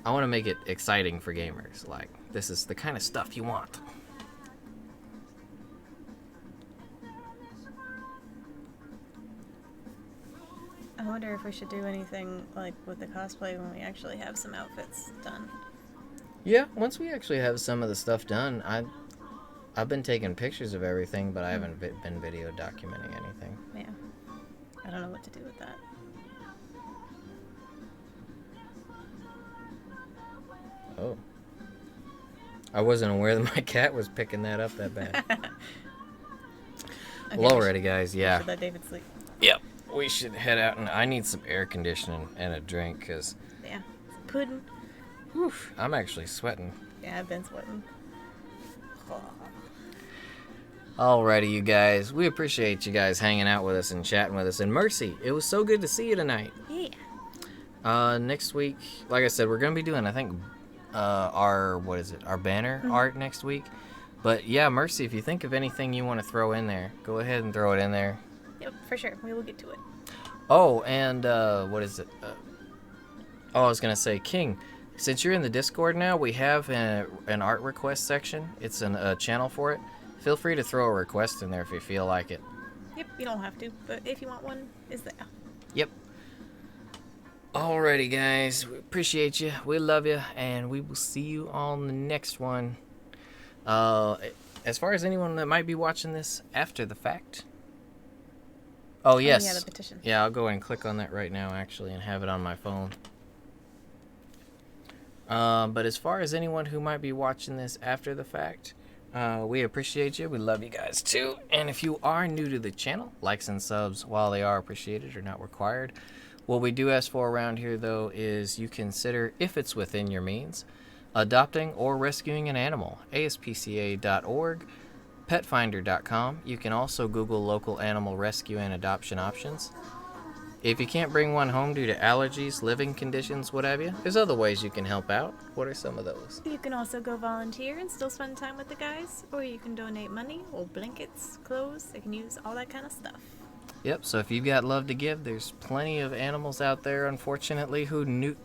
[SPEAKER 1] I want to make it exciting for gamers. Like, this is the kind of stuff you want.
[SPEAKER 2] I wonder if we should do anything like with the cosplay when we actually have some outfits done.
[SPEAKER 1] Yeah, once we actually have some of the stuff done, I've been taking pictures of everything, but I haven't been video documenting anything.
[SPEAKER 2] Yeah. I don't know what to do with that.
[SPEAKER 1] Oh. I wasn't aware that my cat was picking that up that bad.
[SPEAKER 2] Okay,
[SPEAKER 1] Well,
[SPEAKER 2] we
[SPEAKER 1] alrighty,
[SPEAKER 2] should-
[SPEAKER 1] guys,
[SPEAKER 2] we
[SPEAKER 1] yeah.
[SPEAKER 2] should let David sleep.
[SPEAKER 1] Yep. We should head out, and I need some air conditioning and a drink, because
[SPEAKER 2] Yeah. Pudding.
[SPEAKER 1] I'm actually sweating.
[SPEAKER 2] Yeah, I've been sweating.
[SPEAKER 1] Alrighty, you guys. We appreciate you guys hanging out with us and chatting with us. And Mercy, it was so good to see you tonight.
[SPEAKER 2] Yeah.
[SPEAKER 1] Next week, like I said, we're gonna be doing, I think, our banner art next week. But yeah, Mercy, if you think of anything you want to throw in there, go ahead and throw it in there.
[SPEAKER 2] Yep, for sure. We will get to it.
[SPEAKER 1] Oh, and what is it? I was gonna say, King. Since you're in the Discord now, we have an art request section. It's a channel for it. Feel free to throw a request in there if you feel like it.
[SPEAKER 2] Yep, you don't have to, but if you want one, it's there.
[SPEAKER 1] Yep. Alrighty, guys. We appreciate you. We love you, and we will see you on the next one. As far as anyone that might be watching this after the fact. Oh, yes.
[SPEAKER 2] Yeah, the petition.
[SPEAKER 1] Yeah, I'll go and click on that right now, actually, and have it on my phone. But as far as anyone who might be watching this after the fact, we appreciate you. We love you guys, too. And if you are new to the channel, likes and subs, while they are appreciated, are not required. What we do ask for around here, though, is you consider, if it's within your means, adopting or rescuing an animal. ASPCA.org, petfinder.com. You can also Google local animal rescue and adoption options. If you can't bring one home due to allergies, living conditions, what have you, there's other ways you can help out. What are some of those?
[SPEAKER 2] You can also go volunteer and still spend time with the guys, or you can donate money, old blankets, clothes. They can use all that kind of stuff.
[SPEAKER 1] Yep, so if you've got love to give, there's plenty of animals out there, unfortunately, who need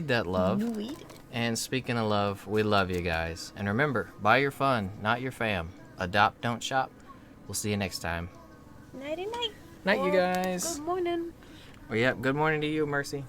[SPEAKER 1] that love. And speaking of love, we love you guys. And remember, buy your fun, not your fam. Adopt, don't shop. We'll see you next time.
[SPEAKER 2] Nighty night.
[SPEAKER 1] Night, you guys.
[SPEAKER 2] Good morning.
[SPEAKER 1] Well, yep, good morning to you, Mercy.